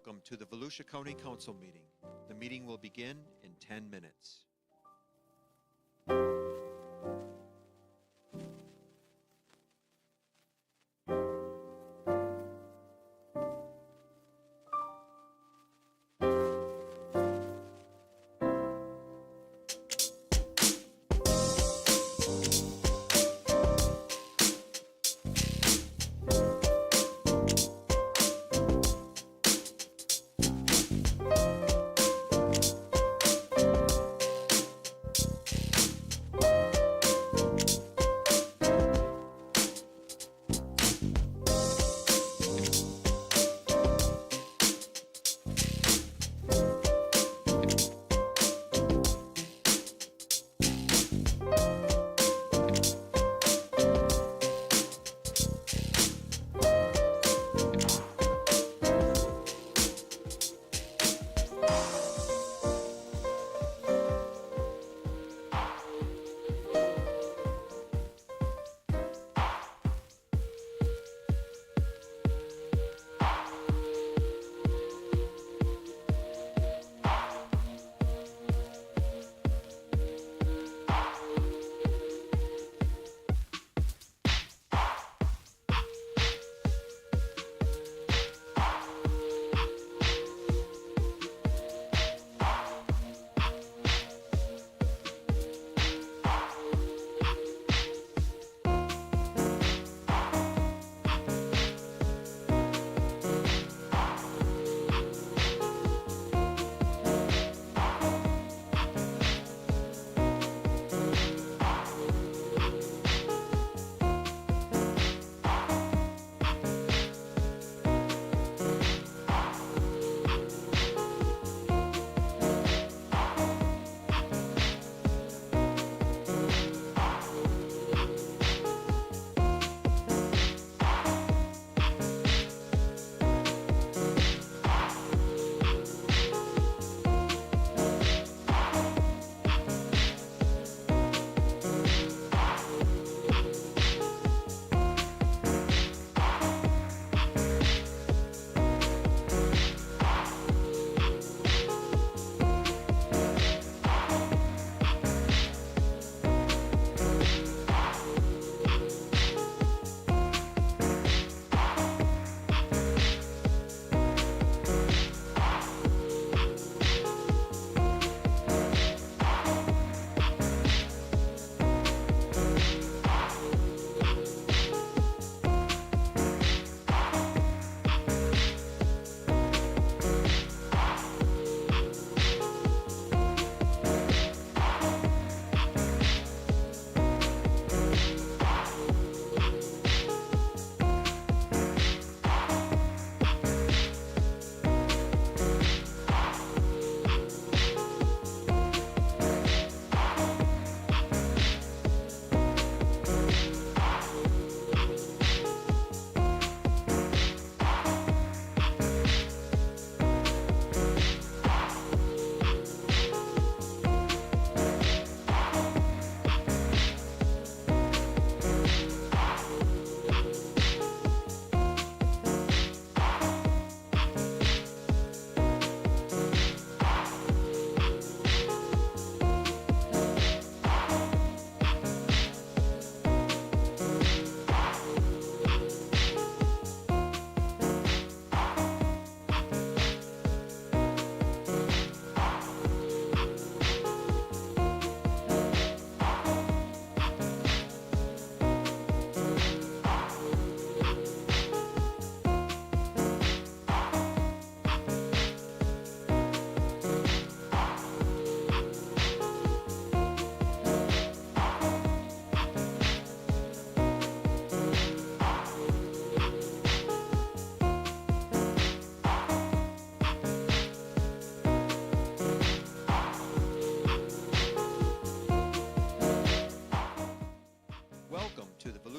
Welcome to the Volusia County Council meeting. The meeting will begin in 10 minutes.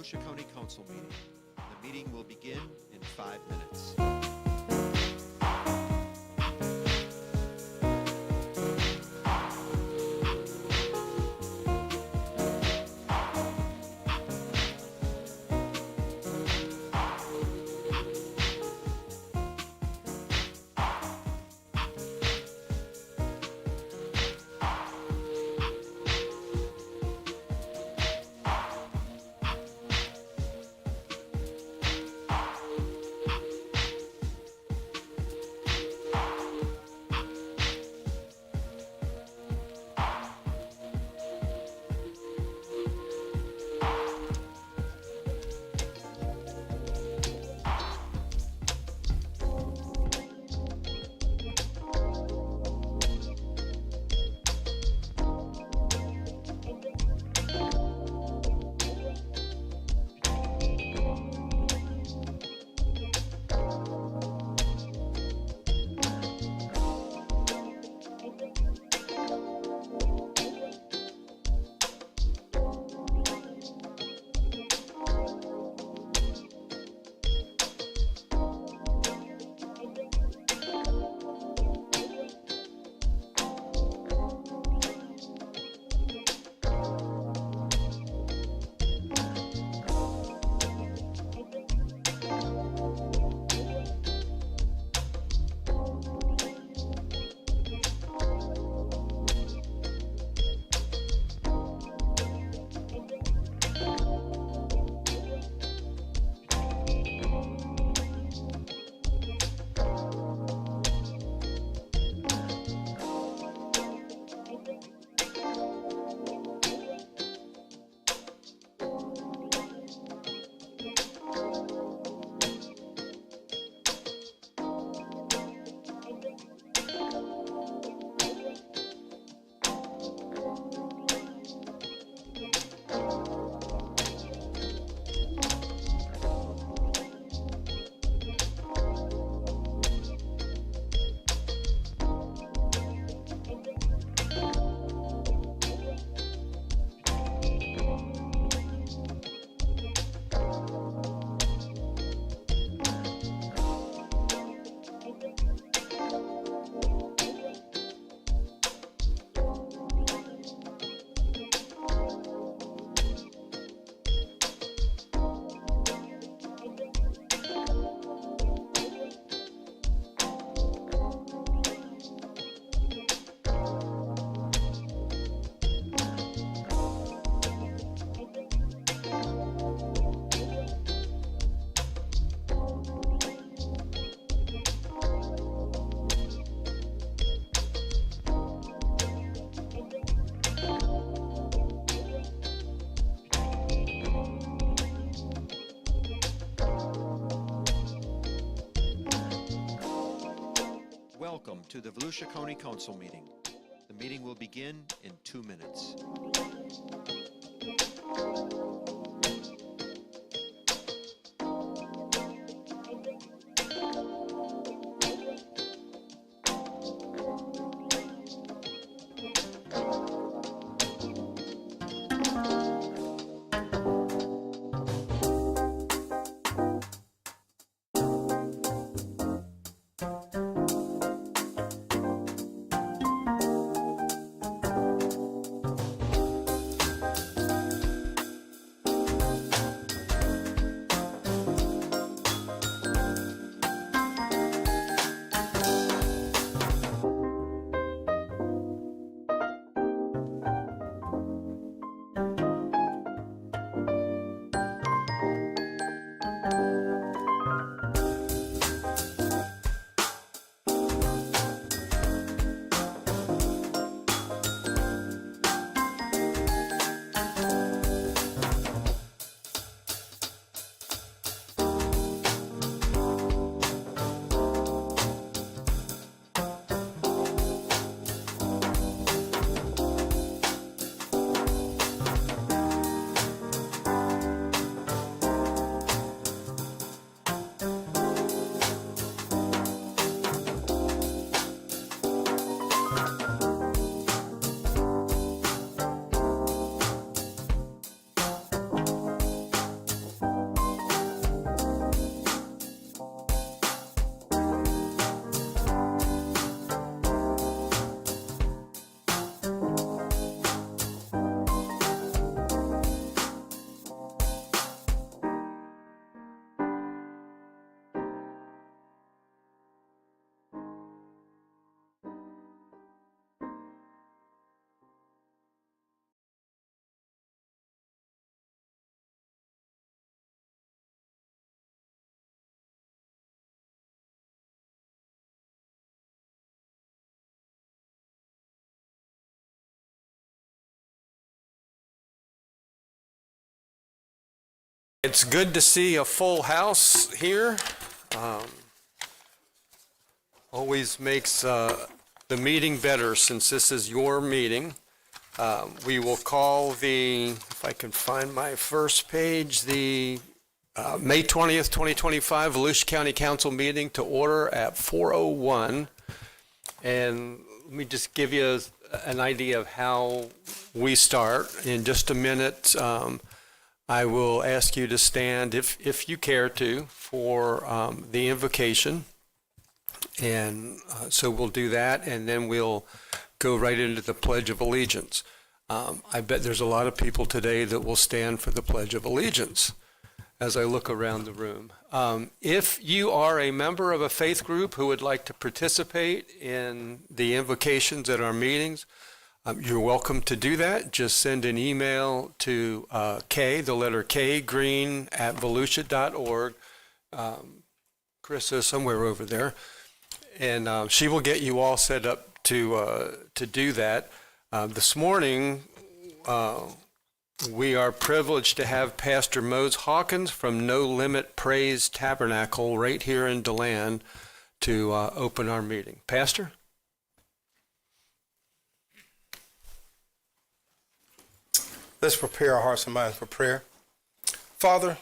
Volusia County Council meeting. The meeting will begin in 5 minutes. Welcome to the Volusia County Council meeting. The meeting will begin in 2 minutes. It's good to see a full house here. Always makes the meeting better since this is your meeting. We will call if I can find my first page, the May 20th, 2025 Volusia County Council meeting to order at 4:01. And let me just give you an idea of how we start. In just a minute, I will ask you to stand, if you care to, for the invocation. And so we'll do that, and then we'll go right into the Pledge of Allegiance. I bet there's a lot of people today that will stand for the Pledge of Allegiance as I look around the room. If you are a member of a faith group who would like to participate in the invocations at our meetings, you're welcome to do that. Just send an email to K, the letter K, green@volusia.org. Chris is somewhere over there. And she will get you all set up to do that. This morning, we are privileged to have Pastor Mose Hawkins from No Limit Praise Tabernacle right here in DeLand to open our meeting. Pastor? Let's prepare our hearts and minds for prayer. Father,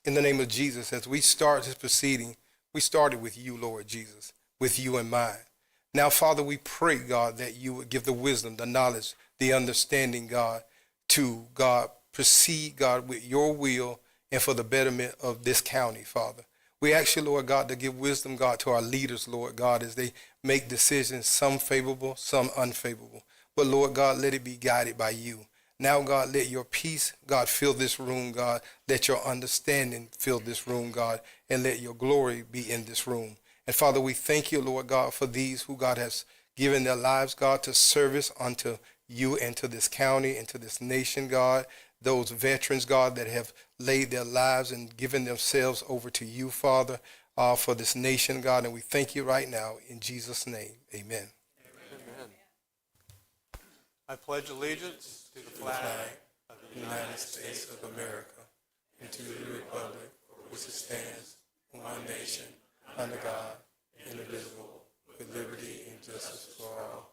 in the name of Jesus, as we start this proceeding, we started with you, Lord Jesus, with you in mind. Now, Father, we pray, God, that you would give the wisdom, the knowledge, the understanding, God, to, God, proceed, God, with your will and for the betterment of this county, Father. We ask you, Lord God, to give wisdom, God, to our leaders, Lord God, as they make decisions, some favorable, some unfavorable. But, Lord God, let it be guided by you. Now, God, let your peace, God, fill this room, God. Let your understanding fill this room, God, and let your glory be in this room. And, Father, we thank you, Lord God, for these who, God, has given their lives, God, to service unto you and to this county and to this nation, God. Those veterans, God, that have laid their lives and given themselves over to you, Father, for this nation, God. And we thank you right now in Jesus' name. Amen. Amen. I pledge allegiance to the flag of the United States of America and to the republic for which it stands, one nation, under God, indivisible, with liberty justice for all.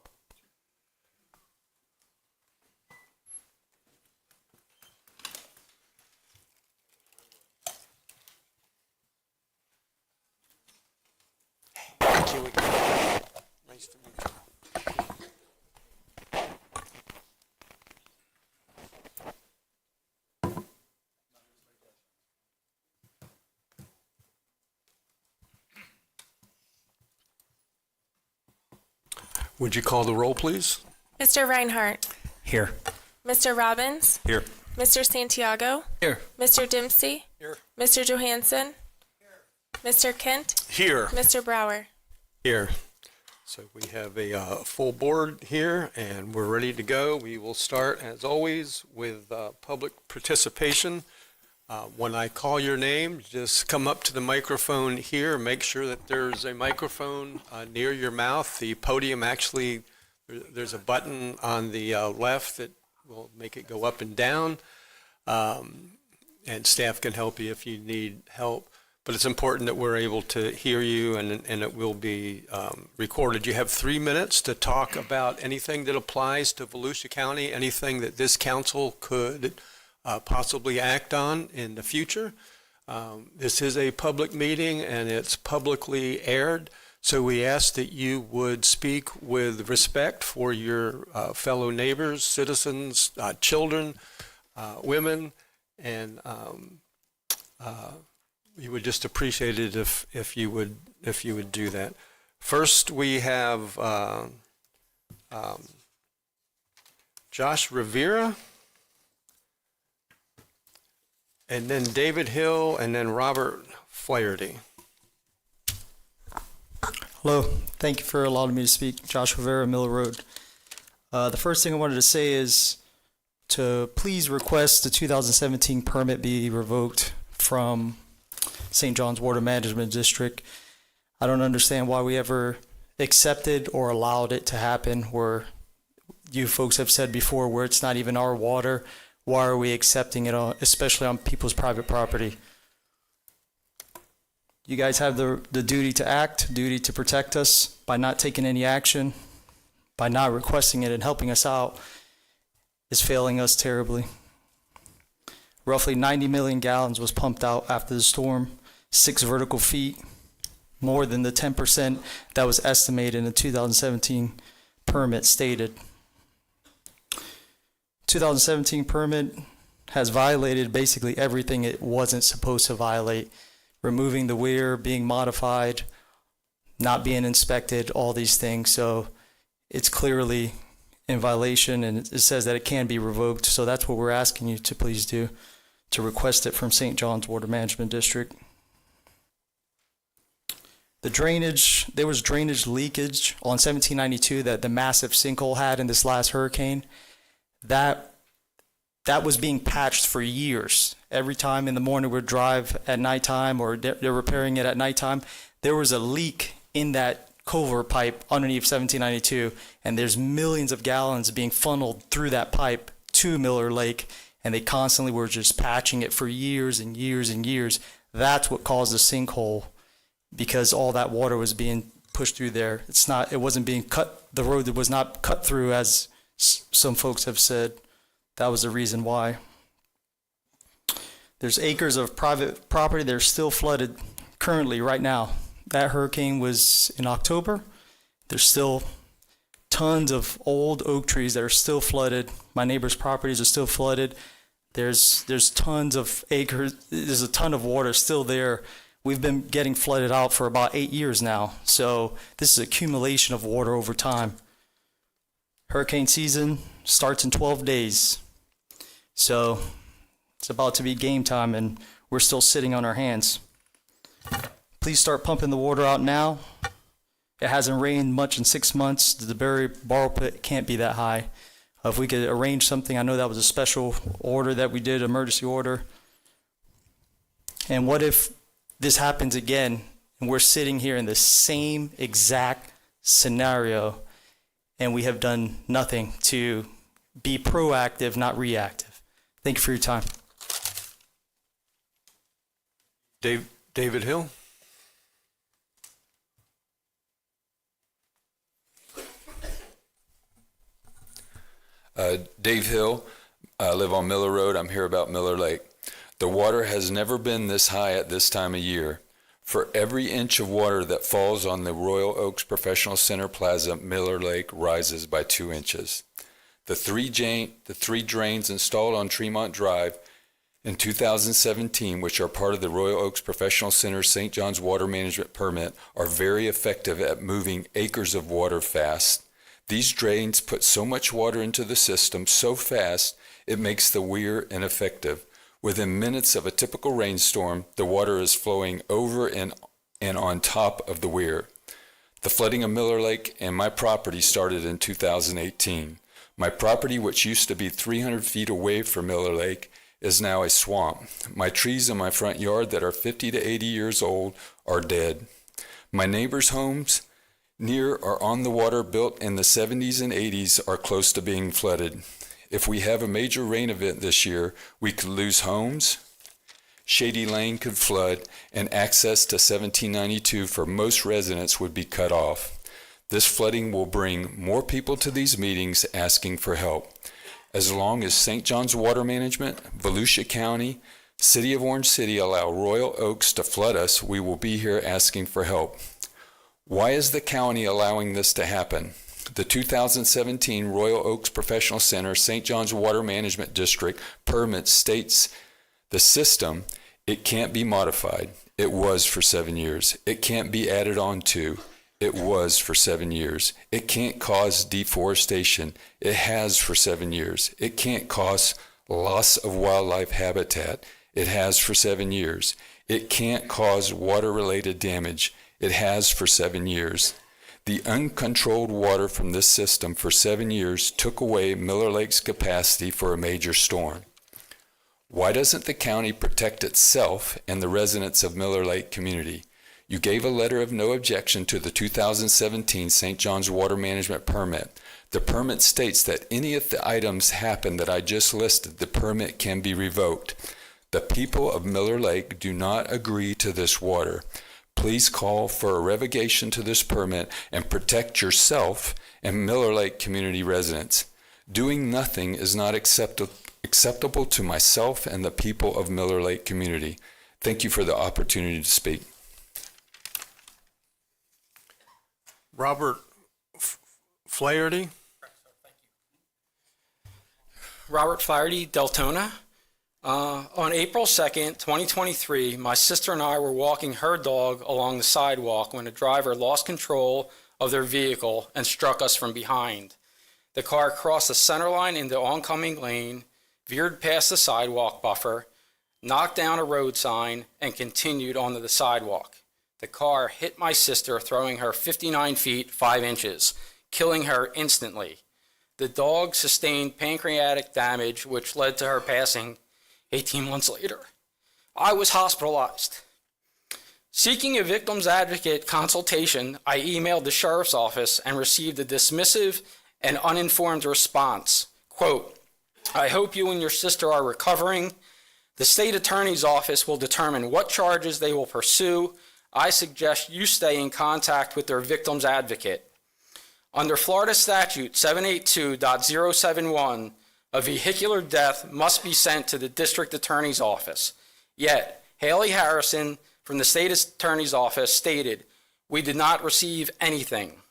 Thank you. Nice to meet you. Would you call the roll, please? Mr. Reinhardt, Here. Mr. Robbins, Here. Mr. Santiago, Here. Mr. Dempsey, Here. Mr. Johansson, Mr. Kent, Here. Mr. Brower. Here. So we have a full board here, and we're ready to go. We will start, as always, with public participation. When I call your name, just come up to the microphone here. Make sure that there's a microphone near your mouth. The podium actually, there's a button on the left that will make it go up and down. And staff can help you if you need help. But it's important that we're able to hear you, and it will be recorded. You have 3 minutes to talk about anything that applies to Volusia County, anything that this council could possibly act on in the future. This is a public meeting, and it's publicly aired, so we ask that you would speak with respect for your fellow neighbors, citizens, children, women, and we would just appreciate it if you would do that. First, we have Josh Rivera, and then David Hill, and then Robert Flaherty. Hello. Thank you for allowing me to speak. Josh Rivera, Mill Road. The first thing I wanted to say is to please request the 2017 permit be revoked from St. John's Water Management District. I don't understand why we ever accepted or allowed it to happen, where you folks have said before, where it's not even our water. Why are we accepting it, especially on people's private property? You guys have the duty to act, duty to protect us. By not taking any action, by not requesting it and helping us out, is failing us terribly. Roughly 90 million gallons was pumped out after the storm, 6 vertical feet, more than the 10% that was estimated in the 2017 permit stated. 2017 permit has violated basically everything it wasn't supposed to violate. Removing the weir, being modified, not being inspected, all these things. So it's clearly in violation, and it says that it can be revoked. So that's what we're asking you to please do, to request it from St. John's Water Management District. The drainage, there was drainage leakage on 1792 that the massive sinkhole had in this last hurricane. That was being patched for years. Every time in the morning we'd drive at nighttime, or they're repairing it at nighttime, there was a leak in that culvert pipe underneath 1792, and there's millions of gallons being funneled through that pipe to Miller Lake, and they constantly were just patching it for years and years and years. That's what caused the sinkhole, because all that water was being pushed through there. It wasn't being cut, the road was not cut through, as some folks have said. That was the reason why. There's acres of private property that are still flooded currently right now. That hurricane was in October. There's still tons of old oak trees that are still flooded. My neighbors' properties are still flooded. There's tons of acres. There's a ton of water still there. We've been getting flooded out for about 8 years now. So this is accumulation of water over time. Hurricane season starts in 12 days. So it's about to be game time, and we're still sitting on our hands. Please start pumping the water out now. It hasn't rained much in 6 months. The borrow pit can't be that high. If we could arrange something, I know that was a special order that we did, emergency order. And what if this happens again, and we're sitting here in the same exact scenario, and we have done nothing to be proactive, not reactive? Thank you for your time. David Hill. Dave Hill, I live on Miller Road. I'm here about Miller Lake. The water has never been this high at this time of year. For every inch of water that falls on the Royal Oaks Professional Center Plaza, Miller Lake rises by 2 inches. The three drains installed on Tremont Drive in 2017, which are part of the Royal Oaks Professional Center St. John's Water Management Permit, are very effective at moving acres of water fast. These drains put so much water into the system so fast, it makes the weir ineffective. Within minutes of a typical rainstorm, the water is flowing over and on top of the weir. The flooding of Miller Lake and my property started in 2018. My property, which used to be 300 feet away from Miller Lake, is now a swamp. My trees in my front yard that are 50 to 80 years old are dead. My neighbors' homes near or on the water built in the 70s and 80s are close to being flooded. If we have a major rain event this year, we could lose homes, Shady Lane could flood, and access to 1792 for most residents would be cut off. This flooding will bring more people to these meetings asking for help. As long as St. John's Water Management, Volusia County, City of Orange City allow Royal Oaks to flood us, we will be here asking for help. Why is the county allowing this to happen? The 2017 Royal Oaks Professional Center St. John's Water Management District permit states the system, it can't be modified. It was for 7 years. It can't be added on to. It was for 7 years. It can't cause deforestation. It has for 7 years. It can't cause loss of wildlife habitat. It has for 7 years. It can't cause water-related damage. It has for 7 years. The uncontrolled water from this system for 7 years took away Miller Lake's capacity for a major storm. Why doesn't the county protect itself and the residents of Miller Lake community? You gave a letter of no objection to the 2017 St. John's Water Management Permit. The permit states that any of the items happen that I just listed, the permit can be revoked. The people of Miller Lake do not agree to this water. Please call for a revocation to this permit and protect yourself and Miller Lake community residents. Doing nothing is not acceptable to myself and the people of Miller Lake community. Thank you for the opportunity to speak. Robert Flaherty? Robert Flaherty, Deltona. On April 2nd, 2023, my sister and I were walking her dog along the sidewalk when a driver lost control of their vehicle and struck us from behind. The car crossed the center line into oncoming lane, veered past the sidewalk buffer, knocked down a road sign, and continued onto the sidewalk. The car hit my sister, throwing her 59 feet 5 inches, killing her instantly. The dog sustained pancreatic damage, which led to her passing 18 months later. I was hospitalized. Seeking a victim's advocate consultation, I emailed the sheriff's office and received a dismissive and uninformed response. Quote, I hope you and your sister are recovering. The state attorney's office will determine what charges they will pursue. I suggest you stay in contact with their victim's advocate. Under Florida statute 782.071, a vehicular death must be sent to the district attorney's office. Yet, Haley Harrison from the state attorney's office stated, we did not receive anything.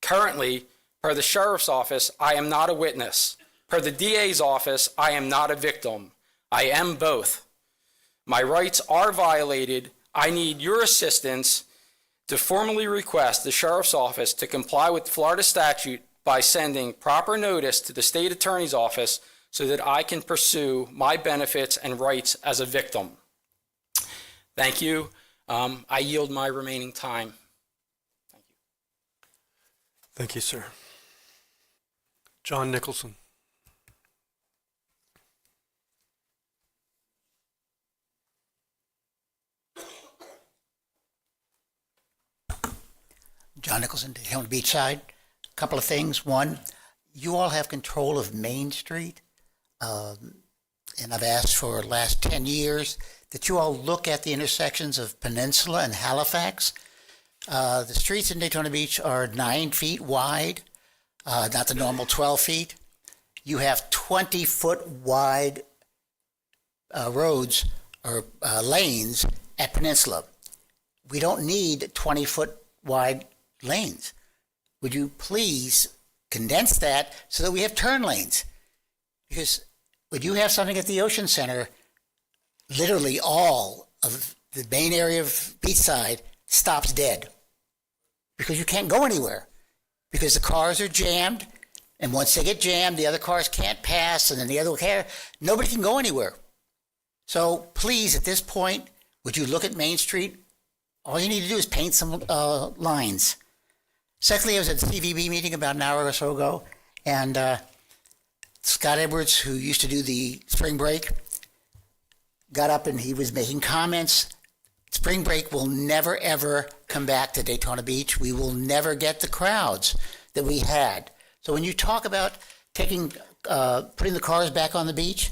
Currently, per the sheriff's office, I am not a witness. Per the DA's office, I am not a victim. I am both. My rights are violated. I need your assistance to formally request the sheriff's office to comply with Florida statute by sending proper notice to the state attorney's office so that I can pursue my benefits and rights as a victim. Thank you. I yield my remaining time. Thank you. Thank you, sir. John Nicholson. John Nicholson, Hilton Beachside. Couple of things. One, you all have control of Main Street, and I've asked for the last 10 years that you all look at the intersections of Peninsula and Halifax. The streets in Daytona Beach are 9 feet wide, not the normal 12 feet. you have 20-foot wide roads or lanes at Peninsula. We don't need 20-foot wide lanes. Would you please condense that so that we have turn lanes? Because when you have something at the Ocean Center, literally all of the main area of Beachside stops dead because you can't go anywhere because the cars are jammed, and once they get jammed, the other cars can't pass, and then the other car, nobody can go anywhere. So please, at this point, would you look at Main Street? All you need to do is paint some lines. Secondly, I was at the CVB meeting about an hour or so ago, and Scott Edwards, who used to do the spring break, got up and he was making comments. Spring break will never, ever come back to Daytona Beach. We will never get the crowds that we had. So when you talk about putting the cars back on the beach,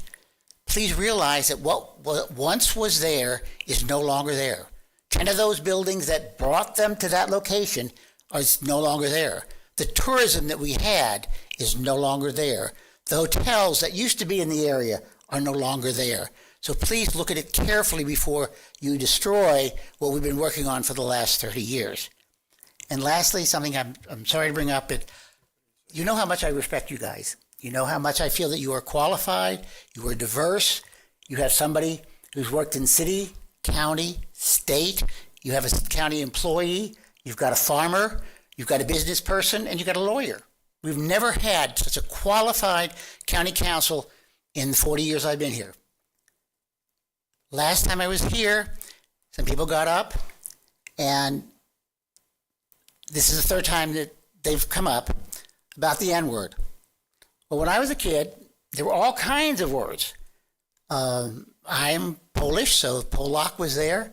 please realize that what once was there is no longer there. 10 of those buildings that brought them to that location are no longer there. The tourism that we had is no longer there. The hotels that used to be in the area are no longer there. So please look at it carefully before you destroy what we've been working on for the last 30 years. And lastly, something I'm sorry to bring up, but you know how much I respect you guys. You know how much I feel that you are qualified, you are diverse, you have somebody who's worked in city, county, state, you have a county employee, you've got a farmer, you've got a business person, and you've got a lawyer. We've never had such a qualified county council in the 40 years I've been here. Last time I was here, some people got up, and this is the third time that they've come up about the N-word. Well, when I was a kid, there were all kinds of words. I'm Polish, so Polak was there.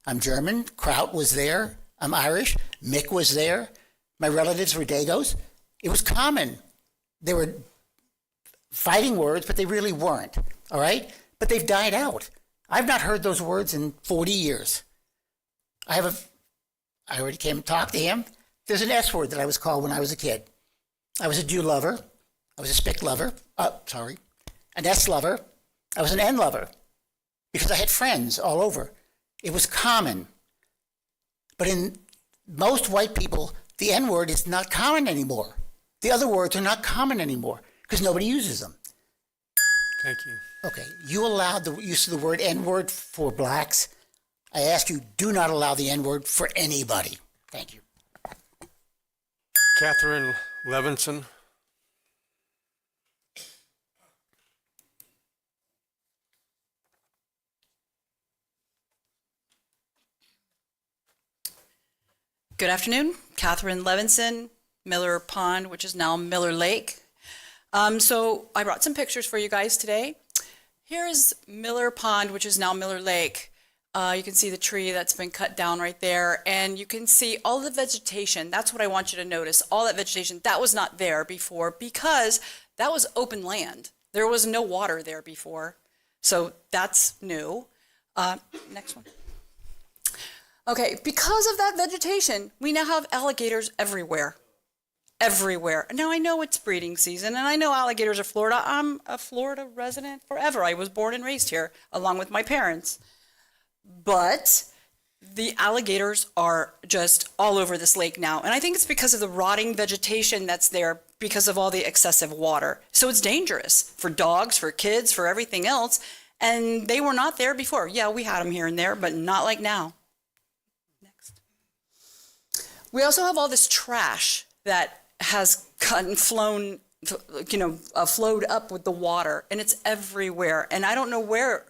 I'm German, Kraut was there. I'm Irish, Mick was there. My relatives were Dagos. It was common. They were fighting words, but they really weren't, all right? But they've died out. I've not heard those words in 40 years. I already came and talked to him. There's an S word that I was called when I was a kid. I was a Jew lover. I was a spick lover. An S lover. I was an N lover because I had friends all over. It was common. But in most white people, the N word is not common anymore. The other words are not common anymore because nobody uses them. Thank you. Okay, you allowed the use of the word N-word for blacks. I ask you, do not allow the N-word for anybody. Thank you. Catherine Levinson. Good afternoon, Catherine Levinson, Miller Pond, which is now Miller Lake. So I brought some pictures for you guys today. Here is Miller Pond, which is now Miller Lake. You can see the tree that's been cut down right there, and you can see all the vegetation. That's what I want you to notice, all that vegetation. That was not there before because that was open land. There was no water there before, so that's new. Next one. Okay, because of that vegetation, we now have alligators everywhere. Everywhere. Now, I know it's breeding season, and I know alligators are Florida. I'm a Florida resident forever. I was born and raised here, along with my parents. But the alligators are just all over this lake now, and I think it's because of the rotting vegetation that's there because of all the excessive water. So it's dangerous for dogs, for kids, for everything else, and they were not there before. Yeah, we had them here and there, but not like now. Next. We also have all this trash that has gotten flowed up with the water, and it's everywhere. And I don't know where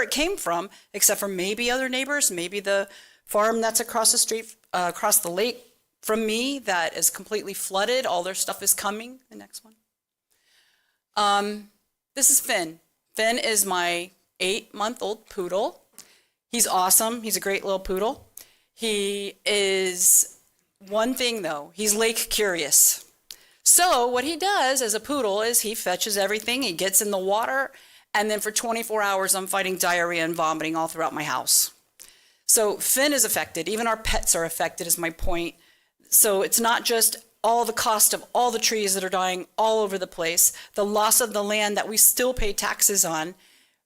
it came from, except for maybe other neighbors, maybe the farm that's across the street, across the lake from me that is completely flooded. All their stuff is coming. The next one. This is Finn. Finn is my 8-month-old poodle. He's awesome. He's a great little poodle. He is one thing, though. He's lake curious. So what he does as a poodle is he fetches everything. He gets in the water, and then for 24 hours, I'm fighting diarrhea and vomiting all throughout my house. So Finn is affected. Even our pets are affected, is my point. So it's not just all the cost of all the trees that are dying all over the place, the loss of the land that we still pay taxes on.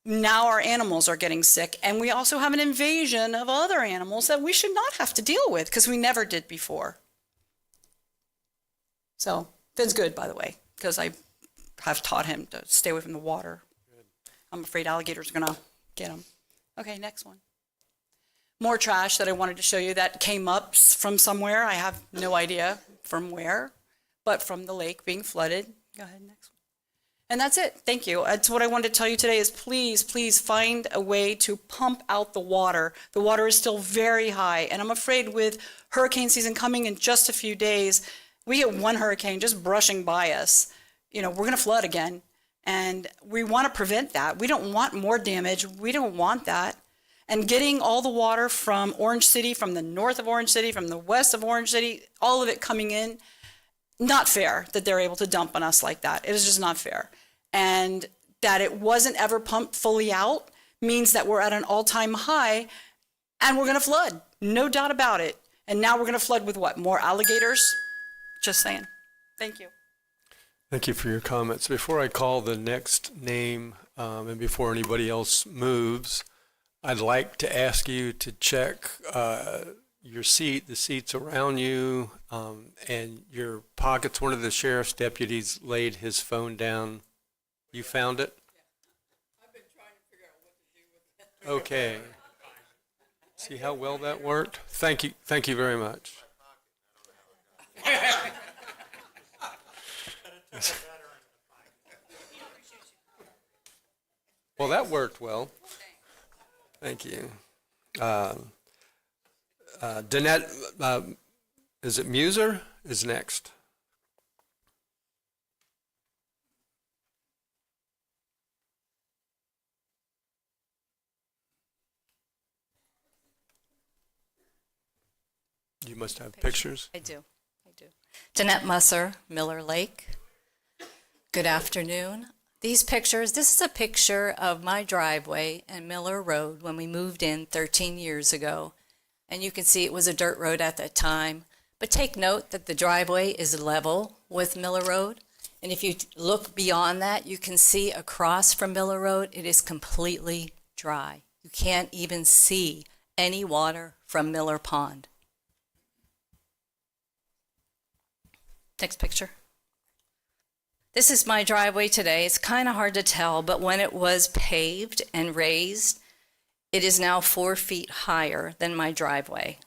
Now our animals are getting sick, and we also have an invasion of other animals that we should not have to deal with because we never did before. So Finn's good, by the way, because I have taught him to stay away from the water. I'm afraid alligators are going to get him. Okay, next one. More trash that I wanted to show you that came up from somewhere. I have no idea from where, but from the lake being flooded. Go ahead, next one. And that's it. Thank you. That's what I wanted to tell you today is please, please find a way to pump out the water. The water is still very high, and I'm afraid with hurricane season coming in just a few days, we get one hurricane just brushing by us. You know, we're going to flood again, and we want to prevent that. We don't want more damage. We don't want that. And getting all the water from Orange City, from the north of Orange City, from the west of Orange City, all of it coming in, not fair that they're able to dump on us like that. It is just not fair. And that it wasn't ever pumped fully out means that we're at an all-time high and we're going to flood. No doubt about it. And now we're going to flood with what? More alligators? Just saying. Thank you. Thank you for your comments. Before I call the next name, and before anybody else moves, I'd like to ask you to check your seat, the seats around you, and your pockets. One of the sheriff's deputies laid his phone down. You found it? Yeah. I've been trying to figure out what to do with it. Okay. See how well that worked? Thank you. Thank you very much. Well, that worked well. Thank you. Danette, is it Muser? Is next. You must have pictures. I do. Danette Musser, Miller Lake. Good afternoon. These pictures, this is a picture of my driveway and Miller Road when we moved in 13 years ago. And you can see it was a dirt road at that time. But take note that the driveway is level with Miller Road. And if you look beyond that, you can see across from Miller Road, it is completely dry. You can't even see any water from Miller Pond. Next picture. This is my driveway today. It's kind of hard to tell, but when it was paved and raised, it is now 4 feet higher than my driveway.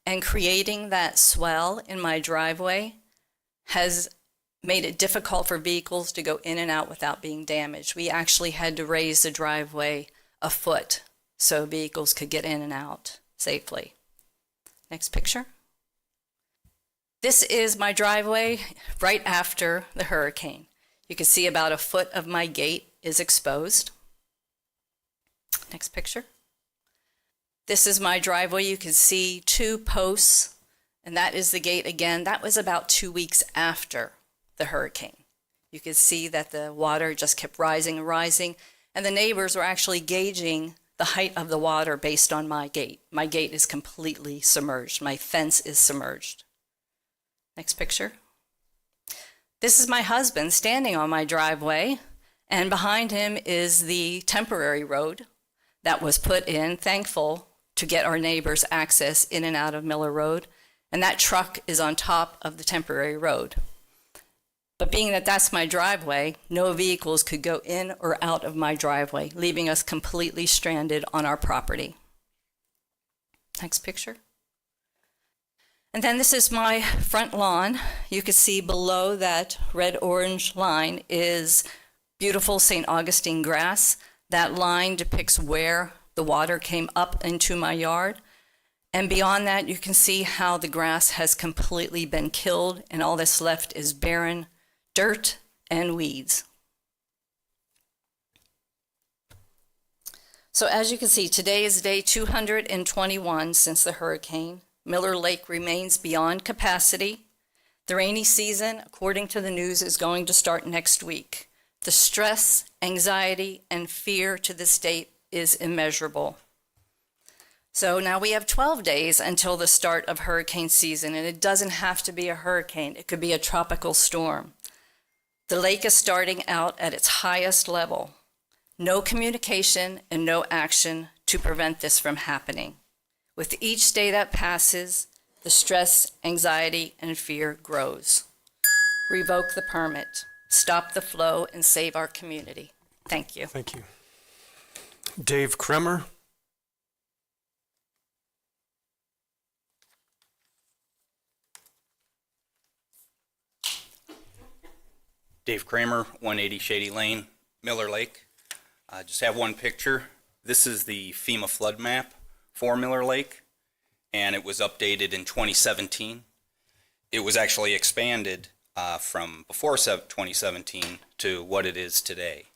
And creating that swell in my driveway has made it difficult for vehicles to go in and out without being damaged. We actually had to raise the driveway a foot so vehicles could get in and out safely. Next picture. This is my driveway right after the hurricane. You can see about a foot of my gate is exposed. Next picture. This is my driveway. You can see 2 posts, and that is the gate again. That was about 2 weeks after the hurricane. You could see that the water just kept rising and rising, and the neighbors were actually gauging the height of the water based on my gate. My gate is completely submerged. My fence is submerged. Next picture. This is my husband standing on my driveway, and behind him is the temporary road that was put in, thankful, to get our neighbors access in and out of Miller Road, and that truck is on top of the temporary road. But being that that's my driveway, no vehicles could go in or out of my driveway, leaving us completely stranded on our property. Next picture. And then this is my front lawn. You can see below that red-orange line is beautiful St. Augustine grass. That line depicts where the water came up into my yard. And beyond that, you can see how the grass has completely been killed, and all that's left is barren dirt and weeds. So as you can see, today is day 221 since the hurricane. Miller Lake remains beyond capacity. The rainy season, according to the news, is going to start next week. The stress, anxiety, and fear to the state is immeasurable. So now we have 12 days until the start of hurricane season, and it doesn't have to be a hurricane. It could be a tropical storm. The lake is starting out at its highest level. No communication and no action to prevent this from happening. With each day that passes, the stress, anxiety, and fear grows. Revoke the permit, stop the flow, and save our community. Thank you. Thank you. Dave Kremer. Dave Kramer, 180 Shady Lane, Miller Lake. I just have one picture. This is the FEMA flood map for Miller Lake, and it was updated in 2017. It was actually expanded from before 2017 to what it is today.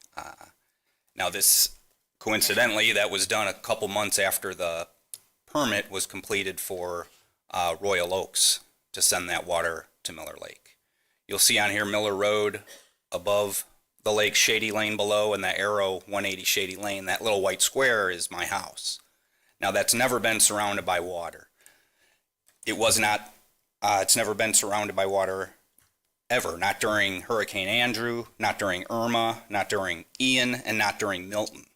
Now this, coincidentally, that was done a couple months after the permit was completed for Royal Oaks to send that water to Miller Lake. You'll see on here Miller Road above the lake, Shady Lane below, and that arrow 180 Shady Lane. That little white square is my house. Now that's never been surrounded by water. It was not, it's never been surrounded by water ever. Not during Hurricane Andrew, not during Irma, not during Ian, and not during Milton.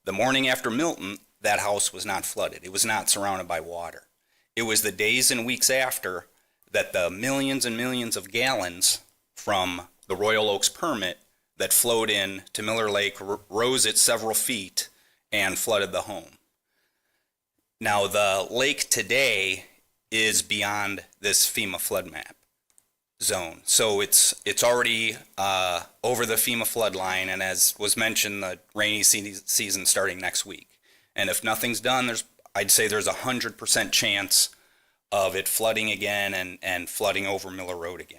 The morning after Milton, that house was not flooded. It was not surrounded by water. It was the days and weeks after that the millions and millions of gallons from the Royal Oaks permit that flowed in to Miller Lake rose it several feet and flooded the home. Now the lake today is beyond this FEMA flood map zone. So it's already over the FEMA flood line, and as was mentioned, the rainy season starting next week. And if nothing's done, I'd say there's 100% chance of it flooding again and flooding over Miller Road again.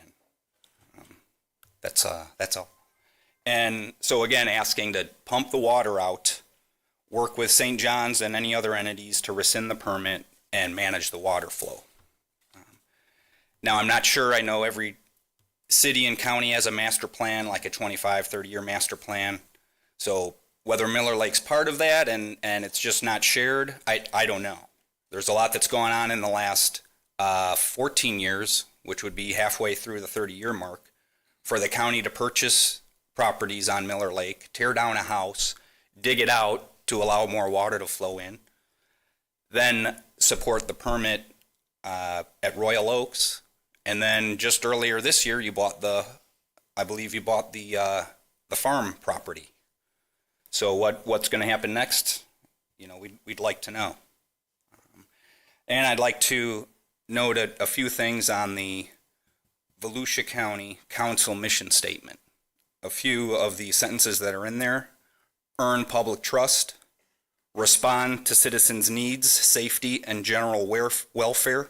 That's all. And so again, asking to pump the water out, work with St. John's and any other entities to rescind the permit and manage the water flow. Now, I'm not sure, I know every city and county has a master plan, like a 25, 30-year master plan. So whether Miller Lake's part of that and it's just not shared, I don't know. There's a lot that's gone on in the last 14 years, which would be halfway through the 30-year mark, for the county to purchase properties on Miller Lake, tear down a house, dig it out to allow more water to flow in, then support the permit at Royal Oaks, and then just earlier this year you bought I believe you bought the farm property. So what's going to happen next? You know, we'd like to know. And I'd like to note a few things on the Volusia County Council mission statement. A few of the sentences that are in there: earn public trust, respond to citizens' needs, safety, and general welfare,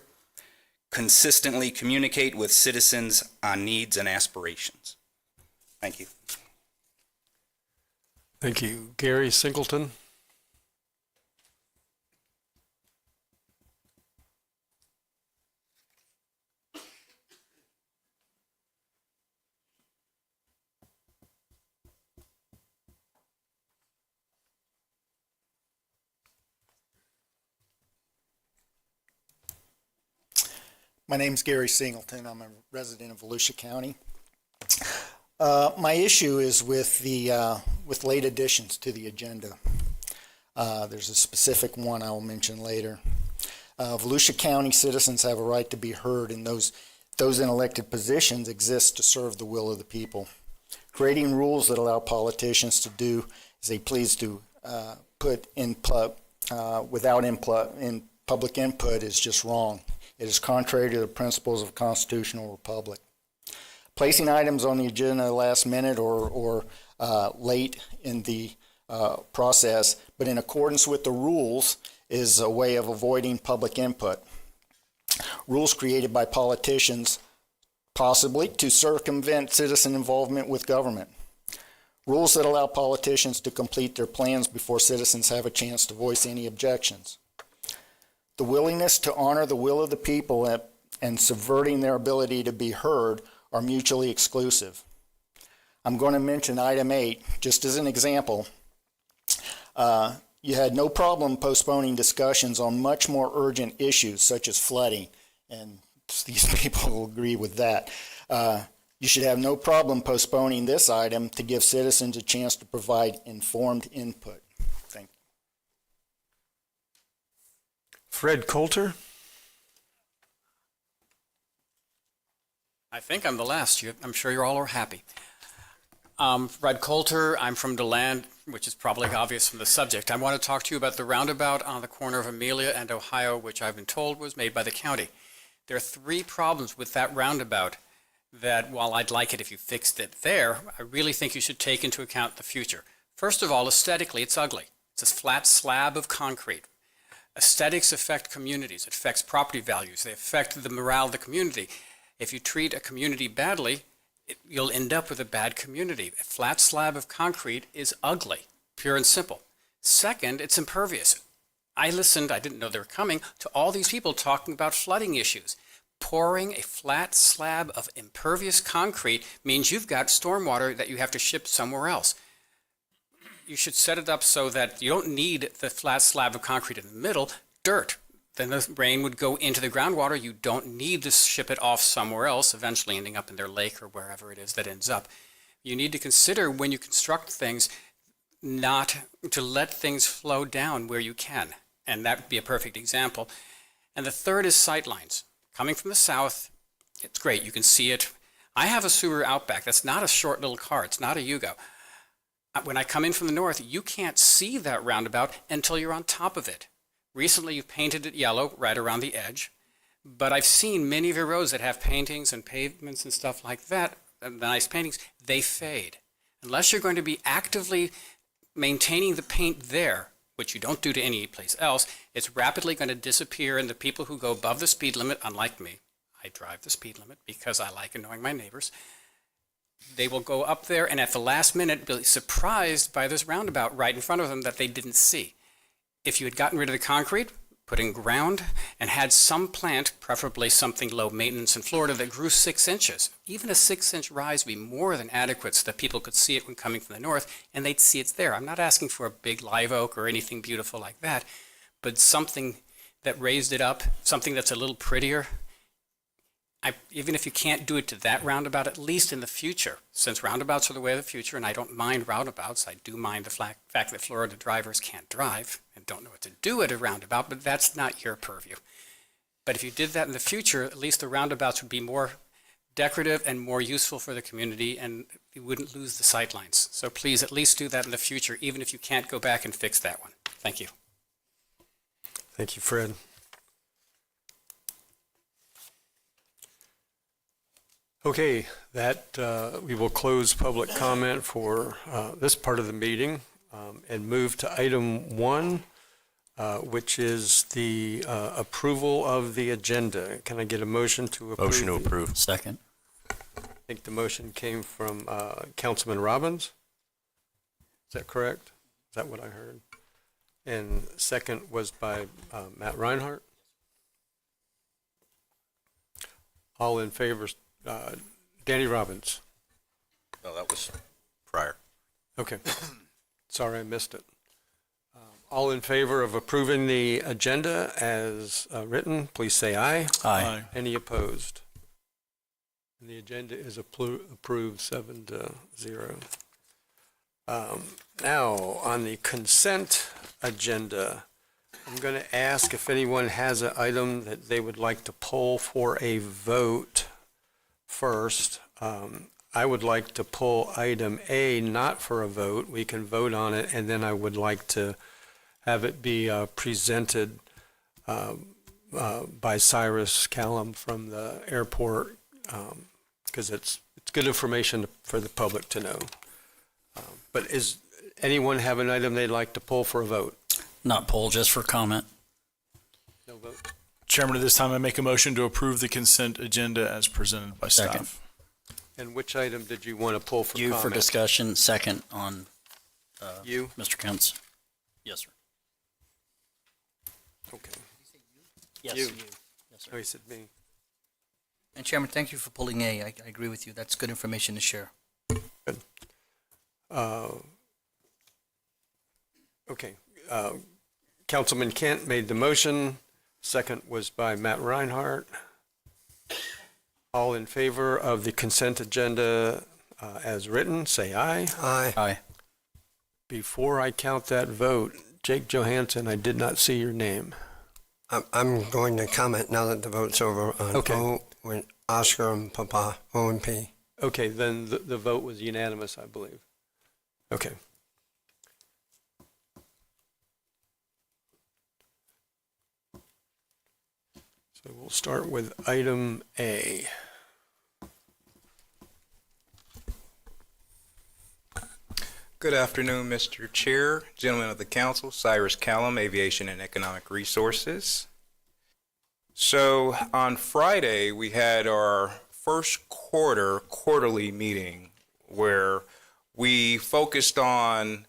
consistently communicate with citizens on needs and aspirations. Thank you. Thank you. Gary Singleton. My name's Gary Singleton. I'm a resident of Volusia County. My issue is with with late additions to the agenda. There's a specific one I will mention later. Volusia County citizens have a right to be heard, and those in elected positions exist to serve the will of the people. Creating rules that allow politicians to do as they please to put input without public input is just wrong. It is contrary to the principles of a constitutional republic. Placing items on the agenda last minute or late in the process, but in accordance with the rules, is a way of avoiding public input. Rules created by politicians, possibly to circumvent citizen involvement with government. Rules that allow politicians to complete their plans before citizens have a chance to voice any objections. The willingness to honor the will of the people and subverting their ability to be heard are mutually exclusive. I'm going to mention item 8 just as an example. You had no problem postponing discussions on much more urgent issues such as flooding, and these people will agree with that. You should have no problem postponing this item to give citizens a chance to provide informed input. Thank you. Fred Coulter? I think I'm the last. I'm sure you're all are happy. Fred Coulter, I'm from DeLand, which is probably obvious from the subject. I want to talk to you about the roundabout on the corner of Amelia and Ohio, which I've been told was made by the county. There are 3 problems with that roundabout that, while I'd like it if you fixed it there, I really think you should take into account the future. First of all, aesthetically, it's ugly. It's a flat slab of concrete. Aesthetics affect communities. It affects property values. They affect the morale of the community. If you treat a community badly, you'll end up with a bad community. A flat slab of concrete is ugly, pure and simple. Second, it's impervious. I listened, I didn't know they were coming, to all these people talking about flooding issues. Pouring a flat slab of impervious concrete means you've got stormwater that you have to ship somewhere else. You should set it up so that you don't need the flat slab of concrete in the middle, dirt. Then the rain would go into the groundwater. You don't need to ship it off somewhere else, eventually ending up in their lake or wherever it is that ends up. You need to consider when you construct things not to let things flow down where you can, and that would be a perfect example. And the third is sightlines. Coming from the south, it's great. You can see it. I have a Subaru Outback. That's not a short little car. It's not a Yugo. When I come in from the north, you can't see that roundabout until you're on top of it. Recently, you've painted it yellow right around the edge, but I've seen many of your roads that have paintings and pavements and stuff like that, nice paintings, they fade. Unless you're going to be actively maintaining the paint there, which you don't do to any place else, it's rapidly going to disappear, and the people who go above the speed limit, unlike me, I drive the speed limit because I like annoying my neighbors, they will go up there and at the last minute be surprised by this roundabout right in front of them that they didn't see. If you had gotten rid of the concrete, put in ground, and had some plant, preferably something low maintenance in Florida, that grew 6 inches, even a 6-inch rise would be more than adequate so that people could see it when coming from the north, and they'd see it's there. I'm not asking for a big live oak or anything beautiful like that, but something that raised it up, something that's a little prettier. Even if you can't do it to that roundabout, at least in the future, since roundabouts are the way of the future, and I don't mind roundabouts, I do mind the fact that Florida drivers can't drive and don't know what to do at a roundabout, but that's not your purview. But if you did that in the future, at least the roundabouts would be more decorative and more useful for the community, and you wouldn't lose the sight lines. So please at least do that in the future, even if you can't go back and fix that one. Thank you. Thank you, Fred. Okay, we will close public comment for this part of the meeting and move to item 1, which is the approval of the agenda. Can I get a motion to approve? Motion to approve. Second. I think the motion came from Councilman Robbins. Is that correct? Is that what I heard? And second was by Matt Reinhardt. All in favor? Danny Robbins. No, that was prior. Okay. Sorry, I missed it. All in favor of approving the agenda as written, please say aye. Aye. Any opposed? And the agenda is approved 7-0. Now, on the consent agenda, I'm going to ask if anyone has an item that they would like to pull for a vote first. I would like to pull item A not for a vote. We can vote on it, and then I would like to have it be presented by Cyrus Callum from the airport, because it's good information for the public to know. But is anyone have an item they'd like to pull for a vote? Not poll, just for comment. No vote. Chairman, at this time, I make a motion to approve the consent agenda as presented by staff. Second. And which item did you want to pull for You comment? for discussion, second on You? Mr. Kent's. Yes, sir. Okay. Yes, You. Yes, sir. Oh, he said me. And Chairman, thank you for pulling A. I agree with you. That's good information to share. Good. Okay. Councilman Kent made the motion. Second was by Matt Reinhardt. All in favor of the consent agenda as written, say aye. Aye. Aye. Before I count that vote, Jake Johansson, I did not see your name. I'm going to comment now that the vote's over on Okay. O with Oscar and Papa, O and P. Okay, then the vote was unanimous, I believe. Okay. So we'll start with item A. Good afternoon, Mr. Chair, gentlemen of the council, Cyrus Callum, Aviation and Economic Resources. So on Friday, we had our first quarterly meeting where we focused on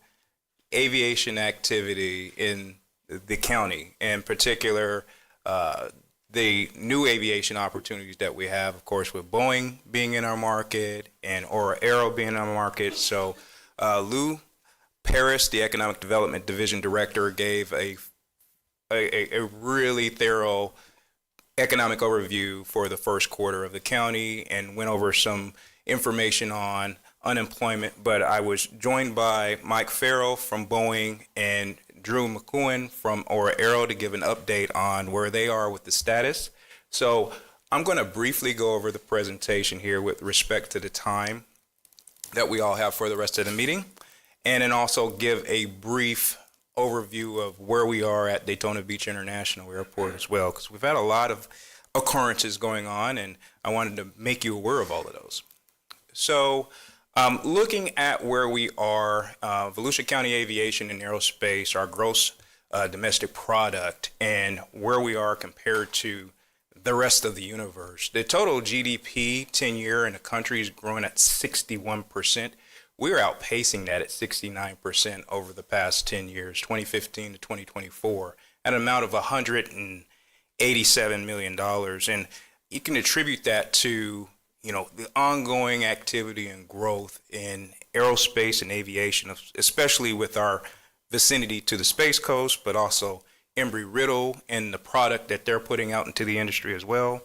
aviation activity in the county, in particular, the new aviation opportunities that we have, of course, with Boeing being in our market and Aura Aero being in our market. So Lou Paris, the Economic Development Division Director, gave a really thorough economic overview for the first quarter of the county and went over some information on unemployment. But I was joined by Mike Farrell from Boeing and Drew McCohen from Aura Aero to give an update on where they are with the status. So I'm going to briefly go over the presentation here with respect to the time that we all have for the rest of the meeting, and then also give a brief overview of where we are at Daytona Beach International Airport as well, because we've had a lot of occurrences going on, and I wanted to make you aware of all of those. So looking at where we are, Volusia County Aviation and Aerospace, our gross domestic product, and where we are compared to the rest of the universe. The total GDP 10-year in the country is growing at 61%. We're outpacing that at 69% over the past 10 years, 2015 to 2024, at an amount of $187 million. And you can attribute that to, the ongoing activity and growth in aerospace and aviation, especially with our vicinity to the Space Coast, but also Embry-Riddle and the product that they're putting out into the industry as well.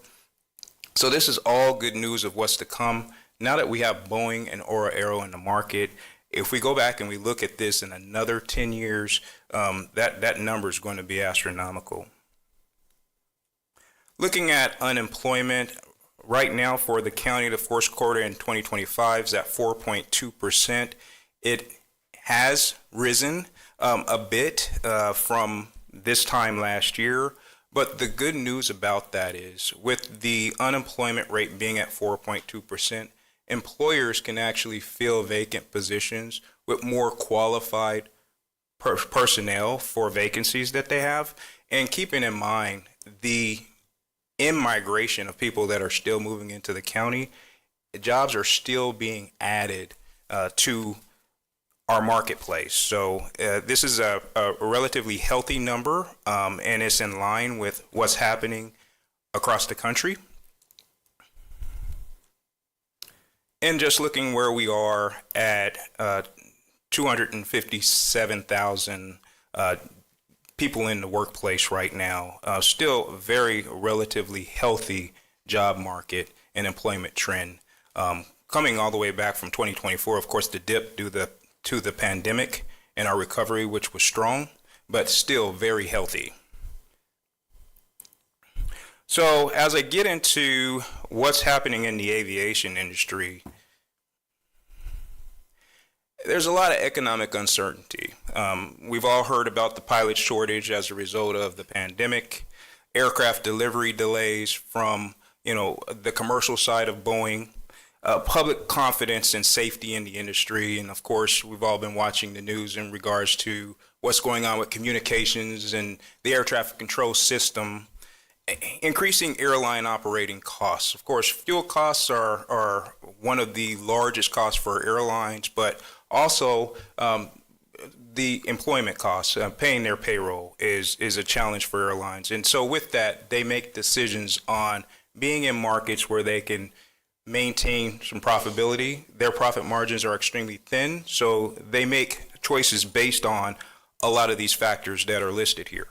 So this is all good news of what's to come. Now that we have Boeing and Aura Aero in the market, if we go back and we look at this in another 10 years, that number is going to be astronomical. Looking at unemployment, right now for the county, the first quarter in 2025 is at 4.2%. It has risen a bit from this time last year, but the good news about that is with the unemployment rate being at 4.2%, employers can actually fill vacant positions with more qualified personnel for vacancies that they have. And keeping in mind the in-migration of people that are still moving into the county, jobs are still being added to our marketplace. So this is a relatively healthy number, and it's in line with what's happening across the country. And just looking where we are at 257,000 people in the workplace right now, still very relatively healthy job market and employment trend. Coming all the way back from 2024, of course, the dip due to the pandemic and our recovery, which was strong, but still very healthy. So as I get into what's happening in the aviation industry, there's a lot of economic uncertainty. We've all heard about the pilot shortage as a result of the pandemic, aircraft delivery delays from, the commercial side of Boeing, public confidence and safety in the industry. And of course, we've all been watching the news in regards to what's going on with communications and the air traffic control system, increasing airline operating costs. Of course, fuel costs are one of the largest costs for airlines, but also the employment costs, paying their payroll is a challenge for airlines. And so with that, they make decisions on being in markets where they can maintain some profitability. Their profit margins are extremely thin, so they make choices based on a lot of these factors that are listed here.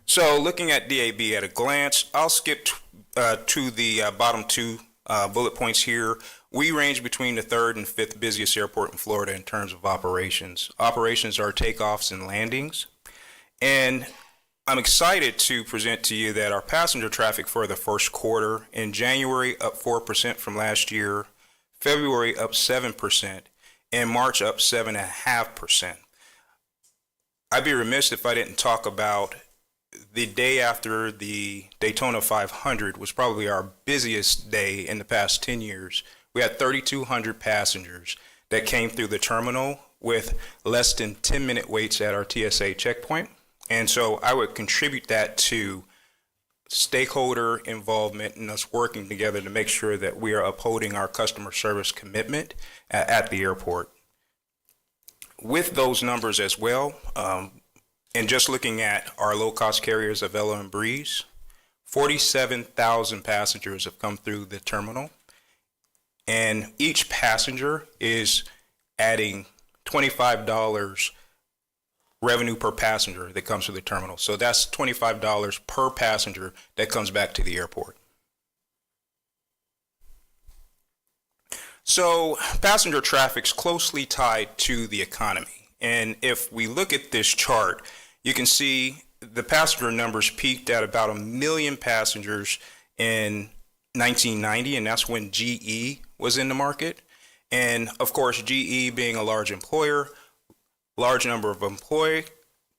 So looking at DAB at a glance, I'll skip to the bottom two bullet points here. We range between the third and fifth busiest airport in Florida in terms of operations. Operations are takeoffs and landings. And I'm excited to present to you that our passenger traffic for the first quarter in January up 4% from last year, February up 7%, and March up 7.5%. I'd be remiss if I didn't talk about the day after the Daytona 500 was probably our busiest day in the past 10 years. We had 3,200 passengers that came through the terminal with less than 10-minute waits at our TSA checkpoint. And so I would contribute that to stakeholder involvement and us working together to make sure that we are upholding our customer service commitment at the airport. With those numbers as well, and just looking at our low-cost carriers, Avelo and Breeze, 47,000 passengers have come through the terminal, and each passenger is adding $25 revenue per passenger that comes through the terminal. So that's $25 per passenger that comes back to the airport. So passenger traffic's closely tied to the economy. And if we look at this chart, you can see the passenger numbers peaked at about 1 million passengers in 1990, and that's when GE was in the market. And of course, GE being a large employer, large number of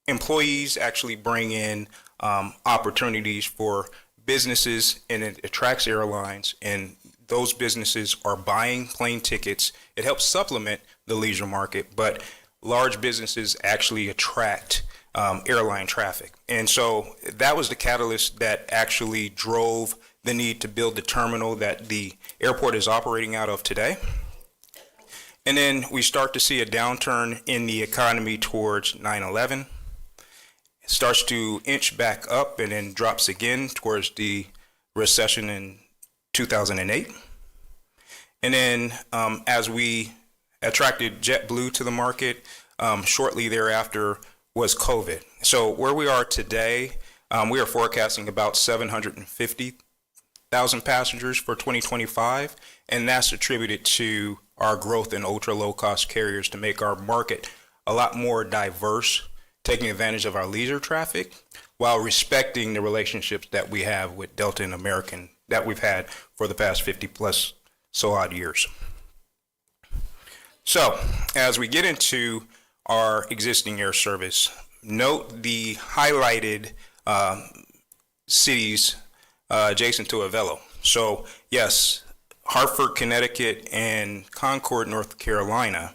employees actually bring in opportunities for businesses, and it attracts airlines, and those businesses are buying plane tickets. It helps supplement the leisure market, but large businesses actually attract airline traffic. And so that was the catalyst that actually drove the need to build the terminal that the airport is operating out of today. And then we start to see a downturn in the economy towards 9/11. It starts to inch back up and then drops again towards the recession in 2008. And then as we attracted JetBlue to the market, shortly thereafter was COVID. So where we are today, we are forecasting about 750,000 passengers for 2025, and that's attributed to our growth in ultra low cost carriers to make our market a lot more diverse, taking advantage of our leisure traffic while respecting the relationships that we have with Delta and American that we've had for the past 50 plus so odd years. So as we get into our existing air service, note the highlighted cities adjacent to Avelo. So yes, Hartford, Connecticut, and Concord, North Carolina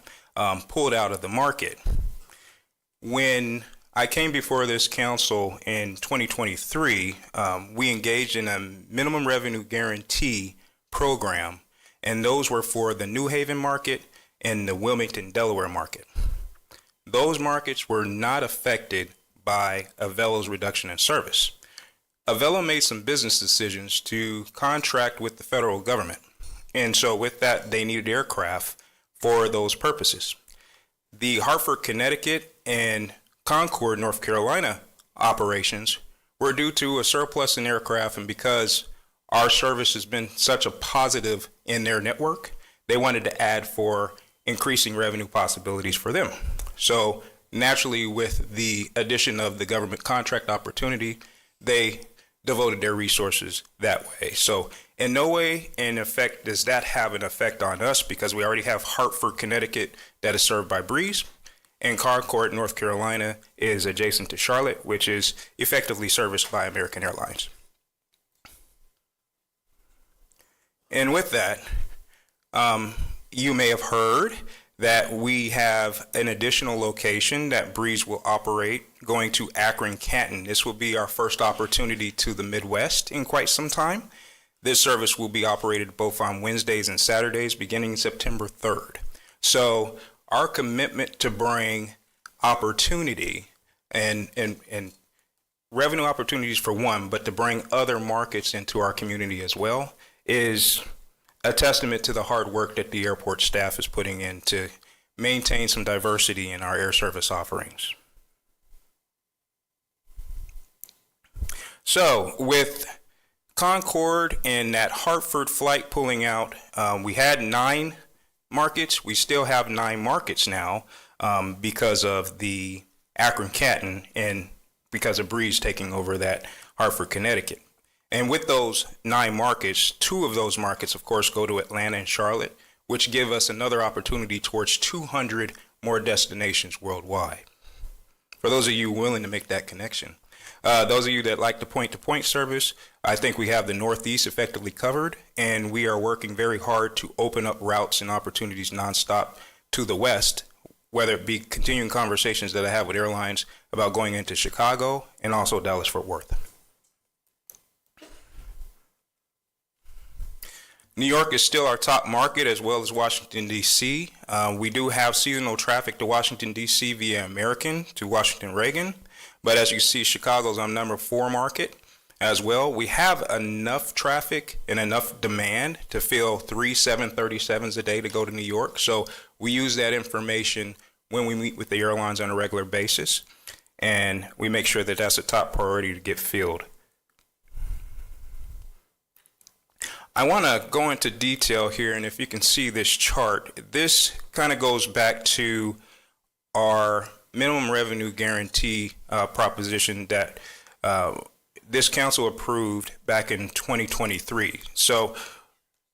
pulled out of the market. When I came before this council in 2023, we engaged in a minimum revenue guarantee program, and those were for the New Haven market and the Wilmington, Delaware market. Those markets were not affected by Avelo's reduction in service. Avelo made some business decisions to contract with the federal government. And so with that, they needed aircraft for those purposes. The Hartford, Connecticut, and Concord, North Carolina operations were due to a surplus in aircraft, and because our service has been such a positive in their network, they wanted to add for increasing revenue possibilities for them. So naturally, with the addition of the government contract opportunity, they devoted their resources that way. So in no way, in effect, does that have an effect on us, because we already have Hartford, Connecticut that is served by Breeze, and Concord, North Carolina is adjacent to Charlotte, which is effectively serviced by American Airlines. And with that, you may have heard that we have an additional location that Breeze will operate going to Akron, Canton. This will be our first opportunity to the Midwest in quite some time. This service will be operated both on Wednesdays and Saturdays beginning September 3rd. So our commitment to bring opportunity and revenue opportunities for one, but to bring other markets into our community as well is a testament to the hard work that the airport staff is putting in to maintain some diversity in our air service offerings. So with Concord and that Hartford flight pulling out, we had 9 markets. We still have 9 markets now because of the Akron-Canton and because of Breeze taking over that Hartford, Connecticut. And with those 9 markets, 2 of those markets, of course, go to Atlanta and Charlotte, which give us another opportunity towards 200 more destinations worldwide. For those of you willing to make that connection. Those of you that like the point-to-point service, I think we have the Northeast effectively covered, and we are working very hard to open up routes and opportunities nonstop to the West, whether it be continuing conversations that I have with airlines about going into Chicago and also Dallas-Fort Worth. New York is still our top market, as well as Washington, D.C. We do have seasonal traffic to Washington, D.C. via American to Washington Reagan. But as you see, Chicago's our number 4 market as well. We have enough traffic and enough demand to fill 3 737s a day to go to New York. So we use that information when we meet with the airlines on a regular basis. And we make sure that that's a top priority to get filled. I want to go into detail here, and if you can see this chart, this kind of goes back to our minimum revenue guarantee proposition that this council approved back in 2023. So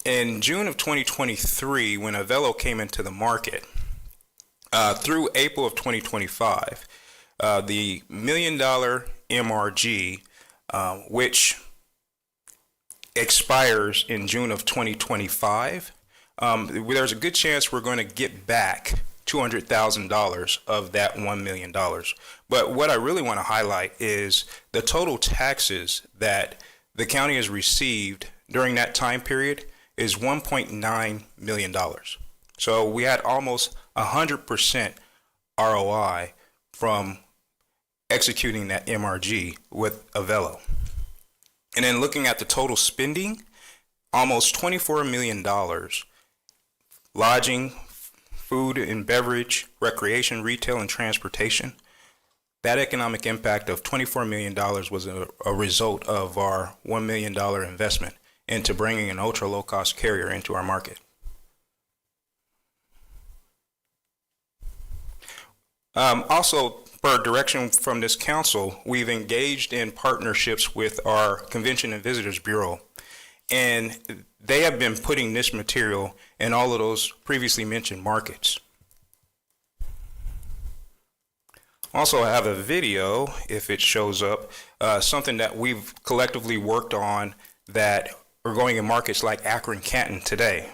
in June of 2023, when Avelo came into the market, through April of 2025, the $1 million MRG, which expires in June of 2025, there's a good chance we're going to get back $200,000 of that $1 million. But what I really want to highlight is the total taxes that the county has received during that time period is $1.9 million. So we had almost 100% ROI from executing that MRG with Avelo. And then looking at the total spending, almost $24 million, lodging, food and beverage, recreation, retail, and transportation. That economic impact of $24 million was a result of our $1 million investment into bringing an ultra low-cost carrier into our market. Also, per direction from this council, we've engaged in partnerships with our Convention and Visitors Bureau, and they have been putting this material in all of those previously mentioned markets. Also, I have a video, if it shows up, something that we've collectively worked on that are going in markets like Akron-Canton today.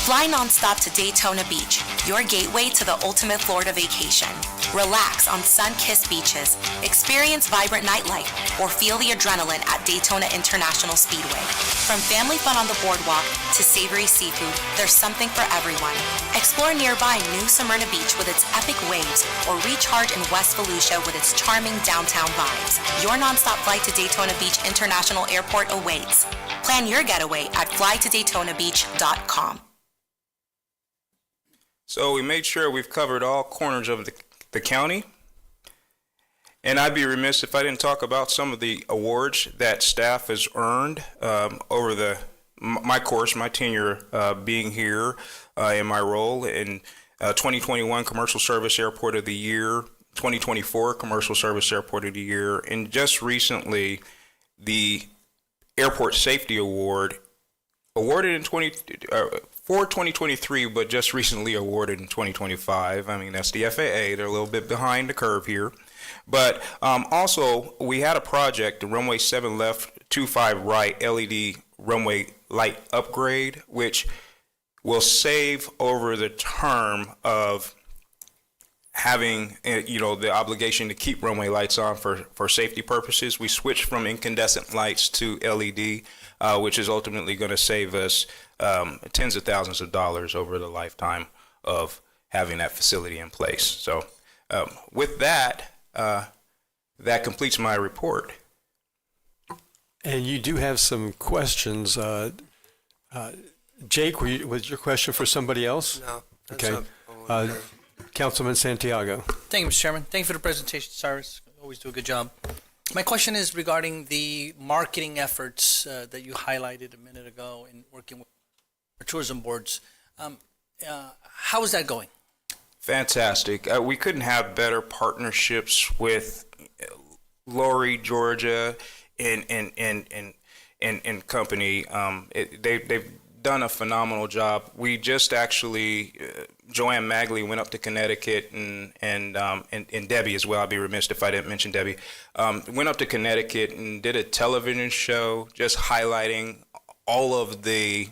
Fly nonstop to Daytona Beach, your gateway to the ultimate Florida vacation. Relax on sun-kissed beaches, experience vibrant nightlife, or feel the adrenaline at Daytona International Speedway. From family fun on the boardwalk to savory seafood, there's something for everyone. Explore nearby New Smyrna Beach with its epic waves, or recharge in West Volusia with its charming downtown vibes. Your nonstop flight to Daytona Beach International Airport awaits. Plan your getaway at flytodaytonabeach.com. So we made sure we've covered all corners of the county. And I'd be remiss if I didn't talk about some of the awards that staff has earned over my course, my tenure being here in my role in 2021 Commercial Service Airport of the Year, 2024 Commercial Service Airport of the Year, and just recently the Airport Safety Award awarded in 2023, but just recently awarded in 2025. I mean, that's the FAA. They're a little bit behind the curve here. But also, we had a project, the runway 7 left, 25 right LED runway light upgrade, which will save over the term of having, the obligation to keep runway lights on for safety purposes. We switched from incandescent lights to LED, which is ultimately going to save us tens of thousands of dollars over the lifetime of having that facility in place. So with that, that completes my report. And you do have some questions. Jake, was your question for somebody else? No. That's Okay. not Councilman Santiago. Thank you, Mr. Chairman. Thank you for the presentation, Cyrus. Always do a good job. My question is regarding the marketing efforts that you highlighted a minute ago in working with our tourism boards. How is that going? Fantastic. We couldn't have better partnerships with Lori, Georgia, and company. They've done a phenomenal job. We just actually, Joanne Magley went up to Connecticut, and Debbie as well. I'd be remiss if I didn't mention Debbie. Went up to Connecticut and did a television show just highlighting all of the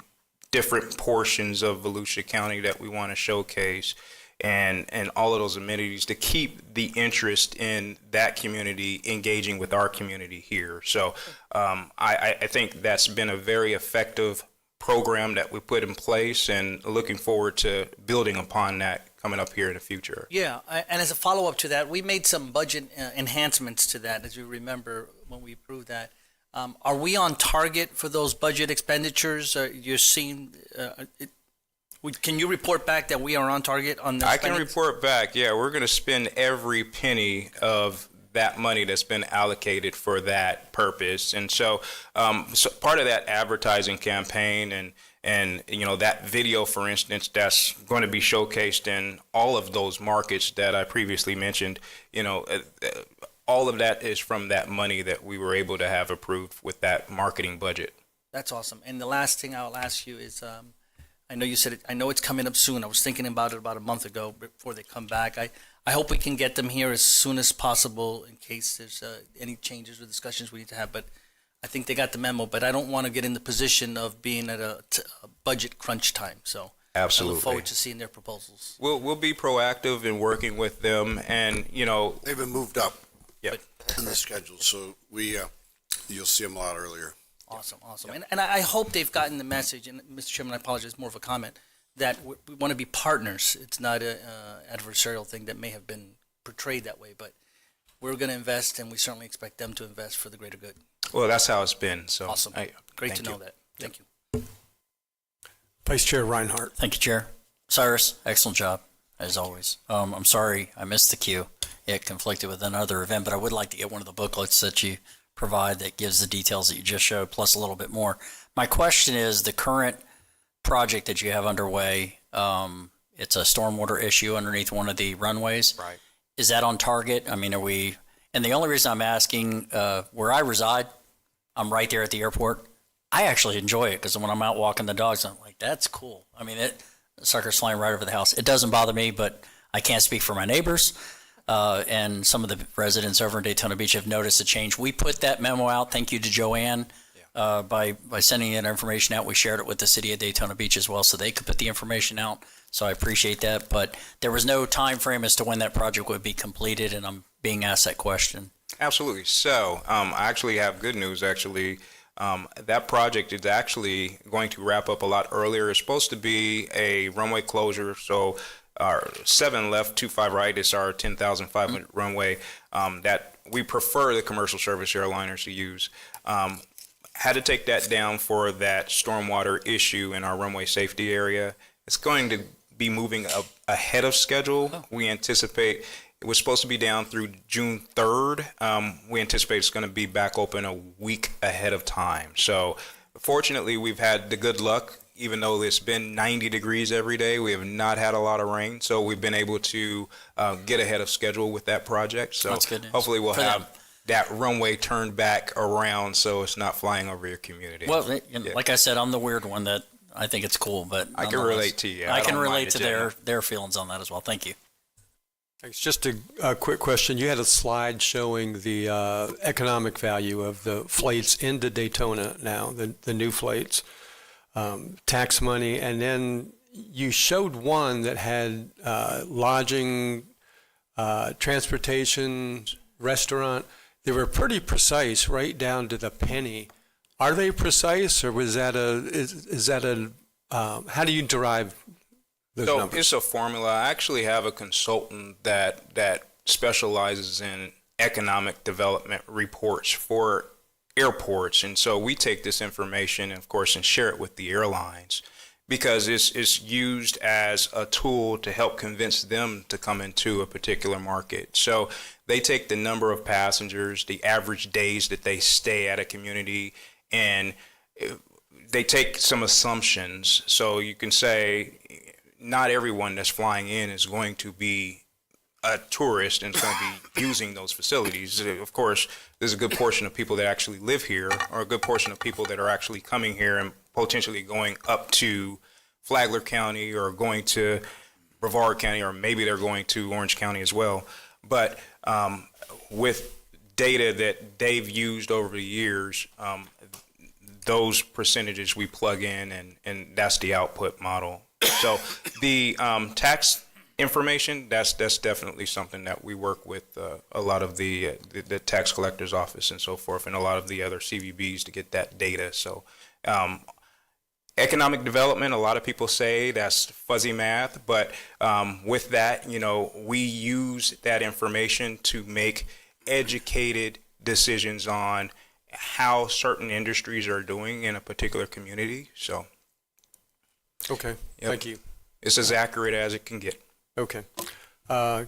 different portions of Volusia County that we want to showcase, and all of those amenities to keep the interest in that community engaging with our community here. So I think that's been a very effective program that we put in place, and looking forward to building upon that coming up here in the future. Yeah, and as a follow-up to that, we made some budget enhancements to that, as you remember when we approved that. Are we on target for those budget expenditures? You're seeing, can you report back that we are on target on the I can report back, yeah. We're going to spend every penny of that money that's been allocated for that purpose. And so, so part of that advertising campaign and you know, that video, for instance, that's going to be showcased in all of those markets that I previously mentioned, you know, all of that is from that money that we were able to have approved with that marketing budget. That's awesome. And the last thing I'll ask you is, I know you said it, I know it's coming up soon. I was thinking about it about a month ago before they come back. I hope we can get them here as soon as possible in case there's any changes or discussions we need to have. But I think they got the memo, but I don't want to get in the position of being at a budget crunch time. So absolutely, I look forward to seeing their proposals. We'll be proactive in working with them, and you know, they've been moved up. Yeah, in the schedule, so you'll see them a lot earlier. Awesome. Yep. And I hope they've gotten the message. And Mr. Chairman, I apologize, more of a comment, that we want to be partners. It's not an adversarial thing that may have been portrayed that way, but we're going to invest, and we certainly expect them to invest for the greater good. Well, that's how it's been. So awesome. Great to know that. Thank you. Vice Chair Reinhardt. Thank you, Chair. Cyrus, excellent job, as always. I'm sorry I missed the queue. It conflicted with another event, but I would like to get one of the booklets that you provide that gives the details that you just showed, plus a little bit more. My question is, the current project that you have underway, it's a stormwater issue underneath one of the runways. Right. Is that on target? I mean, are we, and the only reason I'm asking, where I reside, I'm right there at the airport. I actually enjoy it because when I'm out walking the dogs, I'm like, that's cool. I mean, the sucker's flying right over the house. It doesn't bother me, but I can't speak for my neighbors. And some of the residents over in Daytona Beach have noticed a change. We put that memo out. Thank you to Joanne. By sending that information out, we shared it with the city of Daytona Beach as well, so they could put the information out. So I appreciate that. But there was no time frame as to when that project would be completed, and I'm being asked that question. Absolutely. So I actually have good news. Actually, that project is actually going to wrap up a lot earlier. It's supposed to be a runway closure. So our 7 left, 25 right is our 10,500 runway that we prefer the commercial service airliners to use. Had to take that down for that stormwater issue in our runway safety area. It's going to be moving up ahead of schedule. We anticipate it was supposed to be down through June 3rd. We anticipate it's going to be back open a week ahead of time. So fortunately, we've had the good luck. Even though it's been 90 degrees every day, we have not had a lot of rain. So we've been able to get ahead of schedule with that project. So that's good news. Hopefully we'll have that runway turned back around so it's not flying over your community. Well, like I said, I'm the weird one that I think it's cool, but I can relate to you. I can relate to their feelings on that as well. Thank you. Thanks. Just a quick question. You had a slide showing the economic value of the flights into Daytona now, the new flights. Tax money, and then you showed one that had lodging, transportation, restaurant. They were pretty precise, right down to the penny. Are they precise, or was that how do you derive those numbers? It's a formula. I actually have a consultant that specializes in economic development reports for airports, and so we take this information, of course, and share it with the airlines because it's used as a tool to help convince them to come into a particular market. So they take the number of passengers, the average days that they stay at a community, and they take some assumptions. So you can say not everyone that's flying in is going to be a tourist and is going to be using those facilities. Of course, there's a good portion of people that actually live here, or a good portion of people that are actually coming here and potentially going up to Flagler County or going to Brevard County, or maybe they're going to Orange County as well. But with data that they've used over the years, those percentages we plug in, and that's the output model. So the tax information, that's definitely something that we work with a lot of the tax collector's office and so forth, and a lot of the other CVBs to get that data. So economic development, a lot of people say that's fuzzy math, but with that, we use that information to make educated decisions on how certain industries are doing in a particular community. So, okay, thank you. It's as accurate as it can get. Okay.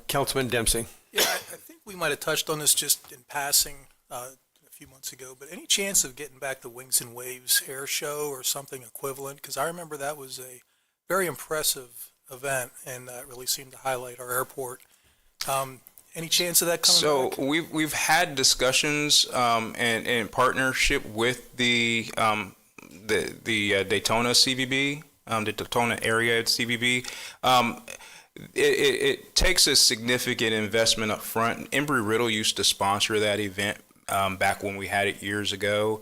Councilman Dempsey. Yeah, I think we might have touched on this just in passing a few months ago, but any chance of getting back the Wings and Waves air show or something equivalent? Because I remember that was a very impressive event, and that really seemed to highlight our airport. Any chance of that coming back? So we've had discussions and in partnership with the Daytona CVB, the Daytona area CVB. It takes a significant investment up front. Embry-Riddle used to sponsor that event back when we had it years ago.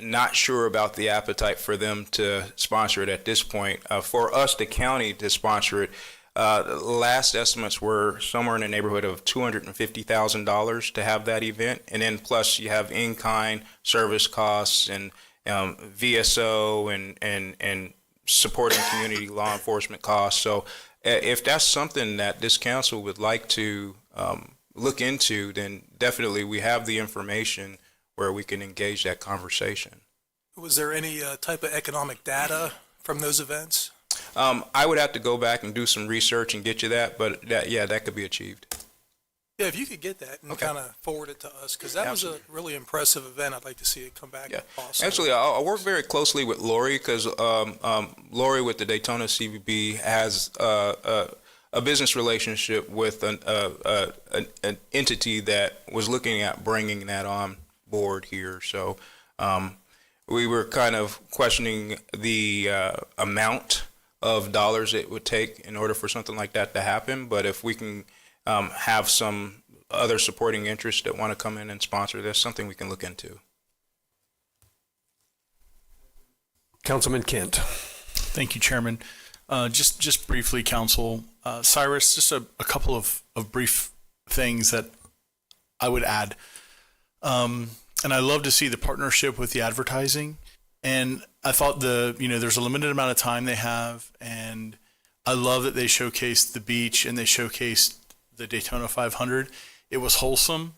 Not sure about the appetite for them to sponsor it at this point. For us, the county, to sponsor it, last estimates were somewhere in the neighborhood of $250,000 to have that event. And then plus you have in-kind service costs and VSO and supporting community law enforcement costs. So if that's something that this council would like to look into, then definitely we have the information where we can engage that conversation. Was there any type of economic data from those events? I would have to go back and do some research and get you that, but that could be achieved. Yeah, if you could get that and kind of forward it to us, because that was a really impressive event. I'd like to see it come back. Yeah. Also. Actually, I'll work very closely with Lori, because Lori with the Daytona CVB has a business relationship with an entity that was looking at bringing that on board here. So we were kind of questioning the amount of dollars it would take in order for something like that to happen. But if we can have some other supporting interests that want to come in and sponsor this, something we can look into. Councilman Kent. Thank you, Chairman. Just briefly, Council. Cyrus, just a couple of brief things that I would add. And I love to see the partnership with the advertising. And I thought there's a limited amount of time they have, and I love that they showcased the beach and they showcased the Daytona 500. It was wholesome,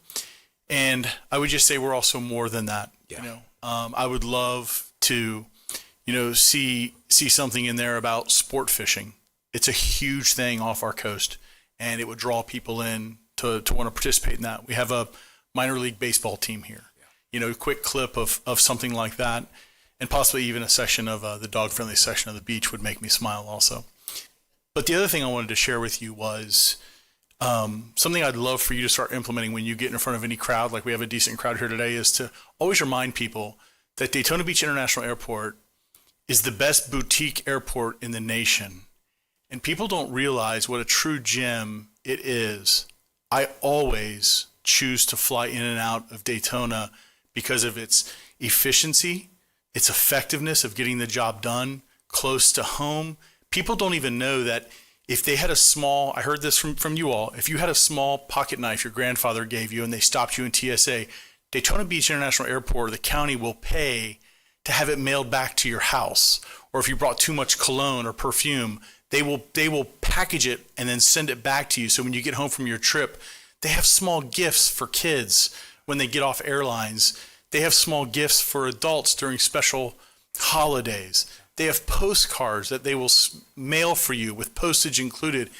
and I would just say we're also more than that. Yeah. I would love to, see something in there about sport fishing. It's a huge thing off our coast, and it would draw people in to want to participate in that. We have a minor league baseball team here. Yeah. A quick clip of something like that, and possibly even a session of the dog-friendly session of the beach would make me smile also. But the other thing I wanted to share with you was something I'd love for you to start implementing when you get in front of any crowd, like we have a decent crowd here today, is to always remind people that Daytona Beach International Airport is the best boutique airport in the nation. And people don't realize what a true gem it is. I always choose to fly in and out of Daytona because of its efficiency, its effectiveness of getting the job done close to home. People don't even know that if they had I heard this from you all, if you had a small pocket knife your grandfather gave you and they stopped you in TSA, Daytona Beach International Airport, the county will pay to have it mailed back to your house. Or if you brought too much cologne or perfume, they will package it and then send it back to you. So when you get home from your trip, they have small gifts for kids when they get off airlines. They have small gifts for adults during special holidays. They have postcards that they will mail for you with postage included.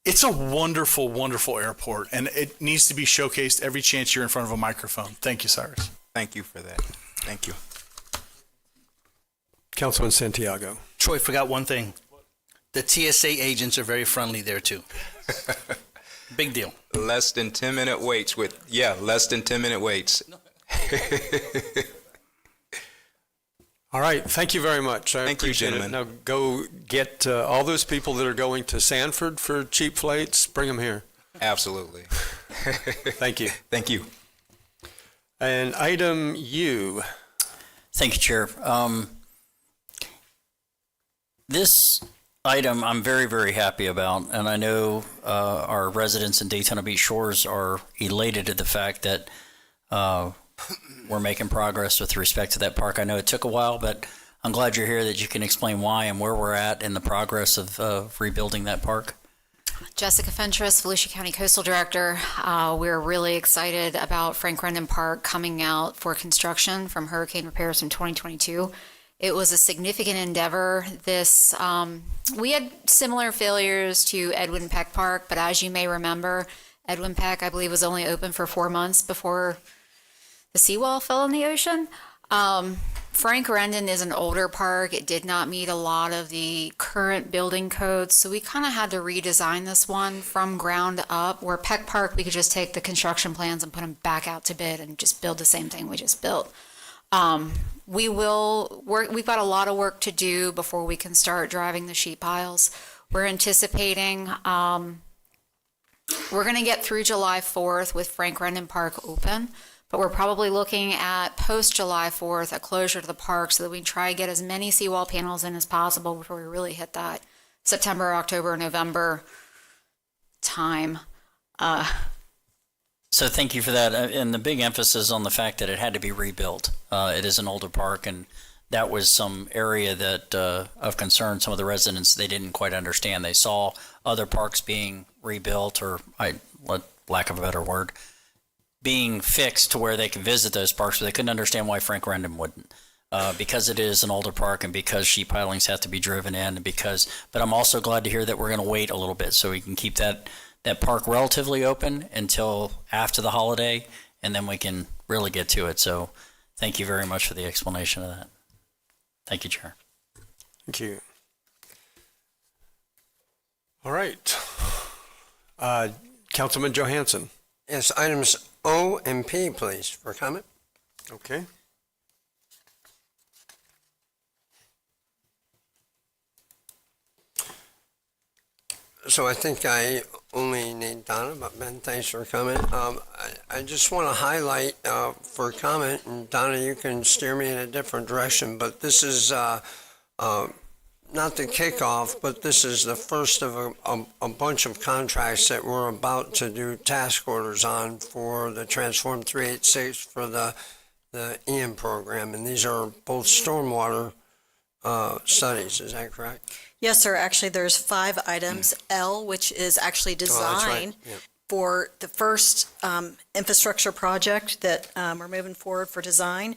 It's a wonderful, wonderful airport, and it needs to be showcased every chance you're in front of a microphone. Thank you, Cyrus. Thank you for that. Thank you. Councilman Santiago. Troy forgot one thing. The TSA agents are very friendly there too. Big deal. Less than 10-minute waits less than 10-minute waits. All right, thank you very much. I Thank you, appreciate gentlemen. it. Now go get all those people that are going to Sanford for cheap flights, bring them here. Absolutely. Thank you. Thank you. And item U. Thank you, Chair. This item I'm very, very happy about, and I know our residents in Daytona Beach Shores are elated at the fact that we're making progress with respect to that park. I know it took a while, but I'm glad you're here that you can explain why and where we're at in the progress of rebuilding that park. Jessica Fentress, Volusia County Coastal Director. We're really excited about Frank Rendon Park coming out for construction from hurricane repairs in 2022. It was a significant endeavor. We had similar failures to Edwin Peck Park, but as you may remember, Edwin Peck, I believe, was only open for 4 months before the seawall fell in the ocean. Frank Rendon is an older park. It did not meet a lot of the current building codes, so we kind of had to redesign this one from ground up, where Peck Park, we could just take the construction plans and put them back out to bid and just build the same thing we just built. We've got a lot of work to do before we can start driving the sheet piles. We're anticipating, we're going to get through July 4th with Frank Rendon Park open, but we're probably looking at post July 4th, a closure to the park, so that we try to get as many seawall panels in as possible before we really hit that September, October, November time. So thank you for that. And the big emphasis on the fact that it had to be rebuilt. It is an older park, and that was some area that of concern. Some of the residents, they didn't quite understand. They saw other parks being rebuilt, or lack of a better word, being fixed to where they could visit those parks, but they couldn't understand why Frank Rendon wouldn't. Because it is an older park, and because sheet pilings have to be driven in, and but I'm also glad to hear that we're going to wait a little bit so we can keep that park relatively open until after the holiday, and then we can really get to it. So thank you very much for the explanation of that. Thank you, Chair. Thank you. All right. Councilman Johansson. Yes, items O and P, please, for comment. Okay. So I think I only need Donna, but Ben, thanks for coming. I just want to highlight for comment, and Donna, you can steer me in a different direction, but this is not the kickoff, but this is the first of a bunch of contracts that we're about to do task orders on for the Transform 386 for the EM program, and these are both stormwater studies, is that correct? Yes, sir. Actually, there's 5 items. L, which is actually design for the first infrastructure project that we're moving forward for design.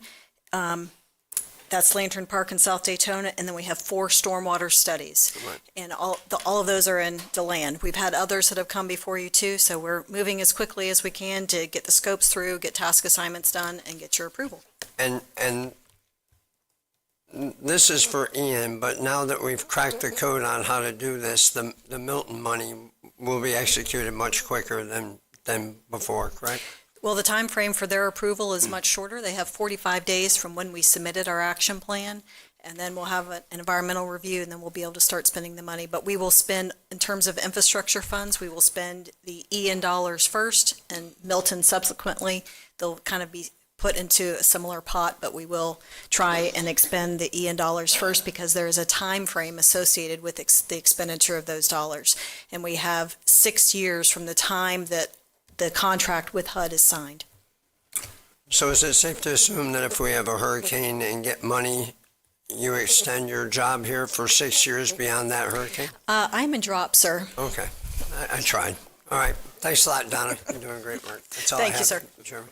That's Lantern Park in South Daytona, and then we have 4 stormwater studies. Right. And all of those are in DeLand. We've had others that have come before you too, so we're moving as quickly as we can to get the scopes through, get task assignments done, and get your approval. And this is for Ian, but now that we've cracked the code on how to do this, the Milton money will be executed much quicker than before, correct? Well, the time frame for their approval is much shorter. They have 45 days from when we submitted our action plan, and then we'll have an environmental review, and then we'll be able to start spending the money. But we will spend, in terms of infrastructure funds, we will spend the Ian dollars first, and Milton subsequently. They'll kind of be put into a similar pot, but we will try and expend the Ian dollars first because there is a time frame associated with the expenditure of those dollars. And we have 6 years from the time that the contract with HUD is signed. So is it safe to assume that if we have a hurricane and get money, you extend your job here for 6 years beyond that hurricane? I'm in drop, sir. Okay, I tried. All right, thanks a lot, Donna. You're doing great work. That's all I have. Thank you, sir. Chairman.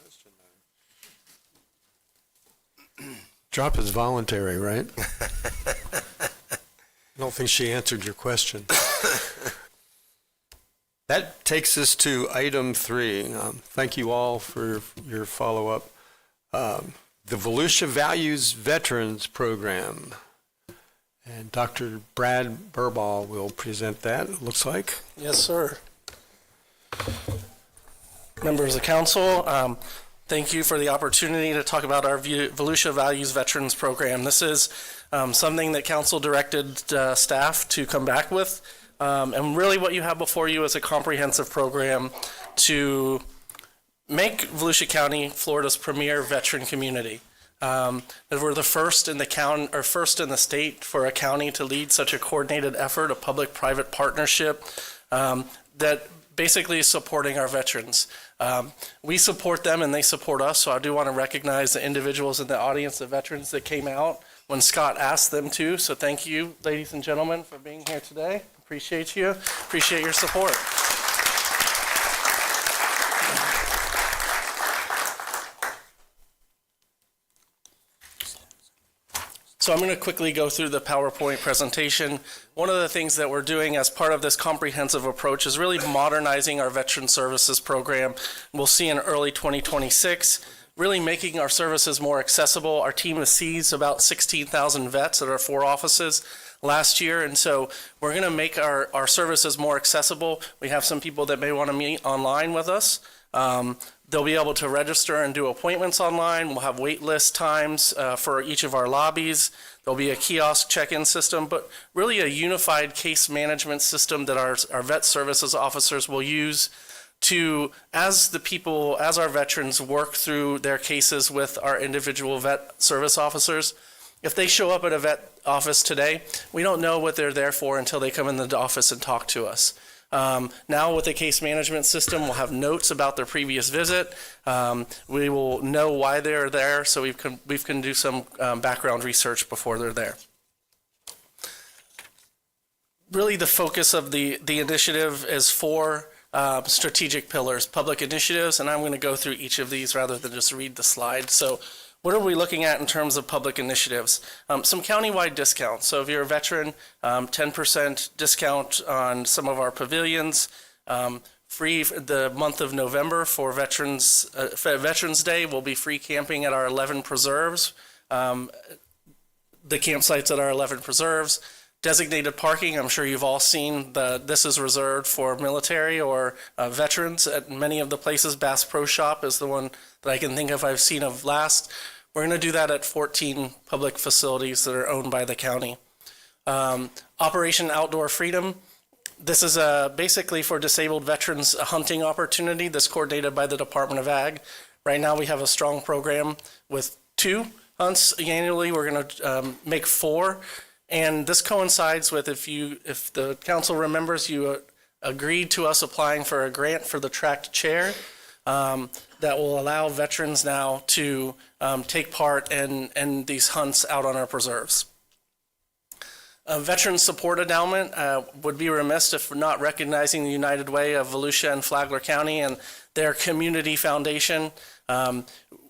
Drop is voluntary, right? I don't think she answered your question. That takes us to item 3. Thank you all for your follow-up. The Volusia Values Veterans Program. And Dr. Brad Burball will present that, it looks like. Yes, sir. Members of council, thank you for the opportunity to talk about our Volusia Values Veterans Program. This is something that council directed staff to come back with. And really what you have before you is a comprehensive program to make Volusia County Florida's premier veteran community. We're the first in the county, or first in the state for a county to lead such a coordinated effort, a public-private partnership that basically is supporting our veterans. We support them and they support us, so I do want to recognize the individuals in the audience, the veterans that came out when Scott asked them to. So thank you, ladies and gentlemen, for being here today. Appreciate you. Appreciate your support. So I'm going to quickly go through the PowerPoint presentation. One of the things that we're doing as part of this comprehensive approach is really modernizing our veteran services program. We'll see in early 2026, really making our services more accessible. Our team has seized about 16,000 vets at our 4 offices last year, and so we're going to make our services more accessible. We have some people that may want to meet online with us. They'll be able to register and do appointments online. We'll have wait list times for each of our lobbies. There'll be a kiosk check-in system, but really a unified case management system that our vet services officers will use to, as our veterans work through their cases with our individual vet service officers. If they show up at a vet office today, we don't know what they're there for until they come in the office and talk to us. Now with the case management system, we'll have notes about their previous visit. We will know why they're there, so we can do some background research before they're there. Really the focus of the initiative is 4 strategic pillars, public initiatives, and I'm going to go through each of these rather than just read the slide. So what are we looking at in terms of public initiatives? Some countywide discounts. So if you're a veteran, 10% discount on some of our pavilions, free the month of November for Veterans Day will be free camping at our 11 preserves, the campsites at our 11 preserves. Designated parking, I'm sure you've all seen this is reserved for military or veterans at many of the places. Bass Pro Shop is the one that I can think of I've seen of last. We're going to do that at 14 public facilities that are owned by the county. Operation Outdoor Freedom. This is basically for disabled veterans a hunting opportunity that's coordinated by the Department of Ag. Right now we have a strong program with 2 hunts annually. We're going to make 4. And this coincides with, if the council remembers, you agreed to us applying for a grant for the tracked chair that will allow veterans now to take part in these hunts out on our preserves. A Veteran Support Endowment would be remiss if we're not recognizing the United Way of Volusia and Flagler County and their community foundation.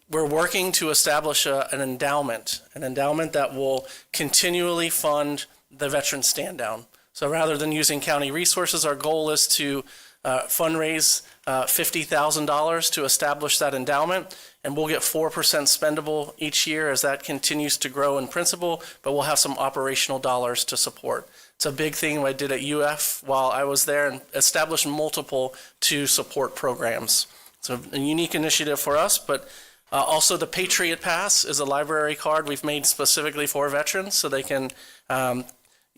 We're working to establish an endowment that will continually fund the veteran stand down. So rather than using county resources, our goal is to fundraise $50,000 to establish that endowment, and we'll get 4% spendable each year as that continues to grow in principle, but we'll have some operational dollars to support. It's a big thing I did at UF while I was there, and established multiple to support programs. So a unique initiative for us, but also the Patriot Pass is a library card we've made specifically for veterans so they can go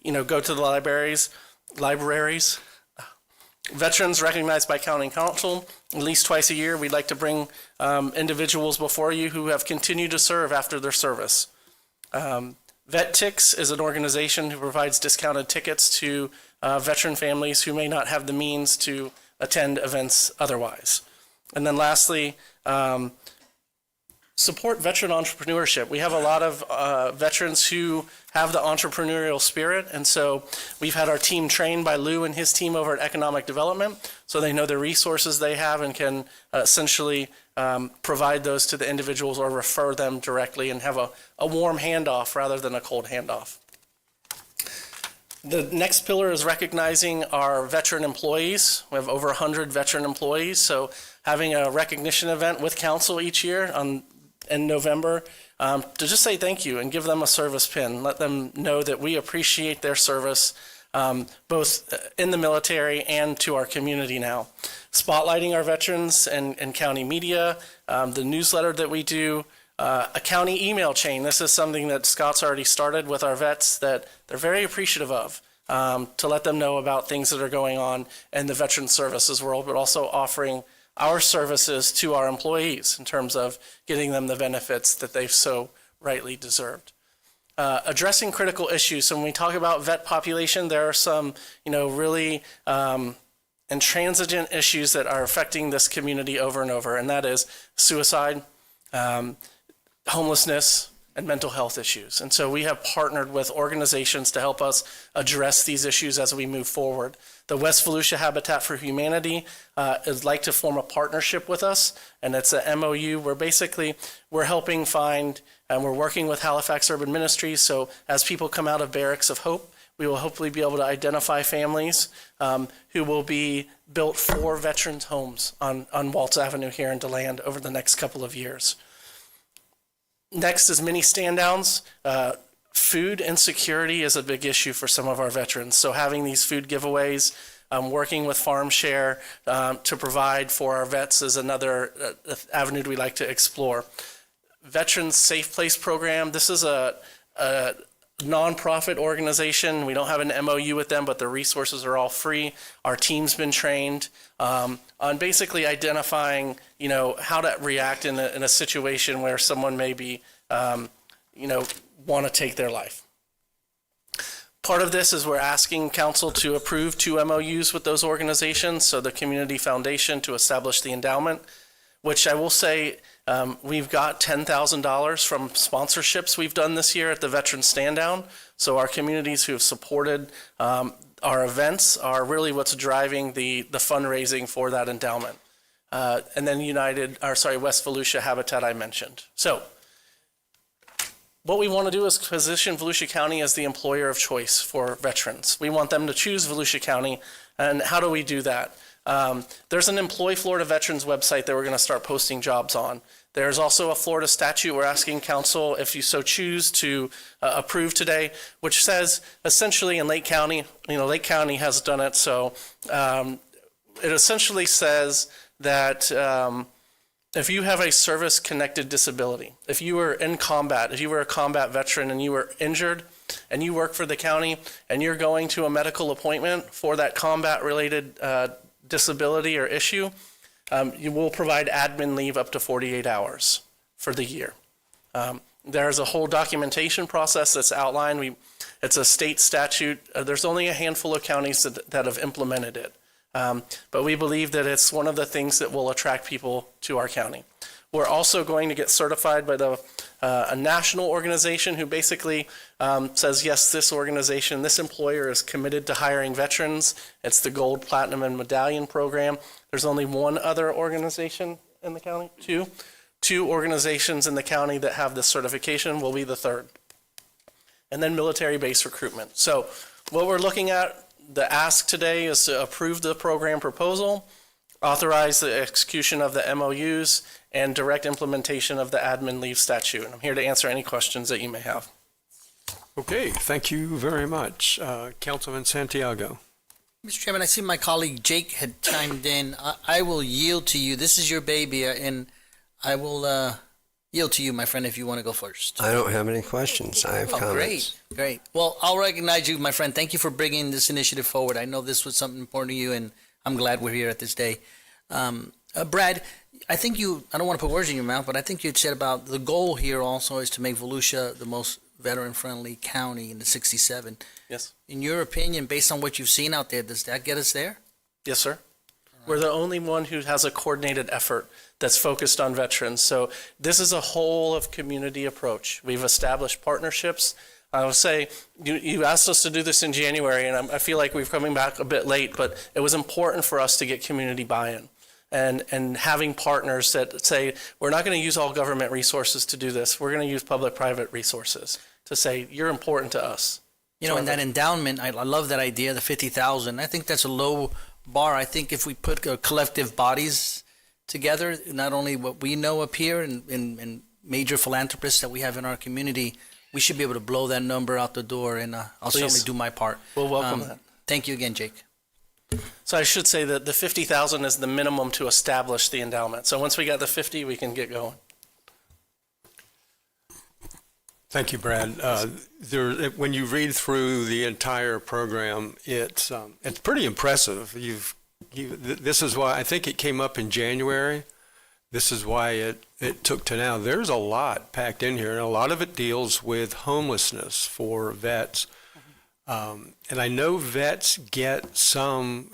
to the libraries. Veterans recognized by county council at least twice a year. We'd like to bring individuals before you who have continued to serve after their service. VetTix is an organization who provides discounted tickets to veteran families who may not have the means to attend events otherwise. And then lastly, support veteran entrepreneurship. We have a lot of veterans who have the entrepreneurial spirit, and so we've had our team trained by Lou and his team over at Economic Development, so they know the resources they have and can essentially provide those to the individuals or refer them directly and have a warm handoff rather than a cold handoff. The next pillar is recognizing our veteran employees. We have over 100 veteran employees, so having a recognition event with council each year in November to just say thank you and give them a service pin. Let them know that we appreciate their service both in the military and to our community now. Spotlighting our veterans and county media, the newsletter that we do, a county email chain. This is something that Scott's already started with our vets that they're very appreciative of, to let them know about things that are going on in the veteran services world, but also offering our services to our employees in terms of getting them the benefits that they've so rightly deserved. Addressing critical issues. So when we talk about vet population, there are some, really intransigent issues that are affecting this community over and over, and that is suicide, homelessness, and mental health issues. And so we have partnered with organizations to help us address these issues as we move forward. The West Volusia Habitat for Humanity would like to form a partnership with us, and it's a MOU where basically we're helping find, and we're working with Halifax Urban Ministries, so as people come out of Barracks of Hope, we will hopefully be able to identify families who will be built for veterans' homes on Waltz Avenue here in DeLand over the next couple of years. Next is mini stand-downs. Food insecurity is a big issue for some of our veterans. So having these food giveaways, working with Farm Share to provide for our vets is another avenue we like to explore. Veterans Safe Place Program. This is a nonprofit organization. We don't have an MOU with them, but the resources are all free. Our team's been trained on basically identifying, how to react in a situation where someone may be, want to take their life. Part of this is we're asking council to approve 2 MOUs with those organizations. So the Community Foundation to establish the endowment, which I will say we've got $10,000 from sponsorships we've done this year at the Veteran Stand Down. So our communities who have supported our events are really what's driving the fundraising for that endowment. And then West Volusia Habitat I mentioned. So what we want to do is position Volusia County as the employer of choice for veterans. We want them to choose Volusia County. And how do we do that? There's an Employ Florida Veterans website that we're going to start posting jobs on. There's also a Florida statute we're asking council, if you so choose, to approve today, which says essentially in Lake County, Lake County has done it, so it essentially says that if you have a service-connected disability, if you were in combat, if you were a combat veteran and you were injured and you work for the county and you're going to a medical appointment for that combat-related disability or issue, you will provide admin leave up to 48 hours for the year. There's a whole documentation process that's outlined. It's a state statute. There's only a handful of counties that have implemented it. But we believe that it's one of the things that will attract people to our county. We're also going to get certified by a national organization who basically says, yes, this organization, this employer is committed to hiring veterans. It's the Gold, Platinum, and Medallion program. There's only one other organization in the county, two organizations in the county that have this certification. Will be the third. And then military-based recruitment. So what we're looking at, the ask today is to approve the program proposal, authorize the execution of the MOUs, and direct implementation of the admin leave statute. And I'm here to answer any questions that you may have. Okay, thank you very much. Councilman Santiago. Mr. Chairman, I see my colleague Jake had chimed in. I will yield to you. This is your baby, and I will yield to you, my friend, if you want to go first. I don't have any questions. I have comments. Great. Well, I'll recognize you, my friend. Thank you for bringing this initiative forward. I know this was something important to you, and I'm glad we're here at this day. Brad, I don't want to put words in your mouth, but I think you had said about the goal here also is to make Volusia the most veteran-friendly county in the 67. Yes. In your opinion, based on what you've seen out there, does that get us there? Yes, sir. We're the only one who has a coordinated effort that's focused on veterans. So this is a whole of community approach. We've established partnerships. I will say, you asked us to do this in January, and I feel like we're coming back a bit late, but it was important for us to get community buy-in. And having partners that say, we're not going to use all government resources to do this. We're going to use public-private resources to say, you're important to us. You know, in that endowment, I love that idea, the 50,000. I think that's a low bar. I think if we put collective bodies together, not only what we know up here and major philanthropists that we have in our community, we should be able to blow that number out the door, and I'll certainly do my part. We'll welcome that. Thank you again, Jake. So I should say that the 50,000 is the minimum to establish the endowment. So once we got the 50, we can get going. Thank you, Brad. When you read through the entire program, it's pretty impressive. This is why I think it came up in January. This is why it took to now. There's a lot packed in here, and a lot of it deals with homelessness for vets. And I know vets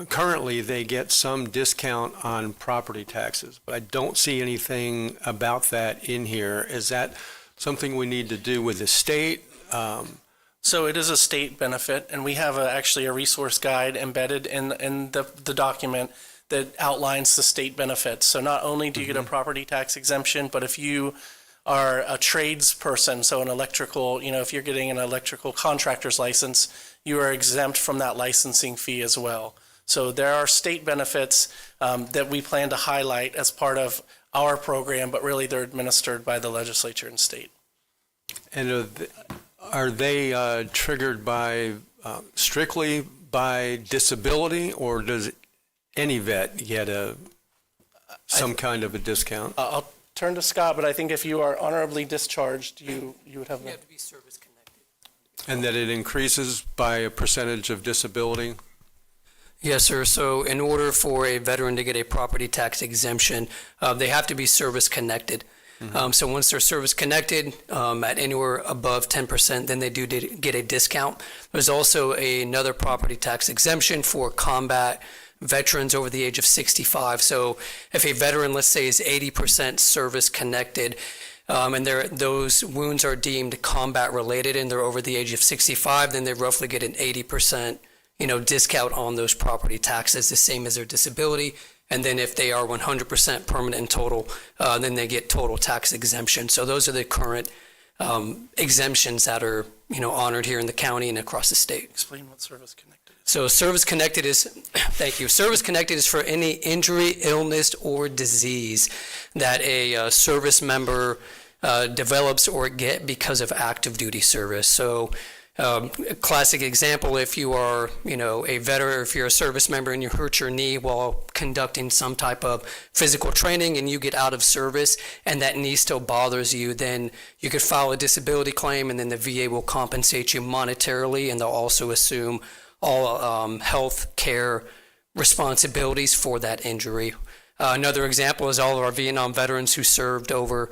currently they get some discount on property taxes, but I don't see anything about that in here. Is that something we need to do with the state? So it is a state benefit, and we have actually a resource guide embedded in the document that outlines the state benefits. So not only do you get a property tax exemption, but if you are a tradesperson, so an electrical, if you're getting an electrical contractor's license, you are exempt from that licensing fee as well. So there are state benefits that we plan to highlight as part of our program, but really they're administered by the legislature and state. And are they triggered by strictly by disability, or does any vet get some kind of a discount? I'll turn to Scott, but I think if you are honorably discharged, you would have. You have to be service connected. And that it increases by a percentage of disability? Yes, sir. So in order for a veteran to get a property tax exemption, they have to be service connected. So once they're service connected at anywhere above 10%, then they do get a discount. There's also another property tax exemption for combat veterans over the age of 65. So if a veteran, let's say, is 80% service connected, and those wounds are deemed combat related and they're over the age of 65, then they roughly get an 80% discount on those property taxes, the same as their disability. And then if they are 100% permanent and total, then they get total tax exemption. So those are the current exemptions that are honored here in the county and across the state. Explain what service connected is. So service connected is, thank you. Service connected is for any injury, illness, or disease that a service member develops or get because of active duty service. So a classic example, if you are, a veteran, or if you're a service member and you hurt your knee while conducting some type of physical training and you get out of service and that knee still bothers you, then you could file a disability claim, and then the VA will compensate you monetarily, and they'll also assume all health care responsibilities for that injury. Another example is all of our Vietnam veterans who served over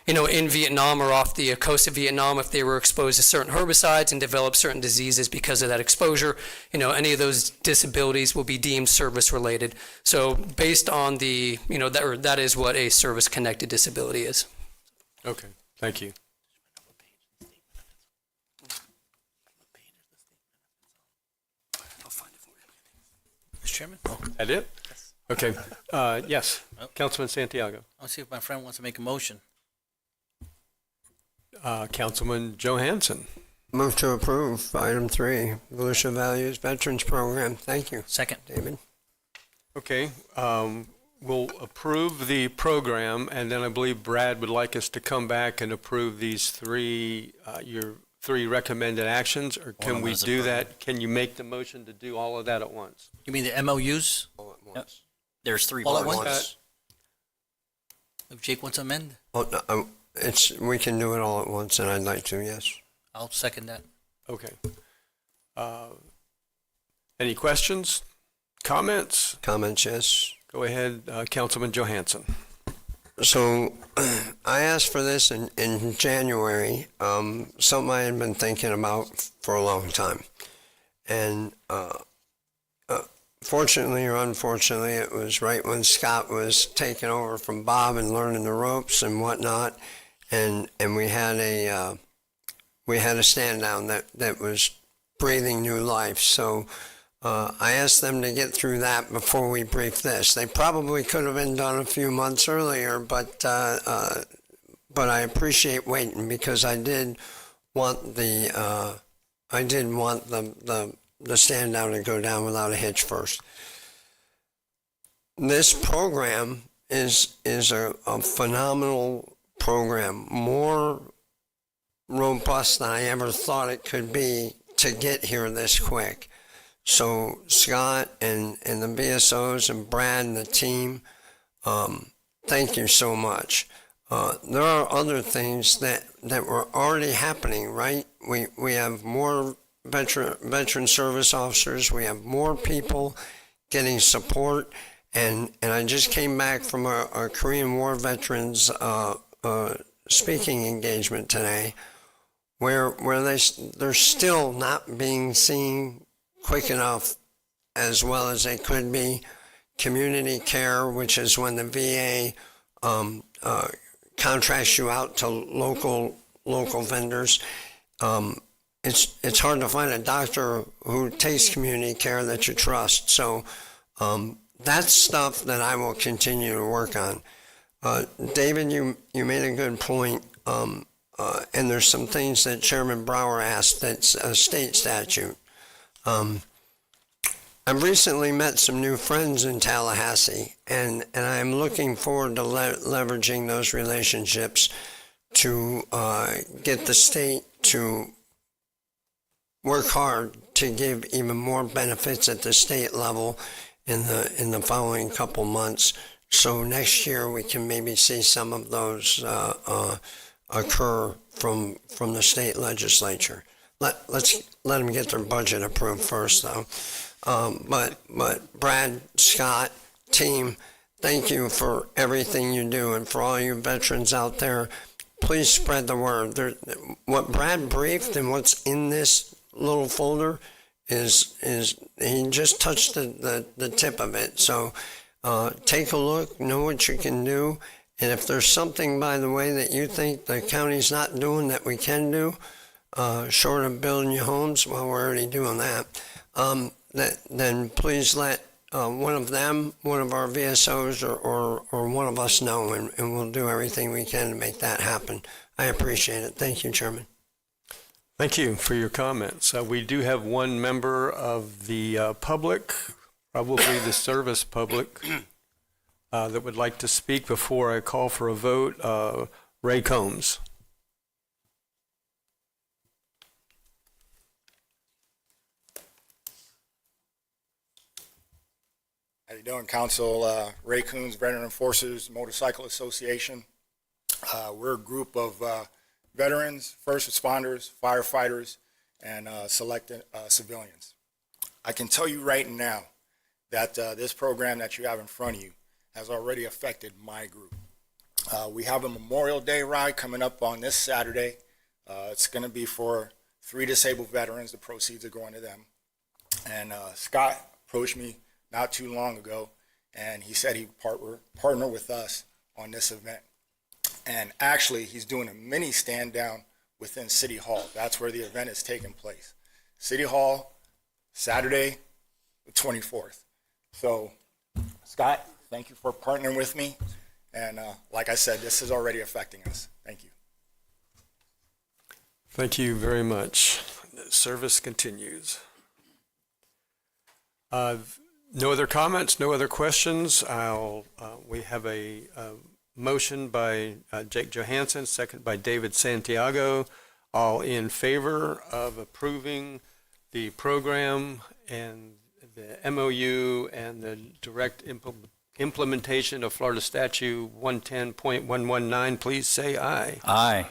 in Vietnam or off the coast of Vietnam. If they were exposed to certain herbicides and developed certain diseases because of that exposure, any of those disabilities will be deemed service related. So based on that is what a service connected disability is. Okay, thank you. Mr. Chairman? That it? Yes. Okay. Yes, Councilman Santiago. I'll see if my friend wants to make a motion. Councilman Johansson. Move to approve item 3, Volusia Values Veterans Program. Thank you. Second. David. Okay, we'll approve the program, and then I believe Brad would like us to come back and approve these your 3 recommended actions, or can we do that? Can you make the motion to do all of that at once? You mean the MOUs? All at once. There's 3 All at parts. once? If Jake wants to amend, Oh, no, we can do it all at once, and I'd like to, yes. I'll second that. Okay. Any questions? Comments? Comments, yes. Go ahead, Councilman Johansson. So I asked for this in January, something I had been thinking about for a long time. And fortunately or unfortunately, it was right when Scott was taking over from Bob and learning the ropes and whatnot, and we had a stand down that was breathing new life. So I asked them to get through that before we brief this. They probably could have been done a few months earlier, but I appreciate waiting because I did want the stand down to go down without a hitch first. This program is a phenomenal program, more robust than I ever thought it could be to get here this quick. So Scott and the BSOs and Brad and the team, thank you so much. There are other things that were already happening, right? We have more veteran service officers. We have more people getting support. And I just came back from a Korean War veterans speaking engagement today, where they're still not being seen quick enough as well as they could be. Community care, which is when the VA contracts you out to local vendors. It's hard to find a doctor who takes community care that you trust. So that's stuff that I will continue to work on. David, you made a good point, and there's some things that Chairman Brower asked that's a state statute. I've recently met some new friends in Tallahassee, and I'm looking forward to leveraging those relationships to get the state to work hard to give even more benefits at the state level in the following couple months. So next year we can maybe see some of those occur from the state legislature. Let's let them get their budget approved first, though. But Brad, Scott, team, thank you for everything you do, and for all you veterans out there, please spread the word. What Brad briefed and what's in this little folder is he just touched the tip of it. So take a look, know what you can do, and if there's something, by the way, that you think the county's not doing that we can do, short of building you homes, well, we're already doing that. Then please let one of them, one of our VSOs, or one of us know, and we'll do everything we can to make that happen. I appreciate it. Thank you, Chairman. Thank you for your comments. We do have one member of the public, probably the service public, that would like to speak before I call for a vote. Ray Combs. How you doing, Council? Ray Coons, Veteran Enforcers Motorcycle Association. We're a group of veterans, first responders, firefighters, and selected civilians. I can tell you right now that this program that you have in front of you has already affected my group. We have a Memorial Day ride coming up on this Saturday. It's going to be for 3 disabled veterans. The proceeds are going to them. And Scott approached me not too long ago, and he said he'd partner with us on this event. And actually, he's doing a mini stand down within City Hall. That's where the event is taking place. City Hall, Saturday, the 24th. So, Scott, thank you for partnering with me. And like I said, this is already affecting us. Thank you. Thank you very much. Service continues. No other comments, no other questions. We have a motion by Jake Johansson, second by David Santiago. All in favor of approving the program and the MOU and the direct implementation of Florida Statute 110.119, please say aye. Aye.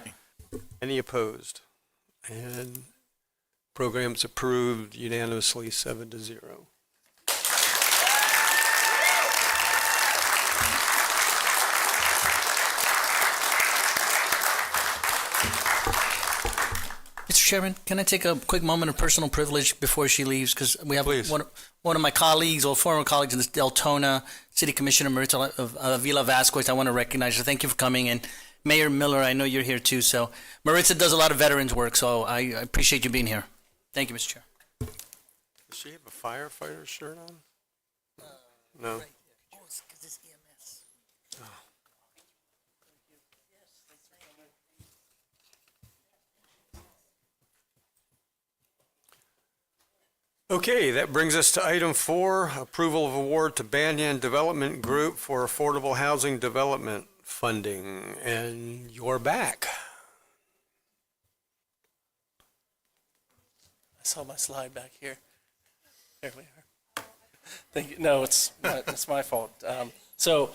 Any opposed? And program's approved unanimously 7-0. Mr. Chairman, can I take a quick moment of personal privilege before she leaves? Because we have one of my colleagues, or former colleagues in this Deltona, City Commissioner Maritza Avila Vasquez. I want to recognize her. Thank you for coming. And Mayor Miller, I know you're here too. So Maritza does a lot of veterans work, so I appreciate you being here. Thank you, Mr. Chair. Does she have a firefighter shirt on? No. Okay, that brings us to item 4, approval of award to Banyan Development Group for affordable housing development funding. And you're back. I saw my slide back here. There we are. Thank you. No, it's my fault. So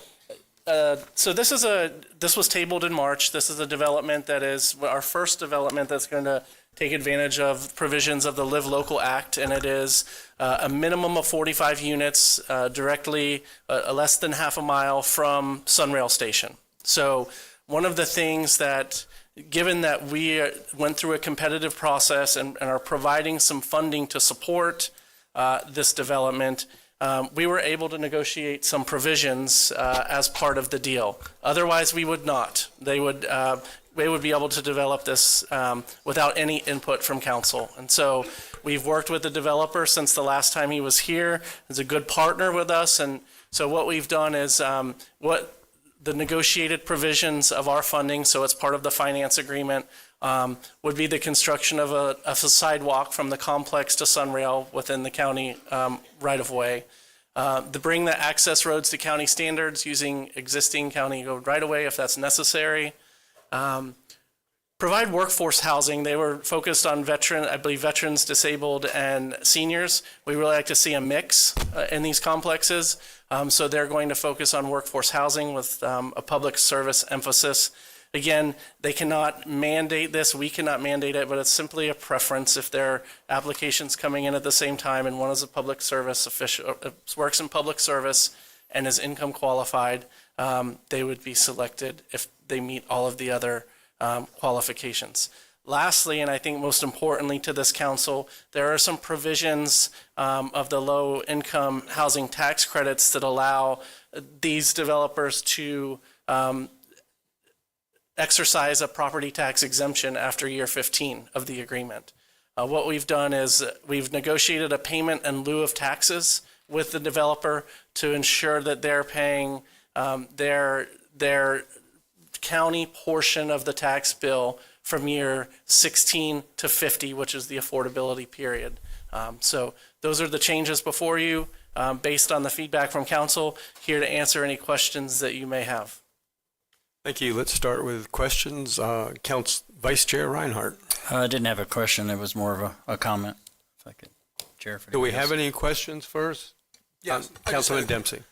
this was tabled in March. This is a development that is our first development that's going to take advantage of provisions of the Live Local Act, and it is a minimum of 45 units directly less than half a mile from Sunrail Station. So one of the things that, given that we went through a competitive process and are providing some funding to support this development, we were able to negotiate some provisions as part of the deal. Otherwise, we would not. They would be able to develop this without any input from council. And so we've worked with the developer since the last time he was here. He's a good partner with us. And so what we've done is what the negotiated provisions of our funding, so it's part of the finance agreement, would be the construction of a sidewalk from the complex to Sunrail within the county right-of-way. To bring the access roads to county standards using existing county road right-of-way if that's necessary. Provide workforce housing. They were focused on veterans, disabled, and seniors. We really like to see a mix in these complexes. So they're going to focus on workforce housing with a public service emphasis. Again, they cannot mandate this. We cannot mandate it, but it's simply a preference. If there are applications coming in at the same time and one is a public service official, works in public service and is income qualified, they would be selected if they meet all of the other qualifications. Lastly, and I think most importantly to this council, there are some provisions of the low income housing tax credits that allow these developers to exercise a property tax exemption after year 15 of the agreement. What we've done is we've negotiated a payment in lieu of taxes with the developer to ensure that they're paying their county portion of the tax bill from year 16 to 50, which is the affordability period. So those are the changes before you based on the feedback from council. Here to answer any questions that you may have. Thank you. Let's start with questions. Vice Chair Reinhardt. I didn't have a question. It was more of a comment. If I could, Chair. Do we have any questions first? Yes. Councilman Dempsey.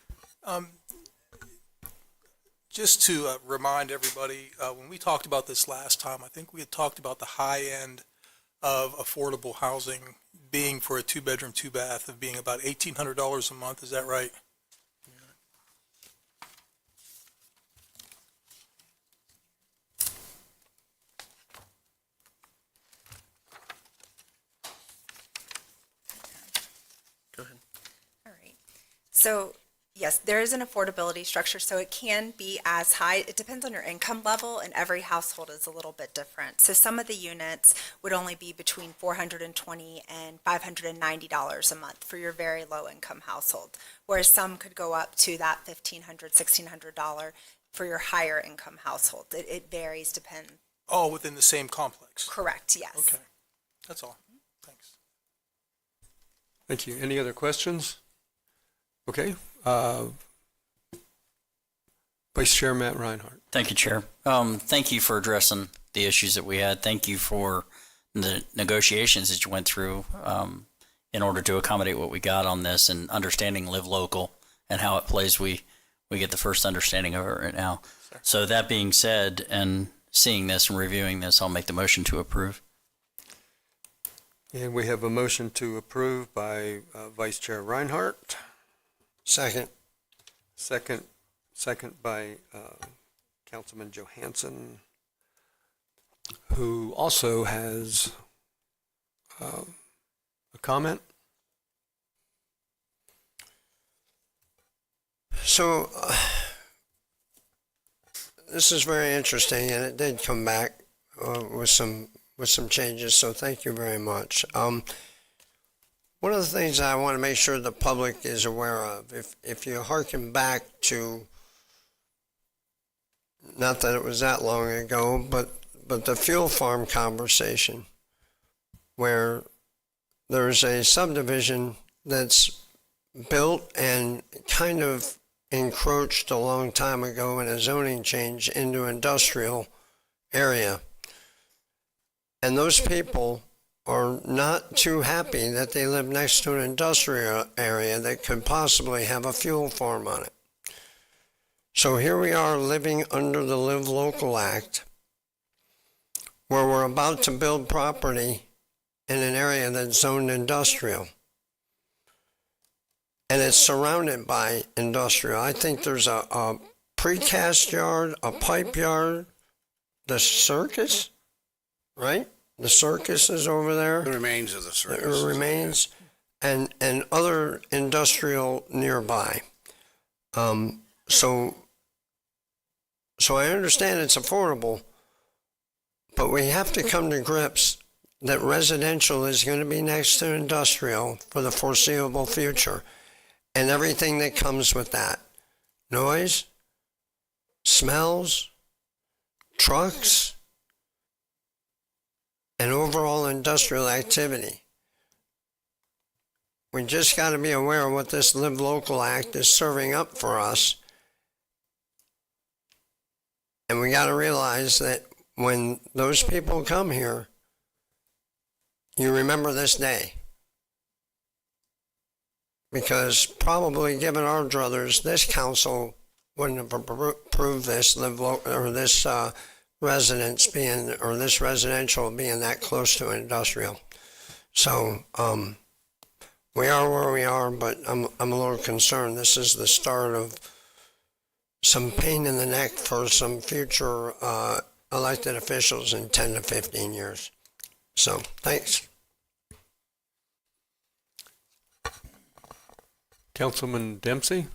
Just to remind everybody, when we talked about this last time, I think we had talked about the high end of affordable housing being for a 2-bedroom, 2-bath of being about $1,800 a month. Is that right? So yes, there is an affordability structure, so it can be as high. It depends on your income level, and every household is a little bit different. So some of the units would only be between $420 and $590 a month for your very low income household, whereas some could go up to that $1,500, $1,600 for your higher income household. It varies, depend. All within the same complex? Correct, yes. Okay, that's all. Thanks. Thank you. Any other questions? Okay. Vice Chair Matt Reinhardt. Thank you, Chair. Thank you for addressing the issues that we had. Thank you for the negotiations that you went through in order to accommodate what we got on this, and understanding Live Local and how it plays. We get the first understanding of it right now. Sure. So that being said, and seeing this and reviewing this, I'll make the motion to approve. And we have a motion to approve by Vice Chair Reinhardt. Second. Second by Councilman Johansson, who also has a comment? So, this is very interesting, and it did come back with some changes, so thank you very much. One of the things I want to make sure the public is aware of, if you hearken back to, not that it was that long ago, but the fuel farm conversation, where there's a subdivision that's built and kind of encroached a long time ago in a zoning change into industrial area. And those people are not too happy that they live next to an industrial area that could possibly have a fuel farm on it. So here we are living under the Live Local Act, where we're about to build property in an area that's zoned industrial. And it's surrounded by industrial. I think there's a precast yard, a pipe yard, the circus, right? The circus is over there. The remains of the circus. The remains, and other industrial nearby. So I understand it's affordable, but we have to come to grips that residential is going to be next to industrial for the foreseeable future, and everything that comes with that. Noise, smells, trucks, and overall industrial activity. We just got to be aware of what this Live Local Act is serving up for us. And we got to realize that when those people come here, you remember this day. Because probably given our druthers, this council wouldn't have approved this this residence being, or this residential being that close to industrial. So we are where we are, but I'm a little concerned. This is the start of some pain in the neck for some future elected officials in 10 to 15 years. So thanks. Councilman Dempsey?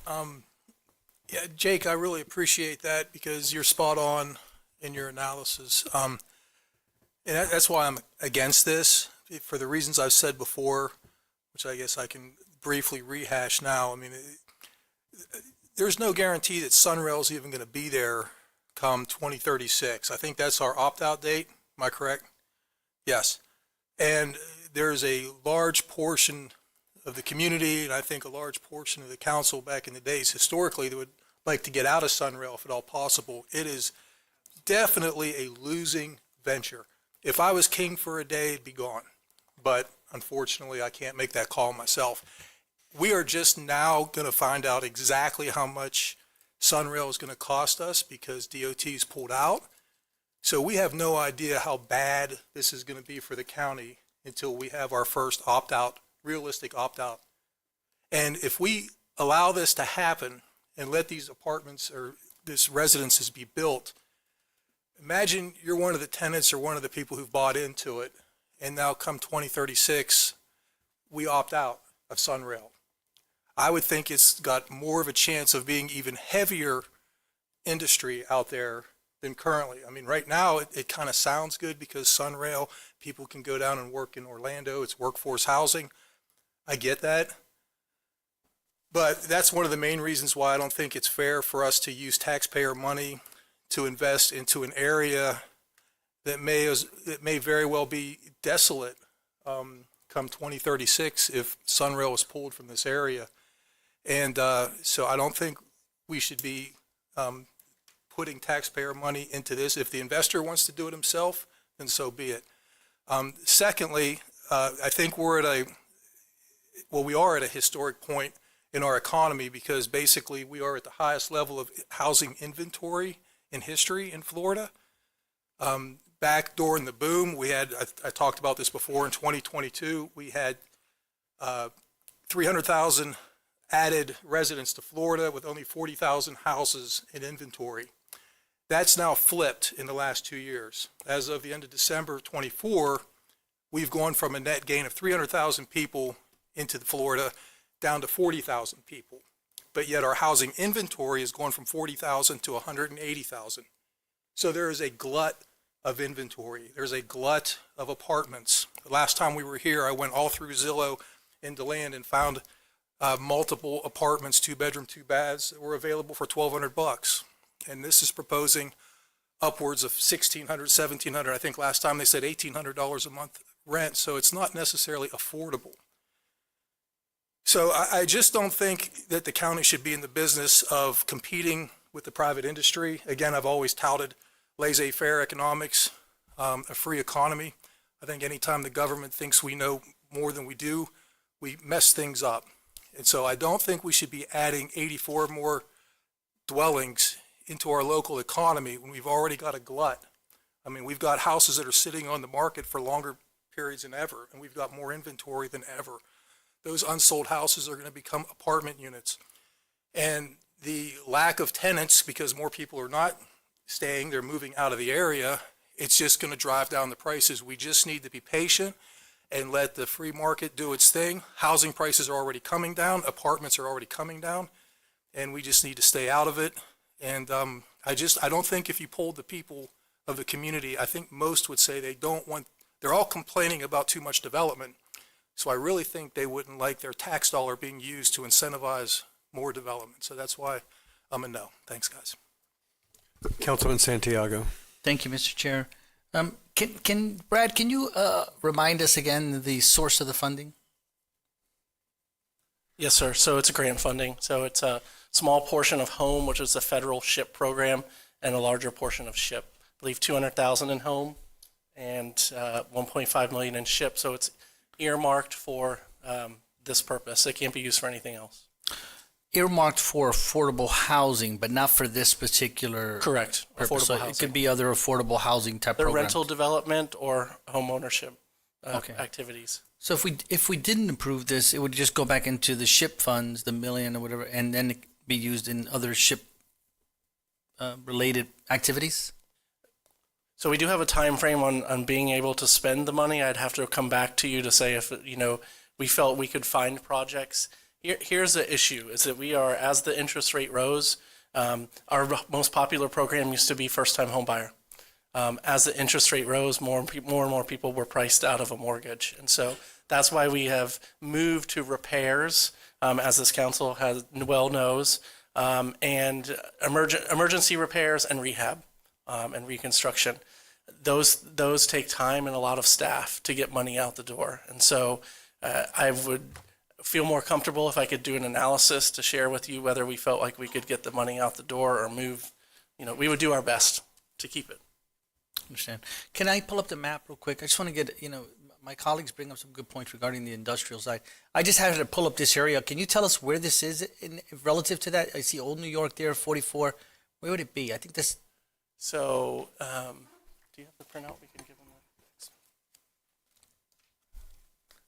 Yeah, Jake, I really appreciate that because you're spot on in your analysis. And that's why I'm against this, for the reasons I've said before, which I guess I can briefly rehash now. I mean, there's no guarantee that Sunrail's even going to be there come 2036. I think that's our opt-out date. Am I correct? Yes. And there's a large portion of the community, and I think a large portion of the council back in the days historically that would like to get out of Sunrail if at all possible. It is definitely a losing venture. If I was king for a day, it'd be gone. But unfortunately, I can't make that call myself. We are just now going to find out exactly how much Sunrail is going to cost us because DOT's pulled out. So we have no idea how bad this is going to be for the county until we have our first opt-out, realistic opt-out. And if we allow this to happen and let these apartments or this residences be built, imagine you're one of the tenants or one of the people who've bought into it, and now come 2036, we opt out of Sunrail. I would think it's got more of a chance of being even heavier industry out there than currently. I mean, right now it kind of sounds good because Sunrail, people can go down and work in Orlando. It's workforce housing. I get that. But that's one of the main reasons why I don't think it's fair for us to use taxpayer money to invest into an area that may very well be desolate come 2036 if Sunrail is pulled from this area. And so I don't think we should be putting taxpayer money into this. If the investor wants to do it himself, then so be it. Secondly, I think we are at a historic point in our economy because basically we are at the highest level of housing inventory in history in Florida. Back during the boom, we had, I talked about this before, in 2022, we had 300,000 added residents to Florida with only 40,000 houses in inventory. That's now flipped in the last 2 years. As of the end of December 24, we've gone from a net gain of 300,000 people into Florida down to 40,000 people. But yet our housing inventory has gone from 40,000 to 180,000. So there is a glut of inventory. There's a glut of apartments. The last time we were here, I went all through Zillow and DeLand and found multiple apartments, 2-bedroom, 2 baths that were available for $1,200. And this is proposing upwards of $1,600, $1,700. I think last time they said $1,800 a month rent. So it's not necessarily affordable. So I just don't think that the county should be in the business of competing with the private industry. Again, I've always touted laissez-faire economics, a free economy. I think anytime the government thinks we know more than we do, we mess things up. And so I don't think we should be adding 84 more dwellings into our local economy when we've already got a glut. I mean, we've got houses that are sitting on the market for longer periods than ever, and we've got more inventory than ever. Those unsold houses are going to become apartment units. And the lack of tenants, because more people are not staying, they're moving out of the area, it's just going to drive down the prices. We just need to be patient and let the free market do its thing. Housing prices are already coming down, apartments are already coming down, and we just need to stay out of it. And I don't think if you polled the people of the community, I think most would say they're all complaining about too much development. So I really think they wouldn't like their tax dollar being used to incentivize more development. So that's why I'm a no. Thanks, guys. Councilman Santiago. Thank you, Mr. Chair. Brad, can you remind us again the source of the funding? Yes, sir. So it's a grant funding. So it's a small portion of home, which is the federal SHIP program, and a larger portion of SHIP. I believe 200,000 in home and 1.5 million in SHIP. So it's earmarked for this purpose. It can't be used for anything else. Earmarked for affordable housing, but not for this particular Correct. purpose. Affordable So housing. it could be other affordable housing type The programs. rental development or home ownership Okay. activities. So if we didn't approve this, it would just go back into the SHIP funds, the million or whatever, and then it be used in other SHIP related activities? So we do have a time frame on being able to spend the money. I'd have to come back to you to say if, we felt we could find projects. Here's the issue, is that we are, as the interest rate rose, our most popular program used to be first-time home buyer. As the interest rate rose, more and more people were priced out of a mortgage. And so that's why we have moved to repairs, as this council has well knows, and emergency repairs and rehab and reconstruction. Those take time and a lot of staff to get money out the door. And so I would feel more comfortable if I could do an analysis to share with you whether we felt like we could get the money out the door or move. We would do our best to keep it. Understand. Can I pull up the map real quick? I just want to get, my colleagues bring up some good points regarding the industrial side. I just had to pull up this area. Can you tell us where this is relative to that? I see Old New York there, 44. Where would it be? I think this. So, do you have the printout? We can give them that.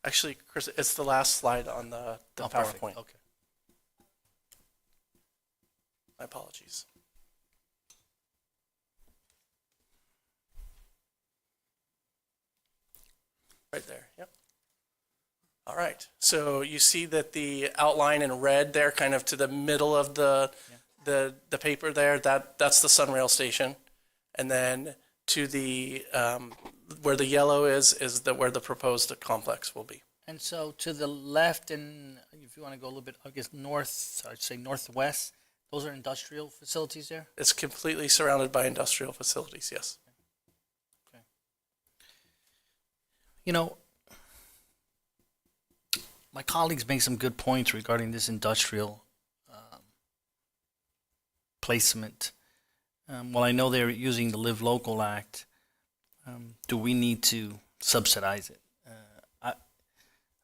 Actually, Chris, it's the last slide on the PowerPoint. Perfect. Okay. My apologies. Right there, yep. All right, so you see that the outline in red there, kind of to the middle of the paper there, that's the Sunrail station. And then to the, where the yellow is where the proposed complex will be. And so to the left, and if you want to go a little bit, I guess north, I'd say northwest, those are industrial facilities there? It's completely surrounded by industrial facilities, yes. My colleagues make some good points regarding this industrial placement. While I know they're using the Live Local Act, do we need to subsidize it?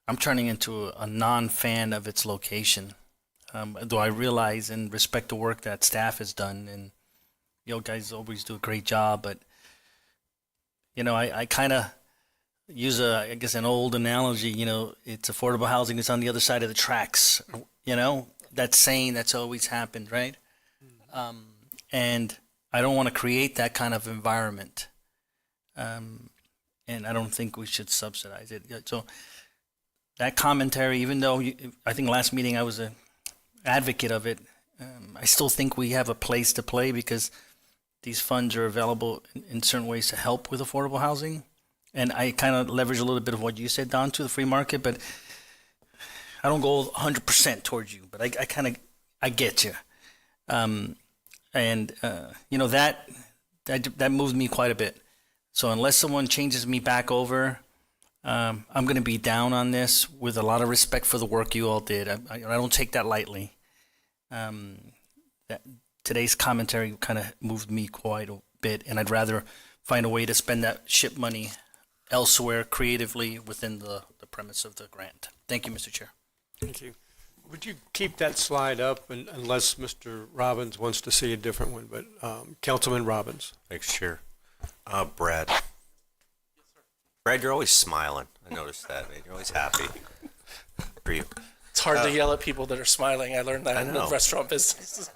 I'm turning into a non-fan of its location, though I realize and respect the work that staff has done, and you guys always do a great job, but I kind of use an old analogy, it's affordable housing, it's on the other side of the tracks, that saying that's always happened, right? And I don't want to create that kind of environment. and I don't think we should subsidize it. So that commentary, even though I think last meeting I was an advocate of it, I still think we have a place to play because these funds are available in certain ways to help with affordable housing. And I kind of leverage a little bit of what you said, Don, to the free market, but I don't go 100% towards you, but I get you. You know, that moves me quite a bit. So unless someone changes me back over, I'm going to be down on this with a lot of respect for the work you all did. I don't take that lightly. Today's commentary kind of moved me quite a bit, and I'd rather find a way to spend that SHIP money elsewhere creatively within the premise of the grant. Thank you, Mr. Chair. Thank you. Would you keep that slide up unless Mr. Robbins wants to see a different one, but Councilman Robbins. Thanks, Chair. Brad. Brad, you're always smiling. I noticed that, man. You're always happy. For you. It's hard to yell at people that are smiling. I learned that in the restaurant business.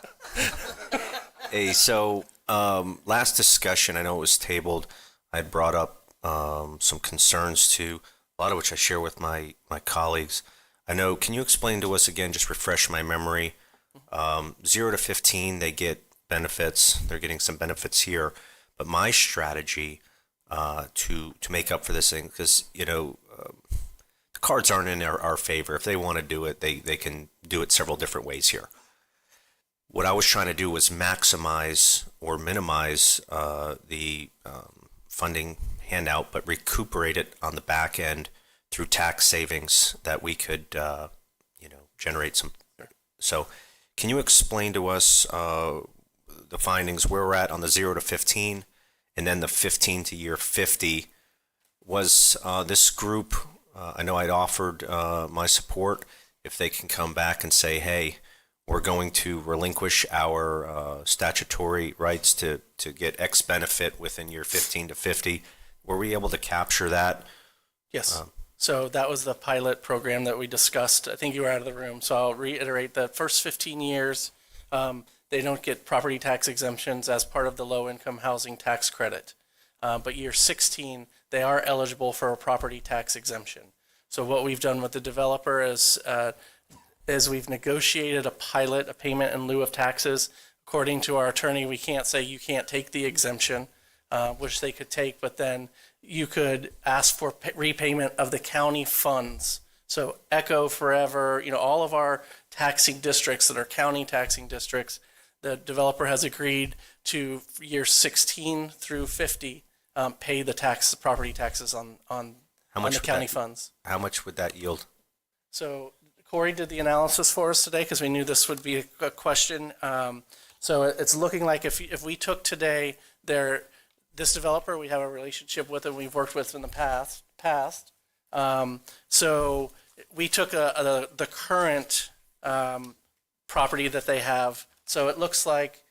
Hey, so last discussion, I know it was tabled. I brought up some concerns too, a lot of which I share with my colleagues. I know, can you explain to us again, just refresh my memory, 0 to 15, they get benefits. They're getting some benefits here. But my strategy to make up for this thing, because, you know, the cards aren't in our favor. If they want to do it, they can do it several different ways here. What I was trying to do was maximize or minimize the funding handout, but recuperate it on the back end through tax savings that we could, generate some. So can you explain to us the findings, where we're at on the 0 to 15, and then the 15 to year 50? Was this group, I know I'd offered my support, if they can come back and say, hey, we're going to relinquish our statutory rights to get X benefit within year 15 to 50. Were we able to capture that? Yes. So that was the pilot program that we discussed. I think you were out of the room, so I'll reiterate the first 15 years, they don't get property tax exemptions as part of the low-income housing tax credit. But year 16, they are eligible for a property tax exemption. So what we've done with the developer is we've negotiated a pilot, a payment in lieu of taxes. According to our attorney, we can't say you can't take the exemption, which they could take, but then you could ask for repayment of the county funds. So Echo, Forever, all of our taxing districts that are county taxing districts, the developer has agreed to year 16 through 50 pay the property taxes on the county funds. How much would that yield? So Corey did the analysis for us today because we knew this would be a question. So it's looking like if we took today this developer, we have a relationship with and we've worked with in the past. So we took the current property that they have. So it looks like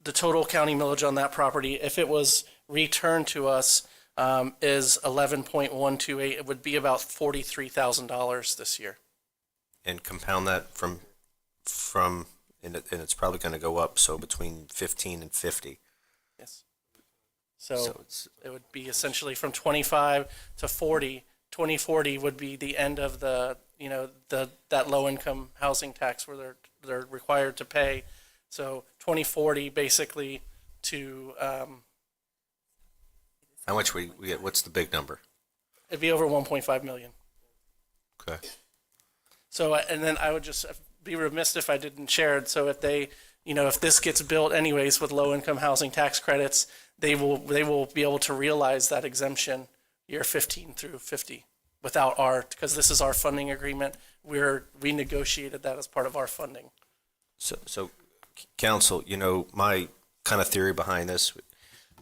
the total county millage on that property, if it was returned to us, is 11.128. It would be about $43,000 this year. And compound that from and it's probably going to go up, so between 15 and 50. Yes. So it would be essentially from 25 to 40. 2040 would be the end of that low income housing tax where they're required to pay. So 2040 basically to how much we get? What's the big number? It'd be over 1.5 million. Okay. So and then I would just be remiss if I didn't share it. So if if this gets built anyways with low income housing tax credits, they will be able to realize that exemption year 15 through 50 because this is our funding agreement. We negotiated that as part of our funding. So council, my kind of theory behind this,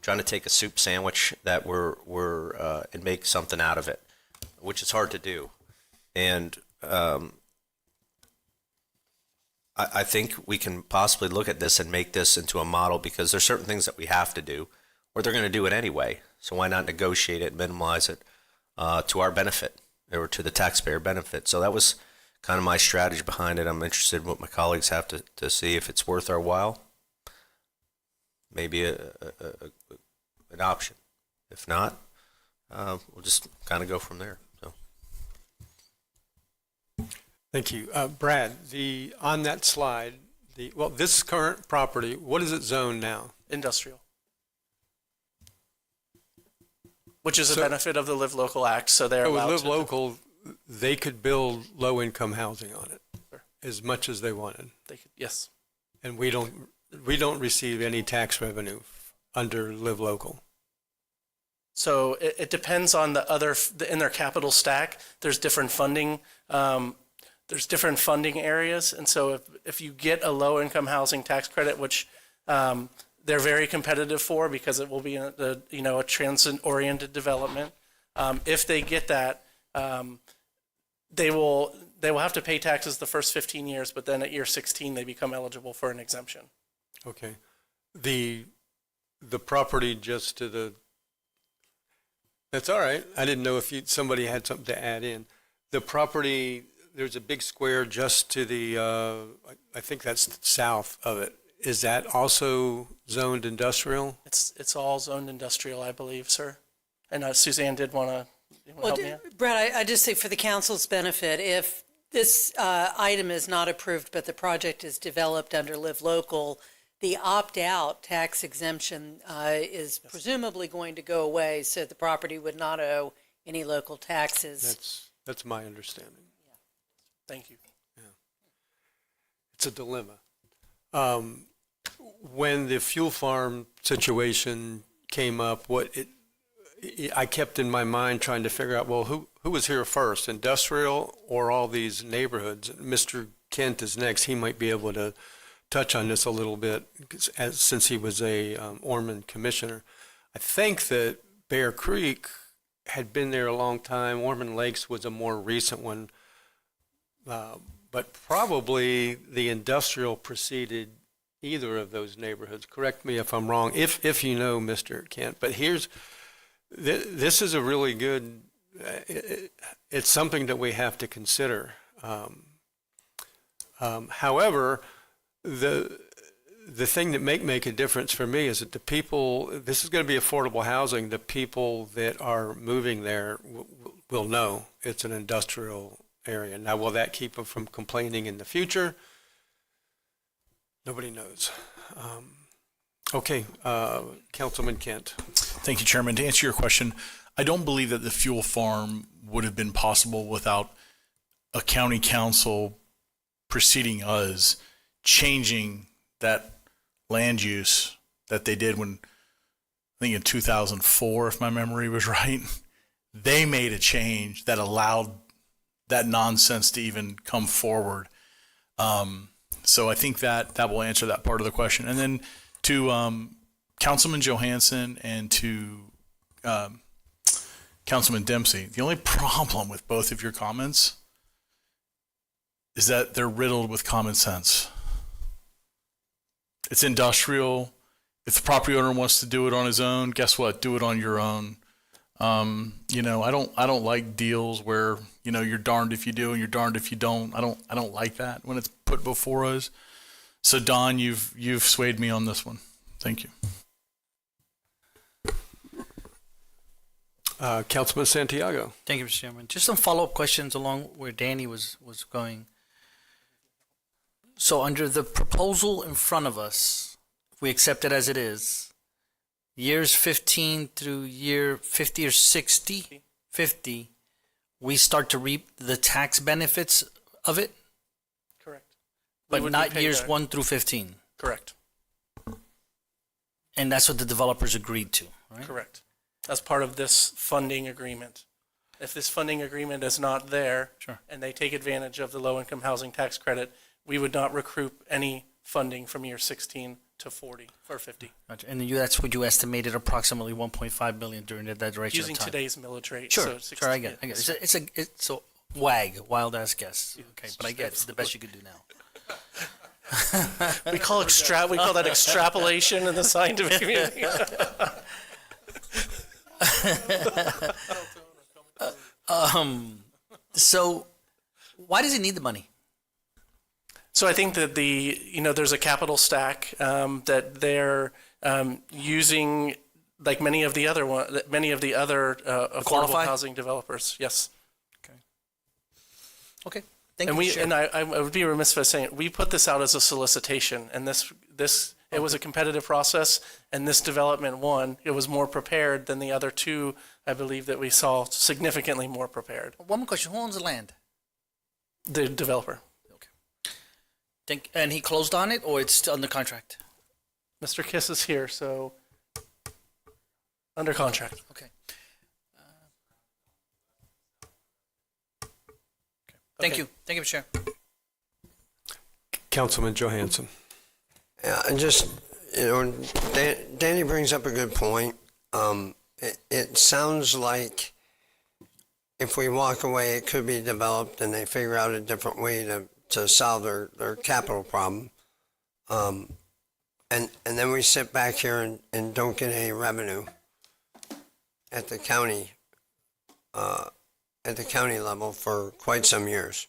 trying to take a soup sandwich that and make something out of it, which is hard to do. And I think we can possibly look at this and make this into a model because there's certain things that we have to do or they're going to do it anyway. So why not negotiate it, minimize it to our benefit or to the taxpayer benefit? So that was kind of my strategy behind it. I'm interested in what my colleagues have to see if it's worth our while. Maybe an option. If not, we'll just kind of go from there. So. Thank you. Brad, on that slide, this current property, what is it zoned now? Industrial. Which is a benefit of the Live Local Act, so they're With allowed Live to. Local, they could build low-income housing on it as much as they wanted. They could, yes. And we don't receive any tax revenue under Live Local. So it depends on in their capital stack, there's different funding. There's different funding areas. And so if you get a low-income housing tax credit, which they're very competitive for because it will be a transit-oriented development. If they get that, they will have to pay taxes the first 15 years, but then at year 16 they become eligible for an exemption. Okay. The property just to the, that's all right. I didn't know if somebody had something to add in. The property, there's a big square just to the, I think that's south of it. Is that also zoned industrial? It's all zoned industrial, I believe, sir. And Suzanne did want to help me out? Brad, I just say for the council's benefit, if this item is not approved, but the project is developed under Live Local, the opt-out tax exemption is presumably going to go away, so the property would not owe any local taxes. That's my understanding. Yeah. Thank you. Yeah. It's a dilemma. When the fuel farm situation came up, I kept in my mind trying to figure out, well, who was here first, industrial or all these neighborhoods? Mr. Kent is next. He might be able to touch on this a little bit since he was a Ormond commissioner. I think that Bear Creek had been there a long time. Ormond Lakes was a more recent one. But probably the industrial preceded either of those neighborhoods. Correct me if I'm wrong, if you know, Mr. Kent. But this is a really good, it's something that we have to consider. However, the thing that make a difference for me is that the people, this is going to be affordable housing, the people that are moving there will know it's an industrial area. Now, will that keep them from complaining in the future? Nobody knows. Okay, Councilman Kent. Thank you, Chairman. To answer your question, I don't believe that the fuel farm would have been possible without a county council preceding us changing that land use that they did when, I think in 2004, if my memory was right. They made a change that allowed that nonsense to even come forward. So I think that will answer that part of the question. And then to Councilman Johansson and to Councilman Dempsey, the only problem with both of your comments is that they're riddled with common sense. It's industrial. If the property owner wants to do it on his own, guess what? Do it on your own. I don't like deals where, you're darned if you do and you're darned if you don't. I don't like that when it's put before us. So Don, you've swayed me on this one. Thank you. Councilman Santiago. Thank you, Mr. Chairman. Just some follow-up questions along where Danny was going. So under the proposal in front of us, if we accept it as it is, years 15 through year 50 or 60, 50, we start to reap the tax benefits of it? Correct. But not years 1 through 15? Correct. And that's what the developers agreed to, right? Correct. As part of this funding agreement. If this funding agreement is not there, sure, and they take advantage of the low-income housing tax credit, we would not recoup any funding from year 16 to 40 or 50. Gotcha. And that's what you estimated, approximately 1.5 million during that duration Using of time. today's millage rate. Sure, So 16, sure, I get it. It's a wild ass guess. Okay, but I get it. It's the best you could do now. We call that extrapolation in the scientific community. So why does he need the money? So I think that there's a capital stack that they're using like many of the other affordable qualify? housing developers. Yes. Okay. Thank And you, Chair. I would be remiss if I was saying, we put this out as a solicitation, and it was a competitive process, and this development won. It was more prepared than the other two, I believe, that we saw, significantly more prepared. One more question. Who owns the land? The developer. And he closed on it, or it's still under contract? Mr. Kiss is here, so under contract. Okay. Thank you. Thank you, Chair. Councilman Johansson. Yeah, and just, Danny brings up a good point. It sounds like if we walk away, it could be developed and they figure out a different way to solve their capital problem. And then we sit back here and don't get any revenue at the county level for quite some years.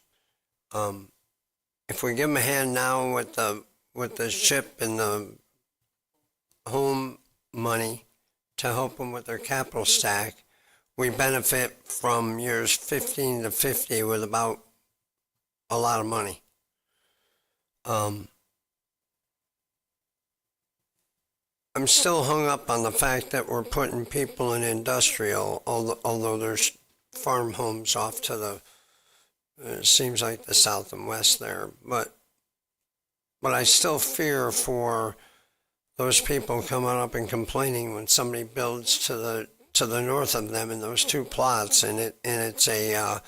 If we give them a hand now with the SHIP and the home money to help them with their capital stack, we benefit from years 15 to 50 with about a lot of money. I'm still hung up on the fact that we're putting people in industrial, although there's farm homes off to the, it seems like the south and west there. But I still fear for those people coming up and complaining when somebody builds to the north of them in those two plots, and it's a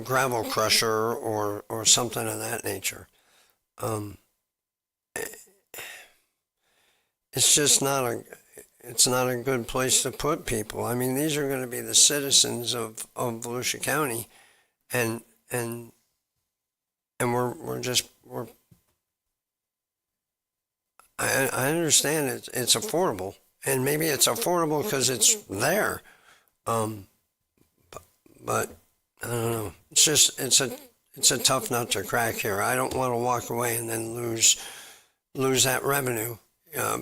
gravel crusher or something of that nature. It's just not a good place to put people. I mean, these are going to be the citizens of Volusia County, and we're I understand it's affordable, and maybe it's affordable because it's there, but I don't know. It's just it's a tough nut to crack here. I don't want to walk away and then lose that revenue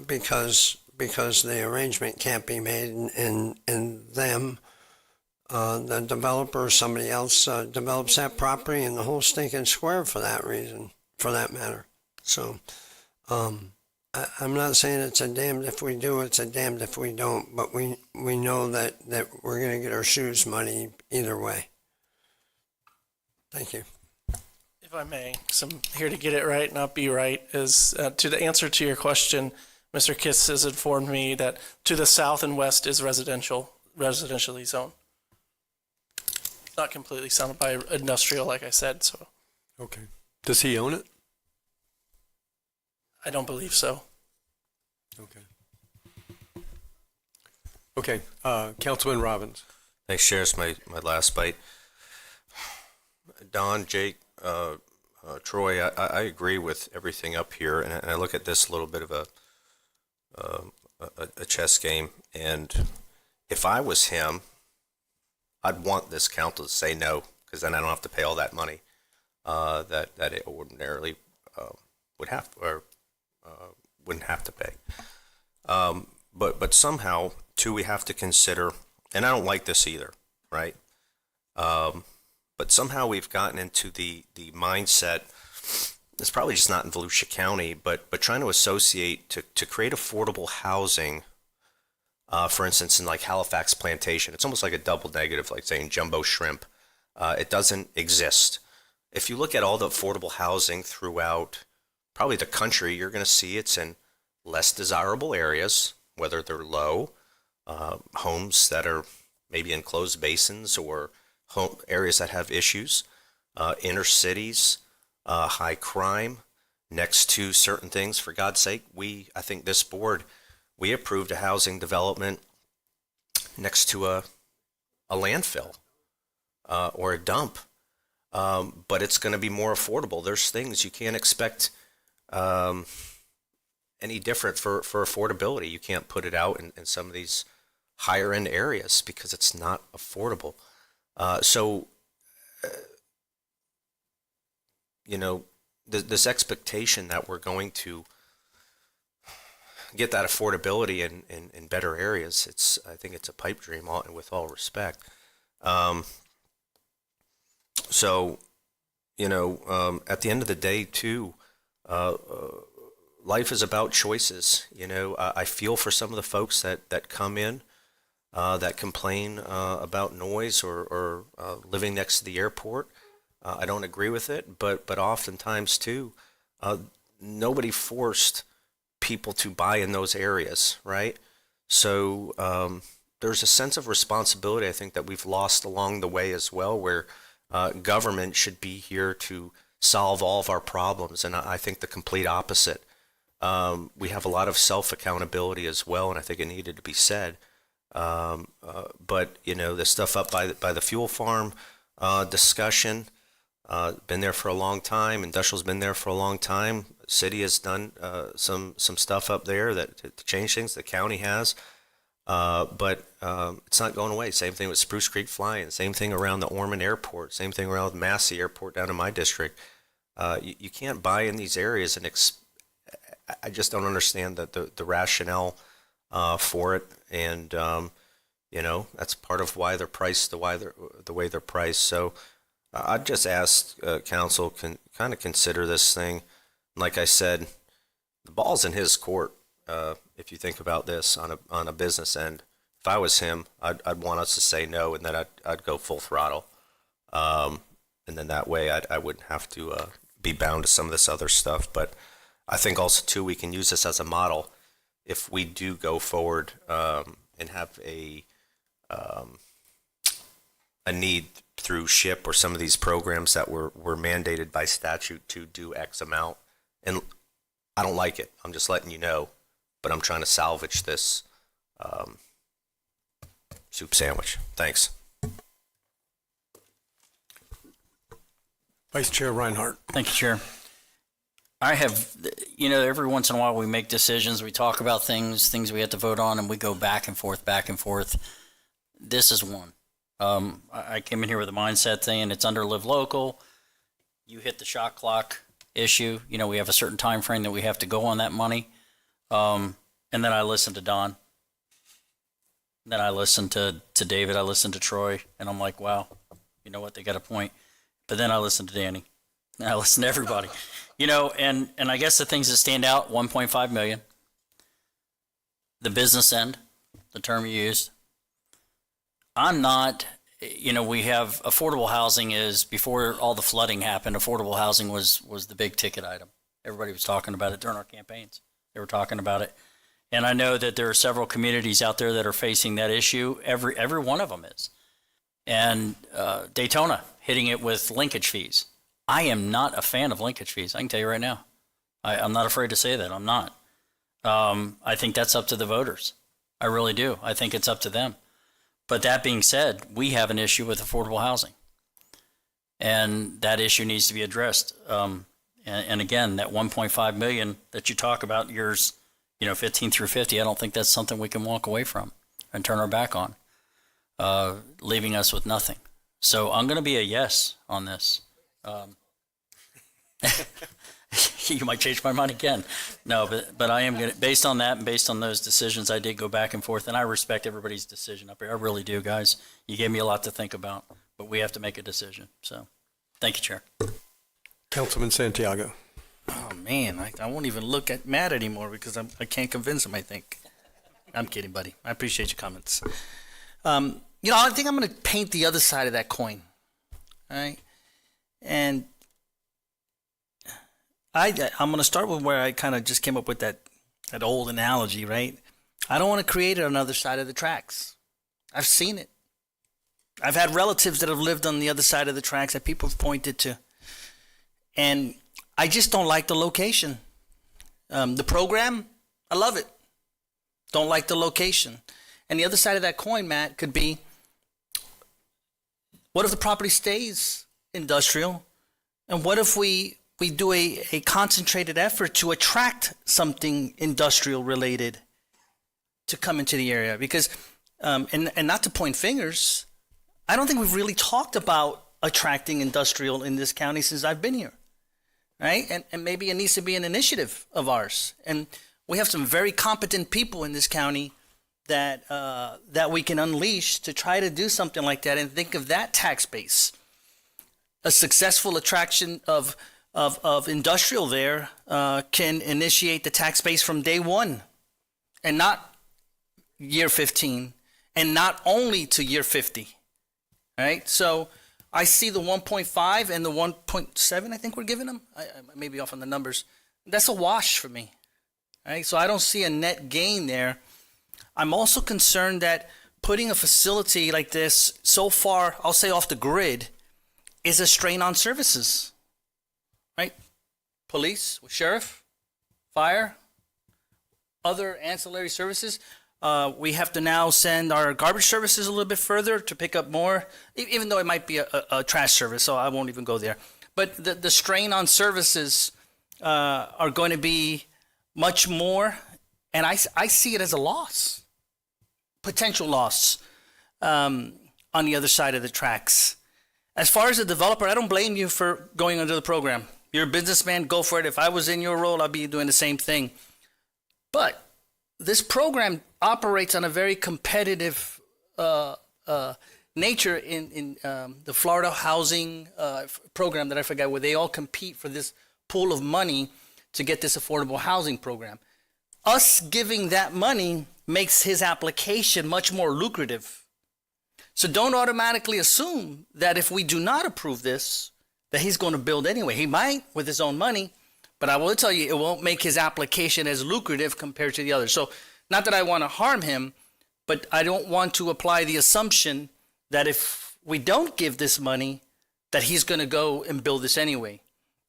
because the arrangement can't be made, and them, the developer or somebody else develops that property in the whole stinking square for that reason, for that matter. So. I'm not saying it's a damned if we do, it's a damned if we don't, but we know that we're going to get our shoes muddy either way. Thank you. If I may, so I'm here to get it right, not be right, is to the answer to your question, Mr. Kiss has informed me that to the south and west is residentially zoned. It's not completely surrounded by industrial, like I said, so. Okay. Does he own it? I don't believe so. Okay. Councilman Robbins. Thanks, Chair. It's my last bite. Don, Jake, Troy, I agree with everything up here, and I look at this a little bit of a chess game. And if I was him, I'd want this council to say no, because then I don't have to pay all that money that it ordinarily would have or wouldn't have to pay. But somehow, too, we have to consider, and I don't like this either, right? But somehow we've gotten into the mindset, it's probably just not in Volusia County, but trying to associate to create affordable housing, for instance, in like Halifax Plantation. It's almost like a double negative, like saying jumbo shrimp. It doesn't exist. If you look at all the affordable housing throughout probably the country, you're going to see it's in less desirable areas, whether they're low, homes that are maybe in closed basins or areas that have issues, inner cities, high crime, next to certain things. For God's sake, I think this board, we approved a housing development next to a landfill or a dump, but it's going to be more affordable. There's things you can't expect any different for affordability. You can't put it out in some of these higher end areas because it's not affordable. This expectation that we're going to get that affordability in better areas, I think it's a pipe dream, with all respect. So, at the end of the day, too, life is about choices. I feel for some of the folks that come in, that complain about noise or living next to the airport. I don't agree with it, but oftentimes, too, nobody forced people to buy in those areas, right? So there's a sense of responsibility, I think, that we've lost along the way as well, where government should be here to solve all of our problems, and I think the complete opposite. We have a lot of self-accountability as well, and I think it needed to be said. But the stuff up by the fuel farm discussion, been there for a long time. Industrial's been there for a long time. City has done some stuff up there to change things. The county has. But it's not going away. Same thing with Spruce Creek Flying. Same thing around the Ormond Airport. Same thing around Massey Airport down in my district. You can't buy in these areas, and I just don't understand the rationale for it. And that's part of why they're priced the way they're priced. So I'd just ask council can kind of consider this thing. Like I said, the ball's in his court. If you think about this on a business end, if I was him, I'd want us to say no, and then I'd go full throttle, and then that way I wouldn't have to be bound to some of this other stuff. But I think also too we can use this as a model if we do go forward and have a need through SHIP or some of these programs that were mandated by statute to do X amount, and I don't like it. I'm just letting you know. But I'm trying to salvage this soup sandwich. Thanks. Vice Chair Reinhardt. Thank you, Chair. I have, every once in a while we make decisions, we talk about things we have to vote on, and we go back and forth. This is one. I came in here with a mindset thing, and it's under Live Local. You hit the shot clock issue. We have a certain time frame that we have to go on that money. And then I listened to Don. Then I listened to David. I listened to Troy. And I'm like, wow, you know what? They got a point. But then I listened to Danny. And I listened to everybody. And I guess the things that stand out, 1.5 million. The business end, the term you used. I'm not, we have affordable housing is, before all the flooding happened, affordable housing was the big ticket item. Everybody was talking about it during our campaigns. They were talking about it. And I know that there are several communities out there that are facing that issue. Every one of them is. And Daytona, hitting it with linkage fees. I am not a fan of linkage fees. I can tell you right now. I'm not afraid to say that. I'm not. I think that's up to the voters. I really do. I think it's up to them. But that being said, we have an issue with affordable housing. And that issue needs to be addressed. And again, that 1.5 million that you talk about, years 15 through 50, I don't think that's something we can walk away from and turn our back on, leaving us with nothing. So I'm going to be a yes on this. You might change my mind again. No, but I am going to, based on that and based on those decisions, I did go back and forth, and I respect everybody's decision up here. I really do, guys. You gave me a lot to think about, but we have to make a decision. So thank you, Chair. Councilman Santiago. Oh, man, I won't even look at Matt anymore because I can't convince him, I think. I'm kidding, buddy. I appreciate your comments. I think I'm going to paint the other side of that coin. All right? And I'm going to start with where I kind of just came up with that old analogy, right? I don't want to create another side of the tracks. I've seen it. I've had relatives that have lived on the other side of the tracks that people have pointed to. And I just don't like the location. The program, I love it. Don't like the location. And the other side of that coin, Matt, could be, what if the property stays industrial? And what if we do a concentrated effort to attract something industrial related to come into the area? Because, and not to point fingers, I don't think we've really talked about attracting industrial in this county since I've been here. Right? And maybe it needs to be an initiative of ours. And We have some very competent people in this county that that we can unleash to try to do something like that, and think of that tax base. A successful attraction of industrial there can initiate the tax base from day one, and not year 15, and not only to year 50. Right? So I see the 1.5 and the 1.7 I think we're giving them. I may be off on the numbers. That's a wash for me. Right? So I don't see a net gain there. I'm also concerned that putting a facility like this so far, I'll say off the grid, is a strain on services. Right? Police, sheriff, fire, other ancillary services. We have to now send our garbage services a little bit further to pick up more, even though it might be a trash service, so I won't even go there. But the strain on services are going to be much more, and I see it as a loss, potential loss on the other side of the tracks. As far as the developer, I don't blame you for going under the program. You're a businessman, go for it. If I was in your role, I'd be doing the same thing. But this program operates on a very competitive nature in the Florida housing program that I forgot, where they all compete for this pool of money to get this affordable housing program. Us giving that money makes his application much more lucrative. So don't automatically assume that if we do not approve this, that he's going to build anyway. He might with his own money, but I will tell you, it won't make his application as lucrative compared to the others. So not that I want to harm him, but I don't want to apply the assumption that if we don't give this money, that he's going to go and build this anyway.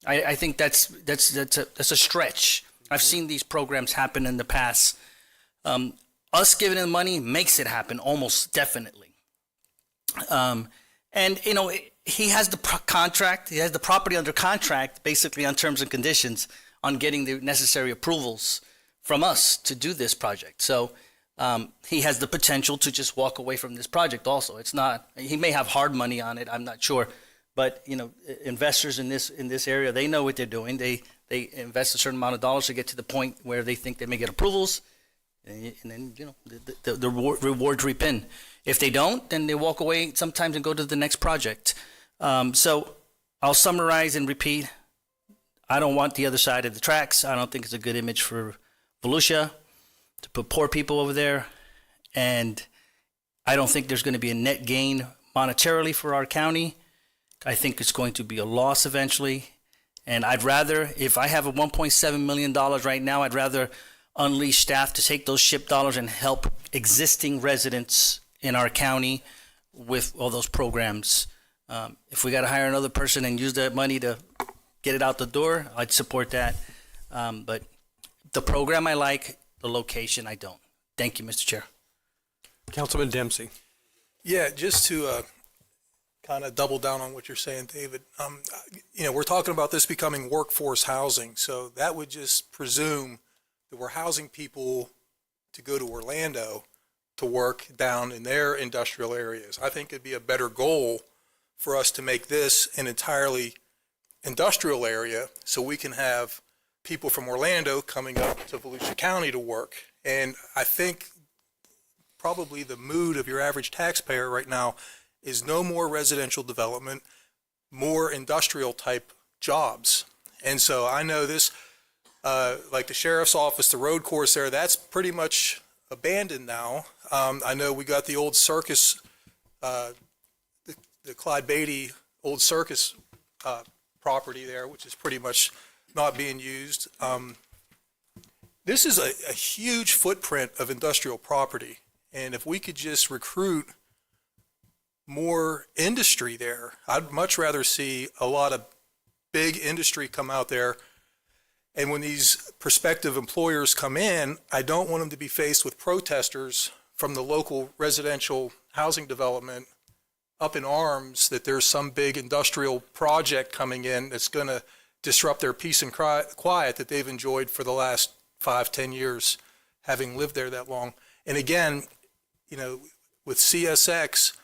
I think that's a stretch. I've seen these programs happen in the past. Us giving him money makes it happen almost definitely. And you know, he has the contract. He has the property under contract, basically on terms and conditions, on getting the necessary approvals from us to do this project. So he has the potential to just walk away from this project also. It's not, he may have hard money on it, I'm not sure. But, you know, investors in this area, they know what they're doing. They invest a certain amount of dollars to get to the point where they think they may get approvals. And then, you know, the rewards reap in. If they don't, then they walk away sometimes and go to the next project. So I'll summarize and repeat. I don't want the other side of the tracks. I don't think it's a good image for Volusia to put poor people over there. And I don't think there's going to be a net gain monetarily for our county. I think it's going to be a loss eventually. And I'd rather, if I have a $1.7 million right now, I'd rather unleash staff to take those SHIP dollars and help existing residents in our county with all those programs. If we got to hire another person and use that money to get it out the door, I'd support that. But the program I like, the location I don't. Thank you, Mr. Chair. Councilman Dempsey. Yeah, just to kind of double down on what you're saying, David. You know, we're talking about this becoming workforce housing, so that would just presume that we're housing people to go to Orlando to work down in their industrial areas. I think it'd be a better goal for us to make this an entirely industrial area so we can have people from Orlando coming up to Volusia County to work. And I think probably the mood of your average taxpayer right now is no more residential development, more industrial type jobs. And so I know this, like the sheriff's office, the road course there, that's pretty much abandoned now. I know we got the old circus, the Clyde Beatty old circus property there, which is pretty much not being used. This is a huge footprint of industrial property. And if we could just recruit more industry there, I'd much rather see a lot of big industry come out there. And when these prospective employers come in, I don't want them to be faced with protesters from the local residential housing development up in arms that there's some big industrial project coming in that's going to disrupt their peace and quiet that they've enjoyed for the last 5-10 years, having lived there that long. And again, you know, with CSX,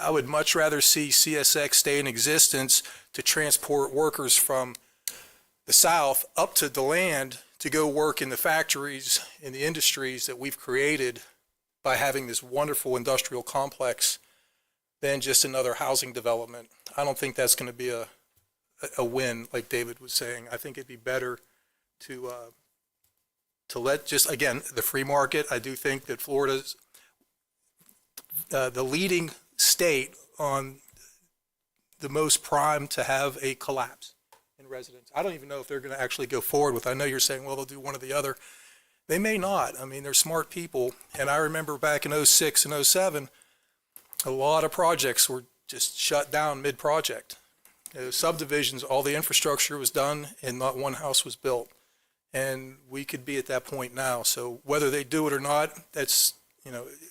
I would much rather see CSX stay in existence to transport workers from the south up to DeLand to go work in the factories, in the industries that we've created by having this wonderful industrial complex than just another housing development. I don't think that's going to be a win, like David was saying. I think it'd be better to let just, again, the free market. I do think that Florida's the leading state on the most prime to have a collapse in residents. I don't even know if they're going to actually go forward with. I know you're saying, well, they'll do one or the other. They may not. I mean, they're smart people. And I remember back in 06 and 07, a lot of projects were just shut down mid-project. Subdivisions, all the infrastructure was done and not one house was built. And we could be at that point now. So whether they do it or not, that's,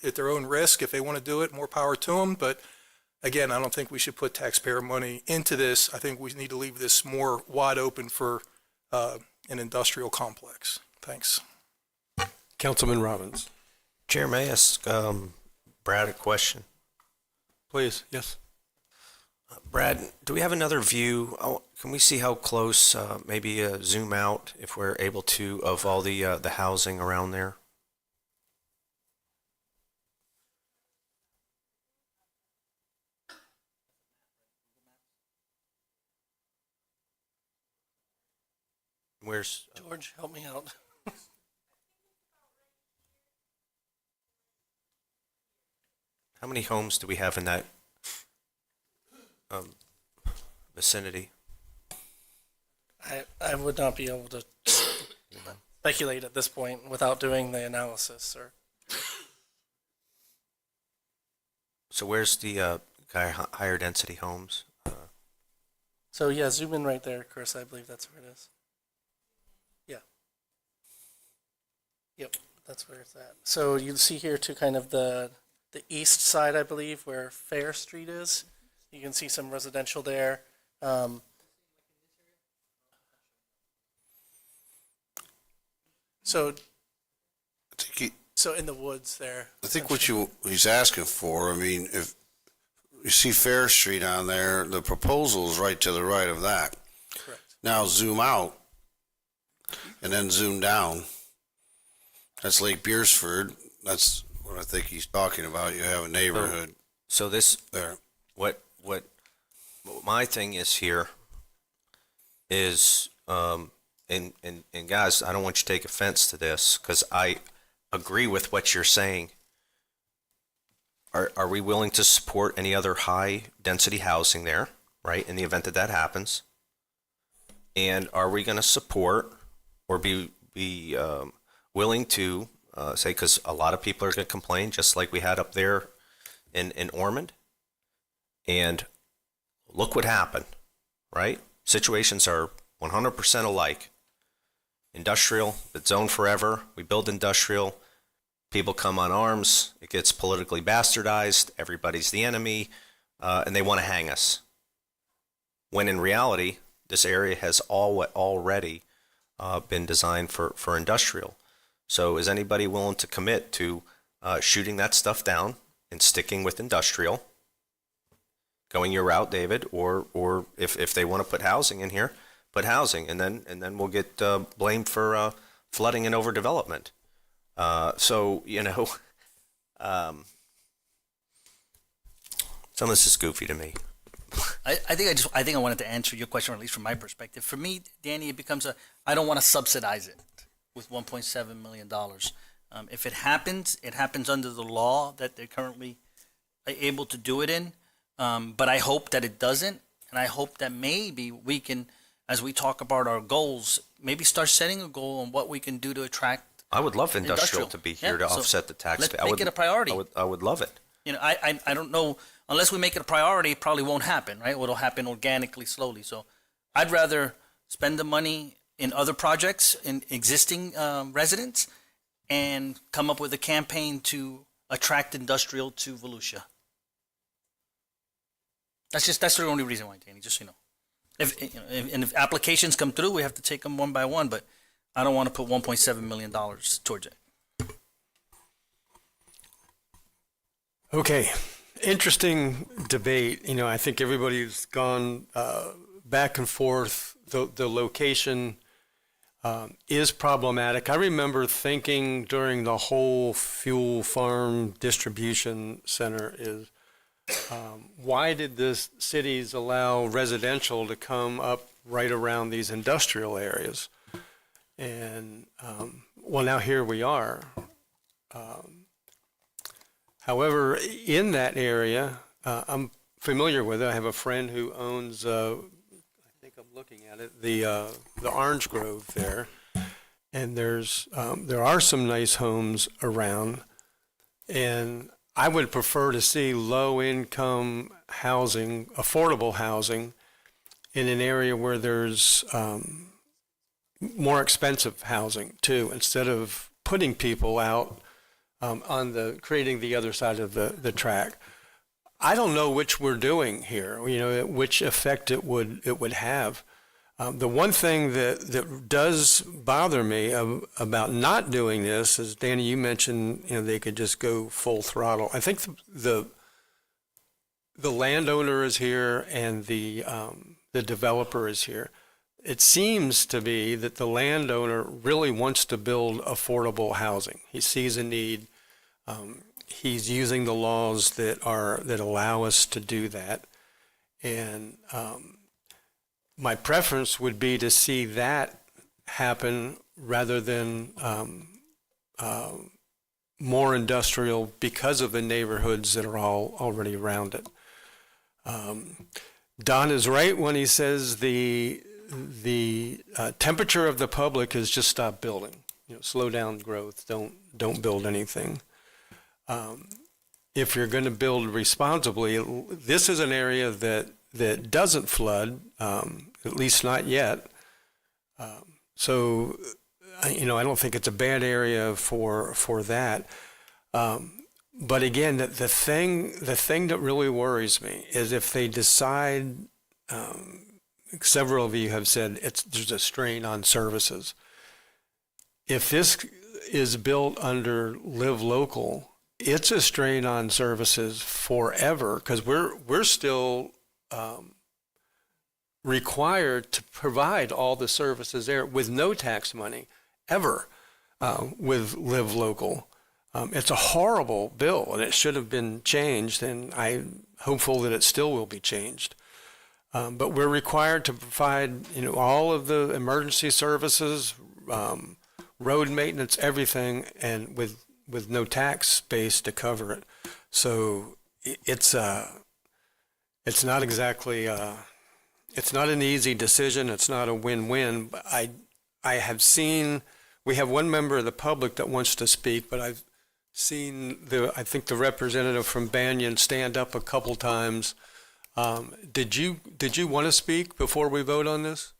at their own risk. If they want to do it, more power to them. But again, I don't think we should put taxpayer money into this. I think we need to leave this more wide open for an industrial complex. Thanks. Councilman Robbins. Chair, may I ask Brad a question? Please, yes. Brad, do we have another view? Can we see how close, maybe zoom out if we're able to, of all the housing around there? Where's George, help me out. how many homes do we have in that vicinity? I would not be able to speculate at this point without doing the analysis, sir. So where's the higher density homes? So yeah, zoom in right there, Chris. I believe that's where it is. Yeah. Yep, that's where it's at. So you see here to kind of the east side, I believe, where Fair Street is. You can see some residential there. So in the woods there. I think what he's asking for, I mean, if you see Fair Street on there, the proposal is right to the right of that. Correct. Now zoom out and then zoom down. That's Lake Beersford. That's what I think he's talking about. You have a neighborhood. So this there. What my thing is here is and guys, I don't want you to take offense to this because I agree with what you're saying. Are we willing to support any other high density housing there, right, in the event that that happens? And are we going to support or be willing to say, because a lot of people are going to complain, just like we had up there in Ormond, and look what happened, right? Situations are 100% alike. Industrial, it's zoned forever. We build industrial. People come on arms. It gets politically bastardized. Everybody's the enemy, and they want to hang us. When in reality, this area has already been designed for industrial. So is anybody willing to commit to shooting that stuff down and sticking with industrial, going your route, David, or if they want to put housing in here, put housing, and then we'll get blamed for flooding and overdevelopment. So some of this is goofy to me. I think I wanted to answer your question, or at least from my perspective. For me, Danny, it becomes I don't want to subsidize it with $1.7 million. If it happens under the law that they're currently able to do it in. But I hope that it doesn't, and I hope that maybe we can, as we talk about our goals, maybe start setting a goal on what we can do to attract. I would love industrial to be here to offset the tax. Let's make it a priority. I would love it. I don't know, unless we make it a priority, it probably won't happen, right? It'll happen organically, slowly. So I'd rather spend the money in other projects, in existing residents, and come up with a campaign to attract industrial to Volusia. That's the only reason why, Danny, just so you know. If applications come through, we have to take them one by one, but I don't want to put $1.7 million towards it. Okay, interesting debate. I think everybody's gone back and forth. The location, is problematic. I remember thinking during the whole fuel farm distribution center is, why did the cities allow residential to come up right around these industrial areas? And, well, now here we are. However, in that area, I'm familiar with it. I have a friend who owns, I think I'm looking at it, the orange grove there. And there are some nice homes around. And I would prefer to see low-income housing, affordable housing, in an area where there's more expensive housing too, instead of putting people out creating the other side of the track. I don't know which we're doing here, which effect it would have. The one thing that does bother me about not doing this is, Danny, you mentioned they could just go full throttle. I think the landowner is here and the developer is here. It seems to be that the landowner really wants to build affordable housing. He sees a need. He's using the laws that allow us to do that. And my preference would be to see that happen rather than more industrial because of the neighborhoods that are all already around it. Don is right when he says the temperature of the public is just stop building. Slow down growth. Don't build anything. If you're going to build responsibly, this is an area that doesn't flood, at least not yet. So, I don't think it's a bad area for that. But again, the thing that really worries me is if they decide, several of you have said there's a strain on services. If this is built under Live Local, it's a strain on services forever, because we're still required to provide all the services there with no tax money ever with Live Local. It's a horrible bill, and it should have been changed, and I'm hopeful that it still will be changed. But we're required to provide, all of the emergency services, road maintenance, everything, and with no tax base to cover it. So it's not exactly, it's not an easy decision. It's not a win-win. But I have seen, we have one member of the public that wants to speak, but I've seen I think the representative from Banyan stand up a couple times. Did you want to speak before we vote on this?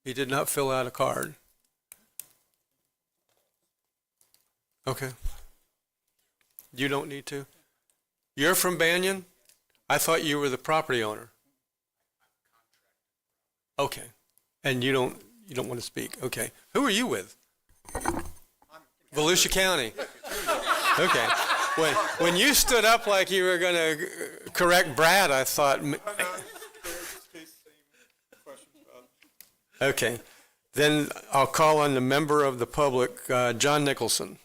He did not fill out a card. Okay. You don't need to? You're from Banyan? I thought you were the property owner. Okay. And you don't want to speak. Okay. Who are you with? Volusia County. Okay. When you stood up like you were going to correct Brad, I thought. Okay. Then I'll call on the member of the public, John Nicholson.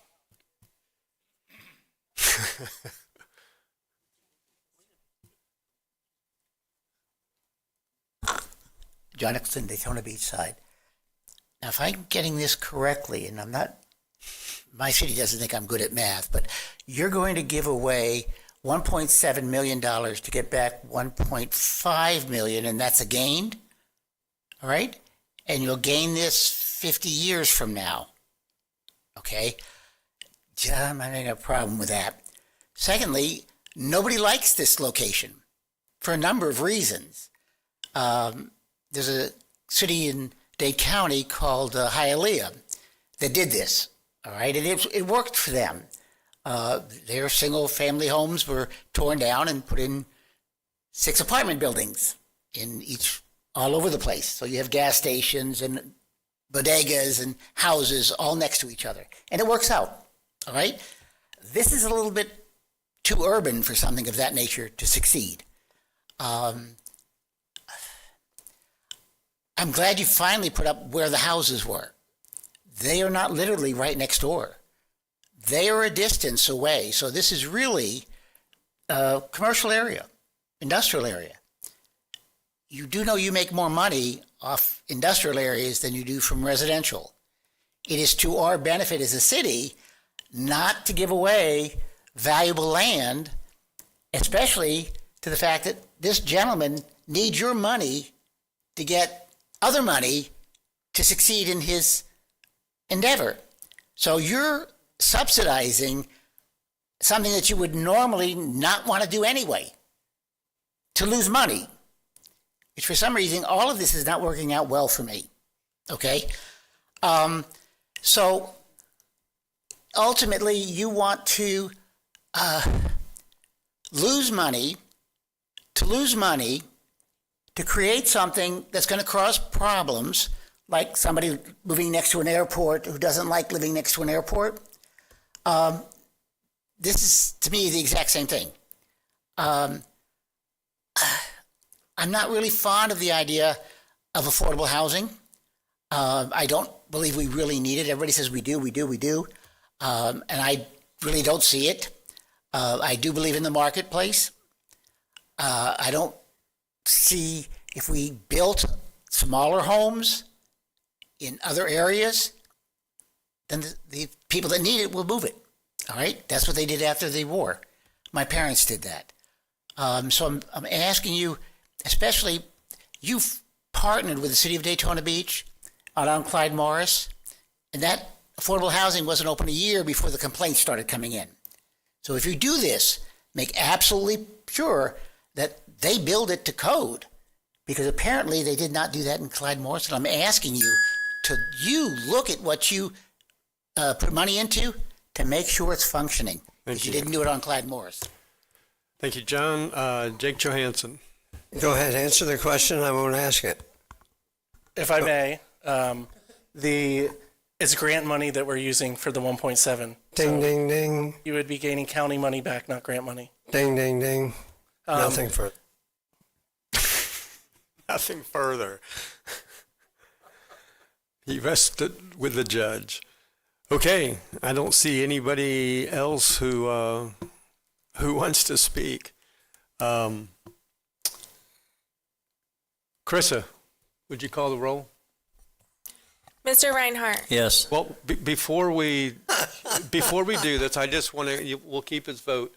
John Nicholson, Daytona Beach side. Now, if I'm getting this correctly, and my city doesn't think I'm good at math, but you're going to give away $1.7 million to get back $1.5 million, and that's a gain, all right? And you'll gain this 50 years from now, okay? I'm not having a problem with that. Secondly, nobody likes this location for a number of reasons. There's a city in Dade County called Hialeah that did this, all right? And it worked for them. Their single-family homes were torn down and put in 6 apartment buildings all over the place. So you have gas stations and bodegas and houses all next to each other. And it works out, all right? This is a little bit too urban for something of that nature to succeed. I I'm glad you finally put up where the houses were. They are not literally right next door. They are a distance away. So this is really a commercial area, industrial area. You do know you make more money off industrial areas than you do from residential. It is to our benefit as a city not to give away valuable land, especially to the fact that this gentleman needs your money to get other money to succeed in his endeavor. So you're subsidizing something that you would normally not want to do anyway, to lose money, which for some reason, all of this is not working out well for me, okay? So ultimately, you want to lose money to create something that's going to cause problems, like somebody moving next to an airport who doesn't like living next to an airport. This is, to me, the exact same thing. I'm not really fond of the idea of affordable housing. I don't believe we really need it. Everybody says we do. And I really don't see it. I do believe in the marketplace. I don't see, if we built smaller homes in other areas, then the people that need it will move it. All right? That's what they did after the war. My parents did that. So I'm asking you, especially, you've partnered with the city of Daytona Beach on Clyde Morris, and that affordable housing wasn't open a year before the complaints started coming in. So if you do this, make absolutely sure that they build it to code, because apparently they did not do that in Clyde Morris. And I'm asking you to look at what you put money into to make sure it's functioning. Because you didn't do it on Clyde Morris. Thank you, John. Jake Johansson. Go ahead, answer the question. I won't ask it. If I may, it's grant money that we're using for the 1.7. Ding, ding, ding. You would be gaining county money back, not grant money. Ding, ding, ding. Nothing further. Nothing further. He rested with the judge. Okay, I don't see anybody else who wants to speak. Carissa, would you call the roll? Mr. Reinhardt. Yes. Well, before we do this, I just want to, we'll keep his vote.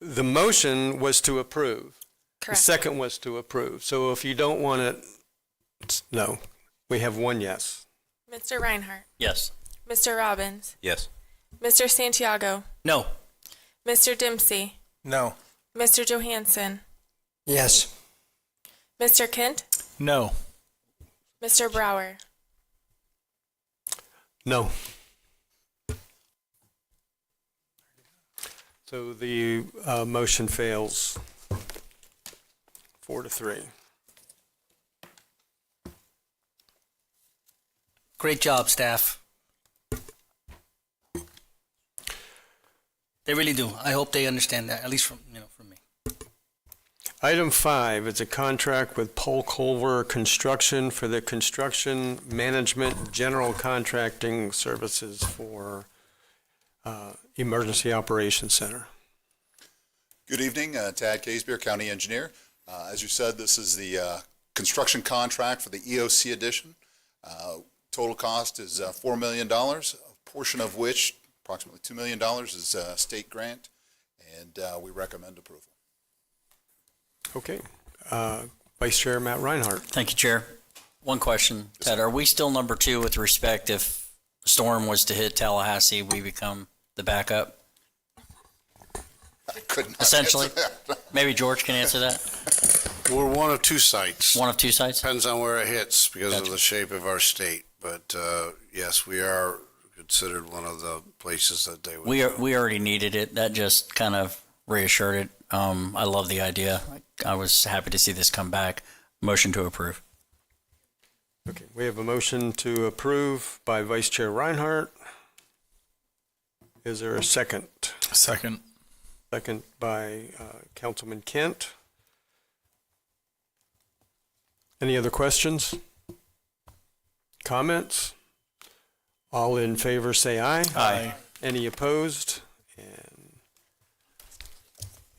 The motion was to approve. Correct. The second was to approve. So if you don't want it, no. We have one yes. Mr. Reinhardt. Yes. Mr. Robbins. Yes. Mr. Santiago. No. Mr. Dempsey. No. Mr. Johansson. Yes. Mr. Kent. No. Mr. Brower. No. So the motion fails 4-3. Great job, staff. They really do. I hope they understand that, at least from me. Item 5 is a contract with Polk-Holver Construction for the construction management general contracting services for Emergency Operations Center. Good evening, Tad Casebeer, County Engineer. As you said, this is the construction contract for the EOC edition. Total cost is $4 million, a portion of which, approximately $2 million, is a state grant, and we recommend approval. Okay. Vice Chair Matt Reinhardt. Thank you, Chair. One question, Ted. Are we still number 2 with respect if a storm was to hit Tallahassee, we become the backup? I could not Essentially. answer that. Maybe George can answer that. We're one of two sites. One of 2 sites? Depends on where it hits because Gotcha. of the shape of our state. But yes, we are considered one of the places that they would. We already needed it. That just kind of reassured it. I love the idea. I was happy to see this come back. Motion to approve. Okay, we have a motion to approve by Vice Chair Reinhardt. Is there a second? Second. Second by Councilman Kent. Any other questions? Comments? All in favor say aye. Aye. Any opposed? And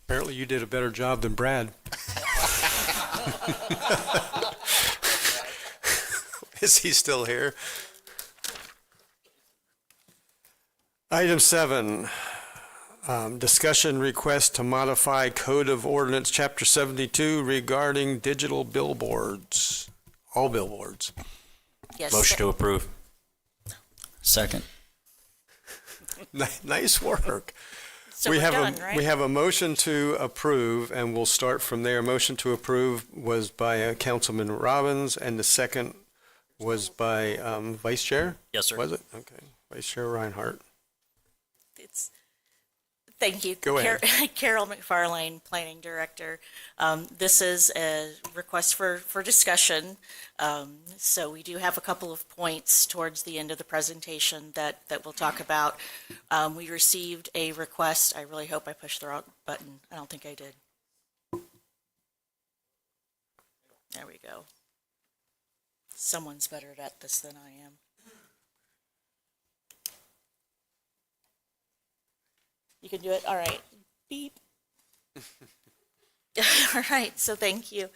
apparently you did a better job than Brad. Is he still here? Item 7, discussion request to modify Code of Ordinance, Chapter 72 regarding digital billboards, all billboards. Yes. Motion to approve. Second. Nice work. So we we're have done, a right? we have a motion to approve, and we'll start from there. Motion to approve was by Councilman Robbins, and the second was by Vice Chair. Yes, sir. Was it? Okay, Vice Chair Reinhardt. Thank you. Go ahead. Carol McFarlane, Planning Director. This is a request for discussion. So we do have a couple of points towards the end of the presentation that we'll talk about. We received a request. I really hope I pushed the wrong button. I don't think I did. There we go. Someone's better at this than I am. You can do it? All right. Beep. All right, so thank you.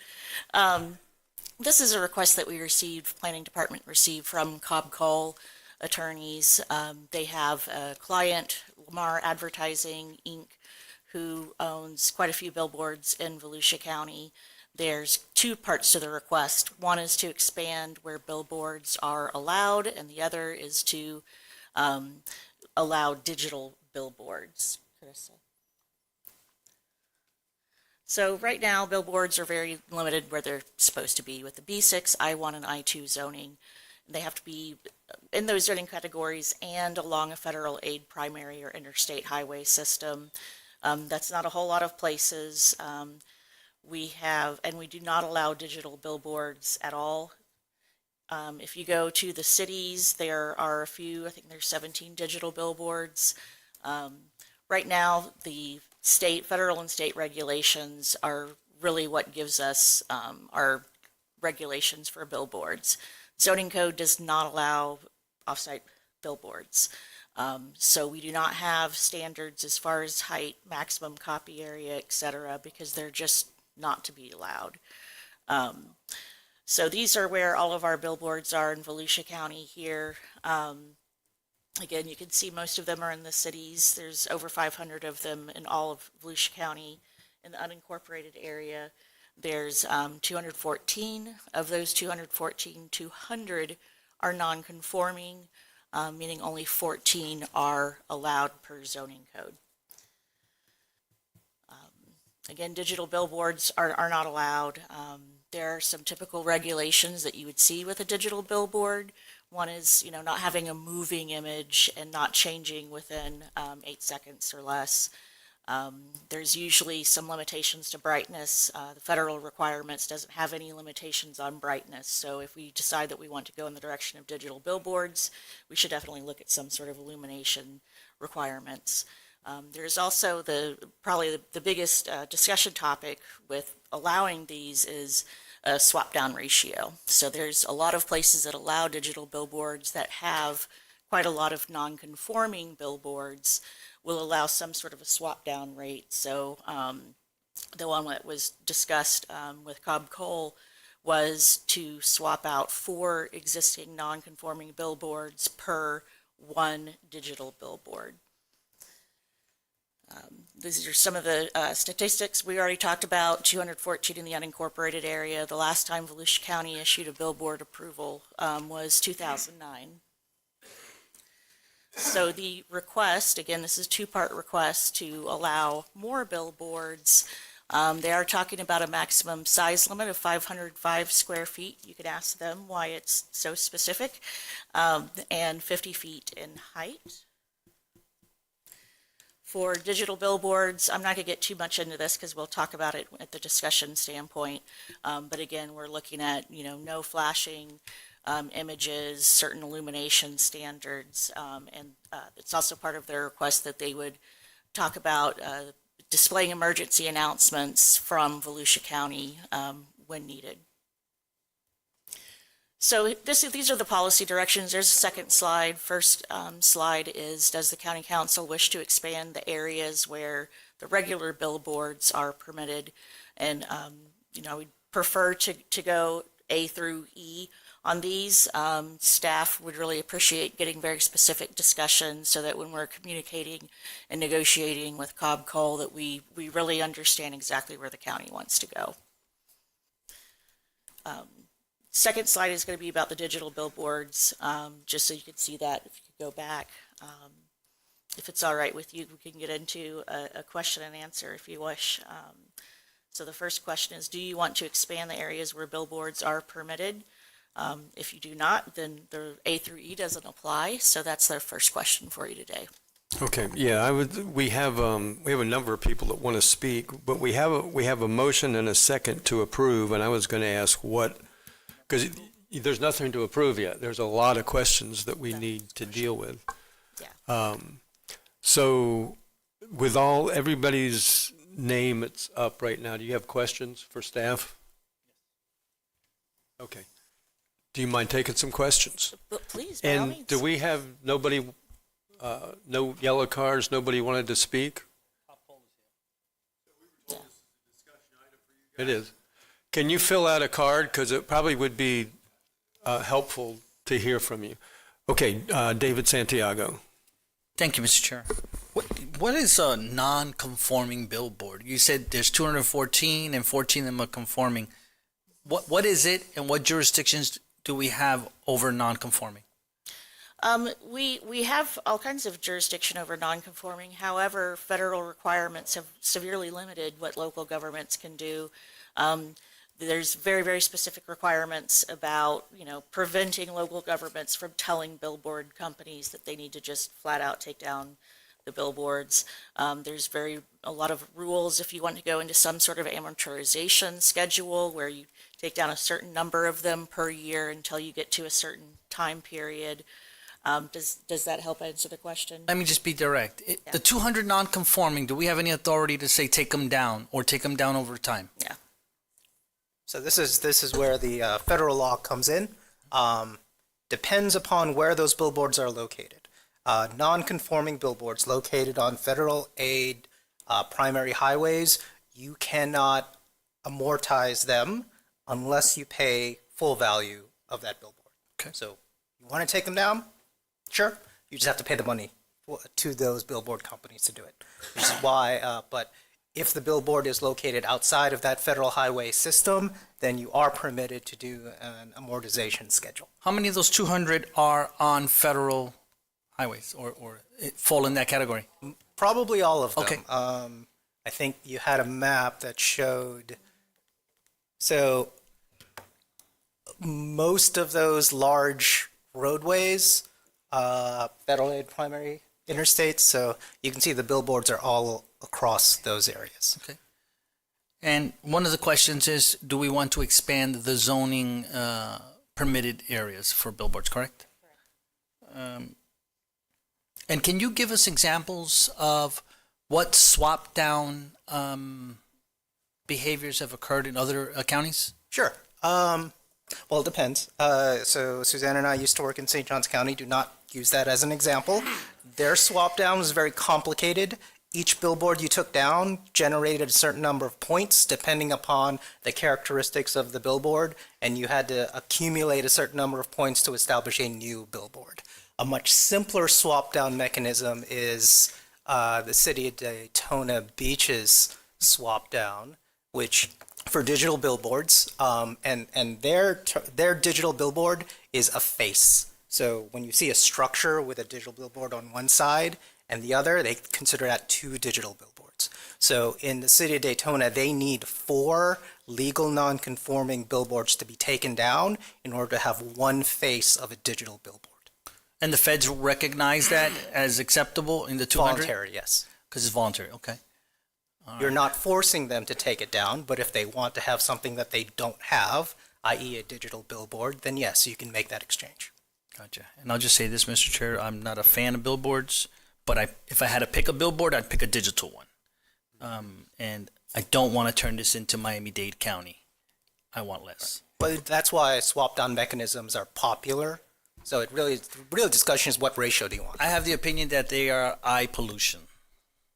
This is a request that we received, Planning Department received from Cobb Cole attorneys. They have a client, Lamar Advertising, Inc., who owns quite a few billboards in Volusia County. There's two parts to the request. One is to expand where billboards are allowed, and the other is to allow digital billboards. So right now, billboards are very limited where they're supposed to be with the B6, I1, and I2 zoning. They have to be in those zoning categories and along a federal aid primary or interstate highway system. That's not a whole lot of places. We do not allow digital billboards at all. If you go to the cities, there are a few, I think there's 17 digital billboards. Right now, the federal and state regulations are really what gives us our regulations for billboards. Zoning code does not allow off-site billboards. So we do not have standards as far as height, maximum copy area, et cetera, because they're just not to be allowed. So these are where all of our billboards are in Volusia County here. Again, you can see most of them are in the cities. There's over 500 of them in all of Volusia County. In the unincorporated area, there's 214. Of those 214, 200 are non-conforming, meaning only 14 are allowed per zoning code. Again, digital billboards are not allowed. There are some typical regulations that you would see with a digital billboard. One is, not having a moving image and not changing within 8 seconds or less. There's usually some limitations to brightness. The federal requirements doesn't have any limitations on brightness. So if we decide that we want to go in the direction of digital billboards, we should definitely look at some sort of illumination requirements. There's also probably the biggest discussion topic with allowing these is a swap down ratio. So there's a lot of places that allow digital billboards that have quite a lot of non-conforming billboards will allow some sort of a swap down rate. So the one that was discussed with Cobb Cole was to swap out 4 existing non-conforming billboards per 1 digital billboard. These are some of the statistics we already talked about. 214 in the unincorporated area. The last time Volusia County issued a billboard approval was 2009. So the request, again, this is a 2-part request to allow more billboards. They are talking about a maximum size limit of 505 square feet. You could ask them why it's so specific, and 50 feet in height. For digital billboards, I'm not going to get too much into this because we'll talk about it at the discussion standpoint. But again, we're looking at, no flashing images, certain illumination standards, and it's also part of their request that they would talk about displaying emergency announcements from Volusia County when needed. So these are the policy directions. There's a second slide. First slide is, does the county council wish to expand the areas where the regular billboards are permitted? And, we prefer to go A through E on these. Staff would really appreciate getting very specific discussions so that when we're communicating and negotiating with Cobb Cole, that we really understand exactly where the county wants to go. Second slide is going to be about the digital billboards, just so you can see that if you could go back. If it's all right with you, we can get into a question and answer if you wish. So the first question is, do you want to expand the areas where billboards are permitted? If you do not, then the A through E doesn't apply. So that's their first question for you today. Okay, yeah, we have a number of people that want to speak, but we have a motion and a second to approve, and I was going to ask what, because there's nothing to approve yet. There's a lot of questions that we need to deal with. Yeah. So with everybody's name it's up right now, do you have questions for staff? Okay. Do you mind taking some questions? But please, by all means. And do we have nobody, no yellow cards, nobody wanted to speak? Yeah. It is. Can you fill out a card? Because it probably would be helpful to hear from you. Okay, David Santiago. Thank you, Mr. Chair. What is a non-conforming billboard? You said there's 214 and 14 of them are conforming. What is it, and what jurisdictions do we have over non-conforming? We have all kinds of jurisdiction over non-conforming. However, federal requirements have severely limited what local governments can do. There's very, very specific requirements about, preventing local governments from telling billboard companies that they need to just flat out take down the billboards. There's a lot of rules if you want to go into some sort of amortization schedule where you take down a certain number of them per year until you get to a certain time period. Does that help answer the question? Let me just be direct. The 200 non-conforming, do we have any authority to say take them down or take them down over time? Yeah. So this is where the federal law comes in. Depends upon where those billboards are located. Non-conforming billboards located on federal aid primary highways, you cannot amortize them unless you pay full value of that billboard. Okay. So you want to take them down? Sure. You just have to pay the money to those billboard companies to do it. Which is why, but if the billboard is located outside of that federal highway system, then you are permitted to do an amortization schedule. How many of those 200 are on federal highways or fall in that category? Probably all of them. Okay. I think you had a map that showed, so most of those large roadways, federal aid primary interstates, so you can see the billboards are all across those areas. Okay. And one of the questions is, do we want to expand the zoning permitted areas for billboards, correct? And can you give us examples of what swap down behaviors have occurred in other counties? Sure. Well, it depends. So Suzanne and I used to work in St. Johns County. Do not use that as an example. Their swap down was very complicated. Each billboard you took down generated a certain number of points depending upon the characteristics of the billboard, and you had to accumulate a certain number of points to establish a new billboard. A much simpler swap down mechanism is the City of Daytona Beach's swap down, which for digital billboards, and their digital billboard is a face. So when you see a structure with a digital billboard on one side and the other, they consider that two digital billboards. So in the City of Daytona, they need 4 legal non-conforming billboards to be taken down in order to have one face of a digital billboard. And the feds recognize that as acceptable in the 200? Voluntary, yes. Because it's voluntary, okay. You're not forcing them to take it down, but if they want to have something that they don't have, i.e. a digital billboard, then yes, you can make that exchange. Gotcha. And I'll just say this, Mr. Chair, I'm not a fan of billboards, but if I had to pick a billboard, I'd pick a digital one. And I don't want to turn this into Miami-Dade County. I want less. But that's why swap down mechanisms are popular. So the real discussion is what ratio do you want? I have the opinion that they are eye pollution.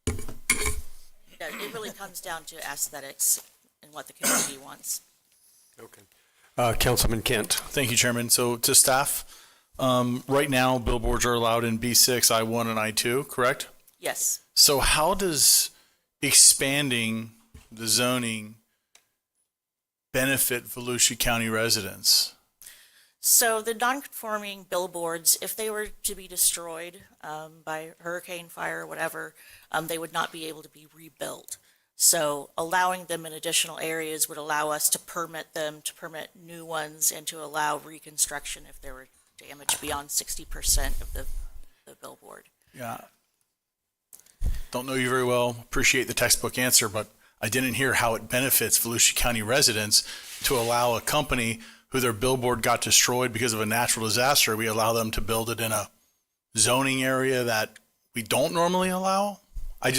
Yeah, it really comes down to aesthetics and what the community wants. Okay. Councilman Kent. Thank you, Chairman. So to staff, right now billboards are allowed in B6, I1, and I2, correct? Yes. So how does expanding the zoning benefit Volusia County residents? So the non-conforming billboards, if they were to be destroyed by hurricane, fire, whatever, they would not be able to be rebuilt. So allowing them in additional areas would allow us to permit them, to permit new ones, and to allow reconstruction if there were damage beyond 60% of the billboard. Yeah. Don't know you very well. Appreciate the textbook answer, but I didn't hear how it benefits Volusia County residents to allow a company who their billboard got destroyed because of a natural disaster, we allow them to build it in a zoning area that we don't normally allow? I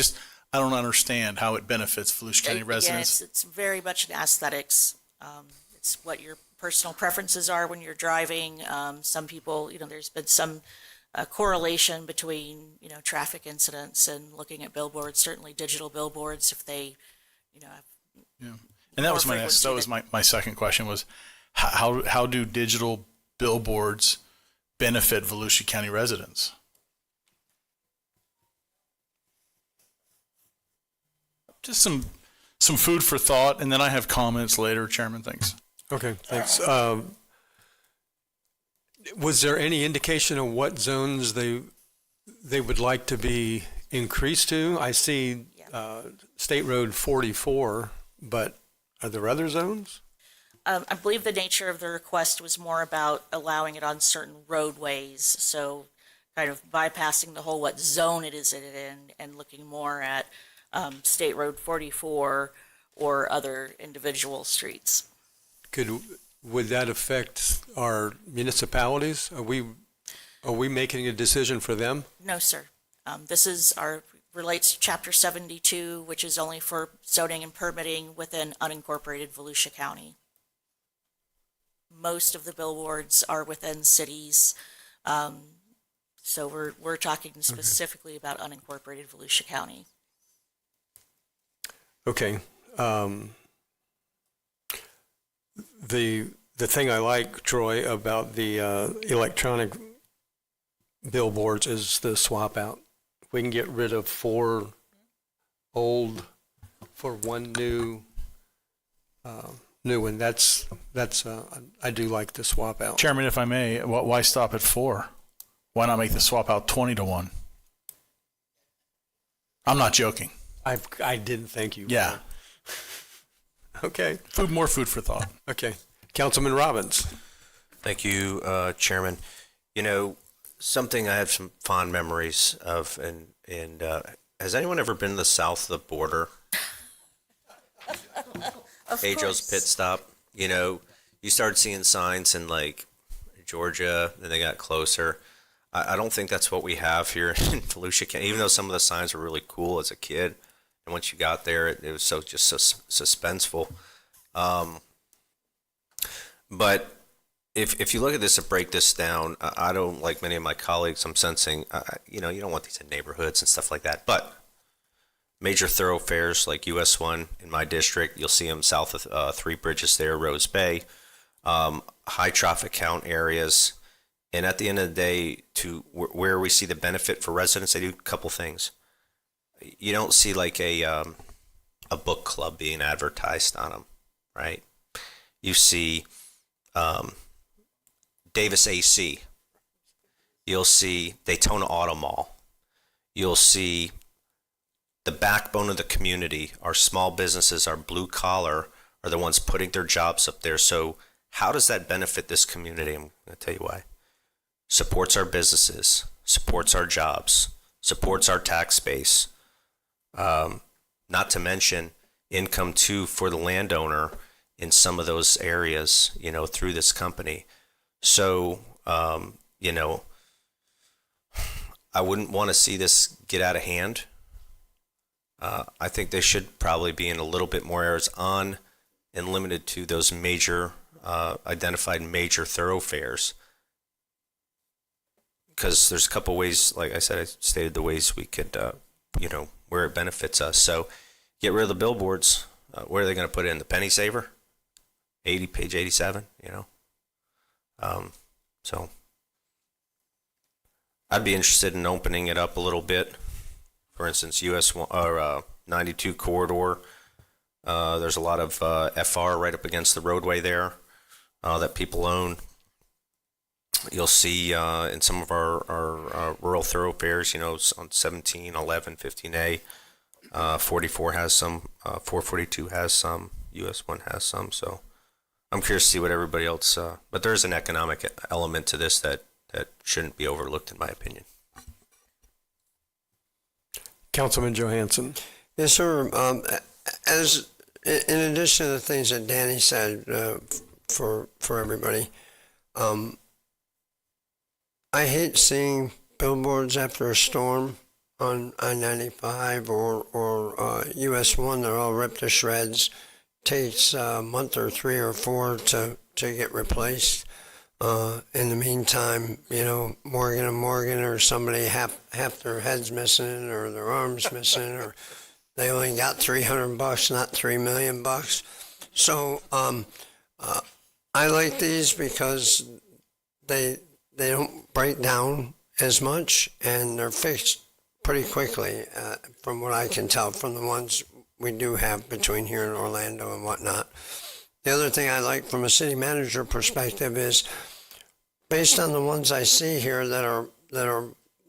don't understand how it benefits Volusia County residents. Again, it's very much an aesthetics. It's what your personal preferences are when you're driving. Some people, there's been some correlation between, traffic incidents and looking at billboards, certainly digital billboards, if they, have Yeah. And that was my second question was, how do digital billboards benefit Volusia County residents? Just some food for thought, and then I have comments later, Chairman. Thanks. Okay, thanks. Was there any indication of what zones they would like to be increased to? I see State Road 44, but are there other zones? I believe the nature of the request was more about allowing it on certain roadways, so kind of bypassing the whole what zone it is in and looking more at State Road 44 or other individual streets. Would that affect our municipalities? Are we making a decision for them? No, sir. This relates to Chapter 72, which is only for zoning and permitting within unincorporated Volusia County. Most of the billboards are within cities, so we're talking specifically about unincorporated Volusia County. Okay. The thing I like, Troy, about the electronic billboards is the swap out. We can get rid of 4 old for one new one. That's I do like the swap out. Chairman, if I may, why stop at 4? Why not make the swap out 20-1? I'm not joking. I didn't thank you. Yeah. Okay. More food for thought. Okay. Councilman Robbins. Thank you, Chairman. Something I have some fond memories of, and has anyone ever been to the south of the border? Pedro's Pit Stop. You started seeing signs in like Georgia, and they got closer. I don't think that's what we have here in Volusia County, even though some of the signs were really cool as a kid. And once you got there, it was so suspenseful. But if you look at this and break this down, I don't, like many of my colleagues, I'm sensing, you don't want these in neighborhoods and stuff like that. But major thoroughfares like US 1 in my district, you'll see them south of 3 Bridges there, Rose Bay, high traffic count areas. And at the end of the day, to where we see the benefit for residents, they do a couple things. You don't see like a book club being advertised on them, right? You see Davis AC. You'll see Daytona Auto Mall. You'll see the backbone of the community. Our small businesses, our blue collar, are the ones putting their jobs up there. So how does that benefit this community? I'm going to tell you why. Supports our businesses, supports our jobs, supports our tax base. Not to mention income too for the landowner in some of those areas, through this company. So, I wouldn't want to see this get out of hand. I think they should probably be in a little bit more areas on and limited to those major identified major thoroughfares. Because there's a couple ways, like I said, I stated the ways we could, where it benefits us. So get rid of the billboards. Where are they going to put it in? The penny saver? Page 87, So I'd be interested in opening it up a little bit. For instance, US 92 corridor. There's a lot of FR right up against the roadway there that people own. You'll see in some of our rural thoroughfares, on 17, 11, 15A, 44 has some, 442 has some, US 1 has some. So I'm curious to see what everybody else, but there's an economic element to this that shouldn't be overlooked, in my opinion. Councilman Johansson. Yes, sir. As in addition to the things that Danny said for everybody, I hate seeing billboards after a storm on I-95 or US 1. They're all ripped to shreds. Takes a month or 3 or 4 to get replaced. In the meantime, Morgan and Morgan, or somebody half their head's missing or their arms missing, or they only got $300, not $3 million. So I like these because they don't break down as much, and they're fixed pretty quickly, from what I can tell from the ones we do have between here and Orlando and whatnot. The other thing I like from a city manager perspective is, based on the ones I see here that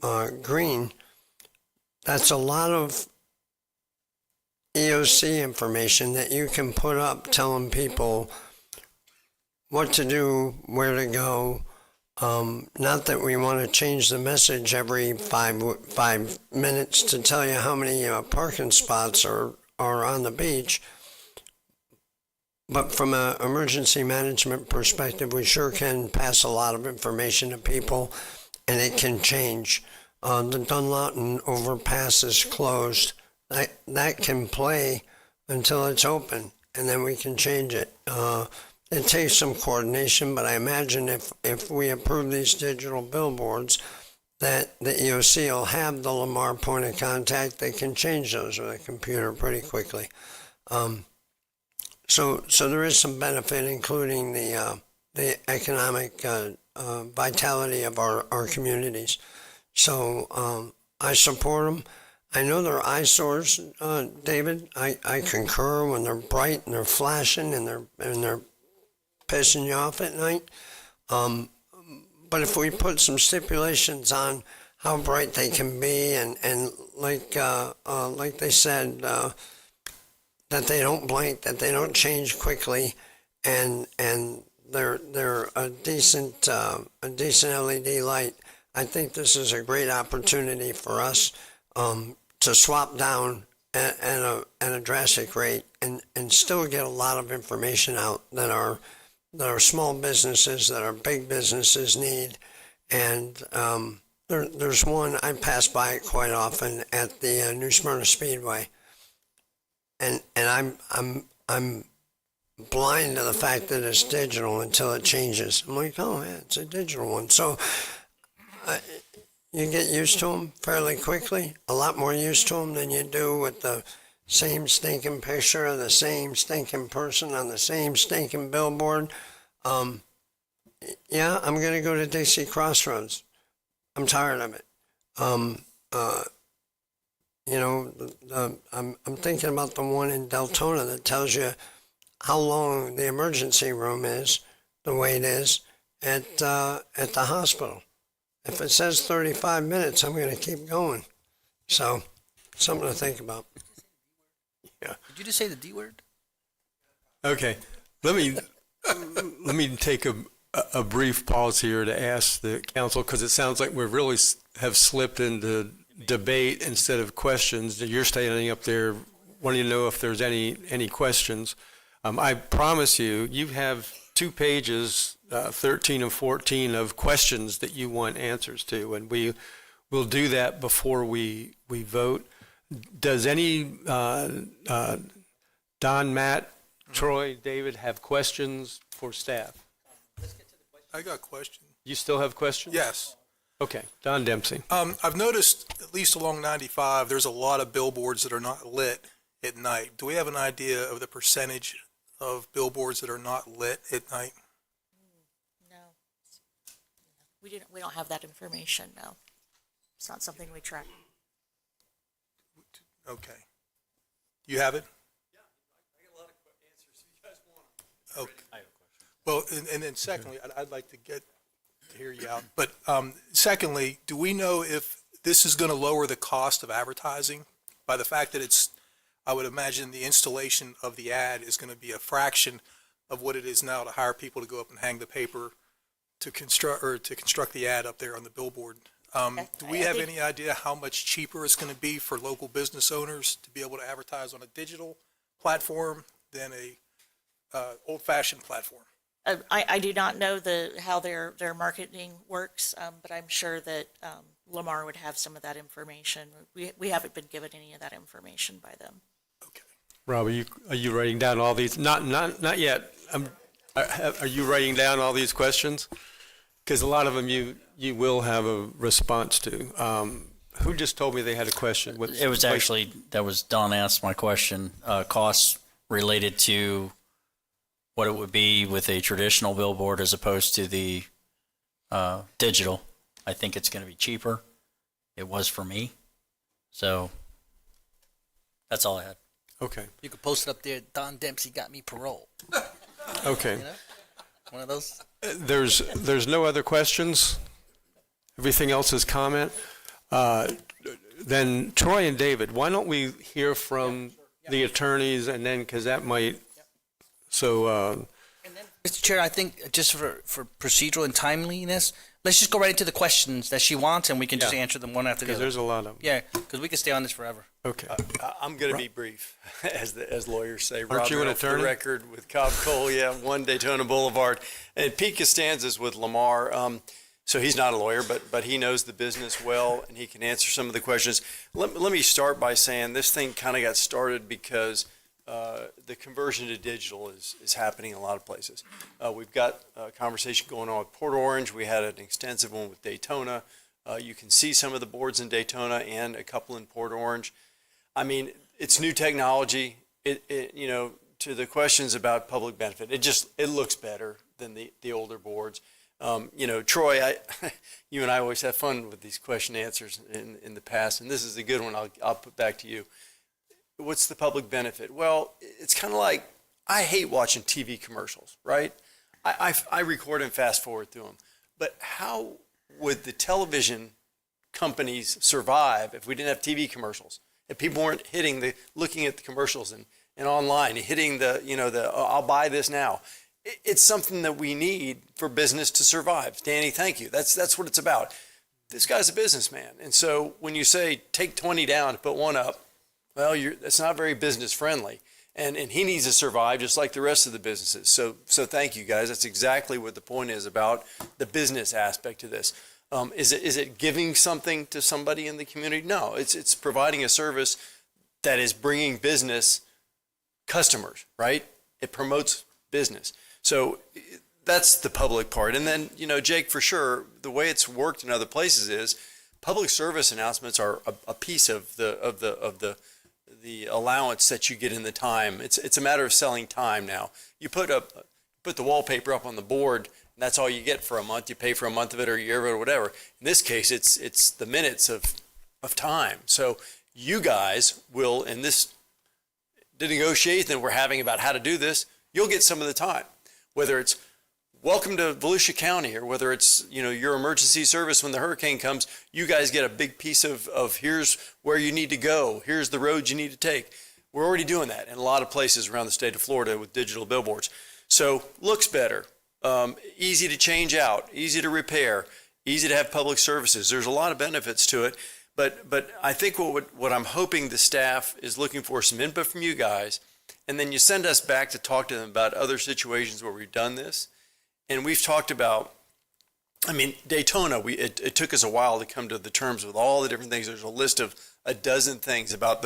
are green, that's a lot of EOC information that you can put up telling people what to do, where to go. Not that we want to change the message every five minutes to tell you how many parking spots are on the beach. But from an emergency management perspective, we sure can pass a lot of information to people, and it can change. The Dunlawton overpass is closed. That can play until it's open, and then we can change it. It takes some coordination, but I imagine if we approve these digital billboards, that the EOC will have the Lamar point of contact. They can change those with a computer pretty quickly. So there is some benefit, including the economic vitality of our communities. So I support them. I know they're eyesores, David. I concur when they're bright and they're flashing and they're pissing you off at night. But if we put some stipulations on how bright they can be, and like they said, that they don't blink, that they don't change quickly, and they're a decent LED light, I think this is a great opportunity for us to swap down at a drastic rate and still get a lot of information out that our small businesses, that our big businesses need. And there's one, I pass by it quite often at the New Smyrna Speedway, and I'm blind to the fact that it's digital until it changes. I'm like, oh yeah, it's a digital one. So you get used to them fairly quickly, a lot more used to them than you do with the same stinking picture of the same stinking person on the same stinking billboard. Yeah, I'm going to go to Dixie Crossroads. I'm tired of it. I'm thinking about the one in Deltona that tells you how long the emergency room is, the wait is, at the hospital. If it says 35 minutes, I'm going to keep going. So, something to think about. Yeah. Did you just say the D word? Okay. Let me take a brief pause here to ask the council, because it sounds like we really have slipped into debate instead of questions. You're standing up there wanting to know if there's any questions. I promise you have 2 pages, 13 and 14, of questions that you want answers to, and we'll do that before we vote. Does any Don, Matt, Troy, David have questions for staff. I got a question. You still have questions? Yes. Okay, Don Dempsey. I've noticed, at least along 95, there's a lot of billboards that are not lit at night. Do we have an idea of the percentage of billboards that are not lit at night? No. We don't have that information, no. It's not something we track. Okay. You have it? Yeah, I got a lot of answers if you guys want them. Okay. I have a question. Well, and then secondly, I'd like to hear you out. But secondly, do we know if this is going to lower the cost of advertising by the fact that it's, I would imagine the installation of the ad is going to be a fraction of what it is now to hire people to go up and hang the paper to construct the ad up there on the billboard. Do we have any idea how much cheaper it's going to be for local business owners to be able to advertise on a digital platform than a old-fashioned platform? I do not know how their marketing works, but I'm sure that Lamar would have some of that information. We haven't been given any of that information by them. Rob, are you writing down all these? Not yet. Are you writing down all these questions? Because a lot of them you will have a response to. Who just told me they had a question? It was actually, that was Don asked my question, costs related to what it would be with a traditional billboard as opposed to the digital. I think it's going to be cheaper. It was for me. So that's all I had. Okay. You could post it up there, Don Dempsey got me parole. Okay. You know? One of those. There's no other questions? Everything else is comment? Then Troy and David, why don't we hear from the attorneys and then, because that might, so. Mr. Chair, I think just for procedural and timeliness, let's just go right into the questions that she wants and we can just answer them one after the other. Because there's a lot of them. Yeah, because we could stay on this forever. Okay. I'm going to be brief, as lawyers say. Aren't you an Rob, for the attorney? record with Cobb Cole, 1 Daytona Boulevard. And Pete Costanza's with Lamar. So he's not a lawyer, but he knows the business well, and he can answer some of the questions. Let me start by saying this thing kind of got started because the conversion to digital is happening in a lot of places. We've got a conversation going on with Port Orange. We had an extensive one with Daytona. You can see some of the boards in Daytona and a couple in Port Orange. I mean, it's new technology. To the questions about public benefit, it looks better than the older boards. Troy, you and I always have fun with these question answers in the past, and this is a good one. I'll put back to you. What's the public benefit? Well, it's kind of like, I hate watching TV commercials, right? I record and fast forward through them. But how would the television companies survive if we didn't have TV commercials? If people weren't looking at the commercials and online, hitting I'll buy this now. It's something that we need for business to survive. Danny, thank you. That's what it's about. This guy's a businessman. And so when you say take 20 down, put one up, well, that's not very business friendly. And he needs to survive just like the rest of the businesses. So thank you guys. That's exactly what the point is about the business aspect of this. Is it giving something to somebody in the community? No, it's providing a service that is bringing business customers, right? It promotes business. So that's the public part. And then, Jake, for sure, the way it's worked in other places is public service announcements are a piece of the allowance that you get in the time. It's a matter of selling time now. You put the wallpaper up on the board, and that's all you get for a month. You pay for a month of it or a year of it or whatever. In this case, it's the minutes of time. So you guys will, in the negotiation that we're having about how to do this, you'll get some of the time. Whether it's welcome to Volusia County or whether it's, your emergency service when the hurricane comes, you guys get a big piece of here's where you need to go. Here's the roads you need to take. We're already doing that in a lot of places around the state of Florida with digital billboards. So looks better, easy to change out, easy to repair, easy to have public services. There's a lot of benefits to it. But I think what I'm hoping the staff is looking for some input from you guys, and then you send us back to talk to them about other situations where we've done this. And we've talked about, Daytona, it took us a while to come to the terms with all the different things. There's a list of a dozen things about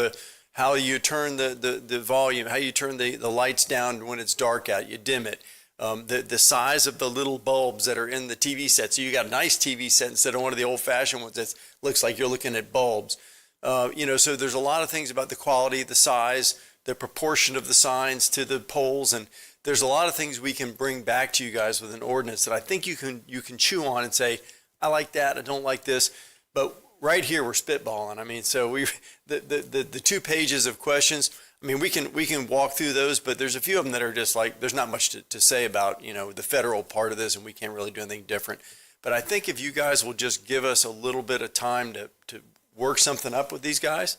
how you turn the volume, how you turn the lights down when it's dark out, you dim it. The size of the little bulbs that are in the TV set. So you got a nice TV set instead of one of the old-fashioned ones that looks like you're looking at bulbs. So there's a lot of things about the quality, the size, the proportion of the signs to the poles, and there's a lot of things we can bring back to you guys with an ordinance that I think you can chew on and say, I like that, I don't like this, but right here we're spitballing. I mean, so the 2 pages of questions. I mean, we can walk through those, but there's a few of them that are just like there's not much to say about the federal part of this, and we can't really do anything different. But I think if you guys will just give us a little bit of time to work something up with these guys,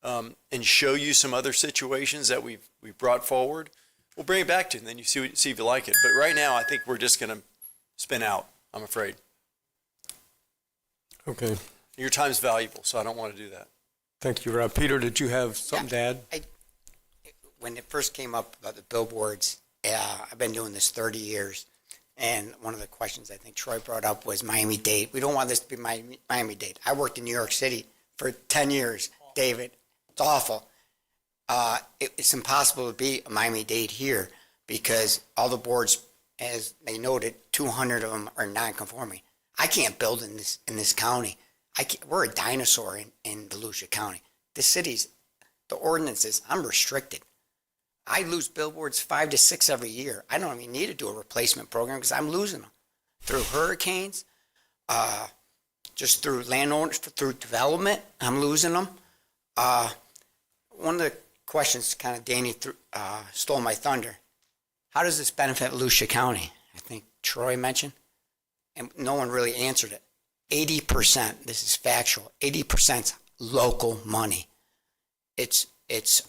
and show you some other situations that we've brought forward, we'll bring it back to you, and then you see if you like it. But right now, I think we're just going to spin out, I'm afraid. Okay. Your time's valuable, so I don't want to do that. Thank you, Rob. Peter, did you have something to add? When it first came up about the billboards, I've been doing this 30 years, and one of the questions I think Troy brought up was Miami-Dade. We don't want this to be Miami-Dade. I worked in New York City for 10 years, David. It's awful. It's impossible to be a Miami-Dade here because all the boards, as they noted, 200 of them are non-conforming. I can't build in this county. We're a dinosaur in Volusia County. The cities, the ordinances, I'm restricted. I lose billboards 5 to 6 every year. I don't even need to do a replacement program because I'm losing them through hurricanes, just through landowners, through development. I'm losing them. One of the questions, kind of Danny stole my thunder. How does this benefit Volusia County? I think Troy mentioned, and no one really answered it. 80%, this is factual, 80% local money. It's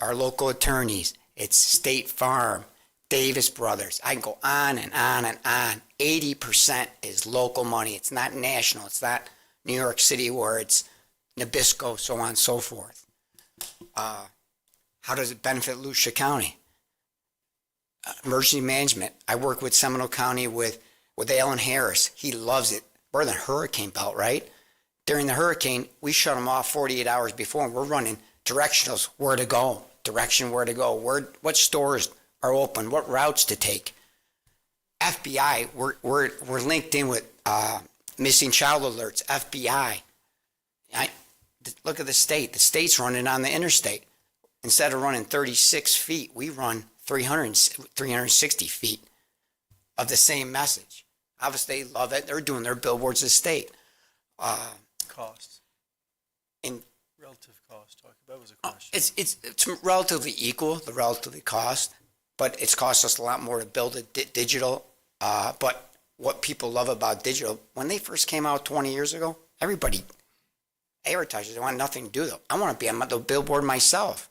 our local attorneys. It's State Farm, Davis Brothers. I can go on and on and on. 80% is local money. It's not national. It's not New York City where it's Nabisco, so on and so forth. How does it benefit Volusia County? Emergency management. I work with Seminole County with Alan Harris. He loves it. We're in the hurricane belt, right? During the hurricane, we shut them off 48 hours before, and we're running directionals, where to go, what stores are open, what routes to take. FBI, we're linked in with missing child alerts, FBI. Look at the state. The state's running on the interstate. Instead of running 36 feet, we run 360 feet of the same message. Obviously, they love it. They're doing their billboards as state. Costs. In relative cost. That was a question. It's relatively equal, the relative cost, but it's cost us a lot more to build a digital. But what people love about digital, when they first came out 20 years ago, everybody, advertisers, they want nothing to do though. I want to be on the billboard myself.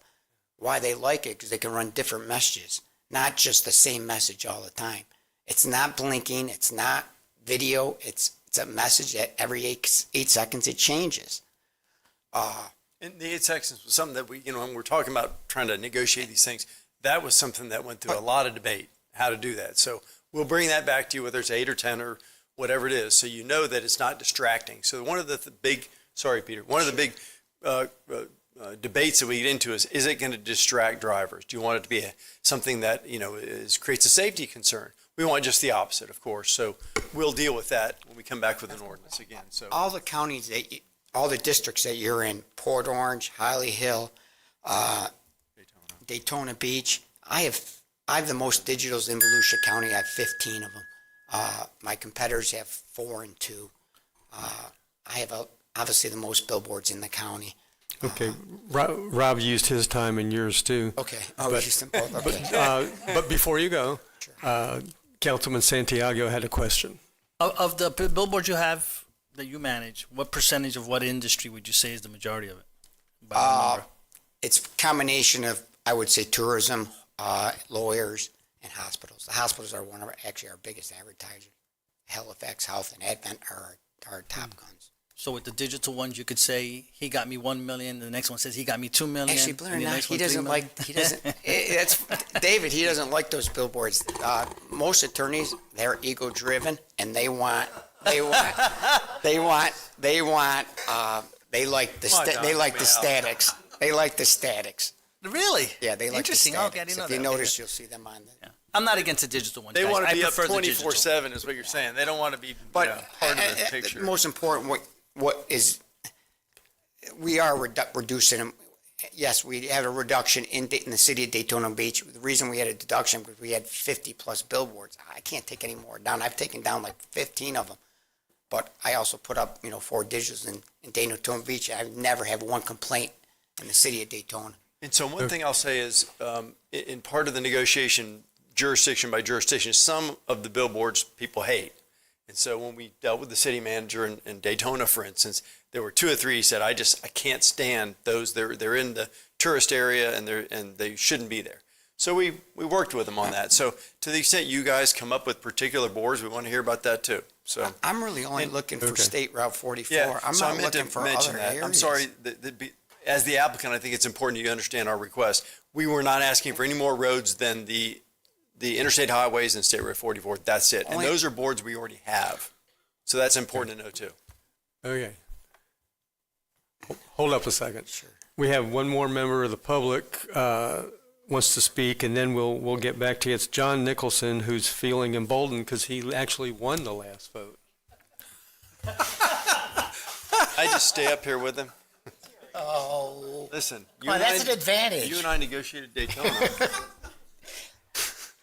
Why they like it? Because they can run different messages, not just the same message all the time. It's not blinking. It's not video. It's a message that every 8 seconds it changes. And the 8 seconds was something that when we're talking about trying to negotiate these things, that was something that went through a lot of debate, how to do that. So we'll bring that back to you, whether it's 8 or 10 or whatever it is, so you know that it's not distracting. So one of the big debates that we get into is it going to distract drivers? Do you want it to be something that creates a safety concern? We want just the opposite, of course. So we'll deal with that when we come back with an ordinance again. So all the counties all the districts that you're in, Port Orange, Holly Hill, Daytona Beach, I have the most digitals in Volusia County. I have 15 of them. My competitors have 4 and 2. I have obviously the most billboards in the county. Okay, Rob used his time and yours too. Okay. But before you go, Councilman Santiago had a question. Of the billboards you have that you manage, what percentage of what industry would you say is the majority of it? It's a combination of, I would say, tourism, lawyers, and hospitals. The hospitals are our biggest advertisers. Halifax Health and Advent are our top guns. So with the digital ones, you could say he got me 1 million. The next one says he got me 2 million. Actually, believe it or not, he doesn't. David. He doesn't like those billboards. Most attorneys, they're ego-driven, and they like the statics. They like the statics. Really? Yeah, they like Interesting. the statics. Okay, I didn't know If that. you notice, you'll see them on the. I'm not against the digital ones. They guys. want to I be up prefer the digital. 24/7 is what you're saying. They don't want to be But part of the picture. most important, what is, we are reducing them. Yes, we had a reduction in the city of Daytona Beach. The reason we had a deduction because we had 50 plus billboards. I can't take any more down. I've taken down like 15 of them. But I also put up, 4 digits in Daytona Beach. I've never had one complaint in the city of Daytona. And so one thing I'll say is, in part of the negotiation, jurisdiction by jurisdiction, some of the billboards people hate. And so when we dealt with the city manager in Daytona, for instance, there were 2 or 3 he said, I can't stand those. They're in the tourist area and they shouldn't be there. So we worked with them on that. So to the extent you guys come up with particular boards, we want to hear about that too. So I'm really only looking for State Route 44. yeah, I'm so not I meant looking to for mention other that. areas. I'm sorry. As the applicant, I think it's important you understand our request. We were not asking for any more roads than the interstate highways and State Route 44. That's it. And those are boards we already have. So that's important to know too. Okay. Hold up a second. Sure. We have one more member of the public wants to speak, and then we'll get back to you. It's John Nicholson, who's feeling emboldened because he actually won the last vote. I just stay up here with him. Oh. Listen. Well, that's an advantage. You and I negotiated Daytona.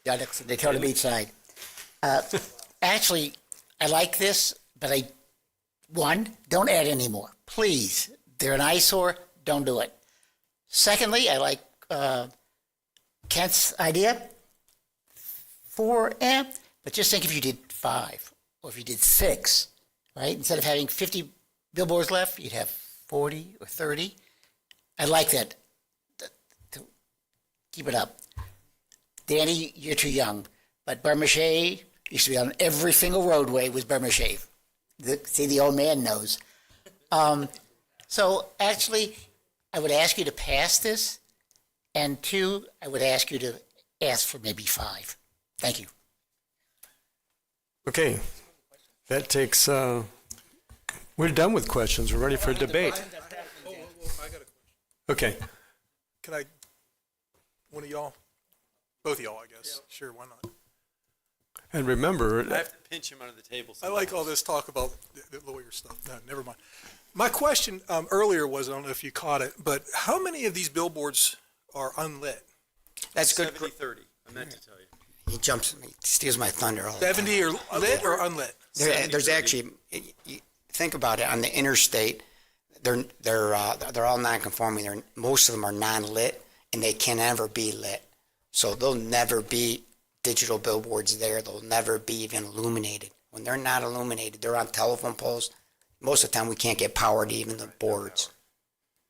John Nicholson, Daytona Beach side. Actually, I like this, but don't add any more. Please. They're an eyesore. Don't do it. Secondly, I like Kent's idea. 4, but just think if you did 5 or if you did 6, right? Instead of having 50 billboards left, you'd have 40 or 30. I like that. Keep it up. Danny, you're too young, but Bermachet used to be on every single roadway was Bermachet. See, the old man knows. So actually, I would ask you to pass this, and 2, I would ask you to ask for maybe 5. Thank you. Okay. That takes, we're done with questions. We're ready for debate. I got a question. Okay. Can I, one of y'all? Both of y'all, I guess. Sure, why not? And remember, I have to pinch him under the table. I like all this talk about the lawyer stuff. No, never mind. My question earlier was, I don't know if you caught it, but how many of these billboards are unlit? That's good. 70-30. I meant to tell you. He jumps, he steals my thunder all the time. 70 are lit or unlit? There's actually, think about it, on the interstate, they're all non-conforming. Most of them are non-lit, and they can never be lit. So there'll never be digital billboards there. They'll never be even illuminated. When they're not illuminated, they're on telephone poles. Most of the time, we can't get power to even the boards.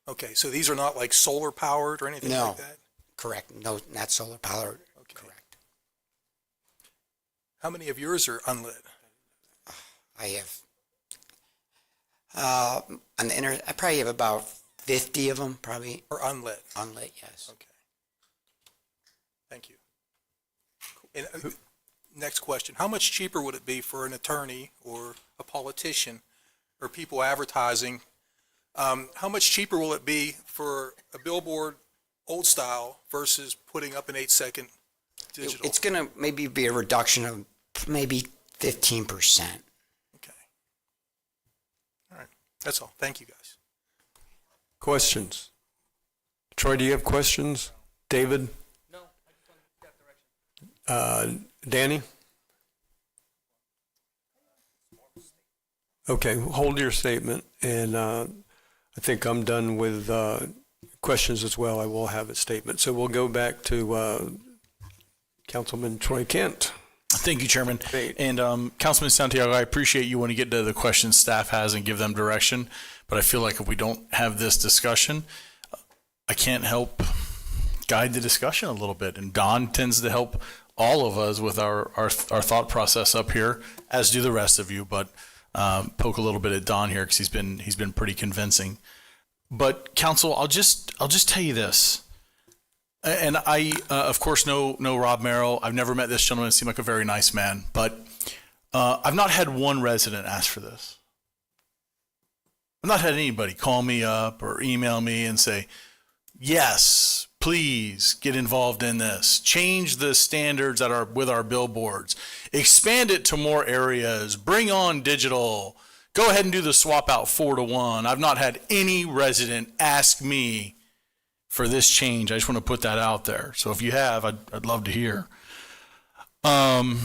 Okay, so these are not like solar powered or anything like that? Correct. No, not solar powered. Okay. Correct. How many of yours are unlit? I have, on the I probably have about 50 of them, probably. Or unlit? Unlit, yes. Okay. Thank you. And next question. How much cheaper would it be for an attorney or a politician or people advertising? How much cheaper will it be for a billboard old style versus putting up an 8-second digital? It's going to maybe be a reduction of maybe 15%. Okay. All right. That's all. Thank you, guys. questions? Troy, do you have questions? David? No, I just wanted to get direction. Danny? Okay, hold your statement, and I think I'm done with questions as well. I will have a statement. So we'll go back to Councilman Troy Kent. Thank you, Chairman. And Councilman Santiago, I appreciate you want to get to the questions staff has and give them direction, but I feel like if we don't have this discussion, I can't help guide the discussion a little bit. And Don tends to help all of us with our thought process up here, as do the rest of you, but poke a little bit at Don here because he's been pretty convincing. But Council, I'll just tell you this. And I, of course, know Rob Merrill. I've never met this gentleman. He seemed like a very nice man. But I've not had one resident ask for this. I've not had anybody call me up or email me and say, yes, please get involved in this. Change the standards that are with our billboards. Expand it to more areas. Bring on digital. Go ahead and do the swap out 4-to-1. I've not had any resident ask me for this change. I just want to put that out there. So if you have, I'd love to hear. Mr.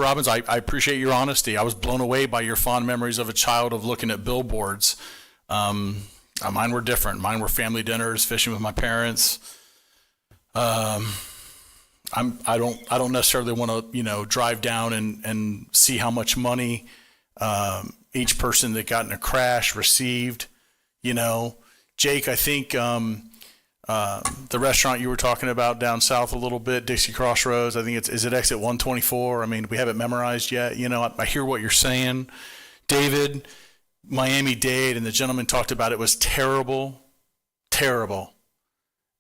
Robbins, I appreciate your honesty. I was blown away by your fond memories of a child of looking at billboards. Mine were different. Mine were family dinners, fishing with my parents. I don't necessarily want to, drive down and see how much money each person that got in a crash received. Jake, I think the restaurant you were talking about down south a little bit, Dixie Crossroads, I think is it exit 124? I mean, we haven't memorized yet. I hear what you're saying. David, Miami-Dade, and the gentleman talked about it was terrible.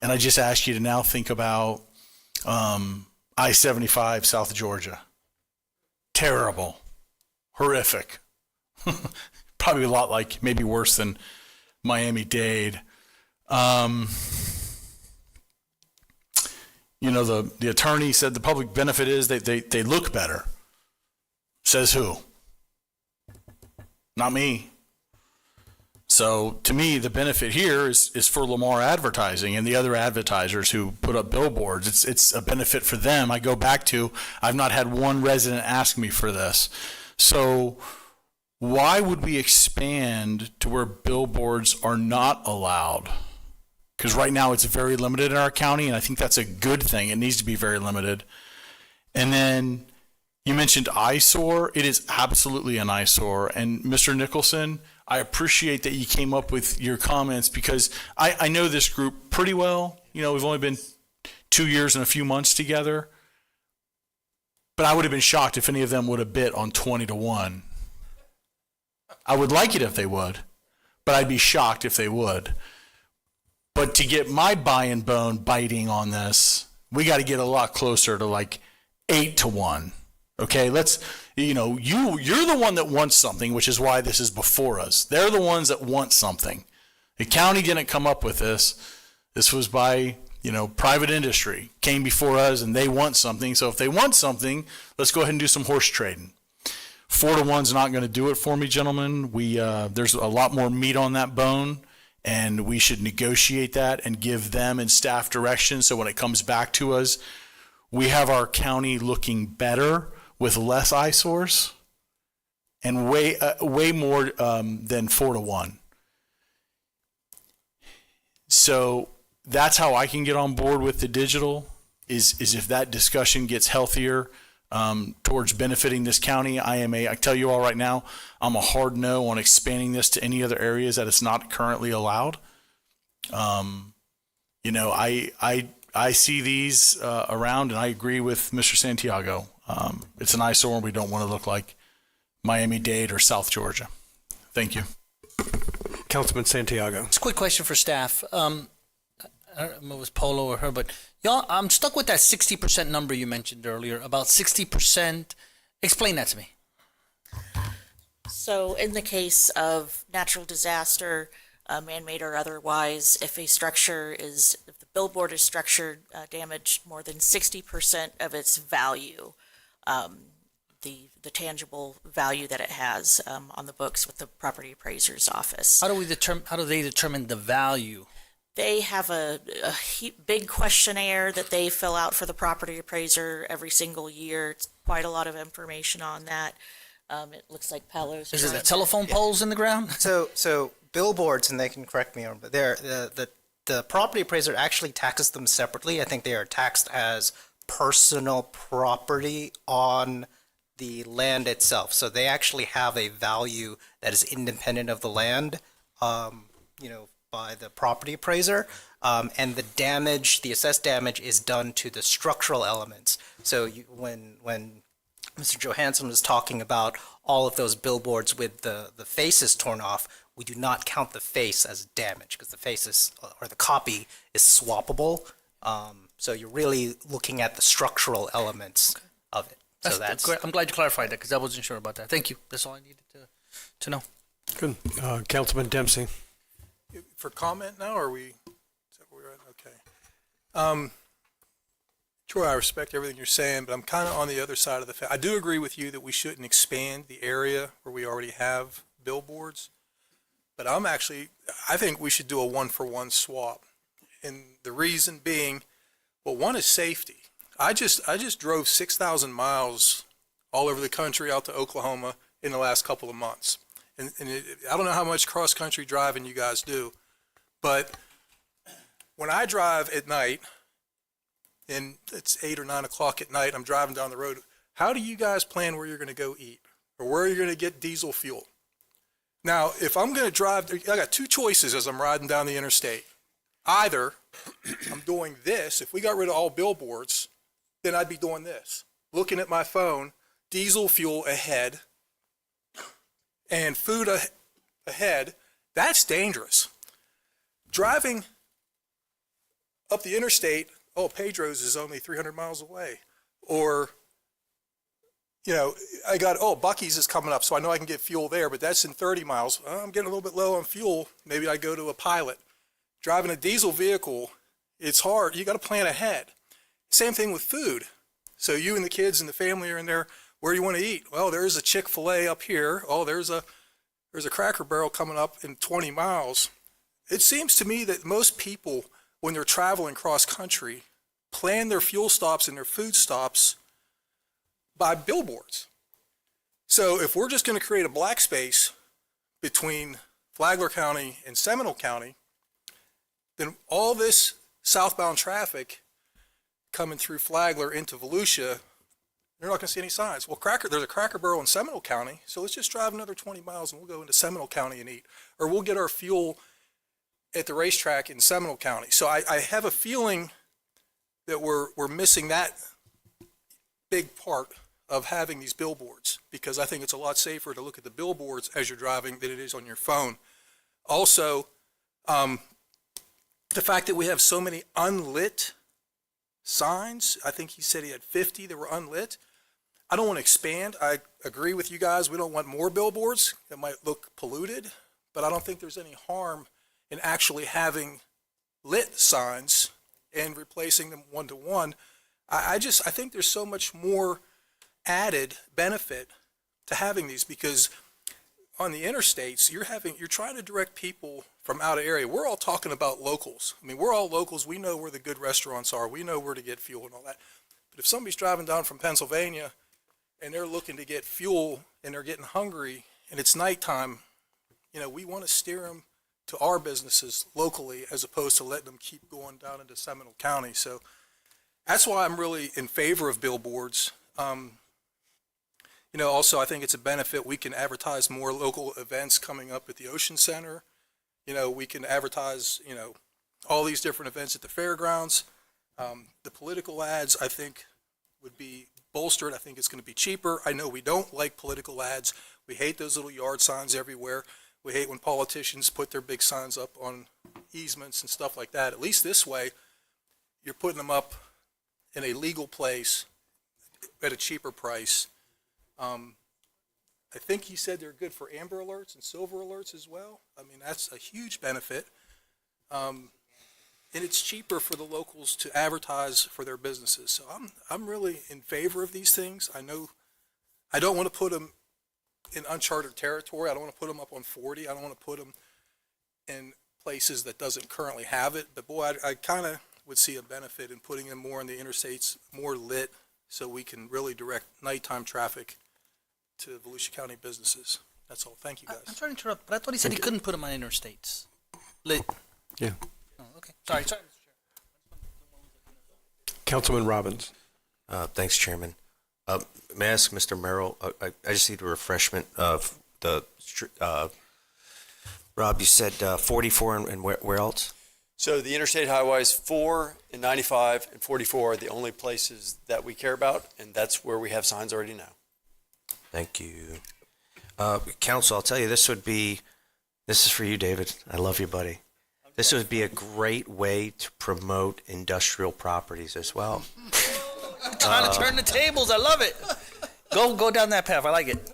And I just asked you to now think about I-75 South Georgia. Terrible. Horrific. Probably a lot like, maybe worse than Miami-Dade. The attorney said the public benefit is they look better. Says who? Not me. So to me, the benefit here is for Lamar Advertising and the other advertisers who put up billboards. It's a benefit for them. I go back to, I've not had one resident ask me for this. So why would we expand to where billboards are not allowed? Because right now it's very limited in our county, and I think that's a good thing. It needs to be very limited. And then you mentioned eyesore. It is absolutely an eyesore. And Mr. Nicholson, I appreciate that you came up with your comments because I know this group pretty well. We've only been 2 years and a few months together. But I would have been shocked if any of them would have bid on 20-to-1. I would like it if they would, but I'd be shocked if they would. But to get my buy-in bone biting on this, we got to get a lot closer to like 8-to-1. Okay, you're the one that wants something, which is why this is before us. They're the ones that want something. The county didn't come up with this. This was by, private industry came before us and they want something. So if they want something, let's go ahead and do some horse trading. 4-to-1's not going to do it for me, gentlemen. There's a lot more meat on that bone, and we should negotiate that and give them and staff direction. So when it comes back to us, we have our county looking better with less eyesores and way more than 4-to-1. So that's how I can get on board with the digital is if that discussion gets healthier towards benefiting this county. I tell you all right now, I'm a hard no on expanding this to any other areas that it's not currently allowed. I see these around, and I agree with Mr. Santiago. It's an eyesore, and we don't want to look like Miami-Dade or South Georgia. Thank you. Councilman Santiago. It's a quick question for staff. I don't know if it was Polo or her, but y'all, I'm stuck with that 60% number you mentioned earlier, about 60%. Explain that to me. So in the case of natural disaster, man-made or otherwise, if the billboard is structured damaged more than 60% of its value, the tangible value that it has on the books with the property appraiser's office. How do they determine the value? They have a big questionnaire that they fill out for the property appraiser every single year. It's quite a lot of information on that. It looks like Paolo's. Is it the telephone poles in the ground? So billboards, and they can correct me, but the property appraiser actually taxes them separately. I think they are taxed as personal property on the land itself. So they actually have a value that is independent of the land, by the property appraiser. And the assessed damage is done to the structural elements. So when Mr. Johansson was talking about all of those billboards with the faces torn off, we do not count the face as damage because the face or the copy is swappable. So you're really looking at the structural elements of it. So that's I'm glad you clarified that because I wasn't sure about that. Thank you. That's all I needed to know. Good. Councilman Dempsey. For comment now, or is that where we're Troy, I respect everything you're saying, but I'm kind of on the other side of the fence. I do agree with you that we shouldn't expand the area where we already have billboards, but I think we should do a one-for-one swap. And the reason being, well, one is safety. I just drove 6,000 miles all over the country out to Oklahoma in the last couple of months. I don't know how much cross-country driving you guys do, but when I drive at night, and it's 8 or 9 o'clock at night, I'm driving down the road, how do you guys plan where you're going to go eat or where you're going to get diesel fuel? Now, if I'm going to drive, I got two choices as I'm riding down the interstate. Either I'm doing this, if we got rid of all billboards, then I'd be doing this, looking at my phone, diesel fuel ahead and food ahead. That's dangerous. Driving up the interstate, oh, Pedro's is only 300 miles away. Or, I got, Buc-ee's is coming up, so I know I can get fuel there, but that's in 30 miles. I'm getting a little bit low on fuel. Maybe I go to a Pilot. Driving a diesel vehicle, it's hard. You got to plan ahead. Same thing with food. So you and the kids and the family are in there, where do you want to eat? Well, there's a Chick-fil-A up here. Oh, there's a Cracker Barrel coming up in 20 miles. It seems to me that most people, when they're traveling cross country, plan their fuel stops and their food stops by billboards. So if we're just going to create a black space between Flagler County and Seminole County, then all this southbound traffic coming through Flagler into Volusia, they're not going to see any signs. Well, there's a Cracker Barrel in Seminole County, so let's just drive another 20 miles and we'll go into Seminole County and eat. Or we'll get our fuel at the racetrack in Seminole County. So I have a feeling that we're missing that big part of having these billboards, because I think it's a lot safer to look at the billboards as you're driving than it is on your phone. Also, the fact that we have so many unlit signs, I think he said he had 50 that were unlit. I don't want to expand. I agree with you guys. We don't want more billboards. It might look polluted, but I don't think there's any harm in actually having lit signs and replacing them one-to-one. I think there's so much more added benefit to having these, because on the interstates, you're trying to direct people from out of area. We're all talking about locals. I mean, we're all locals. We know where the good restaurants are. We know where to get fuel and all that. But if somebody's driving down from Pennsylvania and they're looking to get fuel and they're getting hungry and it's nighttime, we want to steer them to our businesses locally as opposed to letting them keep going down into Seminole County. So that's why I'm really in favor of billboards. Also, I think it's a benefit. We can advertise more local events coming up at the Ocean Center. We can advertise, all these different events at the fairgrounds. The political ads, I think, would be bolstered. I think it's going to be cheaper. I know we don't like political ads. We hate those little yard signs everywhere. We hate when politicians put their big signs up on easements and stuff like that. At least this way, you're putting them up in a legal place at a cheaper price. I think he said they're good for amber alerts and silver alerts as well. I mean, that's a huge benefit. And it's cheaper for the locals to advertise for their businesses. So I'm really in favor of these things. I know I don't want to put them in uncharted territory. I don't want to put them up on 40. I don't want to put them in places that doesn't currently have it. But boy, I kind of would see a benefit in putting them more on the interstates, more lit, so we can really direct nighttime traffic to Volusia County businesses. That's all. Thank you, guys. I'm sorry to interrupt, but I thought he said he couldn't put them on interstates. Yeah. Oh, okay. Sorry. Councilman Robbins. Thanks, Chairman. May I ask Mr. Merrill, I just need a refreshment of the, Rob, you said 44 and where else? So the interstate highways 4 and 95 and 44 are the only places that we care about, and that's where we have signs already now. Thank you. Council, I'll tell you, this is for you, David. I love you, buddy. This would be a great way to promote industrial properties as well. I'm trying to turn the tables. I love it. Go down that path. I like it.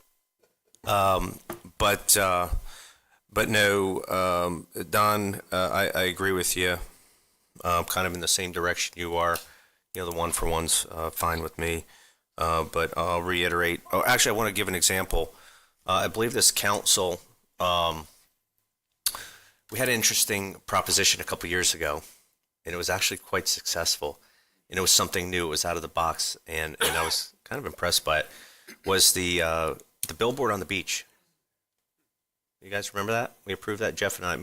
But no, Don, I agree with you. kind of in the same direction you are. The one for one's fine with me. But I'll reiterate. Oh, actually, I want to give an example. I believe this council, we had an interesting proposition a couple years ago, and it was actually quite successful. And it was something new. It was out of the box, and I was kind of impressed by it. Was the billboard on the beach? You guys remember that? We approved that. Jeff and I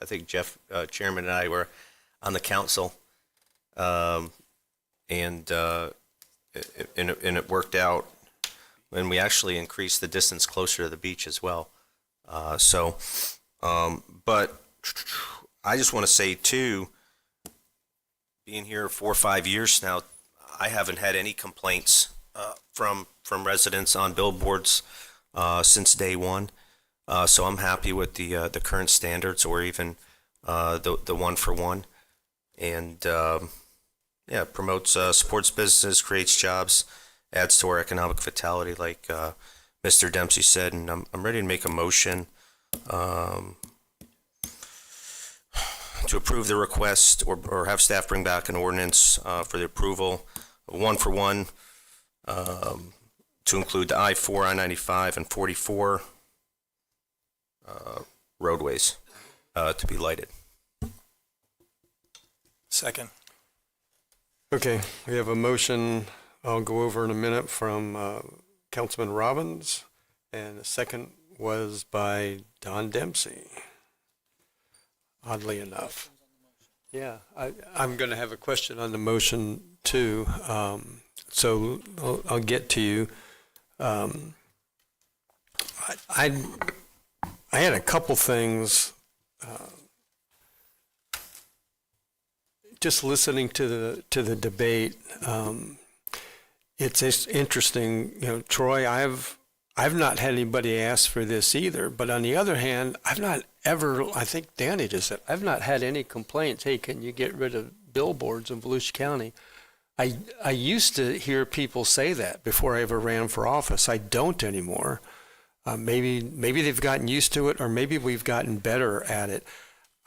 think Jeff, Chairman, and I were on the council, and it worked out. And we actually increased the distance closer to the beach as well. But I just want to say too, being here 4 or 5 years now, I haven't had any complaints from residents on billboards since day one. So I'm happy with the current standards, or even the one for one, and promotes supports business, creates jobs, adds to our economic vitality, like Mr. Dempsey said. And I'm ready to make a motion to approve the request, or have staff bring back an ordinance for the approval, one for one, to include the I-4, I-95, and 44 roadways to be lighted. Second. Okay, we have a motion I'll go over in a minute from Councilman Robbins, and the second was by Don Dempsey, oddly enough. Yeah, I'm going to have a question on the motion too, so I'll get to you. I had a couple things, just listening to the debate. It's interesting, Troy. I've not had anybody ask for this either, but on the other hand, I've not ever. I think Danny just said, I've not had any complaints. Hey, can you get rid of billboards in Volusia County? I used to hear people say that before I ever ran for office. I don't anymore. Maybe they've gotten used to it, or maybe we've gotten better at it.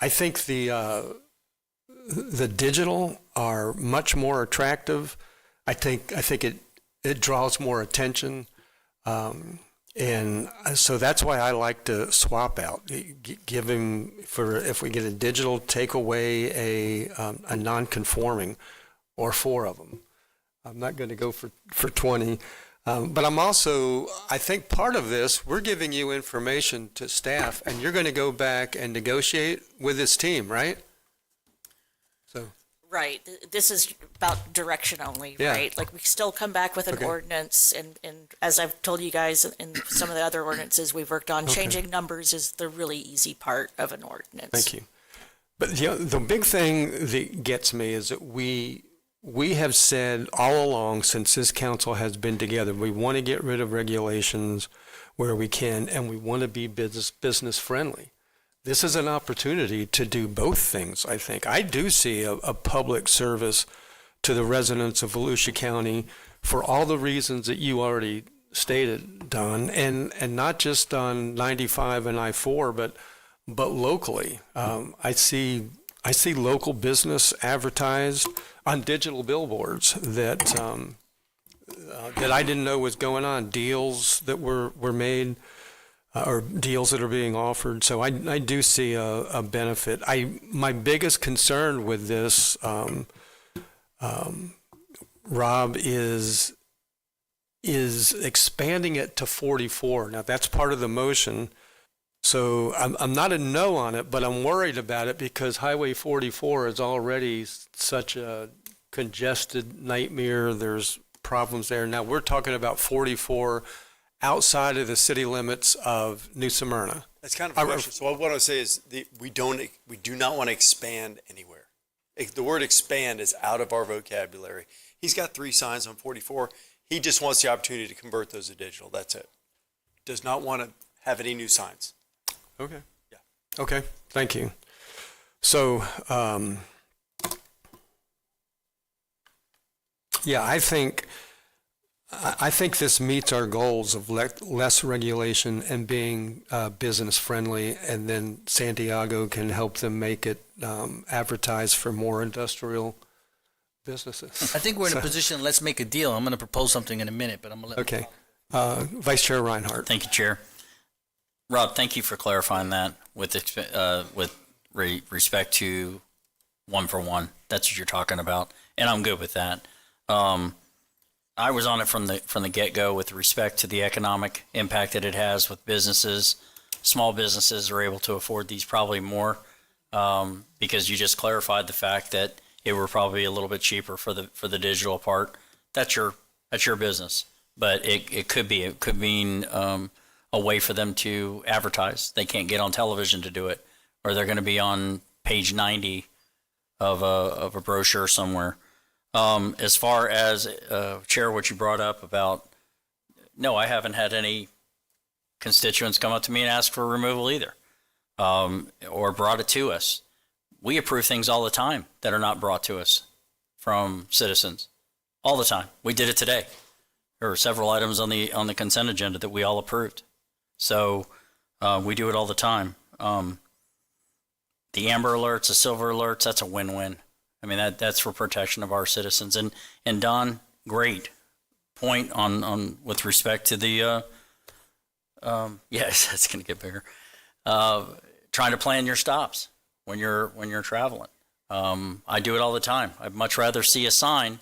I think the digital are much more attractive. I think it draws more attention, and so that's why I like to swap out. Give him if we get a digital, take away a non-conforming, or 4 of them. I'm not going to go for 20. But I think part of this, we're giving you information to staff, and you're going to go back and negotiate with this team, right? Right. This is about direction only, right? Like, we still come back with an ordinance, and as I've told you guys in some of the other ordinances we've worked on, changing numbers is the really easy part of an ordinance. Thank you. But the big thing that gets me is that we have said all along, since this council has been together, we want to get rid of regulations where we can, and we want to be business friendly. This is an opportunity to do both things, I think. I do see a public service to the residents of Volusia County for all the reasons that you already stated, Don, and not just on 95 and I-4, but locally. I see local business advertised on digital billboards that I didn't know was going on, deals that were made, or deals that are being offered. So I do see a benefit. My biggest concern with this, Rob, is expanding it to 44. Now, that's part of the motion. So I'm not a no on it, but I'm worried about it because Highway 44 is already such a congested nightmare. There's problems there. Now we're talking about 44 outside of the city limits of New Smyrna. That's kind of a question. So what I want to say is we do not want to expand anywhere. The word expand is out of our vocabulary. He's got 3 signs on 44. He just wants the opportunity to convert those to digital. That's it. Does not want to have any new signs. Okay. Yeah. Okay. Thank you. So, I think I think this meets our goals of less regulation and being business friendly, and then Santiago can help them make it advertise for more industrial businesses. I think we're in a position, let's make a deal. I'm going to propose something in a minute, but I'm going to let Okay. Vice Chair Reinhardt. Thank you, Chair. Rob, thank you for clarifying that with respect to 1-for-1. That's what you're talking about, and I'm good with that. I was on it from the get-go with respect to the economic impact that it has with businesses. Small businesses are able to afford these probably more because you just clarified the fact that it were probably a little bit cheaper for the digital part. That's your business, but it could mean a way for them to advertise. They can't get on television to do it, or they're going to be on page 90 of a brochure somewhere. As far as, Chair, what you brought up about, no, I haven't had any constituents come up to me and ask for removal either, or brought it to us. We approve things all the time that are not brought to us from citizens, all the time. We did it today. There were several items on the consent agenda that we all approved. So we do it all the time. The amber alerts, the silver alerts, that's a win-win. I mean, that's for protection of our citizens. And Don, great point on with respect to the, yes, that's going to get bigger. Trying to plan your stops when you're traveling. I do it all the time. I'd much rather see a sign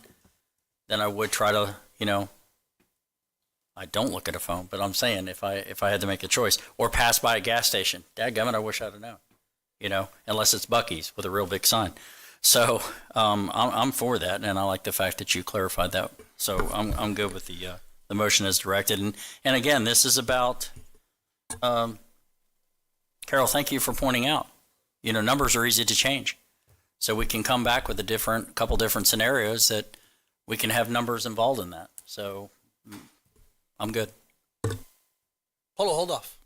than I would try to, I don't look at a phone, but I'm saying if I had to make a choice, or pass by a gas station, dadgummit, I wish I'd have known, unless it's Buc-ee's with a real big sign. So I'm for that, and I like the fact that you clarified that. So I'm good with the motion as directed. And again, this is about, Carol, thank you for pointing out, numbers are easy to change. So we can come back with a couple different scenarios that we can have numbers involved in that. So I'm good. hold off.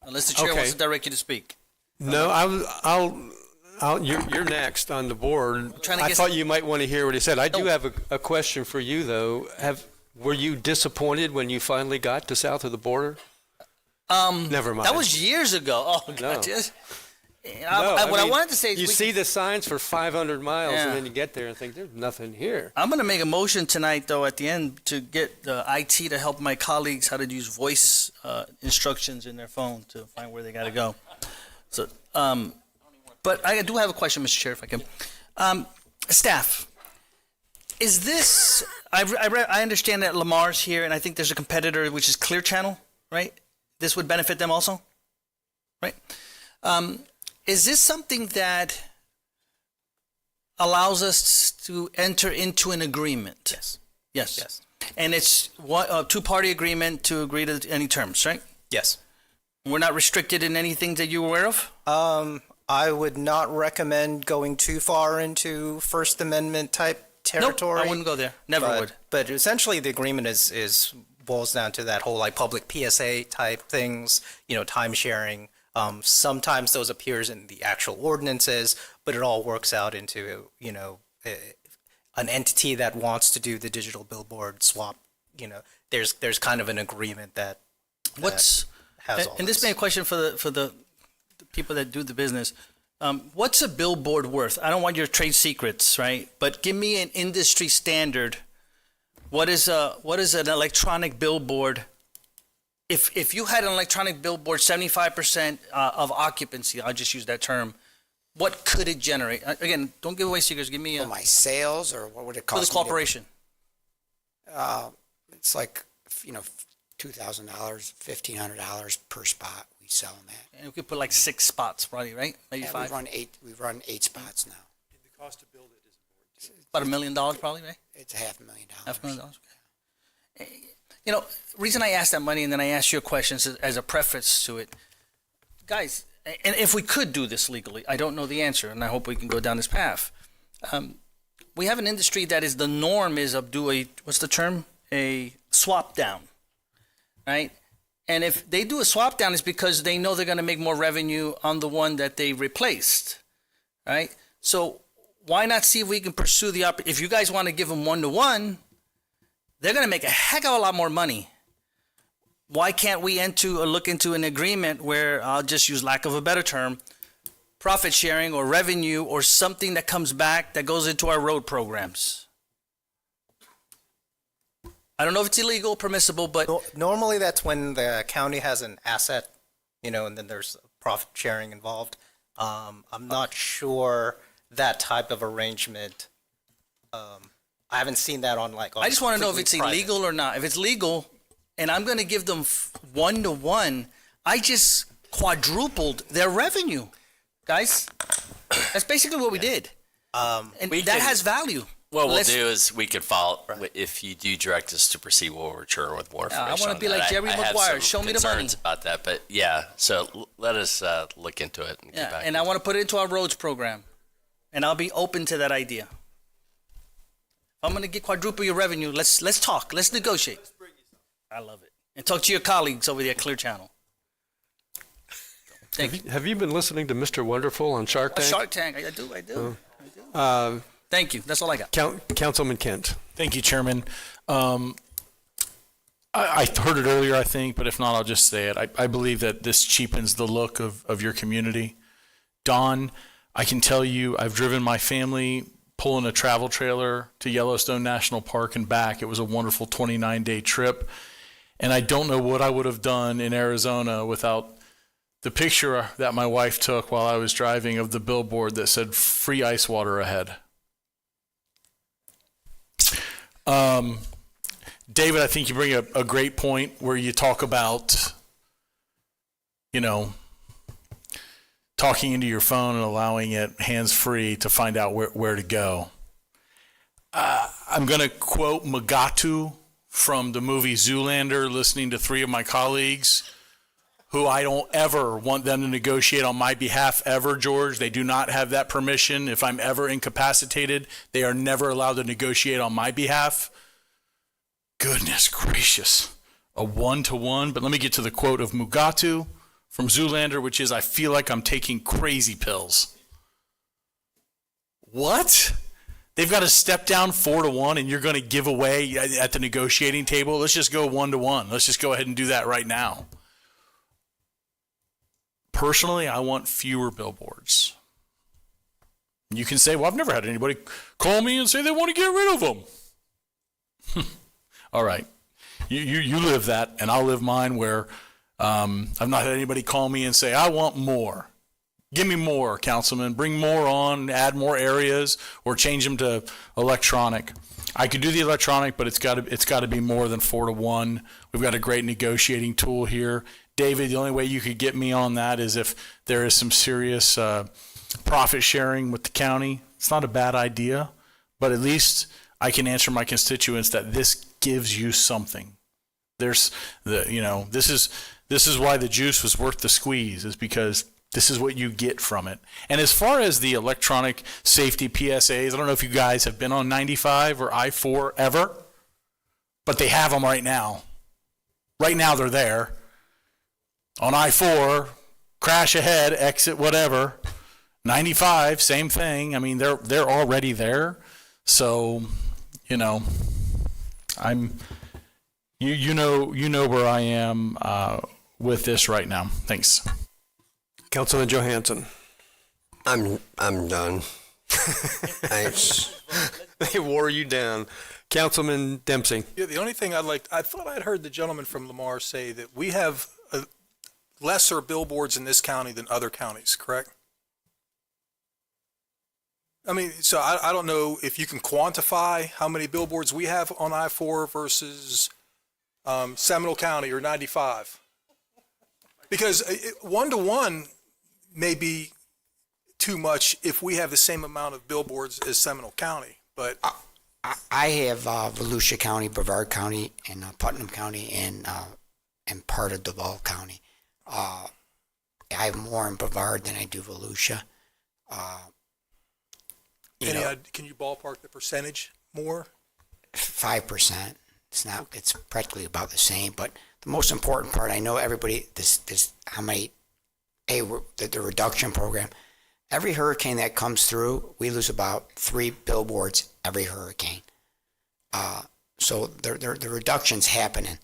Unless the chair wants to direct you to speak. No, you're next on the board. I thought you might want to hear what he said. I do have a question for you, though. Were you disappointed when you finally got to south of the border? Never mind. That was years ago. Oh, God. No. What I wanted to say is you see the signs for 500 miles, and then you get there and think, there's nothing here. I'm going to make a motion tonight, though, at the end to get the IT to help my colleagues how to use voice instructions in their phone to find where they got to go. So, but I do have a question, Mr. Chair, if I can. Staff, is this? I understand that Lamar's here, and I think there's a competitor which is Clear Channel, right? This would benefit them also, right? Is this something that allows us to enter into an agreement? Yes. And it's a two-party agreement to agree to any terms, right? Yes. We're not restricted in anything that you're aware of? I would not recommend going too far into First Amendment type territory. Nope, I wouldn't go there. Never would. But essentially, the agreement is boils down to that whole public PSA type things, time sharing. Sometimes those appears in the actual ordinances, but it all works out into an entity that wants to do the digital billboard swap. There's kind of an agreement that has all and this may be a question for the people that do the business. What's a billboard worth? I don't want your trade secrets, right? But give me an industry standard. What is an electronic billboard? If you had an electronic billboard, 75% of occupancy, I'll just use that term, what could it generate? Again, don't give away secrets. Give me my sales, or what would it cost? For the corporation. It's $2,000, $1,500 per spot. We sell them at. And we could put 6 spots, probably, right? Maybe 5. We run 8 spots now. The cost to build it is important. About $1 million, probably, right? It's $500,000. $500,000. Reason I asked that money, and then I asked your questions as a preface to it, guys. And if we could do this legally, I don't know the answer, and I hope we can go down this path. We have an industry that is the norm is of what's the term? A swap down, right? And if they do a swap down, it's because they know they're going to make more revenue on the one that they replaced, right? So why not see if we can pursue the if you guys want to give them 1-to-1, they're going to make a heck of a lot more money. Why can't we look into an agreement where, I'll just use lack of a better term, profit sharing or revenue or something that comes back that goes into our road programs? I don't know if it's illegal, permissible, but Normally, that's when the county has an asset, and then there's profit sharing involved. I'm not sure that type of arrangement. I haven't seen that on I just want to know if it's private. illegal or not. If it's legal, and I'm going to give them 1-to-1, I just quadrupled their revenue, guys. That's basically what we did, and that has value. What we'll do is we could follow, if you do direct us to proceed, we'll return with more information. I want to be like Jerry Maguire. Show me the money. About that, but yeah, so let us look into it and get back. And I want to put it into our roads program, and I'll be open to that idea. I'm going to get quadruple your revenue. Let's talk. Let's negotiate. I love it. And talk to your colleagues over there at Clear Channel. Thank you. Have you been listening to Mr. Wonderful on Shark Tank? Shark Tank. I do. Thank you. That's all I got. Councilman Kent. Thank you, Chairman. I heard it earlier, I think, but if not, I'll just say it. I believe that this cheapens the look of your community. Don, I can tell you, I've driven my family pulling a travel trailer to Yellowstone National Park and back. It was a wonderful 29-day trip. And I don't know what I would have done in Arizona without the picture that my wife took while I was driving of the billboard that said free ice water ahead. David, I think you bring a great point where you talk about, talking into your phone and allowing it hands-free to find out where to go. I'm going to quote Mugatu from the movie Zoolander, listening to three of my colleagues who I don't ever want them to negotiate on my behalf ever, George. They do not have that permission. If I'm ever incapacitated, they are never allowed to negotiate on my behalf. Goodness gracious. A 1-to-1. But let me get to the quote of Mugatu from Zoolander, which is, I feel like I'm taking crazy pills. What? They've got to step down 4-to-1 and you're going to give away at the negotiating table? Let's just go 1-to-1. Let's just go ahead and do that right now. Personally, I want fewer billboards. You can say, well, I've never had anybody call me and say they want to get rid of them. All right. You live that, and I'll live mine where I've not had anybody call me and say, I want more. Give me more, Councilman. Bring more on, add more areas, or change them to electronic. I could do the electronic, but it's got to be more than 4-to-1. We've got a great negotiating tool here. David, the only way you could get me on that is if there is some serious profit sharing with the county. It's not a bad idea, but at least I can answer my constituents that this gives you something. This is why the juice was worth the squeeze, is because this is what you get from it. And as far as the electronic safety PSAs, I don't know if you guys have been on 95 or I-4 ever, but they have them right now. Right now they're there. On I-4, crash ahead, exit whatever. 95, same thing. I mean, they're already there. So, I'm you know where I am with this right now. Thanks. Councilman Johansson. I'm done. Thanks. They wore you down. Councilman Dempsey. Yeah, the only thing I thought I'd heard the gentleman from Lamar say that we have lesser billboards in this county than other counties, correct? I mean, so I don't know if you can quantify how many billboards we have on I-4 versus Seminole County or 95. Because 1-to-1 may be too much if we have the same amount of billboards as Seminole County, but... I have Volusia County, Brevard County, and Putnam County, and part of Duval County. I have more in Brevard than I do Volusia. Can you ballpark the percentage more? 5%. It's practically about the same. But the most important part, I know everybody, the reduction program, Every hurricane that comes through, we lose about 3 billboards every hurricane. So the reduction's happening.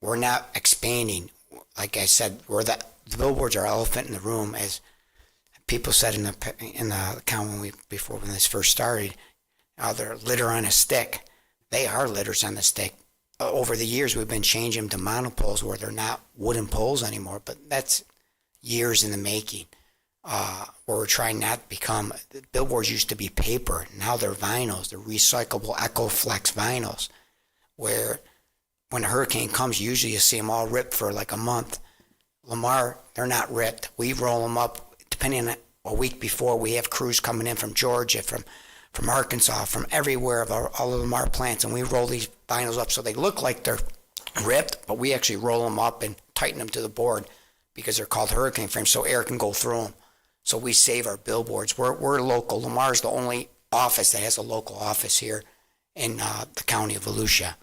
We're not expanding. Like I said, the billboards are elephant in the room, as people said in the account before when this first started. They're litter on a stick. They are litters on the stick. Over the years, we've been changing them to monopoles where they're not wooden poles anymore, but that's years in the making. Where we're trying not to become, billboards used to be paper, now they're vinyls, they're recyclable EcoFlex vinyls, where when a hurricane comes, usually you see them all ripped for like a month. Lamar, they're not ripped. We roll them up, depending on a week before, we have crews coming in from Georgia, from Arkansas, from everywhere of all of Lamar plants, and we roll these vinyls up so they look like they're ripped, but we actually roll them up and tighten them to the board because they're called hurricane frames so air can go through them. So we save our billboards. We're local. Lamar's the only office that has a local office here in the county of Volusia.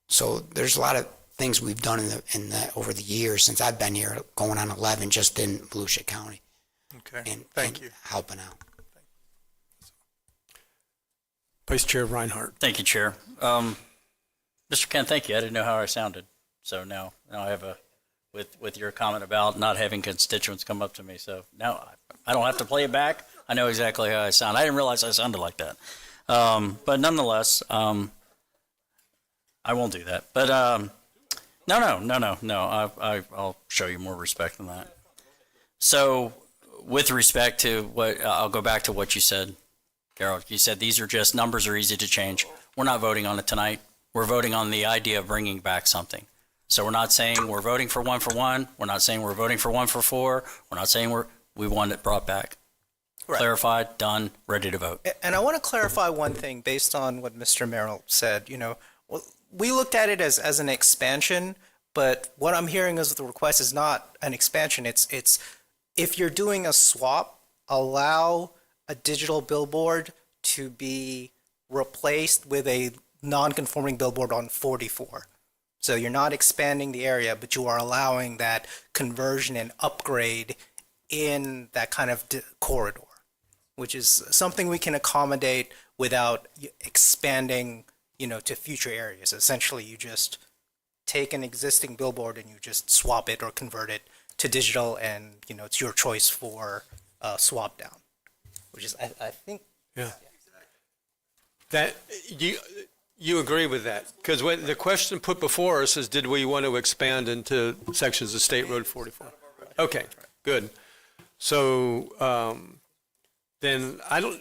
So there's a lot of things we've done over the years since I've been here, going on 11 just in Volusia County. Okay, thank you. Helping out. Vice Chair Reinhardt. Thank you, Chair. Mr. Kent, thank you. I didn't know how I sounded. So now I have with your comment about not having constituents come up to me. So now I don't have to play it back. I know exactly how I sound. I didn't realize I sounded like that. But nonetheless, I won't do that. But no. I'll show you more respect than that. So with respect to I'll go back to what you said, Carol. You said these are just numbers are easy to change. We're not voting on it tonight. We're voting on the idea of bringing back something. So we're not saying we're voting for 1 for 1. We're not saying we're voting for 1 for 4. We're not saying we want it brought back. Right. Clarified, done, ready to vote. And I want to clarify one thing based on what Mr. Merrill said. We looked at it as an expansion, but what I'm hearing is the request is not an expansion. It's if you're doing a swap, allow a digital billboard to be replaced with a non-conforming billboard on 44. So you're not expanding the area, but you are allowing that conversion and upgrade in that kind of corridor, which is something we can accommodate without expanding, to future areas. Essentially, you just take an existing billboard and you just swap it or convert it to digital, and it's your choice for swap down, which is I think. Yeah. That you agree with that? Because the question put before us is, did we want to expand into sections of State Road 44? Okay, good. So then I don't.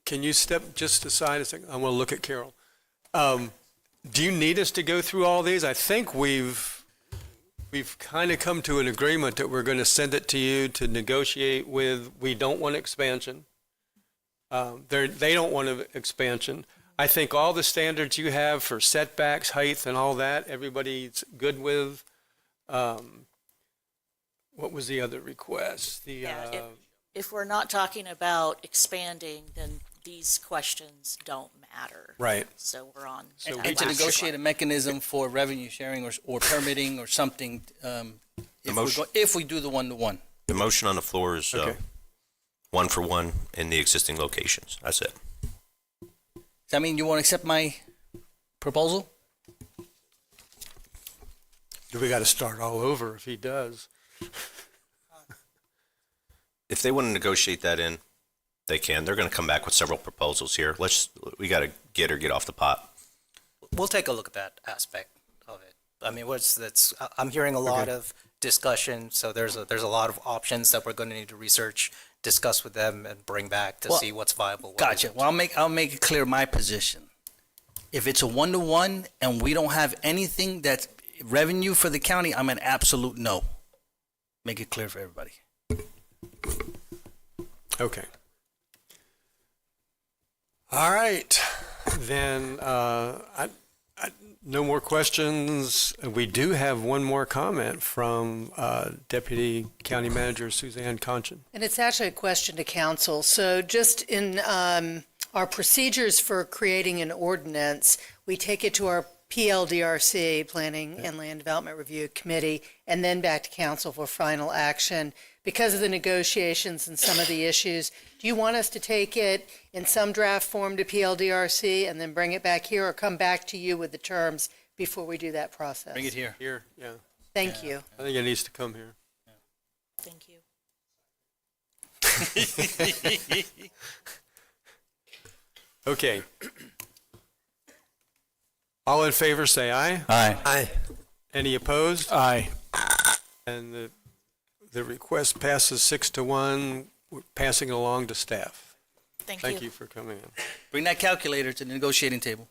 Can you step just aside a second? I want to look at Carol. Do you need us to go through all these? I think we've kind of come to an agreement that we're going to send it to you to negotiate with. We don't want expansion. They don't want an expansion. I think all the standards you have for setbacks, height, and all that, everybody's good with. What was the other request? If we're not talking about expanding, then these questions don't matter. Right. So we're on. And to negotiate a mechanism for revenue sharing or permitting or something, if we do the 1-to-1. The motion on the floor is Okay. 1 for 1 in the existing locations. That's it. Does that mean you won't accept my proposal? Do we got to start all over if he does? If they want to negotiate that in, they can. They're going to come back with several proposals here. We got to get off the pot. We'll take a look at that aspect of it. I mean, I'm hearing a lot of discussion, so there's a lot of options that we're going to need to research, discuss with them, and bring back to see what's viable. Gotcha. Well, I'll make it clear my position. If it's a 1-to-1 and we don't have anything that's revenue for the county, I'm an absolute no. Make it clear for everybody. Okay. All right. Then no more questions. We do have one more comment from Deputy County Manager Suzanne Conchin. And it's actually a question to council. So just in our procedures for creating an ordinance, we take it to our PLDRC, Planning and Land Development Review Committee, and then back to council for final action. Because of the negotiations and some of the issues, do you want us to take it in some draft form to PLDRC and then bring it back here, or come back to you with the terms before we do that process? Bring it here. Here, yeah. Thank you. I think it needs to come here. Thank you. Okay. All in favor, say aye. Aye. Aye. Any opposed? Aye. And the request passes 6-1, We're passing it along to staff. Thank you for coming in. Bring that calculator to the negotiating table.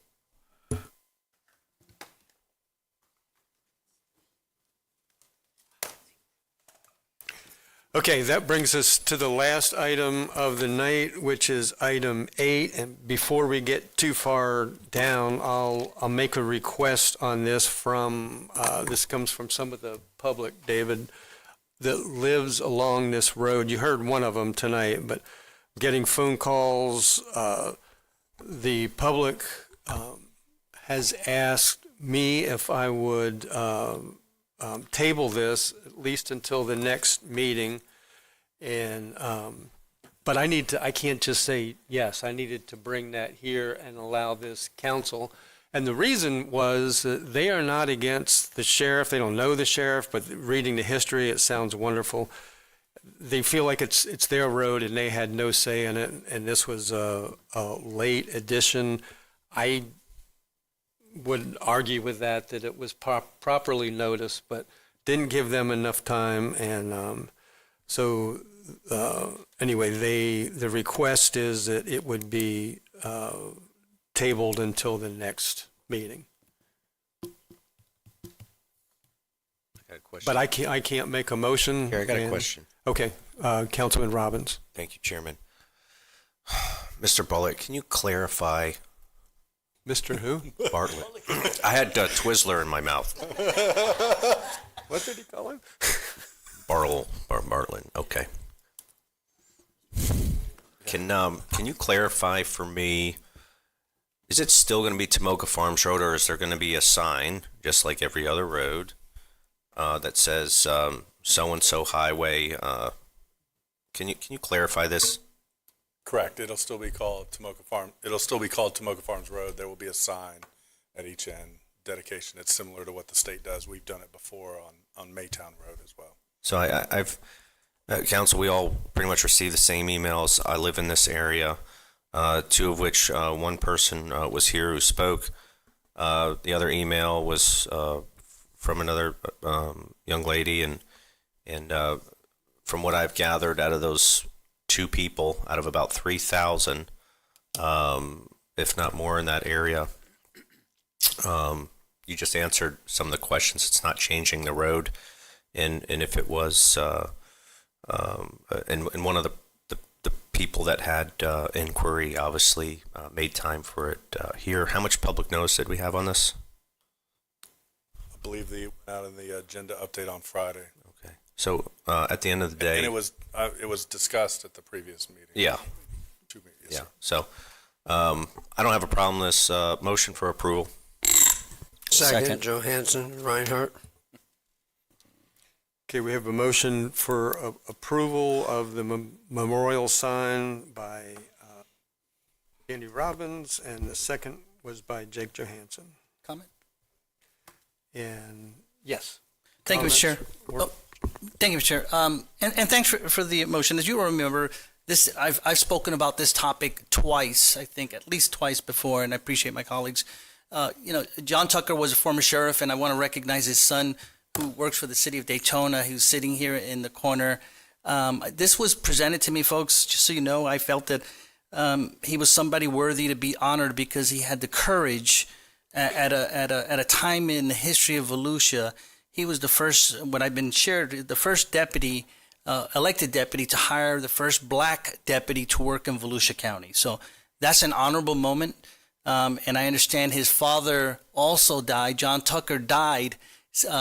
Okay, that brings us to the last item of the night, which is item 8. And before we get too far down, I'll make a request on this from, this comes from some of the public, David, that lives along this road. You heard one of them tonight, but getting phone calls. The public has asked me if I would table this at least until the next meeting. And but I can't just say yes. I needed to bring that here and allow this council. And the reason was that they are not against the sheriff. They don't know the sheriff, but reading the history, it sounds wonderful. They feel like it's their road and they had no say in it. And this was a late addition. I would argue with that it was properly noticed, but didn't give them enough time. And so anyway, the request is that it would be tabled until the next meeting. I got a question. But I can't make a motion. Here, I got a question. Okay, Councilman Robbins. Thank you, Chairman. Mr. Bullock, can you clarify? Mr. who? Bartlett. I had Twizzler in my mouth. What did he call him? Bartlett. Okay. Can you clarify for me? Is it still going to be Tomoka Farms Road, or is there going to be a sign, just like every other road, that says so-and-so highway? Can you clarify this? Correct. It'll still be called Tomoka Farm. It'll still be called Tomoka Farms Road. There will be a sign at each end, dedication. It's similar to what the state does. We've done it before on Maytown Road as well. So I've Council, we all pretty much receive the same emails. I live in this area. Two of which one person was here who spoke. The other email was from another young lady, and from what I've gathered, out of those two people, out of about 3,000, if not more in that area, you just answered some of the questions. It's not changing the road, and if it was, and one of the people that had inquiry obviously made time for it here. How much public notice did we have on this? I believe they went out in the agenda update on Friday. Okay. So at the end of the day, and it was discussed at the previous meeting. Yeah. 2 meetings. Yeah. So I don't have a problem with this motion for approval. Second. Johansson, Reinhardt. Okay, we have a motion for approval of the memorial sign by Andy Robbins, and the second was by Jake Johansson. Comment? And yes. Thank you, Mr. Chair. Or- Thank you, Mr. Chair. And thanks for the motion. As you remember, this I've spoken about this topic twice, I think at least twice before, and I appreciate my colleagues. John Tucker was a former sheriff, and I want to recognize his son, who works for the city of Daytona, who's sitting here in the corner. This was presented to me, folks, just so you know. I felt that he was somebody worthy to be honored because he had the courage at a time in the history of Volusia. He was the first, what I've been shared, the first deputy, elected deputy to hire the first black deputy to work in Volusia County. So that's an honorable moment. And I understand his father also died. John Tucker died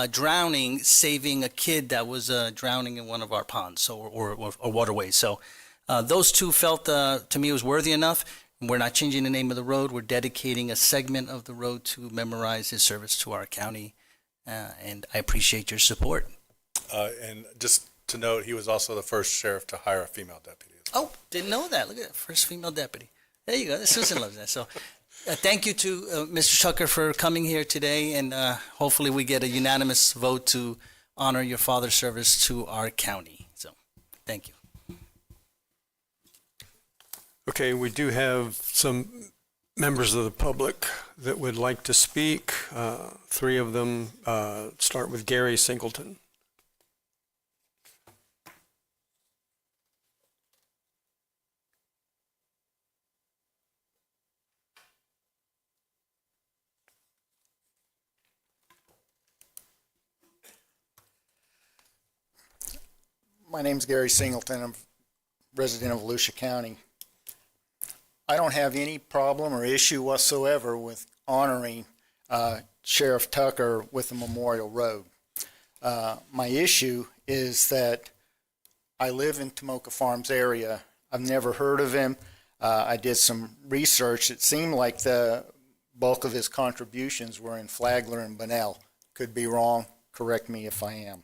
drowning, saving a kid that was drowning in one of our ponds or waterways. So those two felt to me was worthy enough. We're not changing the name of the road. We're dedicating a segment of the road to memorize his service to our county, and I appreciate your support. And just to note, he was also the first sheriff to hire a female deputy. Oh, didn't know that. Look at that, first female deputy. There you go. Susan loves that. So thank you to Mr. Tucker for coming here today, and hopefully we get a unanimous vote to honor your father's service to our county. So thank you. Okay, we do have some members of the public that would like to speak. Three of them start with Gary Singleton. My name's Gary Singleton. I'm a resident of Volusia County. I don't have any problem or issue whatsoever with honoring Sheriff Tucker with the Memorial Road. My issue is that I live in Tomoka Farms area. I've never heard of him. I did some research. It seemed like the bulk of his contributions were in Flagler and Bunnell. Could be wrong. Correct me if I am.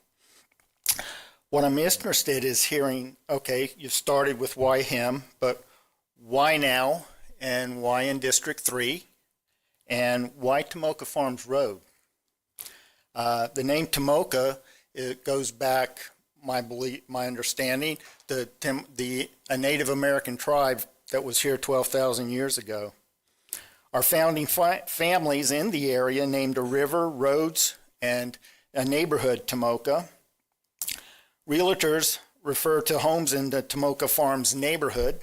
What I'm interested is hearing, okay, you started with why him, but why now, and why in District 3, and why Tomoka Farms Road? The name Tomoka, it goes back, my understanding, a Native American tribe that was here 12,000 years ago. Our founding families in the area named a river, roads, and a neighborhood Tomoka. Realtors refer to homes in the Tomoka Farms neighborhood.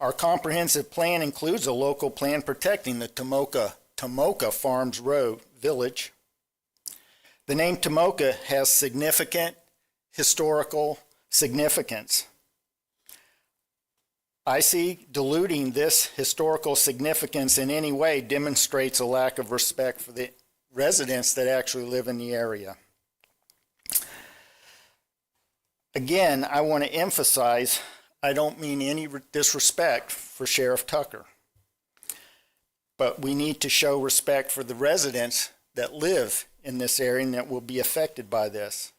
Our comprehensive plan includes a local plan protecting the Tomoka Farms Road Village. The name Tomoka has significant historical significance. I see diluting this historical significance in any way demonstrates a lack of respect for the residents that actually live in the area. Again, I want to emphasize, I don't mean any disrespect for Sheriff Tucker, but we need to show respect for the residents that live in this area and that will be affected by this.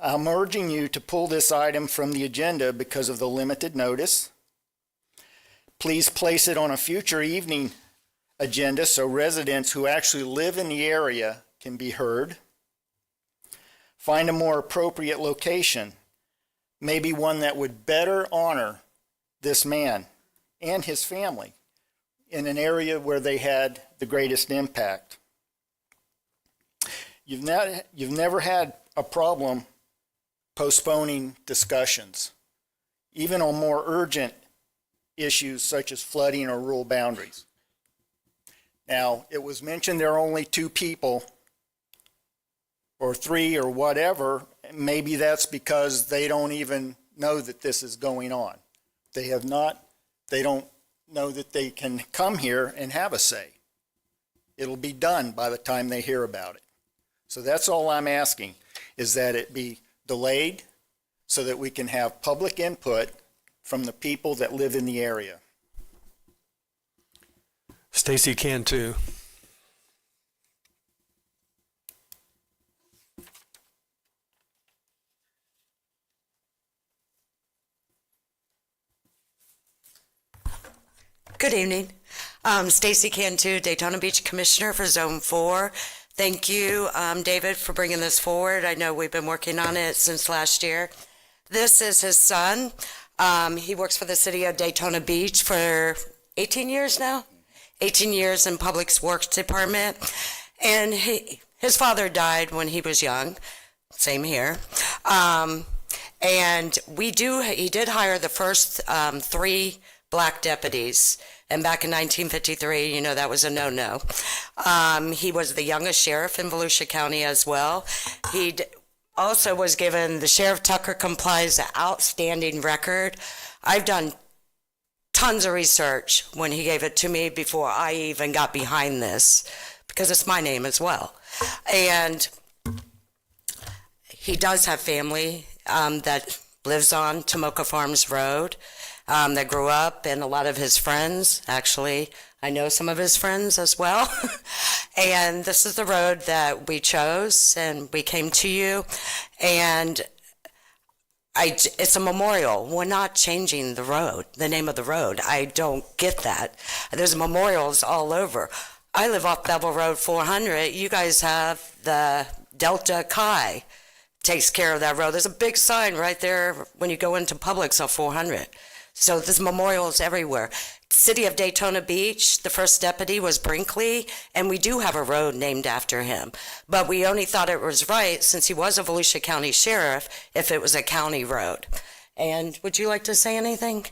I'm urging you to pull this item from the agenda because of the limited notice. Please place it on a future evening agenda so residents who actually live in the area can be heard. Find a more appropriate location, maybe one that would better honor this man and his family in an area where they had the greatest impact. You've never had a problem postponing discussions, even on more urgent issues such as flooding or rural boundaries. Now, it was mentioned there are only 2 people or 3 or whatever. Maybe that's because they don't even know that this is going on. They don't know that they can come here and have a say. It'll be done by the time they hear about it. So that's all I'm asking, is that it be delayed so that we can have public input from the people that live in the area. Stacy Cantu. Good evening. Stacy Cantu, Daytona Beach Commissioner for Zone 4. Thank you, David, for bringing this forward. I know we've been working on it since last year. This is his son. He works for the city of Daytona Beach for 18 years now, 18 years in Public Works Department. And his father died when he was young, same here. And he did hire the first 3 black deputies. And back in 1953, that was a no-no. He was the youngest sheriff in Volusia County as well. He also was given the Sheriff Tucker Complies Outstanding Record. I've done tons of research when he gave it to me before I even got behind this, because it's my name as well. And he does have family that lives on Tomoka Farms Road. that grew up, and a lot of his friends. Actually, I know some of his friends as well. And this is the road that we chose, and we came to you. And it's a memorial. We're not changing the road, the name of the road. I don't get that. There's memorials all over. I live off Bevel Road 400. You guys have the Delta Chi takes care of that road. There's a big sign right there when you go into Publix on 400. So there's memorials everywhere. City of Daytona Beach, the first deputy was Brinkley, and we do have a road named after him. But we only thought it was right, since he was a Volusia County Sheriff, if it was a county road. And would you like to say anything?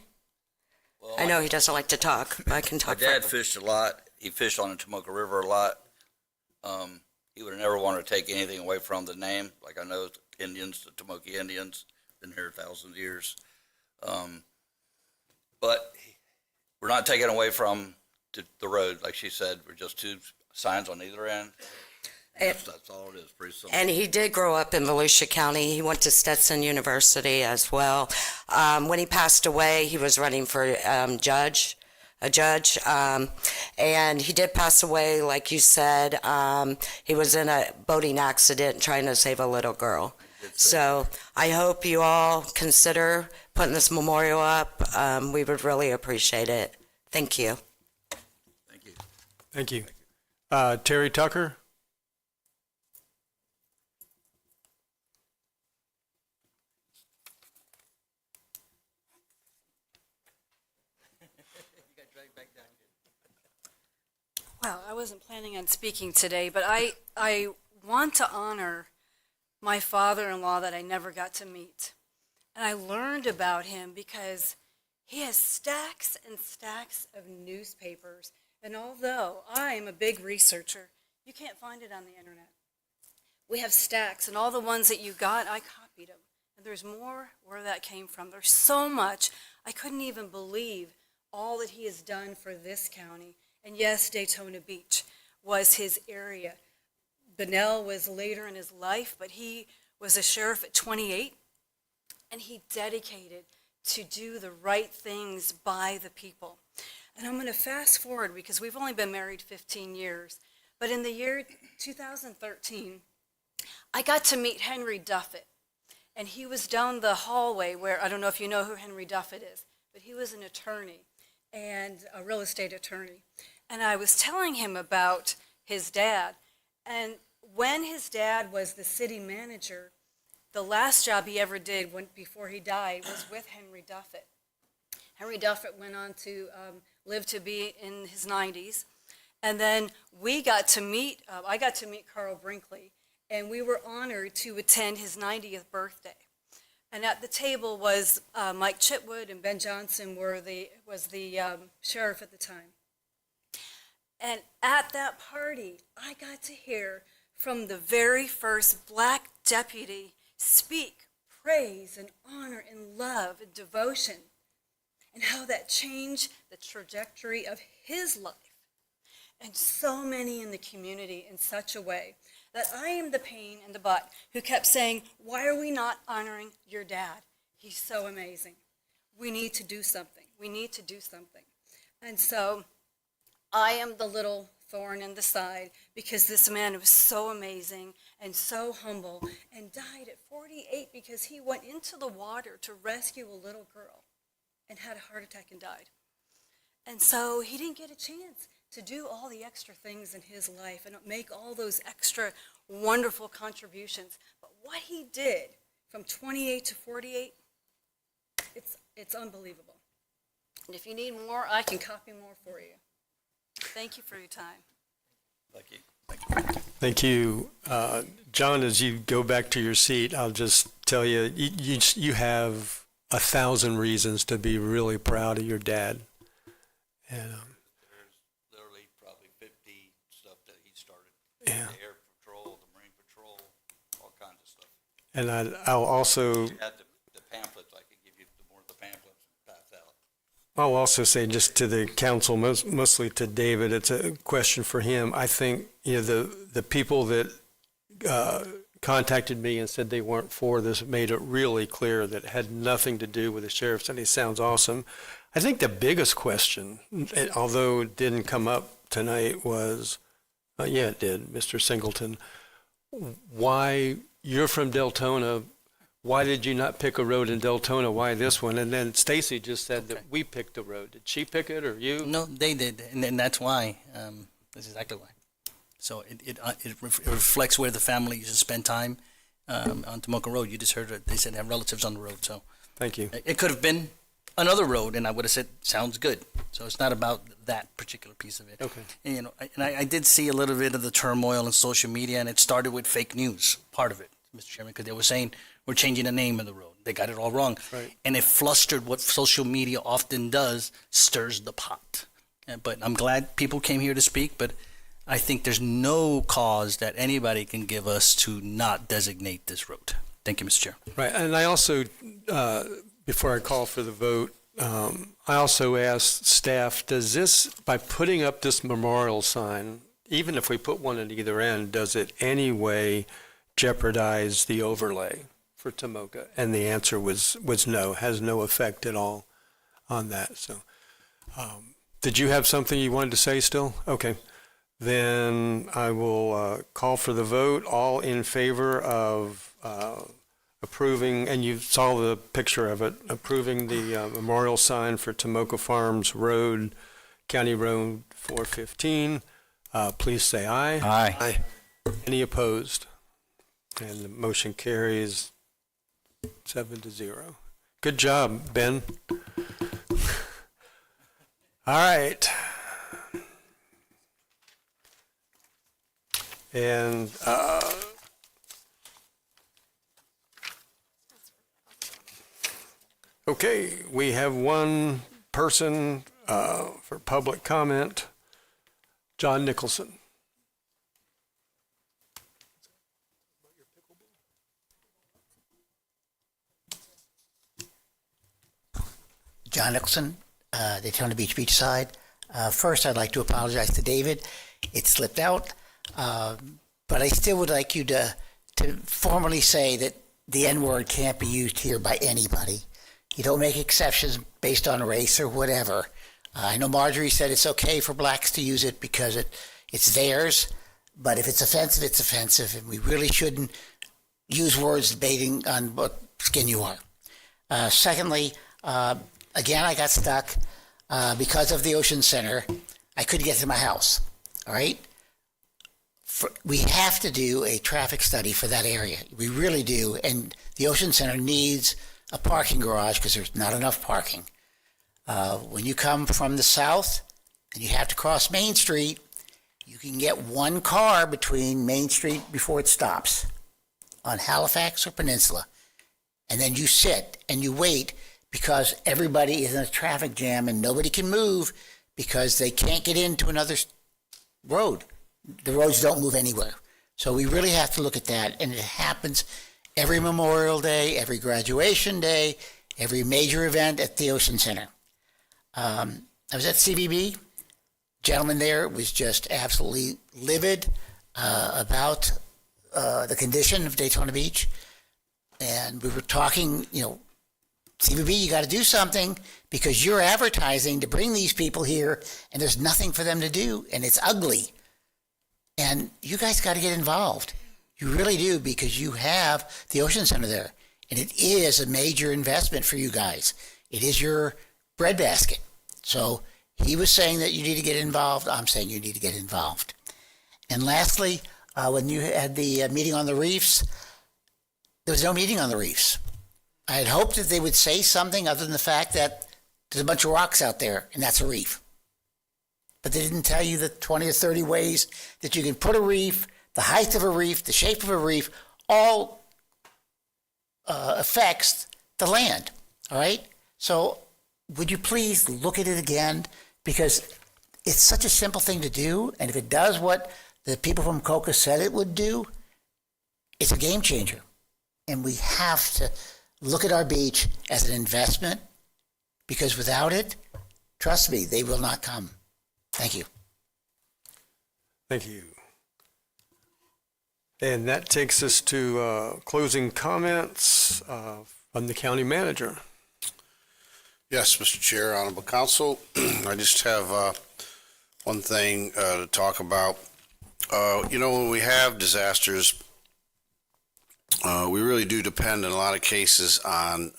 Well, I know he doesn't like to talk, but I can talk. My dad fished a lot. He fished on the Tomoka River a lot. He would have never wanted to take anything away from the name. Like I know Indians, the Tomoka Indians, been here thousands of years. But we're not taking away from the road, like she said. We're just two signs on either end. That's all it is, pretty simple. And he did grow up in Volusia County. He went to Stetson University as well. When he passed away, he was running for a judge. And he did pass away, like you said. He was in a boating accident trying to save a little girl. So I hope you all consider putting this memorial up. We would really appreciate it. Thank you. Thank you. Thank you. Terry Tucker? Well, I wasn't planning on speaking today, but I want to honor my father-in-law that I never got to meet. And I learned about him because he has stacks and stacks of newspapers. And although I am a big researcher, you can't find it on the internet. We have stacks, and all the ones that you got, I copied them. And there's more where that came from. There's so much. I couldn't even believe all that he has done for this county. And yes, Daytona Beach was his area. Bunnell was later in his life, but he was a sheriff at 28, and he dedicated to do the right things by the people. And I'm going to fast forward because we've only been married 15 years. But in the year 2013, I got to meet Henry Duffett. And he was down the hallway where, I don't know if you know who Henry Duffett is, but he was an attorney, and a real estate attorney. And I was telling him about his dad. And when his dad was the city manager, the last job he ever did before he died was with Henry Duffett. Henry Duffett went on to live to be in his 90s. And then we got to meet, I got to meet Carl Brinkley, and we were honored to attend his 90th birthday. And at the table was Mike Chitwood, and Ben Johnson was the sheriff at the time. And at that party, I got to hear from the very first black deputy speak praise and honor and love and devotion, and how that changed the trajectory of his life and so many in the community in such a way that I am the pain in the butt who kept saying, why are we not honoring your dad? He's so amazing. We need to do something. We need to do something. And so I am the little thorn in the side because this man was so amazing and so humble and died at 48 because he went into the water to rescue a little girl and had a heart attack and died. And so he didn't get a chance to do all the extra things in his life and make all those extra wonderful contributions. But what he did from 28 to 48, it's unbelievable. And if you need more, I can copy more for you. Thank you for your time. Thank you. Thank you. John, as you go back to your seat, I'll just tell you, you have 1,000 reasons to be really proud of your dad. And There's literally probably 50 stuff that he started. Yeah. The Air Patrol, the Marine Patrol, all kinds of stuff. and I'll also... You had the pamphlets. I could give you more of the pamphlets pass out. I'll also say just to the council, mostly to David, it's a question for him. I think, the people that contacted me and said they weren't for this. It made it really clear that it had nothing to do with the sheriff's, and it sounds awesome. I think the biggest question, although it didn't come up tonight, was, yeah, it did, Mr. Singleton. Why, you're from Deltona, why did you not pick a road in Deltona? Why this one? And then Stacy just said that we picked the road. Did she pick it or you? No, they did, and that's why. That's exactly why. So it reflects where the family used to spend time on Tomoka Road. You just heard it. They said they have relatives on the road. So thank you. It could have been another road, and I would have said, sounds good. So it's not about that particular piece of it. Okay. And, you know, I did see a little bit of the turmoil on social media, and it started with fake news, part of it, Mr. Chairman, because they were saying we're changing the name of the road. They got it all wrong. Right. And it flustered what social media often does, stirs the pot. But I'm glad people came here to speak, but I think there's no cause that anybody can give us to not designate this road. Thank you, Mr. Chair. Right, and I also, before I call for the vote, I also asked staff, does this, by putting up this memorial sign, even if we put one at either end, does it any way jeopardize the overlay for Tomoka? And the answer was no, has no effect at all on that. So, did you have something you wanted to say still? Okay. Then I will call for the vote. All in favor of approving, and you saw the picture of it, approving the memorial sign for Tomoka Farms Road, County Road 415, please say aye. Aye. Aye. Any opposed? And the motion carries 7-0. Good job, Ben. All right. And okay, we have one person for public comment, John Nicholson. John Nicholson, Daytona Beach Beachside. First, I'd like to apologize to David. It slipped out, but I still would like you to formally say that the N-word can't be used here by anybody. You don't make exceptions based on race or whatever. I know Marjorie said it's okay for blacks to use it because it's theirs, but if it's offensive, it's offensive, and we really shouldn't use words debating on what skin you are. Secondly, again, I got stuck because of the Ocean Center. I couldn't get to my house, all right? We have to do a traffic study for that area. We really do, and the Ocean Center needs a parking garage because there's not enough parking. When you come from the south and you have to cross Main Street, you can get one car between Main Street before it stops on Halifax or Peninsula. And then you sit and you wait because everybody is in a traffic jam and nobody can move because they can't get into another road. The roads don't move anywhere. So we really have to look at that, and it happens every Memorial Day, every graduation day, every major event at the Ocean Center. I was at CBB. Gentleman there was just absolutely livid about the condition of Daytona Beach. And we were talking, CBB, you got to do something because you're advertising to bring these people here, and there's nothing for them to do, and it's ugly. And you guys got to get involved. You really do, because you have the Ocean Center there, and it is a major investment for you guys. It is your breadbasket. So he was saying that you need to get involved. I'm saying you need to get involved. And lastly, when you had the meeting on the reefs, there was no meeting on the reefs. I had hoped that they would say something other than the fact that there's a bunch of rocks out there, and that's a reef. But they didn't tell you the 20 or 30 ways that you can put a reef, the height of a reef, the shape of a reef, all affects the land, all right? So would you please look at it again? Because it's such a simple thing to do, and if it does what the people from COCA said it would do, it's a game changer. And we have to look at our beach as an investment, because without it, trust me, they will not come. Thank you. Thank you. And that takes us to closing comments from the county manager. Yes, Mr. Chair, Honorable Council. I just have one thing to talk about. When we have disasters, we really do depend in a lot of cases on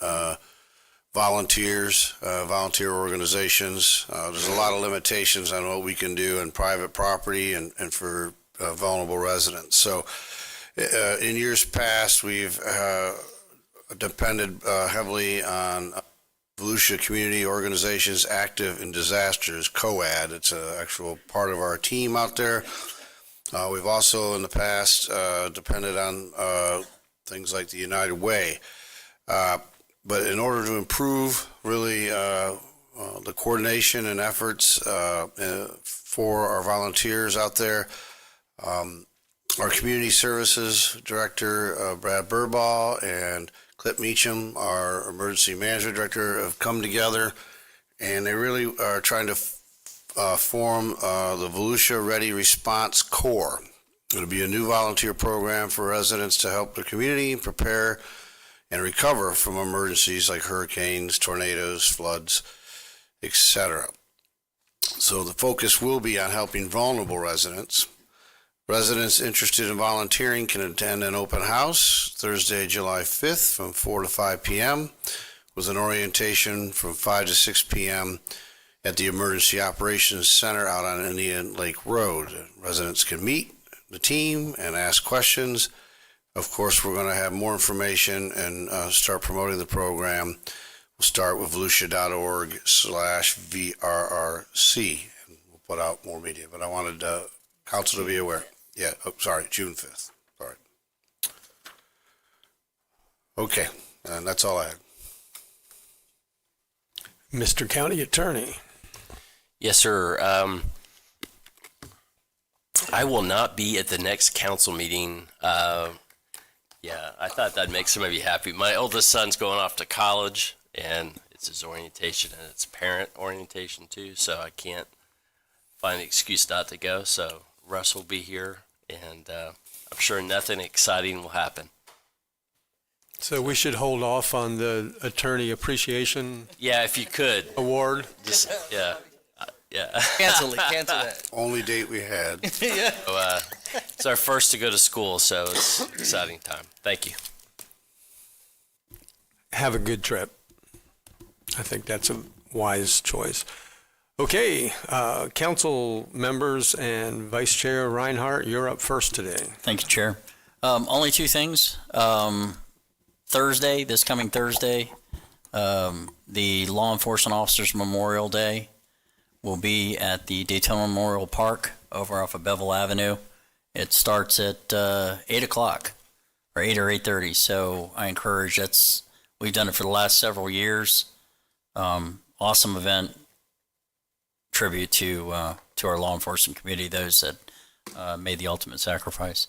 volunteers, volunteer organizations. There's a lot of limitations on what we can do in private property and for vulnerable residents. So in years past, we've depended heavily on Volusia Community Organizations Active in Disasters, COAD. It's an actual part of our team out there. We've also in the past depended on things like the United Way. But in order to improve really the coordination and efforts for our volunteers out there, our Community Services Director, Brad Burball, and Clip Meacham, our Emergency Management Director, have come together, and they really are trying to form the Volusia Ready Response Corps. It'll be a new volunteer program for residents to help the community prepare and recover from emergencies like hurricanes, tornadoes, floods, etc. So the focus will be on helping vulnerable residents. Residents interested in volunteering can attend an open house Thursday, July 5th from 4 to 5 p.m. with an orientation from 5 to 6 p.m. at the Emergency Operations Center out on Indian Lake Road. Residents can meet the team and ask questions. Of course, we're going to have more information and start promoting the program. We'll start with volusia.org/VRRC, and we'll put out more media. But I wanted council to be aware. Yeah, June 5th. Sorry. Okay, and that's all I have. Mr. County Attorney. Yes, sir. I will not be at the next council meeting. Yeah, I thought that'd make some of you happy. My oldest son's going off to college, and it's his orientation, and it's parent orientation too, so I can't find an excuse not to go. So Russ will be here, and I'm sure nothing exciting will happen. So we should hold off on the Attorney Appreciation Yeah, if you could. Award. Just, yeah. Yeah. Cancel that. Only date we had. Yeah. So, it's our first to go to school, so it's an exciting time. Thank you. Have a good trip. I think that's a wise choice. Okay, council members and Vice Chair Reinhardt, you're up first today. Thank you, Chair. Only two things. This coming Thursday, the Law Enforcement Officers Memorial Day will be at the Daytona Memorial Park over off of Bevel Avenue. It starts at 8 o'clock, or 8 or 8:30. So I encourage, we've done it for the last several years. Awesome event, tribute to our law enforcement community, those that made the ultimate sacrifice.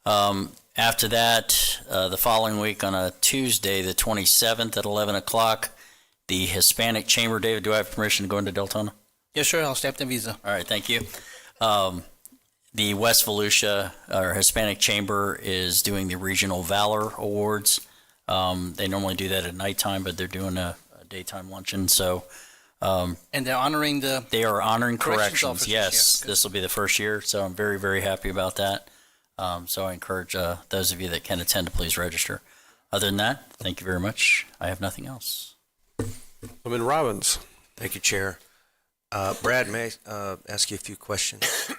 After that, the following week on a Tuesday, the 27th at 11 o'clock, the Hispanic Chamber. David, do I have permission to go into Deltona? Yes, sure. I'll stamp the visa. All right, thank you. The West Volusia, or Hispanic Chamber, is doing the Regional Valor Awards. They normally do that at nighttime, but they're doing a daytime luncheon. So, and they're honoring they are honoring corrections. officers, Yes, yeah. this will be the first year, so I'm very, very happy about that. So I encourage those of you that can attend to please register. Other than that, thank you very much. I have nothing else. Councilman Robbins. Thank you, Chair. Brad, may I ask you a few questions?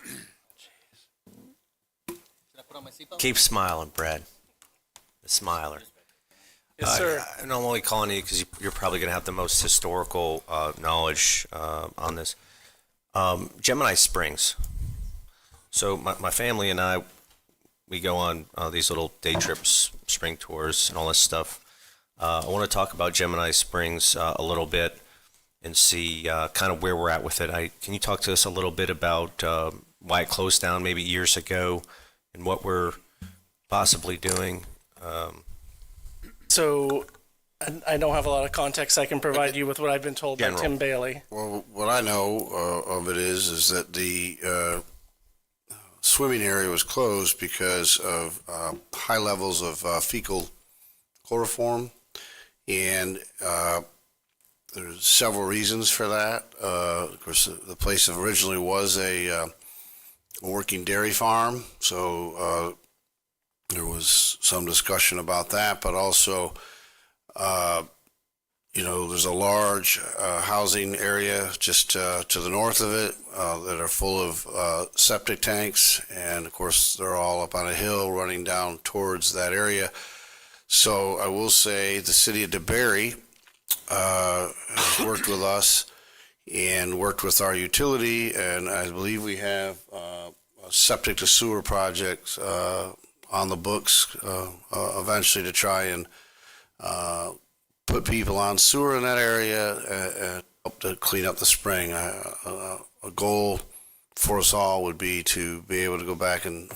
Keep smiling, Brad. The smiler. Yes, sir. I'm only calling you because you're probably going to have the most historical knowledge on this. Gemini Springs. So my family and I, we go on these little day trips, spring tours, and all this stuff. I want to talk about Gemini Springs a little bit and see kind of where we're at with it. Can you talk to us a little bit about why it closed down maybe years ago and what we're possibly doing? So I don't have a lot of context. I can provide you with what I've been told General. by Tim Bailey. Well, what I know of it is that the swimming area was closed because of high levels of fecal chloroform, and there's several reasons for that. Of course, the place originally was a working dairy farm, so there was some discussion about that, but also, there's a large housing area just to the north of it that are full of septic tanks, and of course, they're all up on a hill running down towards that area. So I will say the city of DeBerry has worked with us and worked with our utility, and I believe we have a septic to sewer project on the books eventually to try and put people on sewer in that area and help to clean up the spring. A goal for us all would be to be able to go back and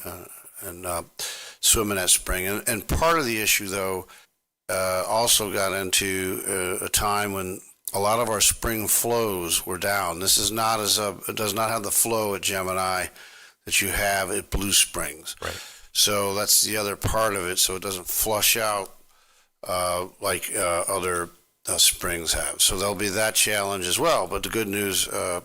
swim in that spring. And part of the issue, though, also got into a time when a lot of our spring flows were down. This is not it does not have the flow at Gemini that you have at Blue Springs. Right. So that's the other part of it. So it doesn't flush out like other springs have. So there'll be that challenge as well. But the good news, I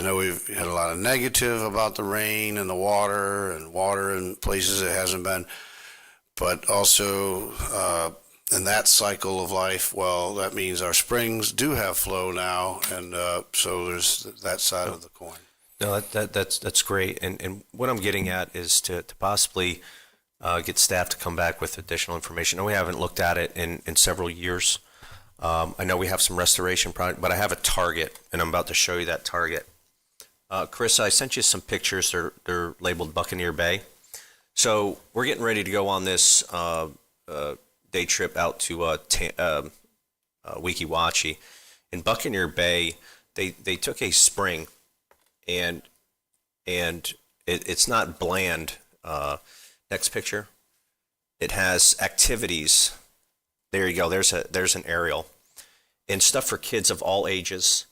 know we've had a lot of negative about the rain and the water in places it hasn't been. But also in that cycle of life, well, that means our springs do have flow now. And so there's that side of the coin. No, that's great. And what I'm getting at is to possibly get staff to come back with additional information. I know we haven't looked at it in several years. I know we have some restoration project, but I have a target, and I'm about to show you that target. Chris, I sent you some pictures. They're labeled Buccaneer Bay. So we're getting ready to go on this day trip out to Weeki Wachee. In Buccaneer Bay, they took a spring, and it's not bland. Next picture. It has activities. There you go. There's an aerial, and stuff for kids of all ages.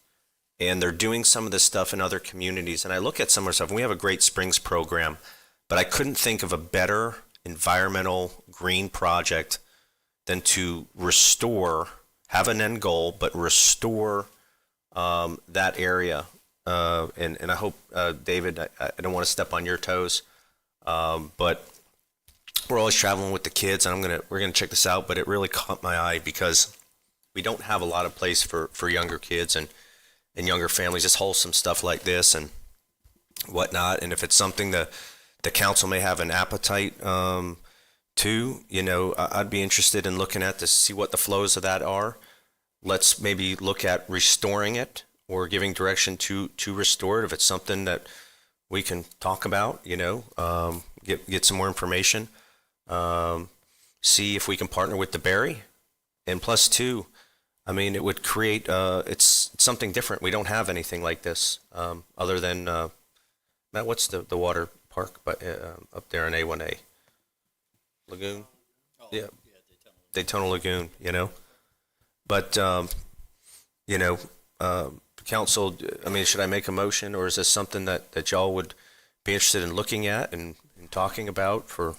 And they're doing some of this stuff in other communities. And I look at some of our stuff, and we have a great Springs program, but I couldn't think of a better environmental green project than to restore, have an end goal, but restore that area. And I hope, David, I don't want to step on your toes, but we're always traveling with the kids, and we're gonna check this out. But it really caught my eye because we don't have a lot of place for younger kids and younger families, just wholesome stuff like this and whatnot. And if it's something the council may have an appetite to, I'd be interested in looking at to see what the flows of that are. Let's maybe look at restoring it or giving direction to restore it if it's something that we can talk about, get some more information. See if we can partner with DeBerry. And plus two, it would create, it's something different. We don't have anything like this other than, Matt, what's the water park up there in A1A? Lagoon? Yeah. Daytona Lagoon, But, council, should I make a motion, or is this something that y'all would be interested in looking at and talking about for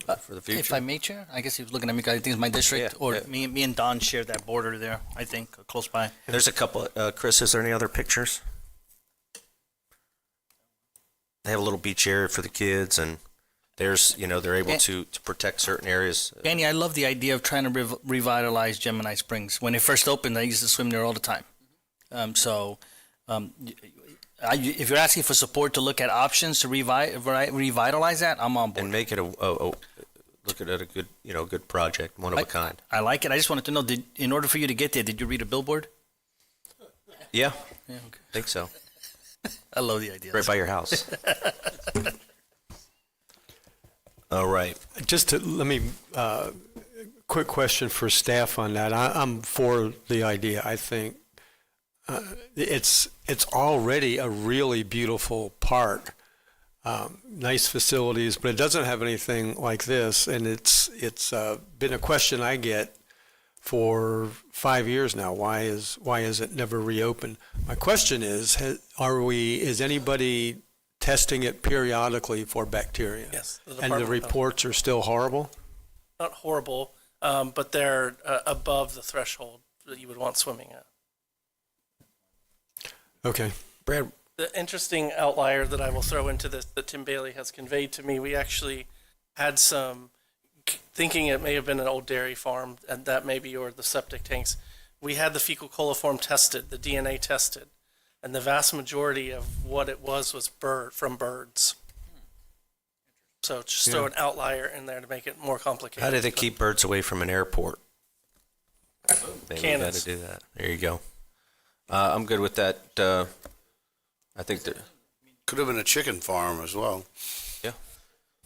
the future? If I may, Chair, I guess he was looking at me, I think it's my district, me and Don share that border there, I think, close by. There's a couple. Chris, is there any other pictures? They have a little beach area for the kids, and there's, they're able to protect certain areas. Danny, I love the idea of trying to revitalize Gemini Springs. When it first opened, I used to swim there all the time. If you're asking for support to look at options to revitalize that, I'm on board. And make it look at it a good, good project, one of a kind. I like it. I just wanted to know, in order for you to get there, did you read a billboard? Yeah. Yeah, okay. I think so. I love the idea. Right by your house. All right. Let me, quick question for staff on that. I'm for the idea. I think it's already a really beautiful park. Nice facilities, but it doesn't have anything like this. And it's been a question I get for 5 years now. Why is it never reopened? My question is anybody testing it periodically for bacteria. Yes. And the Department of Health. reports are still horrible? Not horrible, but they're above the threshold that you would want swimming at. Okay. Brad? The interesting outlier that I will throw into this that Tim Bailey has conveyed to me, we actually had some, thinking it may have been an old dairy farm, and that maybe, or the septic tanks, we had the fecal coliform tested, the DNA tested, and the vast majority of what it was from birds. So just throw an outlier in there to make it more complicated. How do they keep birds away from an airport? Maybe we got Cannons. to do that. There you go. I'm good with that. I think that Could have been a chicken farm as well. Does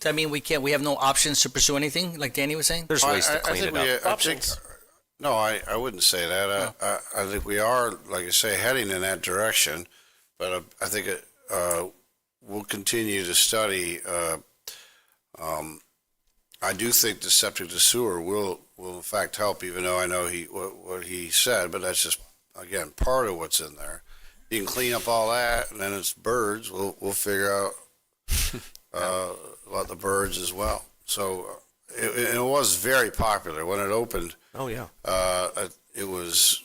that mean we have no options to pursue anything, like Danny was saying? there's ways to clean it up. No, I wouldn't say that. I think we are, like I say, heading in that direction, but I think we'll continue to study. I do think the septic to sewer will in fact help, even though I know what he said, but that's just, again, part of what's in there. You can clean up all that, and then it's birds. We'll figure out about the birds as well. So it was very popular when it opened. Oh yeah. It was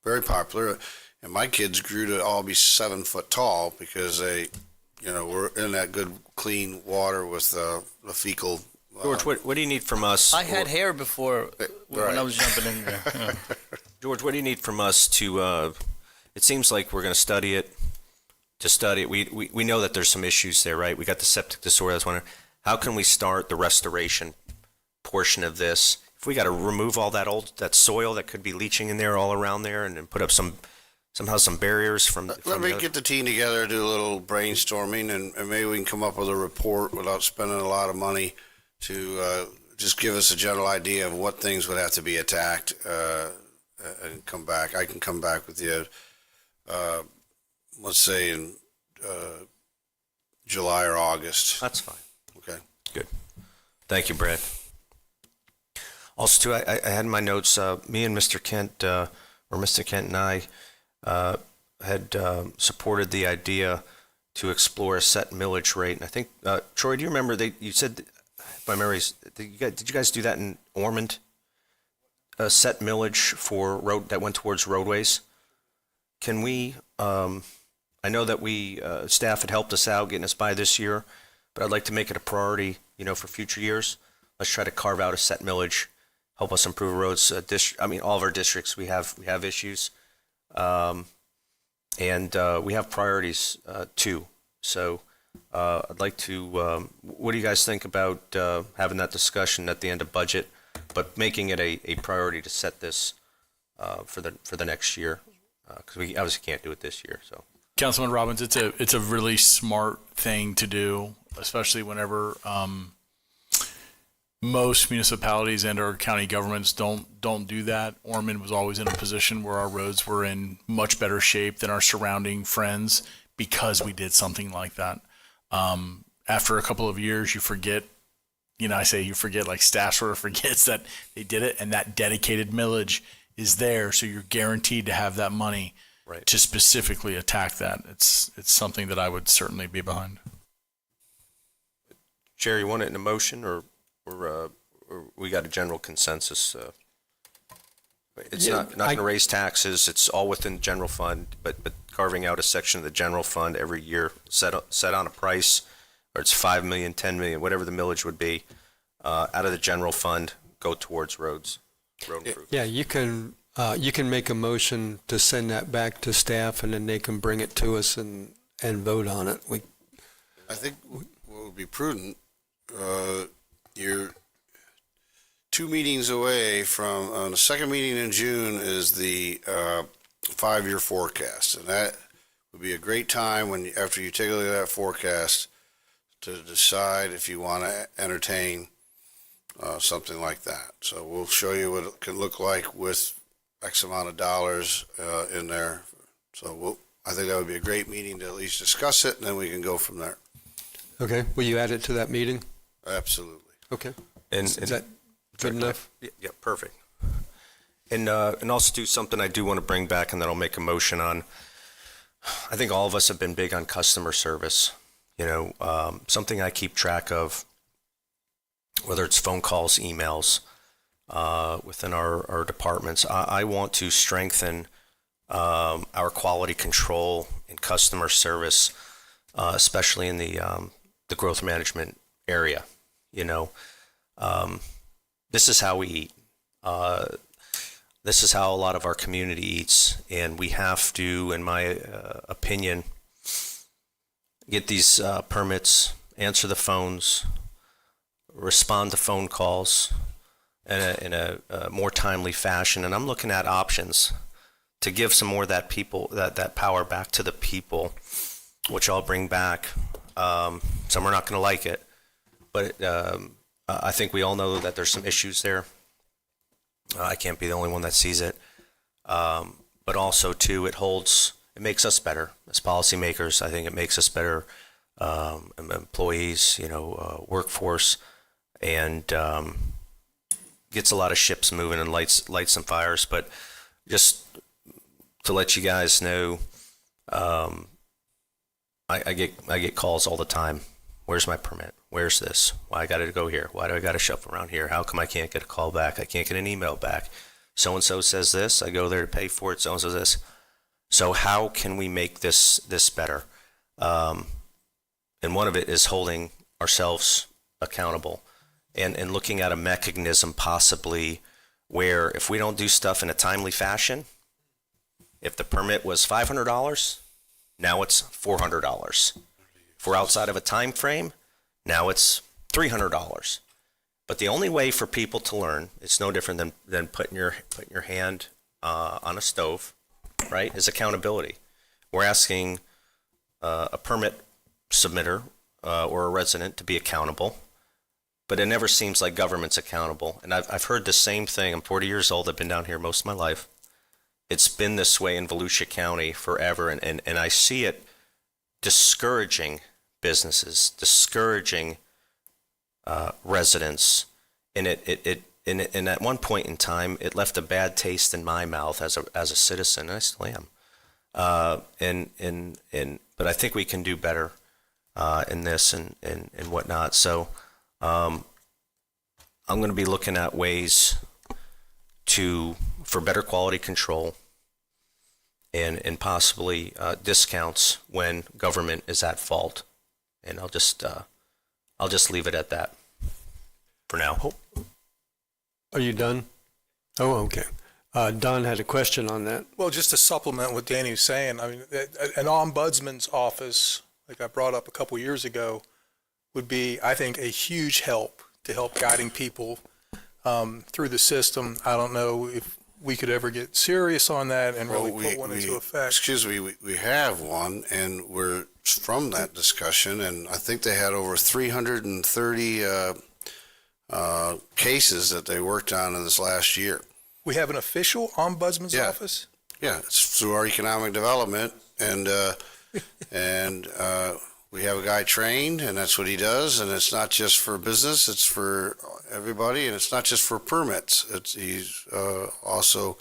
very popular, and my kids grew to all be 7 foot tall because they, were in that good clean water with the fecal. George, what do you need from us? I had hair before when Right. I was jumping in there. Yeah. George, what do you need from us to? It seems like we're going to study it. To study it, we know that there's some issues there, right? We got the septic disorder. I was wondering, how can we start the restoration portion of this? If we got to remove all that soil that could be leaching in there all around there, and then put up somehow some barriers from. Let me get the team together, do a little brainstorming, and maybe we can come up with a report without spending a lot of money to just give us a general idea of what things would have to be attacked and come back. I can come back with you, let's say in July or August. That's fine. Okay. Good. Thank you, Brad. Also, too, I had in my notes, me and Mr. Kent, or Mr. Kent and I, had supported the idea to explore a set millage rate. And I think, Troy, do you remember you said, if my memory's, did you guys do that in Ormond? A set millage for road that went towards roadways? Can we, I know that staff had helped us out getting us by this year, but I'd like to make it a priority, for future years. Let's try to carve out a set millage, help us improve roads. All of our districts, we have issues. And we have priorities too. So I'd like to, what do you guys think about having that discussion at the end of budget, but making it a priority to set this for the next year? Because we obviously can't do it this year. So, Councilman Robbins, it's a really smart thing to do, especially whenever most municipalities and our county governments don't do that. Ormond was always in a position where our roads were in much better shape than our surrounding friends because we did something like that. After a couple of years, you forget, like staff sort of forgets that they did it, and that dedicated millage is there, so you're guaranteed to have that money to specifically attack that. It's something that I would certainly be behind. Jerry, you want it in a motion, or we got a general consensus? It's not going to raise taxes. It's all within the general fund, but carving out a section of the general fund every year, set on a price, or it's 5 million, 10 million, whatever the millage would be, out of the general fund, go towards road improvements. Yeah, you can make a motion to send that back to staff, and then they can bring it to us and vote on it. I think what would be prudent, you're 2 meetings away from, the second meeting in June is the 5-year forecast. And that would be a great time after you take a look at that forecast to decide if you want to entertain something like that. So we'll show you what it can look like with X amount of dollars in there. So I think that would be a great meeting to at least discuss it, and then we can go from there. Okay, will you add it to that meeting? Absolutely. Okay. Is that good enough? Yeah, perfect. And also do something I do want to bring back, and then I'll make a motion on. I think all of us have been big on customer service, Something I keep track of, whether it's phone calls, emails, within our departments. I want to strengthen our quality control and customer service, especially in the growth management area. This is how we eat. This is how a lot of our community eats, and we have to, in my opinion, get these permits, answer the phones, respond to phone calls in a more timely fashion. And I'm looking at options to give some more of that power back to the people, which I'll bring back. Some are not going to like it, but I think we all know that there's some issues there. I can't be the only one that sees it. But also, too, it makes us better as policymakers. I think it makes us better employees, workforce, and gets a lot of ships moving and lights some fires. But just to let you guys know, I get calls all the time. Where's my permit? Where's this? Why I got to go here? Why do I got to shuffle around here? How come I can't get a call back? I can't get an email back. So-and-so says this. I go there to pay for it. So-and-so says this. So how can we make this better? And one of it is holding ourselves accountable and looking at a mechanism possibly where if we don't do stuff in a timely fashion, if the permit was $500, now it's $400. If we're outside of a time frame, now it's $300. But the only way for people to learn, it's no different than putting your hand on a stove, right, is accountability. We're asking a permit submitter or a resident to be accountable, but it never seems like government's accountable. And I've heard the same thing. I'm 40 years old. I've been down here most of my life. It's been this way in Volusia County forever, and I see it discouraging businesses, discouraging residents, and and at one point in time, it left a bad taste in my mouth as a citizen, and I still am. But I think we can do better in this and whatnot. So I'm going to be looking at ways for better quality control and possibly discounts when government is at fault. And I'll just leave it at that for now. Are you done? Oh, okay. Don had a question on that. Well, just to supplement what Danny was saying, I mean, an ombudsman's office, like I brought up a couple years ago, would be, I think, a huge help to help guiding people through the system. I don't know if we could ever get serious on that and really put one into effect. Excuse me, we have one, and we're from that discussion, and I think they had over 330 cases that they worked on in this last year. We have an official ombudsman's office? Yeah, it's through our economic development, and we have a guy trained, and that's what he does, and it's not just for business, it's for everybody, and it's not just for permits. He's also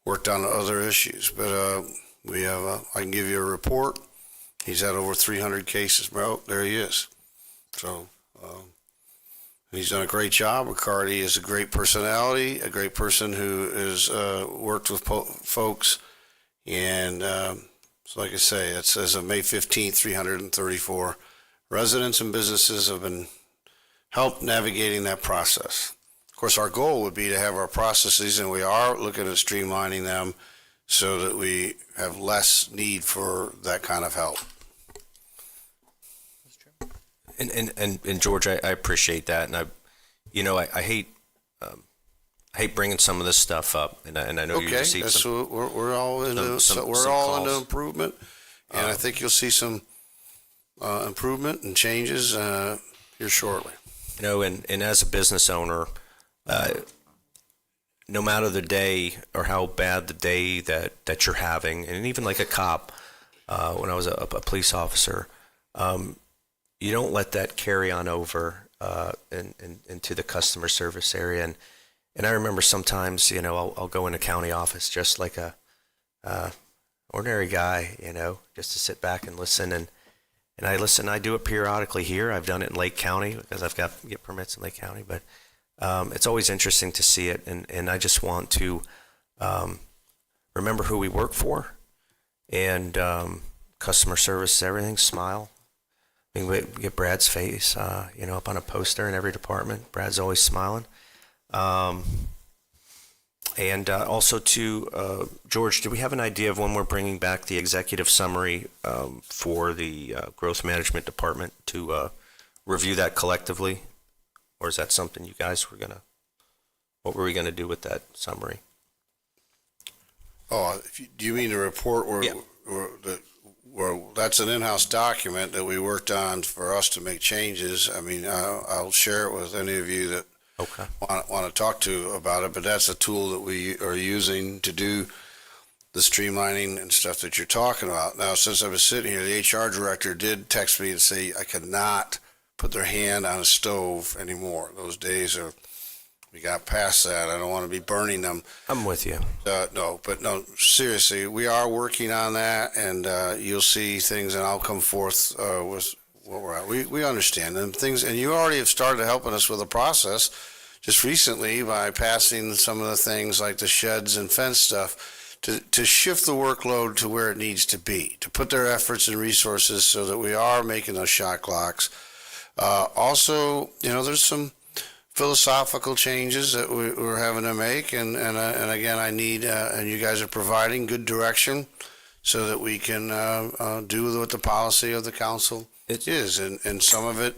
worked on other issues, but we have, I can give you a report. He's had over 300 cases, bro. There he is. So he's done a great job. Riccardi is a great personality, a great person who has worked with folks, and so like I say, it's as of May 15th, 334 residents and businesses have been helped navigating that process. Of course, our goal would be to have our processes, and we are looking at streamlining them so that we have less need for that kind of help. And George, I appreciate that, and I hate bringing some of this stuff up, and I know you received some. We're all into improvement, and I think you'll see some improvement and changes here shortly. And as a business owner, no matter the day or how bad the day that you're having, and even like a cop, when I was a police officer, you don't let that carry on over into the customer service area. And I remember sometimes, I'll go in a county office just like a ordinary guy, just to sit back and listen. And I do it periodically here. I've done it in Lake County because I've got to get permits in Lake County, but it's always interesting to see it. And I just want to remember who we work for, and customer service, everything, smile. I mean, we get Brad's face, up on a poster in every department. Brad's always smiling. And also to George, do we have an idea of when we're bringing back the executive summary for the growth management department to review that collectively? Or is that something you guys what were we going to do with that summary? Oh, do you mean the report where that's an in-house document that we worked on for us to make changes? I mean, I'll share it with any of you that want to talk to about it, but that's a tool that we are using to do the streamlining and stuff that you're talking about. Now, since I was sitting here, the HR director did text me and say I could not put their hand on a stove anymore. Those days we got past that. I don't want to be burning them. I'm with you. No, seriously, we are working on that, and you'll see things, and I'll come forth with what we're at. We understand them things, and you already have started helping us with the process just recently by passing some of the things like the sheds and fence stuff to shift the workload to where it needs to be, to put their efforts and resources so that we are making those shot clocks. Also, there's some philosophical changes that we're having to make, and again, I need and you guys are providing good direction so that we can do what the policy of the council is, and some of it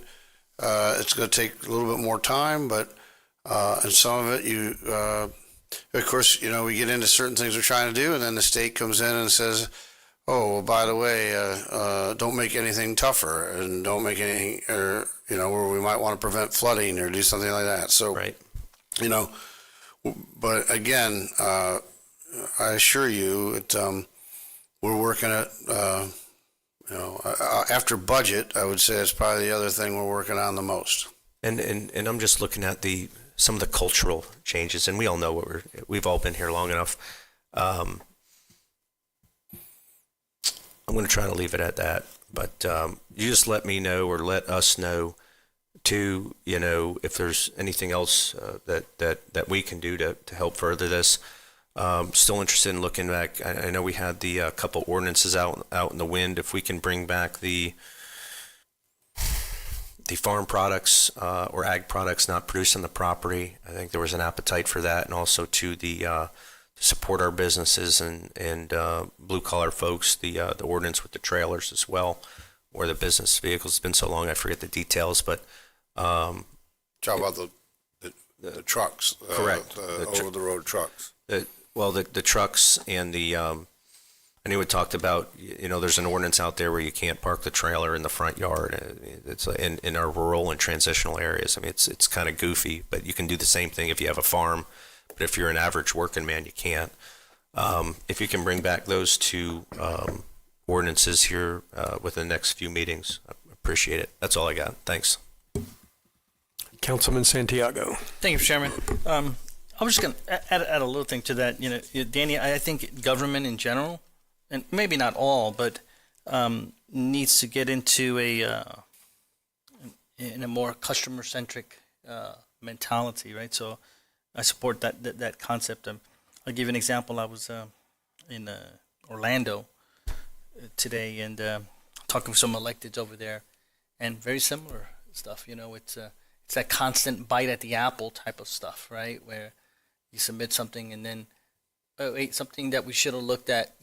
it's going to take a little bit more time, but and some of it of course, we get into certain things we're trying to do, and then the state comes in and says, oh, well, by the way, don't make anything tougher, and don't make anything, or, where we might want to prevent flooding or do something like that. So, right. But again, I assure you that we're working at, after budget, I would say it's probably the other thing we're working on the most. And I'm just looking at some of the cultural changes, and we all know we've all been here long enough. I'm going to try to leave it at that, but you just let me know, or let us know too, if there's anything else that we can do to help further this. Still interested in looking back. I know we had the couple ordinances out in the wind. If we can bring back the farm products or ag products not produced on the property, I think there was an appetite for that, and also to the support our businesses and blue collar folks, the ordinance with the trailers as well, or the business vehicles. It's been so long I forget the details, but talk about the trucks, correct, over the road trucks. The trucks and the I knew we talked about, there's an ordinance out there where you can't park the trailer in the front yard. It's in our rural and transitional areas. I mean, it's kind of goofy, but you can do the same thing if you have a farm. But if you're an average working man, you can't. If you can bring back those two ordinances here within the next few meetings, I appreciate it. That's all I got. Thanks. Councilman Santiago. Thank you, Chairman. I was just going to add a little thing to that. Danny, I think government in general, and maybe not all, but needs to get into in a more customer-centric mentality, right? So I support that concept. I'll give you an example. I was in Orlando today and talking with some electeds over there, and very similar stuff. It's that constant bite at the apple type of stuff, right? Where you submit something and then, oh, wait, something that we should have looked at,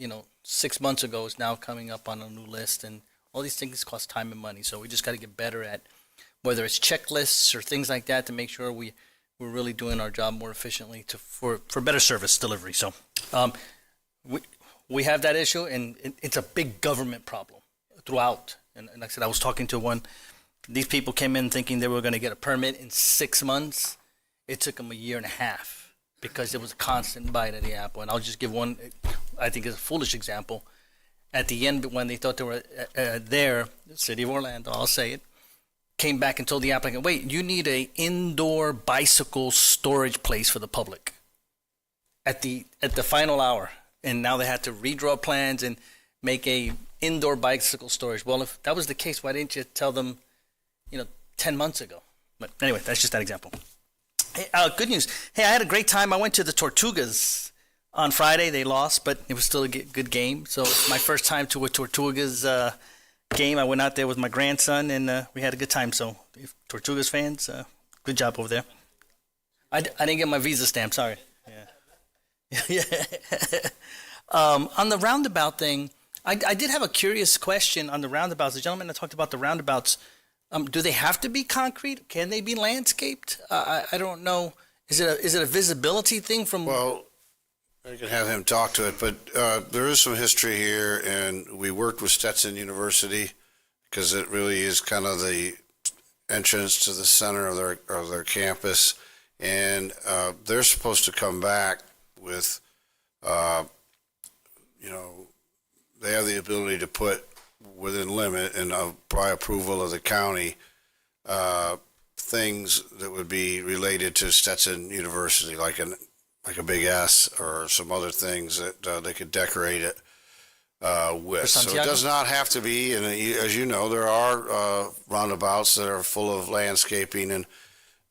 6 months ago is now coming up on a new list, and all these things cost time and money. So we just got to get better at whether it's checklists or things like that to make sure we're really doing our job more efficiently for better service delivery. So we have that issue, and it's a big government problem throughout. And like I said, I was talking to one. These people came in thinking they were going to get a permit in 6 months. It took them a year and a half because there was a constant bite at the apple. And I'll just give one, I think is a foolish example. At the end, when they thought they were there, the city of Orlando, I'll say it, came back and told the applicant, wait, you need an indoor bicycle storage place for the public at the final hour. And now they had to redraw plans and make a indoor bicycle storage. Well, if that was the case, why didn't you tell them, 10 months ago? But anyway, that's just that example. Hey, good news. Hey, I had a great time. I went to the Tortugas on Friday. They lost, but it was still a good game. So it's my first time to a Tortugas game. I went out there with my grandson, and we had a good time. So if Tortugas fans, good job over there. I didn't get my visa stamp. Sorry. Yeah. On the roundabout thing, I did have a curious question on the roundabouts. The gentleman that talked about the roundabouts, do they have to be concrete? Can they be landscaped? I don't know. Is it a visibility thing from? Well, I can have him talk to it, but there is some history here, and we worked with Stetson University because it really is kind of the entrance to the center of their campus, and they're supposed to come back with, they have the ability to put within limit and by approval of the county things that would be related to Stetson University, like a big S or some other things that they could decorate it with. So it does not have to be, and as you know, there are roundabouts that are full of landscaping and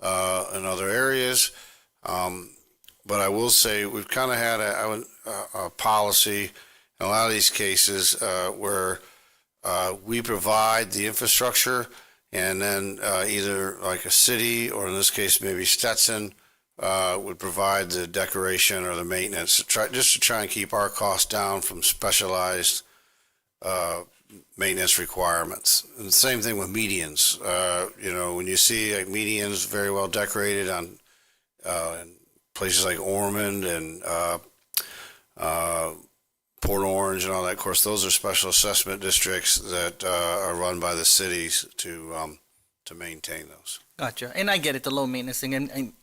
in other areas. But I will say we've kind of had a policy in a lot of these cases where we provide the infrastructure, and then either like a city, or in this case maybe Stetson, would provide the decoration or the maintenance, just to try and keep our costs down from specialized maintenance requirements. And the same thing with medians. When you see like medians very well decorated on in places like Ormond and Port Orange and all that, of course, those are special assessment districts that are run by the cities to maintain those. Gotcha. And I get it, the low maintenance thing, and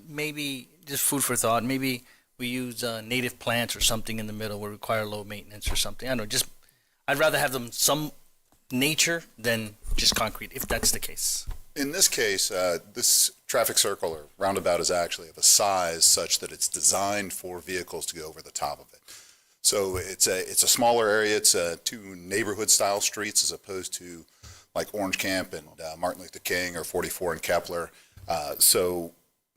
maybe just food for thought. Maybe we use native plants or something in the middle where require low maintenance or something. I don't know. I'd rather have them some nature than just concrete, if that's the case. In this case, this traffic circle or roundabout is actually of a size such that it's designed for vehicles to go over the top of it. So it's a smaller area. It's two neighborhood-style streets as opposed to like Orange Camp and Martin Luther King or 44 and Kepler. So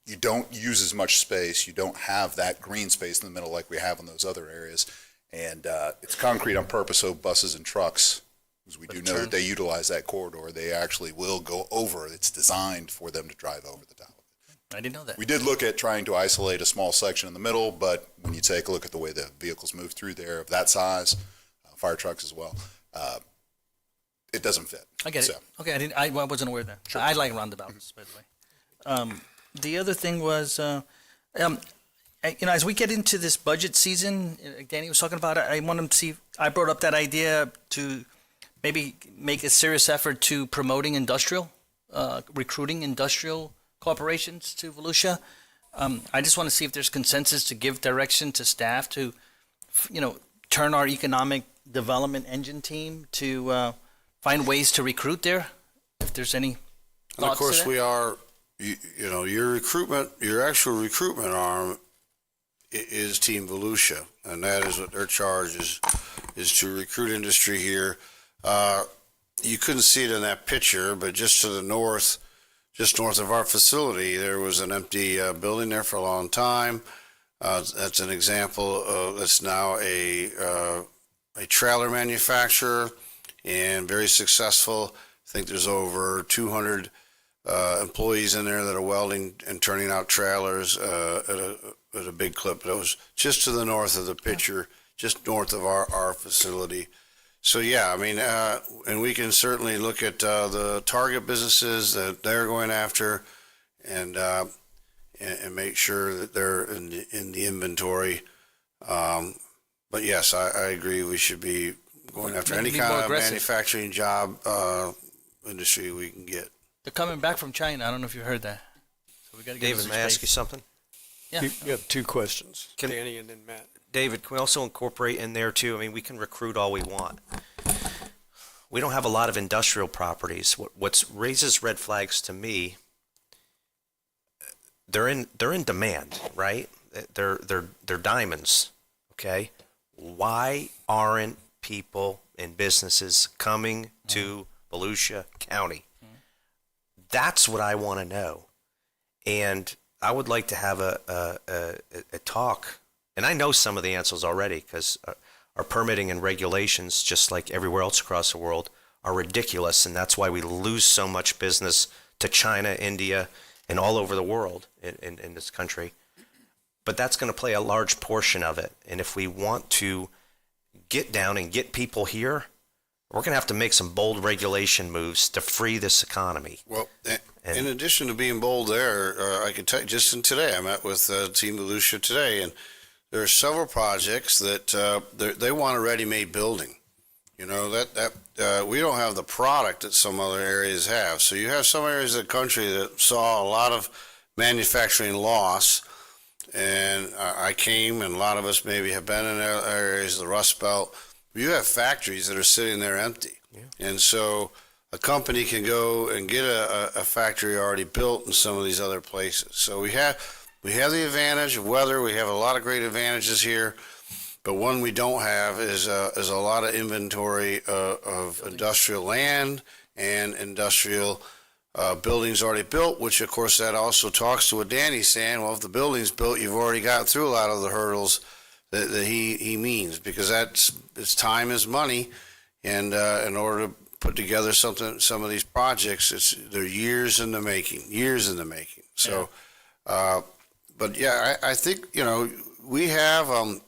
you don't use as much space. You don't have that green space in the middle like we have in those other areas. And it's concrete on purpose so buses and trucks, because we do know that they utilize that corridor, they actually will go over. It's designed for them to drive over the top of it. I didn't know that. We did look at trying to isolate a small section in the middle, but when you take a look at the way the vehicles move through there of that size, fire trucks as well, it doesn't fit. I get it. Okay, I wasn't aware of that. Sure. I like roundabouts, by the way. The other thing was, as we get into this budget season, Danny was talking about it, I want to see, I brought up that idea to maybe make a serious effort to promoting recruiting industrial corporations to Volusia. I just want to see if there's consensus to give direction to staff to, turn our economic development engine team to find ways to recruit there. If there's any thoughts. And of course, to that? we are, your actual recruitment arm is Team Volusia, and that is what their charge is to recruit industry here. You couldn't see it in that picture, but just to the north, just north of our facility, there was an empty building there for a long time. That's an example that's now a trailer manufacturer and very successful. I think there's over 200 employees in there that are welding and turning out trailers at a big clip. That was just to the north of the picture, just north of our facility. So yeah, I mean, and we can certainly look at the target businesses that they're going after, and make sure that they're in the inventory. But yes, I agree. We should be going after any kind of manufacturing job industry we can get. They're coming back from China. I don't know if you heard that. So we got to get David, may I ask you something? Yeah. You have two questions, Danny and then Matt. David, can we also incorporate in there too? I mean, we can recruit all we want. We don't have a lot of industrial properties. What raises red flags to me, they're in demand, right? They're diamonds, okay? Why aren't people and businesses coming to Volusia County? That's what I want to know. And I would like to have a talk. And I know some of the answers already because our permitting and regulations, just like everywhere else across the world, are ridiculous. And that's why we lose so much business to China, India, and all over the world in this country. But that's going to play a large portion of it. And if we want to get down and get people here, we're going to have to make some bold regulation moves to free this economy. Well, in addition to being bold there, I can tell you, just today, I met with Team Volusia today, and there are several projects that they want a ready-made building. You know, that we don't have the product that some other areas have. So you have some areas of the country that saw a lot of manufacturing loss, and I came, and a lot of us maybe have been in areas of the Rust Belt. You have factories that are sitting there empty. Yeah. And so a company can go and get a factory already built in some of these other places. So we have the advantage of weather. We have a lot of great advantages here. But one we don't have is a lot of inventory of industrial land and industrial buildings already built, which of course that also talks to what Danny's saying. Well, if the building's built, you've already gotten through a lot of the hurdles that he means, because it's time is money, and in order to put together some of these projects, they're years in the making. So, but yeah, I think, you know, we have on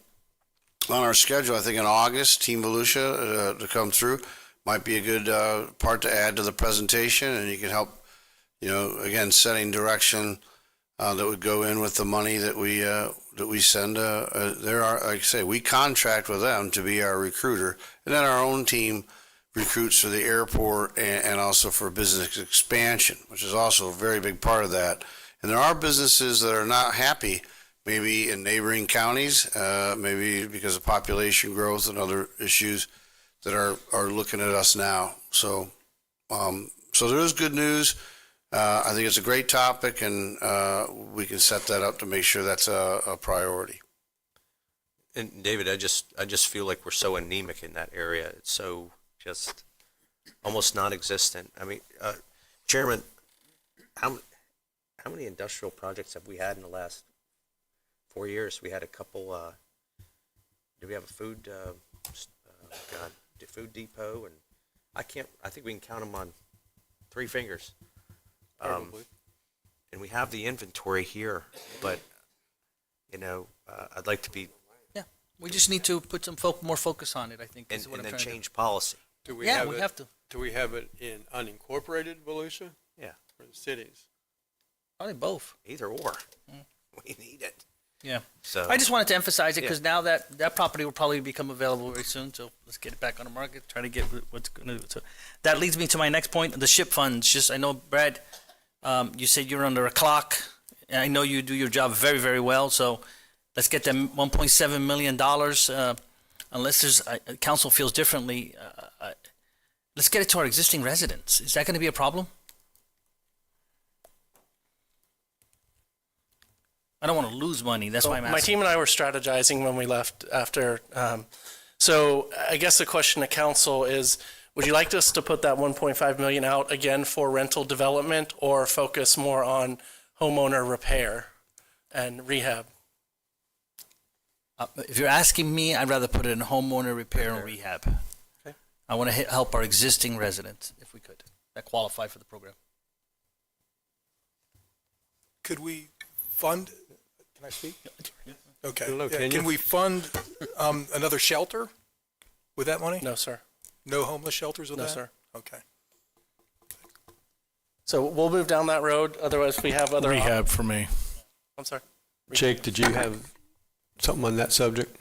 our schedule, I think in August, Team Volusia to come through might be a good part to add to the presentation, and you can help, you know, again, setting direction that would go in with the money that we send. There are, like I say, we contract with them to be our recruiter, and then our own team recruits for the airport and also for business expansion, which is also a very big part of that. And there are businesses that are not happy, maybe in neighboring counties, maybe because of population growth and other issues, that are looking at us now. So, so there is good news. I think it's a great topic, and we can set that up to make sure that's a priority. And David, I just feel like we're so anemic in that area. It's so just almost non-existent. I mean, Chairman, how many industrial projects have we had in the last 4 years? We had a couple. Do we have a food? Food depot, and I think we can count them on 3 fingers. Probably. And we have the inventory here, but you know, I'd like to be. Yeah, we just need to put some more focus on it, I think. And then change policy. Do we Yeah, have we it, have to. Do we have it in unincorporated Volusia? Yeah. Or the cities? Probably both. Either or. We need it. Yeah. So I just wanted to emphasize it because now that property will probably become available very soon. So let's get it back on the market. Try to get what's going to do. So that leads me to my next point: the SHIP funds. Just I know, Brad, you said you're under a clock. And I know you do your job very, very well. So let's get them $1.7 million. Unless there's council feels differently, let's get it to our existing residents. Is that going to be a problem? I don't want to lose money. That's why I'm asking. My team and I were strategizing when we left after. So I guess the question to council is, would you like us to put that 1.5 million out again for rental development, or focus more on homeowner repair and rehab? If you're asking me, I'd rather put it in homeowner repair and rehab. Okay. I want to help our existing residents, if we could, that qualify for the program. Could we fund, can I speak? Okay. Hello, Yeah, can you? we fund another shelter with that money? No, sir. No homeless shelters with that? No, sir. Okay. So we'll move down that road. Otherwise, we have other Rehab for me. I'm sorry. Jake, did you have something on that subject?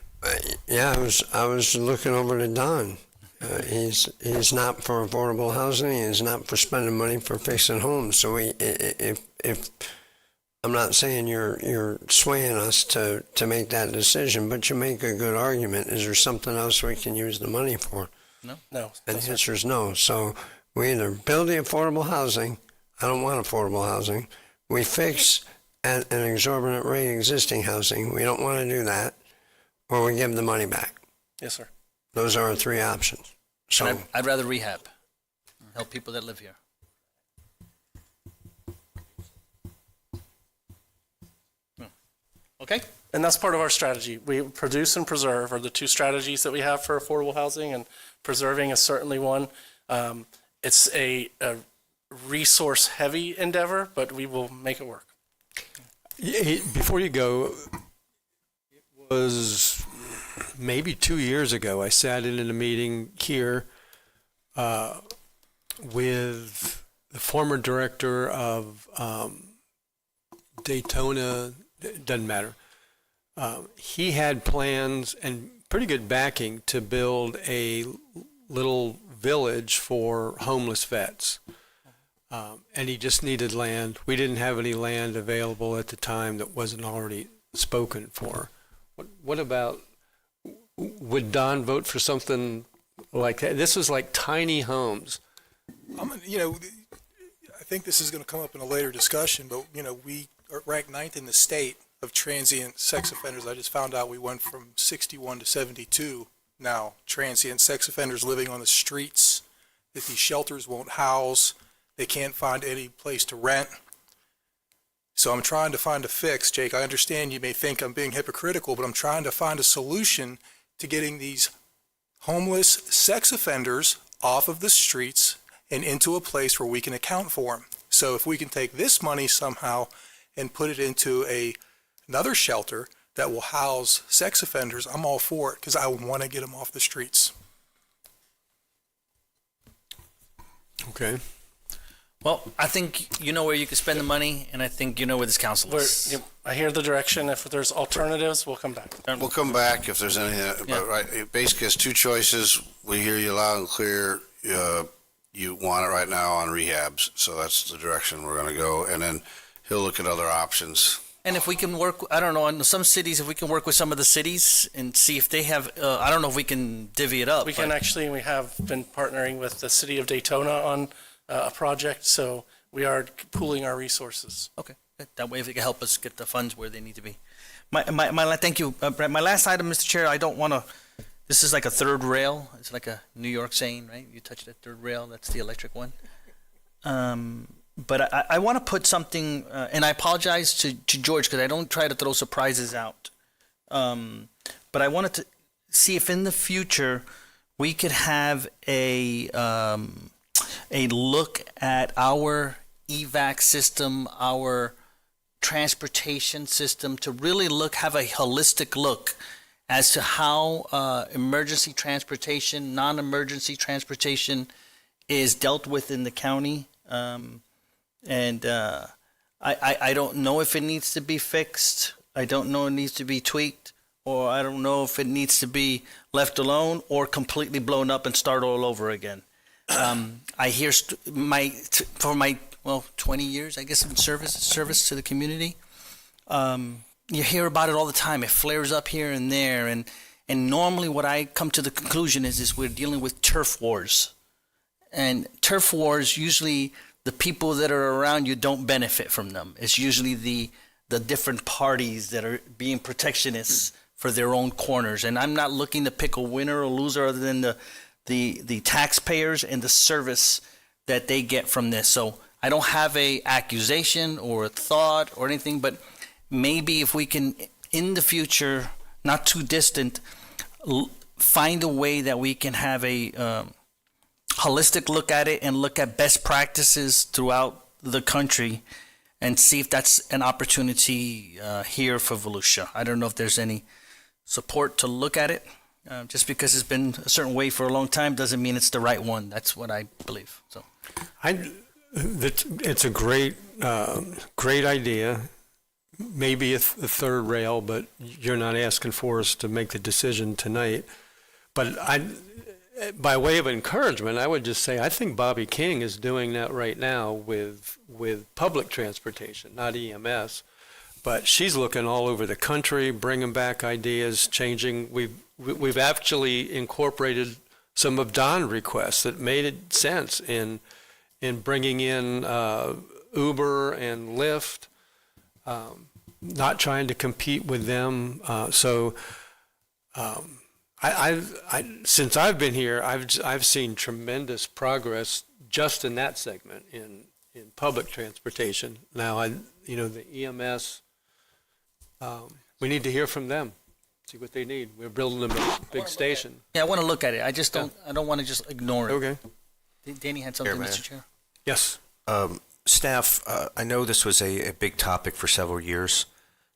Yeah, I was looking over to Don. He's not for affordable housing. He's not for spending money for fixing homes. So if I'm not saying you're swaying us to make that decision, but you make a good argument. Is there something else we can use the money for? No. And the answer is no. So we either build the affordable housing. I don't want affordable housing. We fix at an exorbitant rate existing housing. We don't want to do that. Or we give the money back. Yes, sir. Those are our three options. So And I'd rather rehab, help people that live here. Okay? And that's part of our strategy. We produce and preserve are the two strategies that we have for affordable housing, and preserving is certainly one. It's a resource-heavy endeavor, but we will make it work. Before you go, it was maybe 2 years ago, I sat in a meeting here with the former director of Daytona, doesn't matter. He had plans and pretty good backing to build a little village for homeless vets. And he just needed land. We didn't have any land available at the time that wasn't already spoken for. What about, would Don vote for something like that? This was like tiny homes. I think this is going to come up in a later discussion, but, we are ranked 9th in the state of transient sex offenders. I just found out we went from 61 to 72 now, transient sex offenders living on the streets that these shelters won't house. They can't find any place to rent. So I'm trying to find a fix. Jake, I understand you may think I'm being hypocritical, but I'm trying to find a solution to getting these homeless sex offenders off of the streets and into a place where we can account for them. So if we can take this money somehow and put it into another shelter that will house sex offenders, I'm all for it, because I want to get them off the streets. Okay. Well, I think you know where you can spend the money, and I think you know where this council is. I hear the direction. If there's alternatives, we'll come back. We'll come back if there's anything, but right, basically it's two choices. We hear you loud and clear. You want it right now on rehabs, so that's the direction we're gonna go, and then he'll look at other options. And if we can work, I don't know, in some cities, if we can work with some of the cities and see if they have, I don't know if we can divvy it up. We can actually, we have been partnering with the city of Daytona on a project, so we are pooling our resources. Okay, that way if it can help us get the funds where they need to be. Thank you, Brett. My last item, Mr. Chair, I don't want to, this is like a third rail. It's like a New York saying, right? You touch that third rail, that's the electric one. But I want to put something, and I apologize to George because I don't try to throw surprises out. But I wanted to see if in the future we could have a look at our evac system, our transportation system, to really have a holistic look as to how emergency transportation, non-emergency transportation is dealt with in the county. I don't know if it needs to be fixed. I don't know if it needs to be tweaked, or I don't know if it needs to be left alone or completely blown up and start all over again. I hear for my 20 years, I guess, of service to the community. You hear about it all the time. It flares up here and there, and normally what I come to the conclusion is we're dealing with turf wars, and turf wars usually the people that are around you don't benefit from them. It's usually the different parties that are being protectionists for their own corners. And I'm not looking to pick a winner or loser other than the taxpayers and the service that they get from this. So I don't have a accusation or a thought or anything, but maybe if we can, in the future, not too distant, find a way that we can have a holistic look at it and look at best practices throughout the country and see if that's an opportunity here for Volusia. I don't know if there's any support to look at it. Just because it's been a certain way for a long time doesn't mean it's the right one. That's what I believe. So, it's a great idea. Maybe a third rail, but you're not asking for us to make the decision tonight. But by way of encouragement, I would just say I think Bobby King is doing that right now with public transportation, not EMS. But she's looking all over the country, bringing back ideas, changing. We've actually incorporated some of Don's requests that made sense in bringing in Uber and Lyft, not trying to compete with them. So Since I've been here, I've seen tremendous progress just in that segment in public transportation. Now, the EMS, we need to hear from them, see what they need. We're building them a big station. Yeah, I want to look at it. I just don't. I don't want to just ignore it. Okay. Danny had something, Chair, Mr. Chair. Yes. Staff, I know this was a big topic for several years.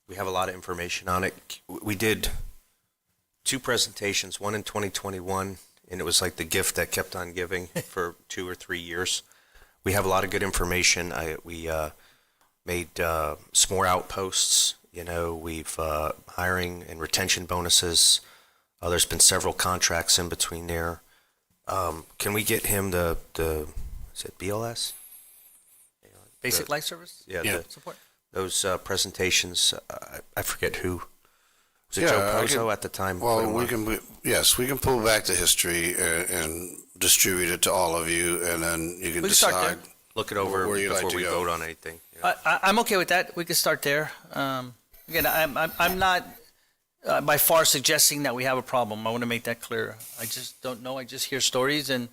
We have a lot of information on it. We did 2 presentations, one in 2021, and it was like the gift that kept on giving for 2 or 3 years. We have a lot of good information. We made some more outposts. We've hiring and retention bonuses. There's been several contracts in between there. Can we get him the is it BLS? Basic life service? Yeah. Support. Those presentations, I forget who. Was it Joe Pozo at the time? Well, we can pull back the history and distribute it to all of you, and then you can decide. Look it over where you'd before like to we go. vote on anything. I'm okay with that. We can start there. Again, I'm not by far suggesting that we have a problem. I want to make that clear. I just don't know. I just hear stories, and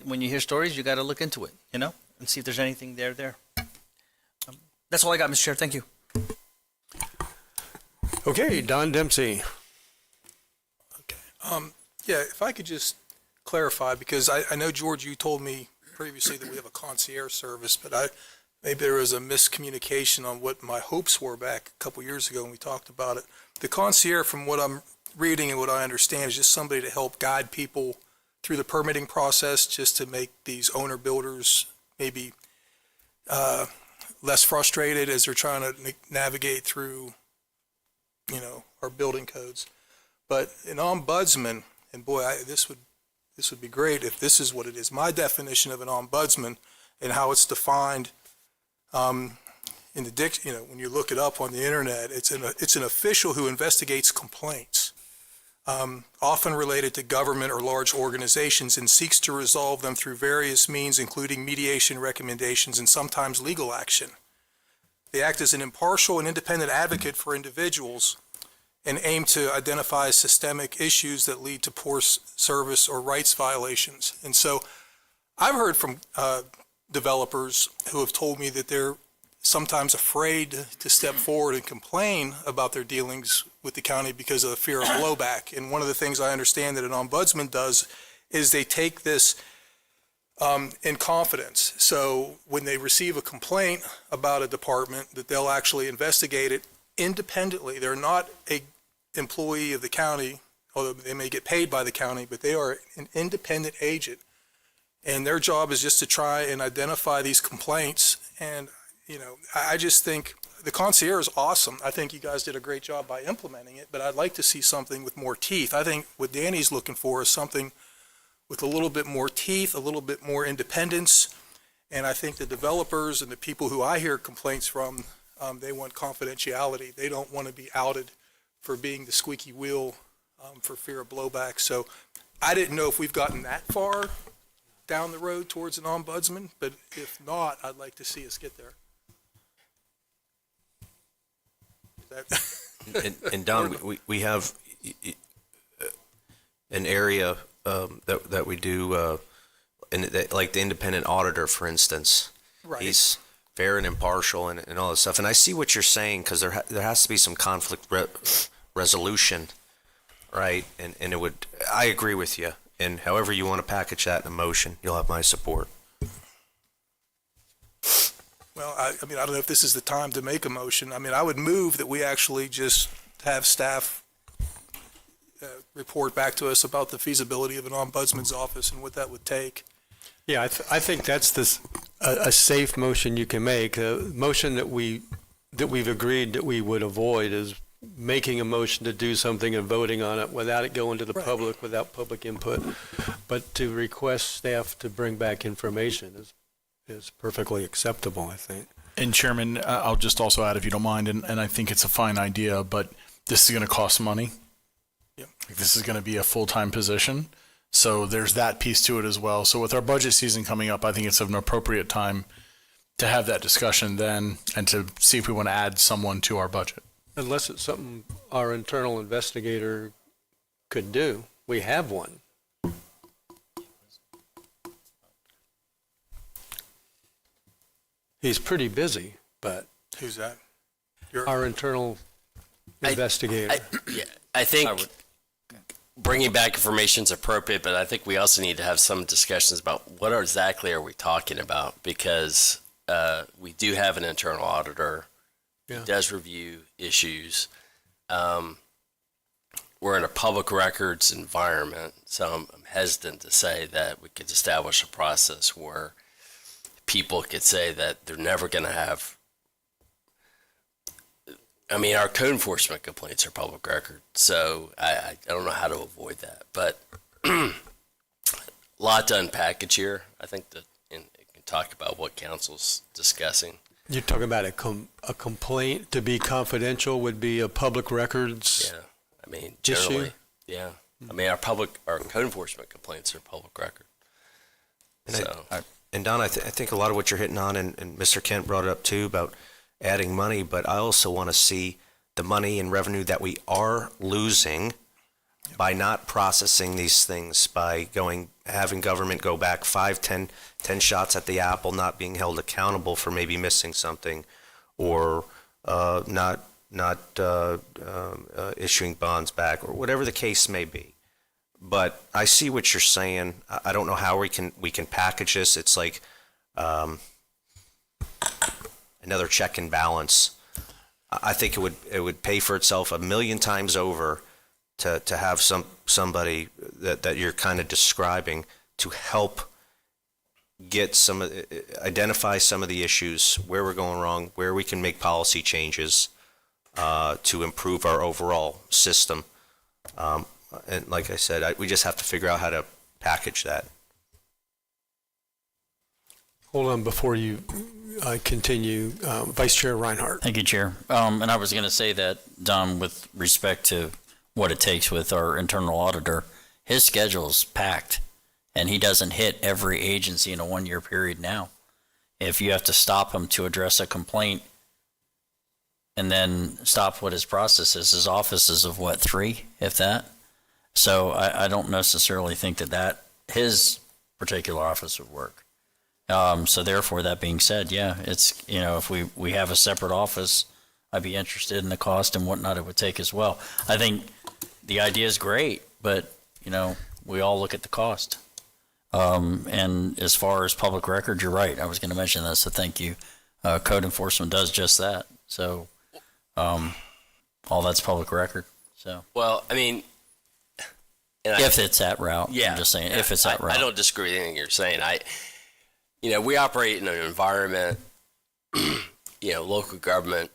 when you hear stories, you got to look into it, and see if there's anything there. That's all I got, Mr. Chair. Thank you. Okay, Don Dempsey. Yeah, if I could just clarify, because I know, George, you told me previously that we have a concierge service, but maybe there was a miscommunication on what my hopes were back a couple years ago when we talked about it. The concierge, from what I'm reading and what I understand, is just somebody to help guide people through the permitting process, just to make these owner builders maybe less frustrated as they're trying to navigate through, our building codes. But an ombudsman, and boy, this would be great if this is what it is. My definition of an ombudsman and how it's defined in the when you look it up on the internet, it's an official who investigates complaints, often related to government or large organizations, and seeks to resolve them through various means, including mediation recommendations and sometimes legal action. They act as an impartial and independent advocate for individuals and aim to identify systemic issues that lead to poor service or rights violations. And so I've heard from developers who have told me that they're sometimes afraid to step forward and complain about their dealings with the county because of the fear of blowback. And one of the things I understand that an ombudsman does is they take this in confidence. So when they receive a complaint about a department, that they'll actually investigate it independently. They're not a employee of the county, although they may get paid by the county, but they are an independent agent. And their job is just to try and identify these complaints. And, I just think the concierge is awesome. I think you guys did a great job by implementing it, but I'd like to see something with more teeth. I think what Danny's looking for is something with a little bit more teeth, a little bit more independence. And I think the developers and the people who I hear complaints from, they want confidentiality. They don't want to be outed for being the squeaky wheel for fear of blowback. So I didn't know if we've gotten that far down the road towards an ombudsman, but if not, I'd like to see us get there. And Don, we have an area that we do, like the independent auditor, for instance. Right. He's fair and impartial and all this stuff. And I see what you're saying, because there has to be some conflict resolution, right? And I agree with you. And however you want to package that in a motion, you'll have my support. Well, I don't know if this is the time to make a motion. I would move that we actually just have staff report back to us about the feasibility of an ombudsman's office and what that would take. Yeah, I think that's a safe motion you can make. A motion that we've agreed that we would avoid is making a motion to do something and voting on it without it going to the public, without public input. But to request staff to bring back information is perfectly acceptable, I think. And Chairman, I'll just also add, if you don't mind, and I think it's a fine idea, but this is going to cost money. Yep. This is going to be a full-time position. So there's that piece to it as well. So with our budget season coming up, I think it's an appropriate time to have that discussion then and to see if we want to add someone to our budget. Unless it's something our internal investigator could do. We have one. He's pretty busy, but Who's that? our internal investigator. I think bringing back information is appropriate, but I think we also need to have some discussions about what exactly are we talking about, because we do have an internal auditor who does review issues. We're in a public records environment, so I'm hesitant to say that we could establish a process where people could say that they're never going to have. I mean, our code enforcement complaints are public record, so I don't know how to avoid that. But a lot to unpackage here. I think that and can talk about what council's discussing. You're talking about a complaint to be confidential would be a public records. Yeah, I mean, generally, issue? yeah. I mean, our code enforcement complaints are public record. And, So, and Don, I think a lot of what you're hitting on, and Mr. Kent brought it up too, about adding money, but I also want to see the money and revenue that we are losing by not processing these things, by having government go back 5, 10 shots at the apple, not being held accountable for maybe missing something, or not issuing bonds back, or whatever the case may be. But I see what you're saying. I don't know how we can package this. It's like another check and balance. I think it would pay for itself a million times over to have somebody that you're kind of describing to help get identify some of the issues, where we're going wrong, where we can make policy changes to improve our overall system. And like I said, we just have to figure out how to package that. Hold on before you continue. Vice Chair Reinhardt. Thank you, Chair. And I was going to say that, Don, with respect to what it takes with our internal auditor, his schedule's packed, and he doesn't hit every agency in a one-year period now. If you have to stop him to address a complaint and then stop what his process is, his office is of what, 3, if that? So I don't necessarily think that his particular office would work. So therefore, that being said, yeah, it's, if we have a separate office, I'd be interested in the cost and whatnot it would take as well. I think the idea is great, but, we all look at the cost. And as far as public record, you're right. I was going to mention that, so thank you. Code enforcement does just that. So all that's public record. So well, I mean, if it's that route, yeah, I'm just saying, if it's that route. I don't disagree with anything you're saying. We operate in an environment, local government.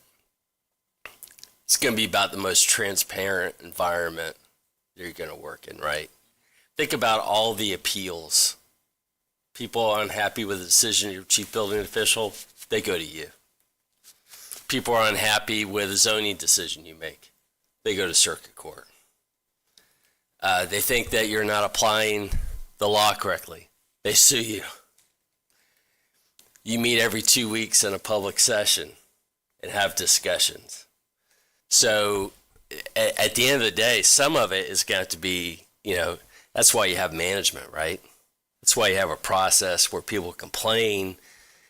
It's going to be about the most transparent environment that you're going to work in, right? Think about all the appeals. People are unhappy with the decision of your chief building official, they go to you. People are unhappy with a zoning decision you make, they go to circuit court. They think that you're not applying the law correctly, they sue you. You meet every 2 weeks in a public session and have discussions. So at the end of the day, some of it is going to be, that's why you have management, right? That's why you have a process where people complain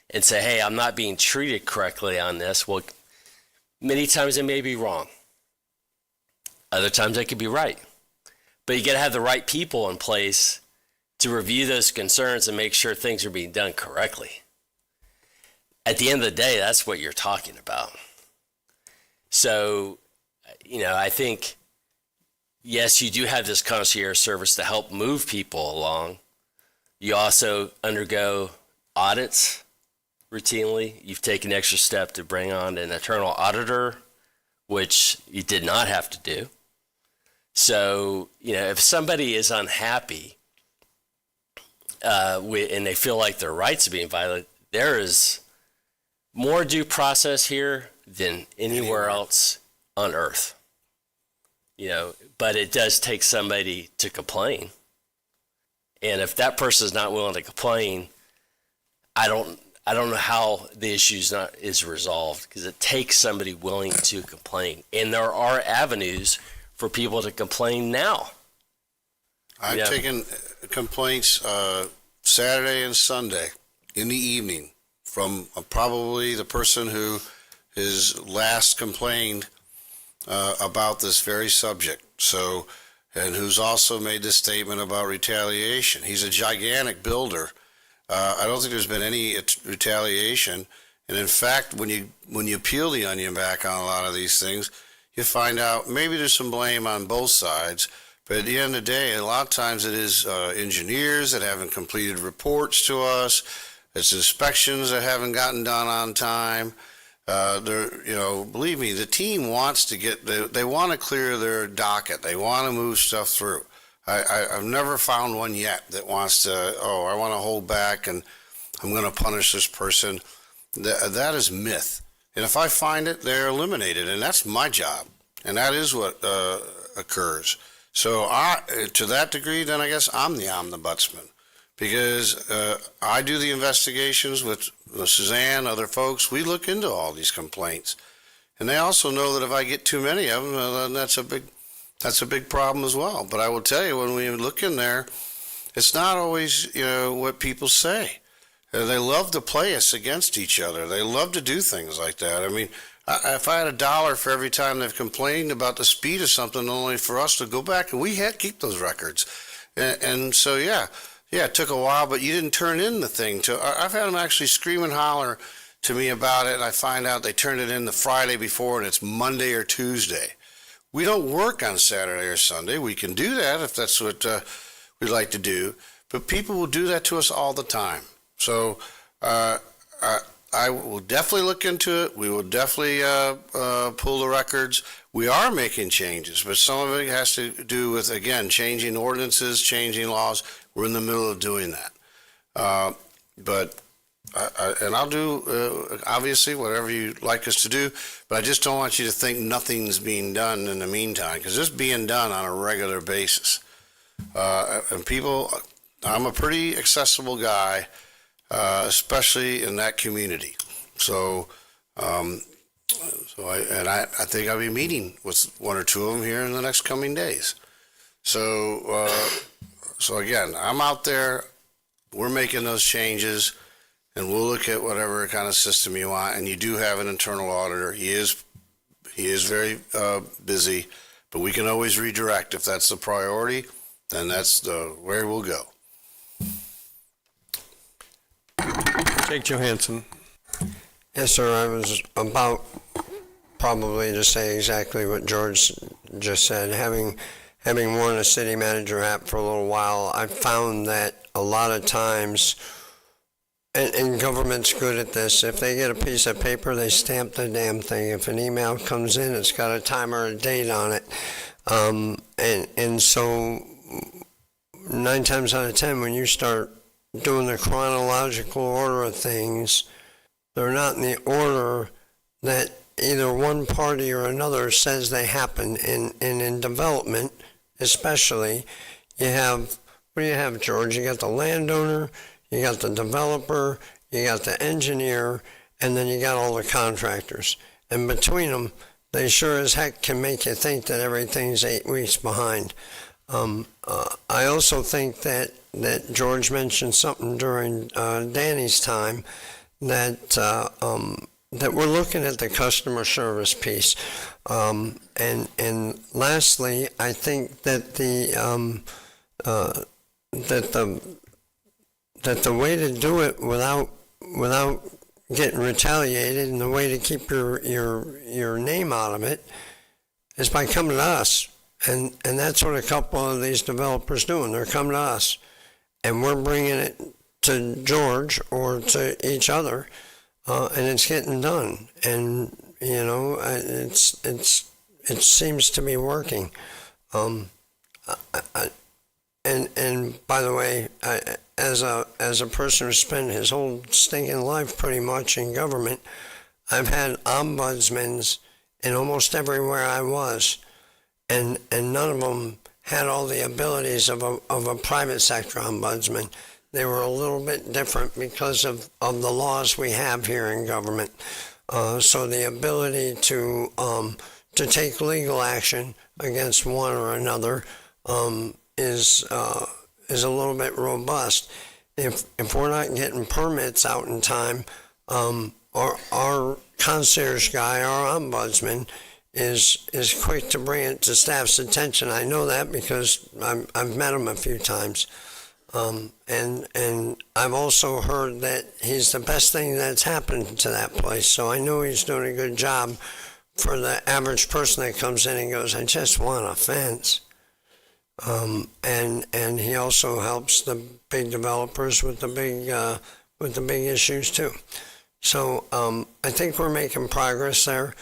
and say, hey, I'm not being treated correctly on this. Well, many times they may be wrong. Other times they could be right. But you got to have the right people in place to review those concerns and make sure things are being done correctly. At the end of the day, that's what you're talking about. So, I think, yes, you do have this concierge service to help move people along. You also undergo audits routinely. You've taken extra step to bring on an internal auditor, which you did not have to do. So, if somebody is unhappy and they feel like their rights are being violated, there is more due process here than anywhere else on earth. But it does take somebody to complain. And if that person is not willing to complain, I don't know how the issue is resolved, because it takes somebody willing to complain. And there are avenues for people to complain now. I've Yeah. taken complaints Saturday and Sunday in the evening from probably the person who has last complained about this very subject. So, and who's also made this statement about retaliation. He's a gigantic builder. I don't think there's been any retaliation. And in fact, when you peel the onion back on a lot of these things, you find out maybe there's some blame on both sides. But at the end of the day, a lot of times it is engineers that haven't completed reports to us. It's inspections that haven't gotten done on time. Believe me, the team wants to they want to clear their docket. They want to move stuff through. I've never found one yet that wants to, I want to hold back and I'm going to punish this person. That is myth. And if I find it, they're eliminated. And that's my job. And that is what occurs. So to that degree, then I guess I'm the ombudsman. Because I do the investigations with Suzanne, other folks. We look into all these complaints. And they also know that if I get too many of them, then that's a big problem as well. But I will tell you, when we look in there, it's not always, what people say. They love to play us against each other. They love to do things like that. I mean, if I had $1 for every time they've complained about the speed of something, only for us to go back, and we had to keep those records. And so, yeah, it took a while, but you didn't turn in the thing. I've had them actually scream and holler to me about it, and I find out they turned it in the Friday before, and it's Monday or Tuesday. We don't work on Saturday or Sunday. We can do that if that's what we'd like to do, but people will do that to us all the time. So I will definitely look into it. We will definitely pull the records. We are making changes, but some of it has to do with, again, changing ordinances, changing laws. We're in the middle of doing that. And I'll do, obviously, whatever you'd like us to do, but I just don't want you to think nothing's being done in the meantime, because it's being done on a regular basis. And people, I'm a pretty accessible guy, especially in that community. So, I think I'll be meeting with one or two of them here in the next coming days. So again, I'm out there, we're making those changes, and we'll look at whatever kind of system you want. And you do have an internal auditor. He is very busy, but we can always redirect if that's the priority. Then that's where we'll go. Jake Johansson. Yes, sir. I was about probably to say exactly what George just said. Having worn a city manager hat for a little while, I found that a lot of times, and government's good at this, if they get a piece of paper, they stamp the damn thing. If an email comes in, it's got a time or a date on it. And so 9 times out of 10, when you start doing the chronological order of things, they're not in the order that either one party or another says they happen. And in development, especially, you have, what do you have, George? You got the landowner, you got the developer, you got the engineer, and then you got all the contractors. And between them, they sure as heck can make you think that everything's 8 weeks behind. I also think that George mentioned something during Danny's time, that we're looking at the customer service piece. And lastly, I think that the way to do it without getting retaliated, and the way to keep your name out of it, is by coming to us. And that's what a couple of these developers doing. They're coming to us, and we're bringing it to George or to each other, and it's getting done. And it seems to be working. And by the way, as a person who spent his whole stinking life pretty much in government, I've had ombudsmen in almost everywhere I was. And none of them had all the abilities of a private sector ombudsman. They were a little bit different because of the laws we have here in government. So the ability to take legal action against one or another is a little bit robust. If we're not getting permits out in time, our concierge guy, our ombudsman, is quick to bring it to staff's attention. I know that because I've met him a few times. And I've also heard that he's the best thing that's happened to that place. So I know he's doing a good job for the average person that comes in and goes, I just want a fence. And he also helps the big developers with the big issues too. So I think we're making progress there,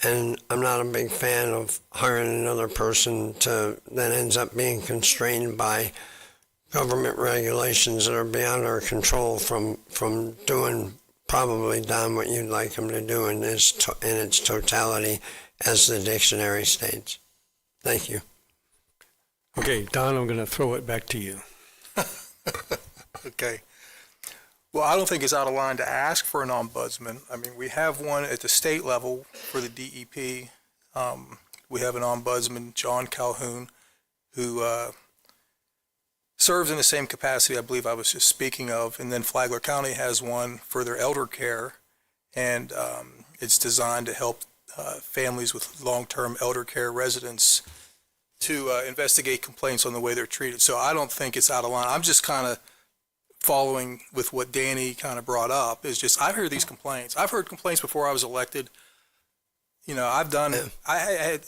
and I'm not a big fan of hiring another person that ends up being constrained by government regulations that are beyond our control from doing probably, Don, what you'd like them to do in its totality, as the dictionary states. Thank you. Okay, Don, I'm going to throw it back to you. Okay. Well, I don't think it's out of line to ask for an ombudsman. I mean, we have one at the state level for the DEP. We have an ombudsman, John Calhoun, who serves in the same capacity I believe I was just speaking of. And then Flagler County has one for their elder care, and it's designed to help families with long-term elder care residents to investigate complaints on the way they're treated. So I don't think it's out of line. I'm just kind of following with what Danny kind of brought up. Is just, I've heard these complaints. I've heard complaints before I was elected. You know, I had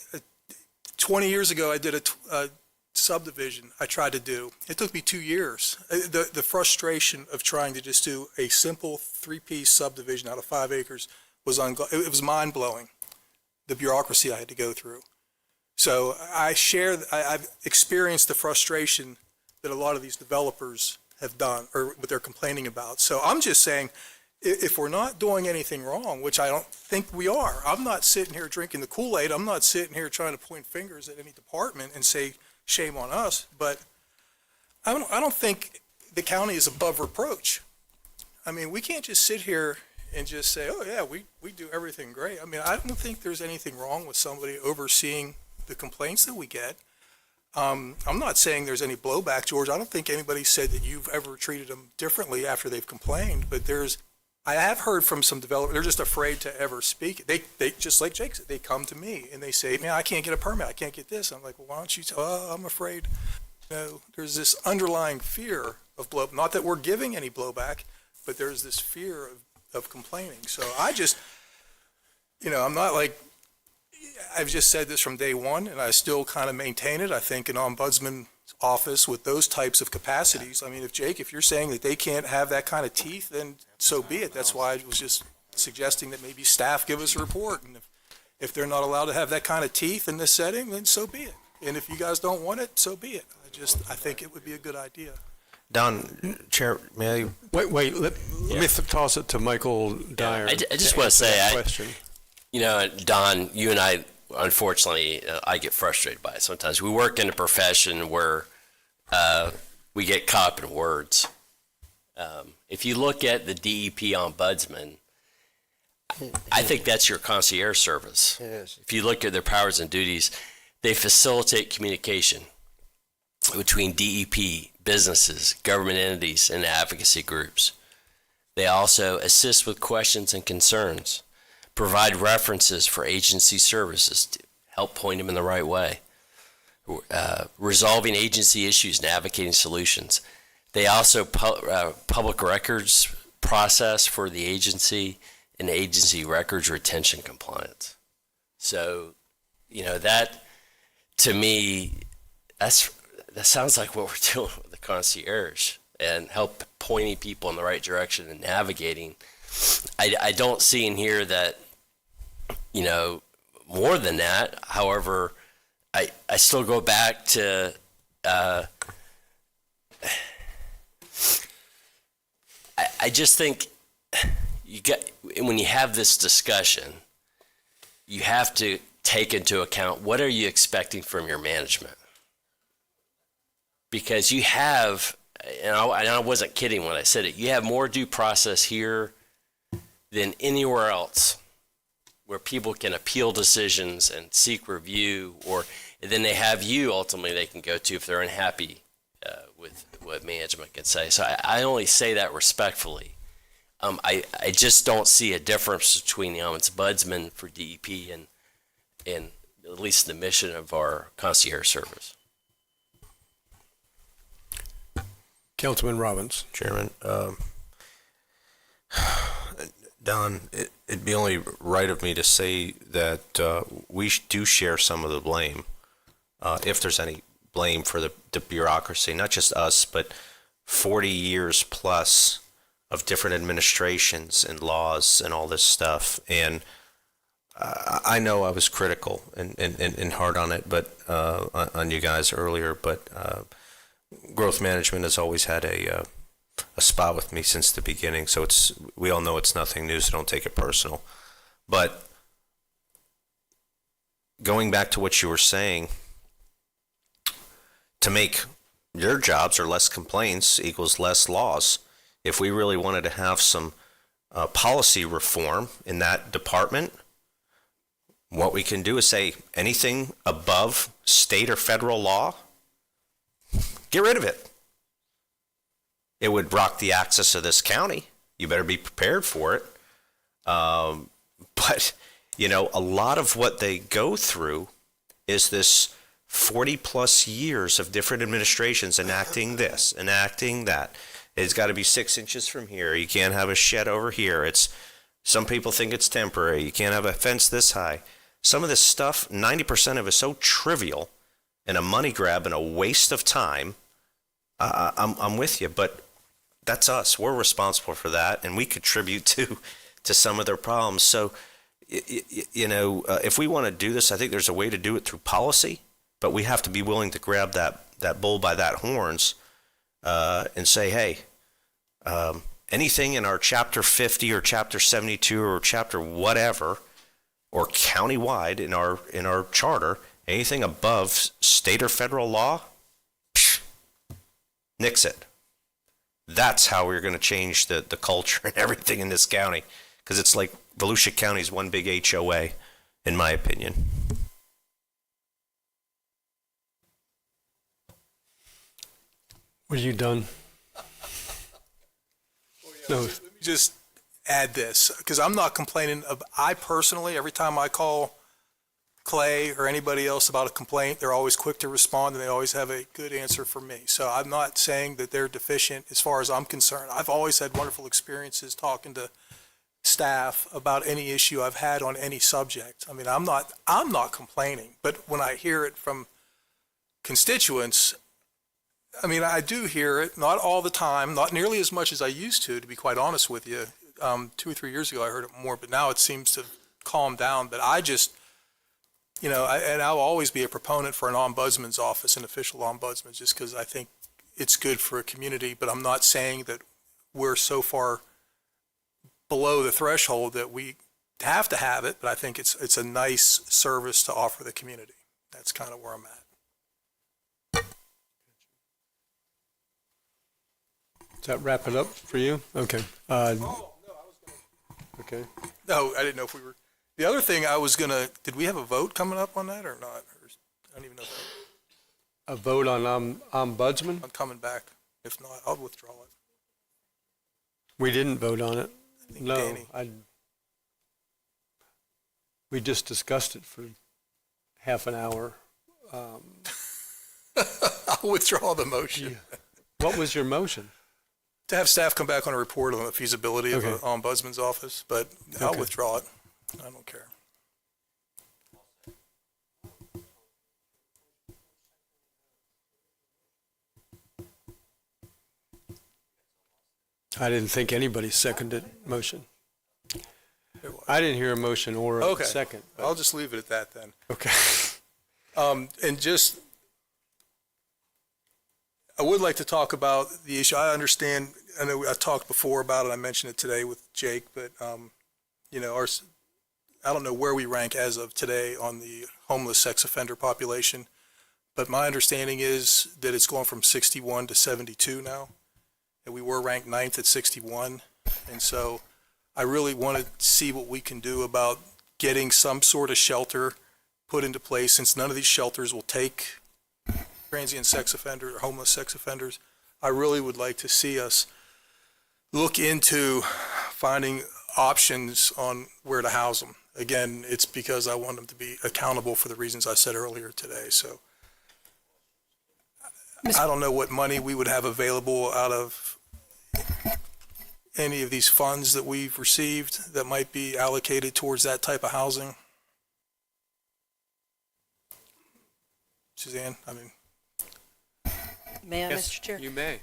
20 years ago, I did a subdivision I tried to do. It took me 2 years. The frustration of trying to just do a simple 3-piece subdivision out of 5 acres it was mind-blowing, the bureaucracy I had to go through. So I've experienced the frustration that a lot of these developers have done, or what they're complaining about. So I'm just saying, if we're not doing anything wrong, which I don't think we are, I'm not sitting here drinking the Kool-Aid. I'm not sitting here trying to point fingers at any department and say shame on us. But I don't think the county is above reproach. I mean, we can't just sit here and just say, oh yeah, we do everything great. I mean, I don't think there's anything wrong with somebody overseeing the complaints that we get. I'm not saying there's any blowback, George. I don't think anybody said that you've ever treated them differently after they've complained, but I have heard from some developers, they're just afraid to ever speak. They just like Jake said, they come to me and they say, man, I can't get a permit. I can't get this. I'm like, well, why don't you I'm afraid. You know, there's this underlying fear of blowback. Not that we're giving any blowback, but there's this fear of complaining. So I just, I'm not like, I've just said this from day one, and I still kind of maintain it. I think an ombudsman office with those types of capacities, I mean, if you're saying that they can't have that kind of teeth, then so be it. That's why I was just suggesting that maybe staff give us a report. And if they're not allowed to have that kind of teeth in this setting, then so be it. And if you guys don't want it, so be it. I think it would be a good idea. Don, Chair, may I? Wait, let me toss it to Michael Dyer. I just want to say, question. Don, you and I, unfortunately, I get frustrated by it sometimes. We work in a profession where we get caught up in words. If you look at the DEP ombudsman, I think that's your concierge service. It is. If you look at their powers and duties, they facilitate communication between DEP, businesses, government entities, and advocacy groups. They also assist with questions and concerns, provide references for agency services to help point them in the right way, resolving agency issues and advocating solutions. They also public records process for the agency and agency records retention compliance. So, that to me, that sounds like what we're doing with the concierge and help pointing people in the right direction and navigating. I don't see in here that, more than that. However, I still go back to, I just think when you have this discussion, you have to take into account what are you expecting from your management? Because you have, and I wasn't kidding when I said it, you have more due process here than anywhere else where people can appeal decisions and seek review, or And then they have you ultimately they can go to if they're unhappy with what management can say. So I only say that respectfully. I just don't see a difference between the ombudsman for DEP and at least the mission of our concierge service. Councilman Robbins. Chairman, Don, it'd be only right of me to say that we do share some of the blame, if there's any blame for the bureaucracy, not just us, but 40 years plus of different administrations and laws and all this stuff. And I know I was critical and hard on it, but on you guys earlier, but growth management has always had a spot with me since the beginning. So we all know it's nothing new, so don't take it personal. But going back to what you were saying, to make your jobs or less complaints equals less laws. If we really wanted to have some policy reform in that department, what we can do is say anything above state or federal law, get rid of it. It would rock the axis of this county. You better be prepared for it. But, you know, a lot of what they go through is this 40 plus years of different administrations enacting this, enacting that. It's got to be 6 inches from here. You can't have a shed over here. Some people think it's temporary. You can't have a fence this high. Some of this stuff, 90% of it is so trivial and a money grab and a waste of time. I'm with you, but that's us. We're responsible for that, and we contribute to some of their problems. So, you know, if we want to do this, I think there's a way to do it through policy, but we have to be willing to grab that bull by that horns and say, hey, anything in our Chapter 50 or Chapter 72 or Chapter whatever, or countywide in our charter, anything above state or federal law, nix it. That's how we're going to change the culture and everything in this county, because it's like Volusia County is one big HOA, in my opinion. Were you done? No. Let me just add this, because I'm not complaining. I personally, every time I call Clay or anybody else about a complaint, they're always quick to respond and they always have a good answer for me. So I'm not saying that they're deficient as far as I'm concerned. I've always had wonderful experiences talking to staff about any issue I've had on any subject. I mean, I'm not complaining, but when I hear it from constituents, I mean, I do hear it, not all the time, not nearly as much as I used to be quite honest with you. 2 or 3 years ago, I heard it more, but now it seems to calm down. But I just, you know, and I'll always be a proponent for an ombudsman's office, an official ombudsman, just because I think it's good for a community. But I'm not saying that we're so far below the threshold that we have to have it. But I think it's a nice service to offer the community. That's kind of where I'm at. Does that wrap it up for you? Okay. Okay. No, I didn't know if we were. The other thing I was did we have a vote coming up on that or not? Or, I don't even know. A vote on ombudsman? I'm coming back. If not, I'll withdraw it. We didn't vote on it. No, Danny. we just discussed it for half an hour. I'll withdraw the motion. What was your motion? To have staff come back on a report on the feasibility of an ombudsman's office, but I'll withdraw it. I don't care. I didn't think anybody seconded motion. I didn't hear a motion or a second. I'll just leave it at that then. Okay. And just, I would like to talk about the issue. I understand, I know I talked before about it, I mentioned it today with Jake, but, you know, I don't know where we rank as of today on the homeless sex offender population, but my understanding is that it's going from 61 to 72 now, and we were ranked 9th at 61, and so I really want to see what we can do about getting some sort of shelter put into place, since none of these shelters will take transient sex offenders or homeless sex offenders. I really would like to see us look into finding options on where to house them. Again, it's because I want them to be accountable for the reasons I said earlier today. So I don't know what money we would have available out of any of these funds that we've received that might be allocated towards that type of housing. Suzanne, I mean. May I, Yes, Mr. Chair? you may.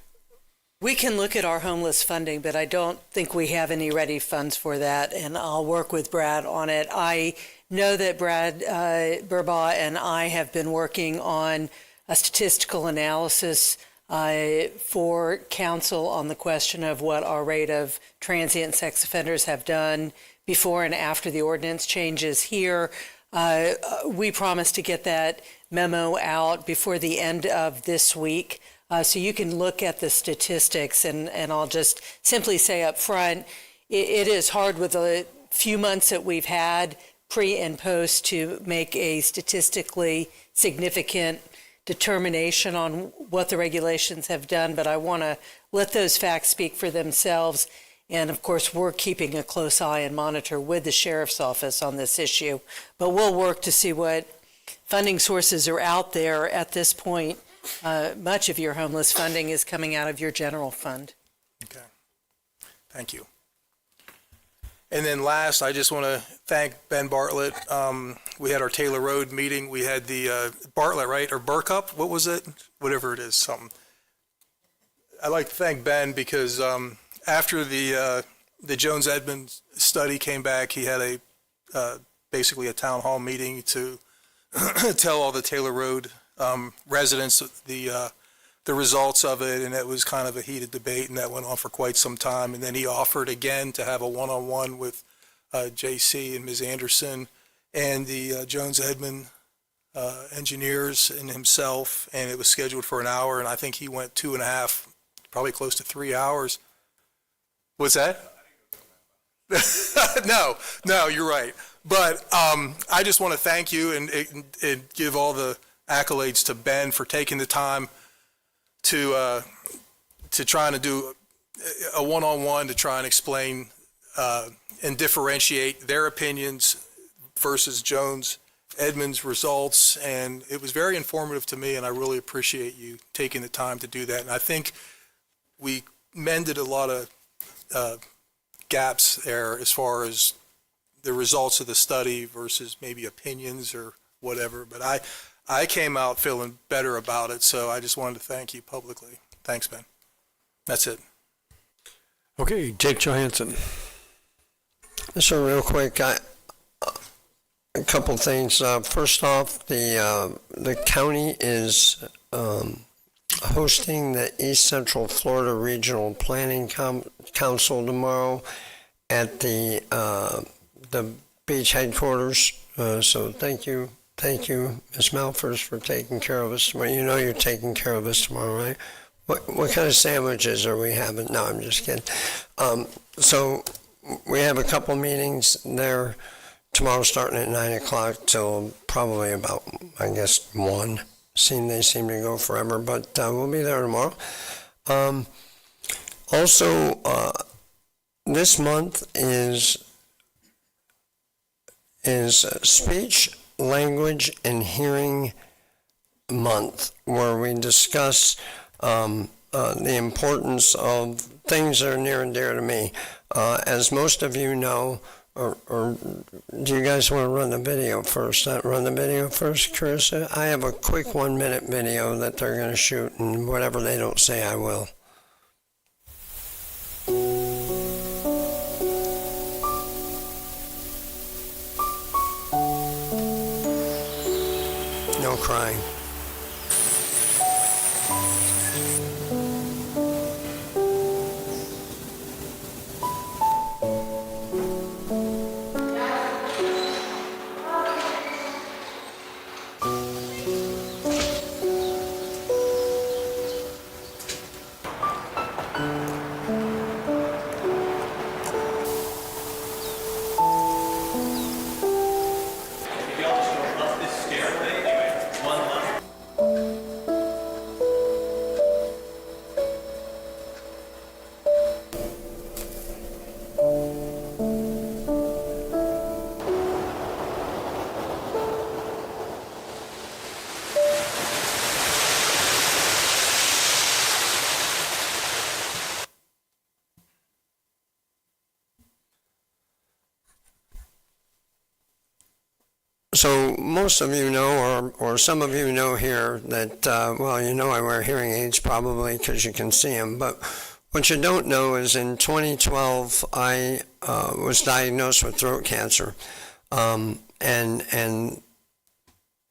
We can look at our homeless funding, but I don't think we have any ready funds for that, and I'll work with Brad on it. I know that Brad Burbaugh and I have been working on a statistical analysis for council on the question of what our rate of transient sex offenders have done before and after the ordinance changes here. We promised to get that memo out before the end of this week. So you can look at the statistics, and I'll just simply say up front, it is hard with the few months that we've had pre and post to make a statistically significant determination on what the regulations have done, but I want to let those facts speak for themselves. And of course, we're keeping a close eye and monitor with the sheriff's office on this issue, but we'll work to see what funding sources are out there at this point. Much of your homeless funding is coming out of your general fund. Okay. Thank you. And then last, I just want to thank Ben Bartlett. We had our Taylor Road meeting. We had the Bartlett, right? Or Burkup? What was it? Whatever it is, something. I'd like to thank Ben because after the Jones Edmonds study came back, he had basically a town hall meeting to tell all the Taylor Road residents the results of it, and it was kind of a heated debate, and that went on for quite some time. And then he offered again to have a one-on-one with JC and Ms. Anderson and the Jones Edmond engineers and himself, and it was scheduled for an hour, and I think he went 2.5, probably close to 3 hours. What's that? No, you're right. But I just want to thank you and give all the accolades to Ben for taking the time to trying to do a one-on-one to try and explain and differentiate their opinions versus Jones Edmonds' results. And it was very informative to me, and I really appreciate you taking the time to do that. And I think we mended a lot of gaps there as far as the results of the study versus maybe opinions or whatever. But I came out feeling better about it, so I just wanted to thank you publicly. Thanks, Ben. That's it. Okay, Jake Johansson. So real quick, a couple things. First off, the county is hosting the East Central Florida Regional Planning Council tomorrow at the beach headquarters. So thank you, Ms. Malfers, for taking care of us tomorrow. You know you're taking care of us tomorrow, right? What kind of sandwiches are we having? No, I'm just kidding. So we have a couple meetings there tomorrow, starting at 9 o'clock till probably about, I guess, 1. They seem to go forever, but we'll be there tomorrow. Also, this month is Speech, Language, and Hearing Month, where we discuss the importance of things that are near and dear to me. As most of you know, or do you guys want to run the video first? Run the video first, Carissa? I have a quick 1-minute video that they're going to shoot, and whatever they don't say, I will. No crying. So most of you know, or some of you know here that, well, you know I wear hearing aids probably because you can see them, but what you don't know is in 2012, I was diagnosed with throat cancer. And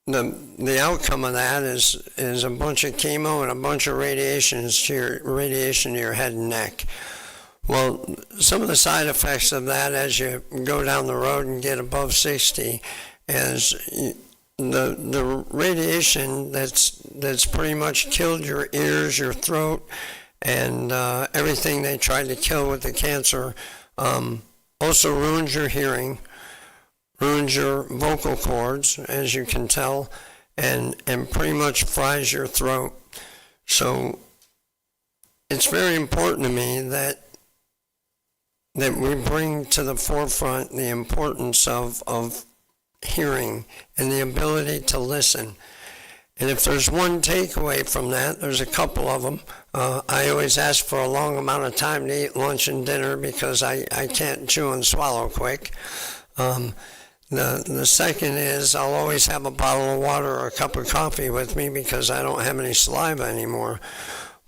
the outcome of that is a bunch of chemo and a bunch of radiation to your head and neck. Well, some of the side effects of that as you go down the road and get above 60 is the radiation that's pretty much killed your ears, your throat, and everything they tried to kill with the cancer also ruins your hearing, ruins your vocal cords, as you can tell, and pretty much fries your throat. So it's very important to me that we bring to the forefront the importance of hearing and the ability to listen. And if there's one takeaway from that, there's a couple of them. I always ask for a long amount of time to eat lunch and dinner because I can't chew and swallow quick. The second is I'll always have a bottle of water or a cup of coffee with me because I don't have any saliva anymore.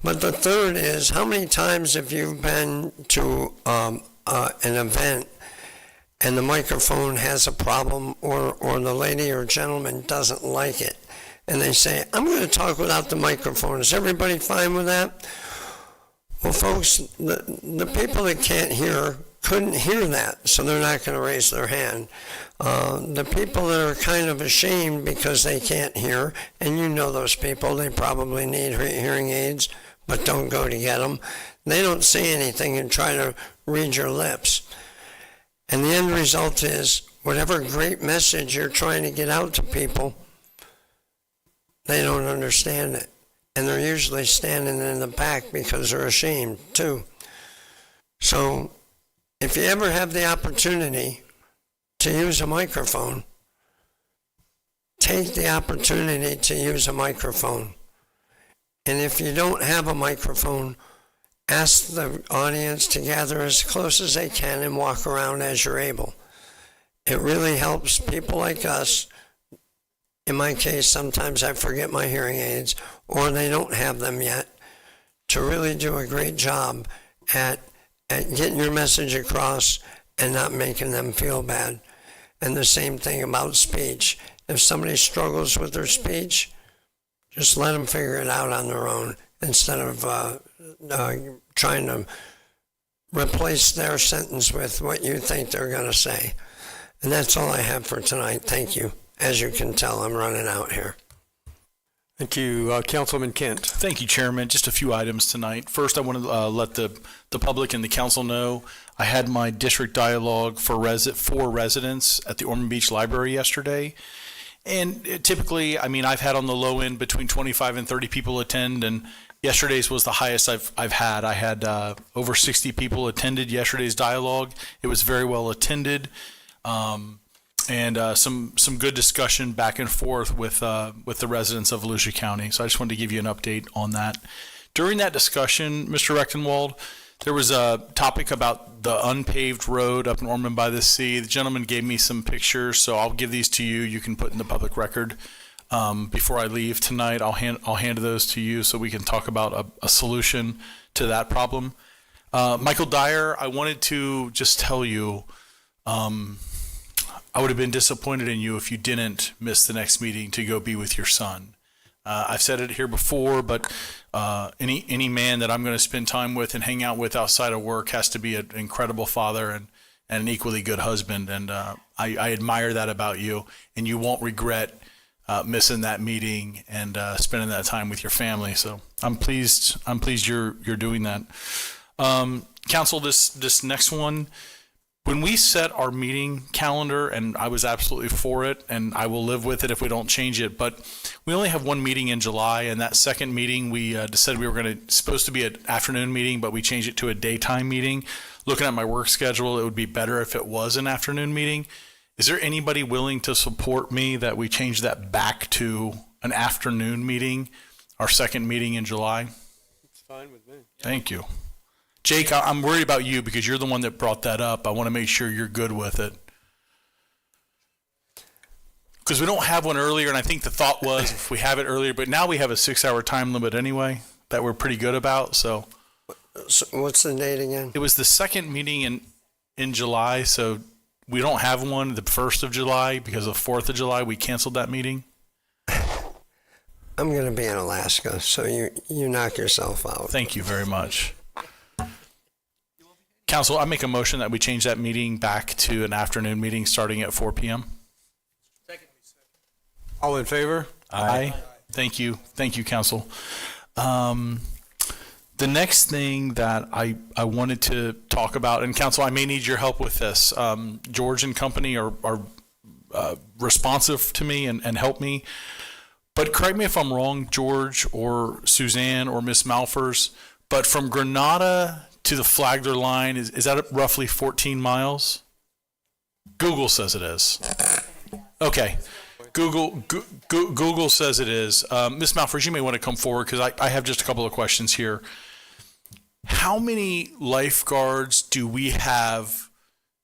But the third is, how many times have you been to an event and the microphone has a problem, or the lady or gentleman doesn't like it, and they say, I'm going to talk without the microphone. Is everybody fine with that? Well, folks, the people that can't hear couldn't hear that, so they're not going to raise their hand. The people that are kind of ashamed because they can't hear, and you know those people, they probably need hearing aids, but don't go to get them. They don't say anything and try to read your lips. And the end result is, whatever great message you're trying to get out to people, they don't understand it. And they're usually standing in the back because they're ashamed too. So if you ever have the opportunity to use a microphone, take the opportunity to use a microphone. And if you don't have a microphone, ask the audience to gather as close as they can and walk around as you're able. It really helps people like us. In my case, sometimes I forget my hearing aids, or they don't have them yet, to really do a great job at getting your message across and not making them feel bad. And the same thing about speech. If somebody struggles with their speech, just let them figure it out on their own instead of trying to replace their sentence with what you think they're going to say. And that's all I have for tonight. Thank you. As you can tell, I'm running out here. Thank you, Councilman Kent. Thank you, Chairman. Just a few items tonight. First, I want to let the public and the council know I had my district dialogue for residents at the Ormond Beach Library yesterday. And typically, I mean, I've had on the low end between 25 and 30 people attend, and yesterday's was the highest I've had. I had over 60 people attended yesterday's dialogue. It was very well attended. And some good discussion back and forth with the residents of Volusia County. So I just wanted to give you an update on that. During that discussion, Mr. Rechtenwald, there was a topic about the unpaved road up in Ormond by the Sea. The gentleman gave me some pictures, so I'll give these to you. You can put in the public record. Before I leave tonight, I'll hand those to you so we can talk about a solution to that problem. Michael Dyer, I wanted to just tell you, I would have been disappointed in you if you didn't miss the next meeting to go be with your son. I've said it here before, but any man that I'm going to spend time with and hang out with outside of work has to be an incredible father and an equally good husband. And I admire that about you, and you won't regret missing that meeting and spending that time with your family. So I'm pleased you're doing that. Council, this next one, when we set our meeting calendar, and I was absolutely for it, and I will live with it if we don't change it, but we only have one meeting in July, and that second meeting we decided we were supposed to be an afternoon meeting, but we changed it to a daytime meeting. Looking at my work schedule, it would be better if it was an afternoon meeting. Is there anybody willing to support me that we change that back to an afternoon meeting, our second meeting in July? It's fine with me. Thank you. Jake, I'm worried about you because you're the one that brought that up. I want to make sure you're good with it. because we don't have one earlier, and I think the thought was if we have it earlier, but now we have a 6-hour time limit anyway that we're pretty good about. So what's the date again? it was the second meeting in July, so we don't have one the 1st of July because of 4th of July. We canceled that meeting. I'm going to be in Alaska, so you knock yourself out. Thank you very much. Council, I make a motion that we change that meeting back to an afternoon meeting starting at 4 p.m. All in favor? Aye. Thank you. Thank you, Council. The next thing that I wanted to talk about, and Council, I may need your help with this. George and company are responsive to me and help me. But correct me if I'm wrong, George or Suzanne or Miss Malfers, but from Granada to the Flagler line, is that roughly 14 miles? Google says it is. Okay. Google says it is. Miss Malfers, you may want to come forward because I have just a couple of questions here. How many lifeguards do we have,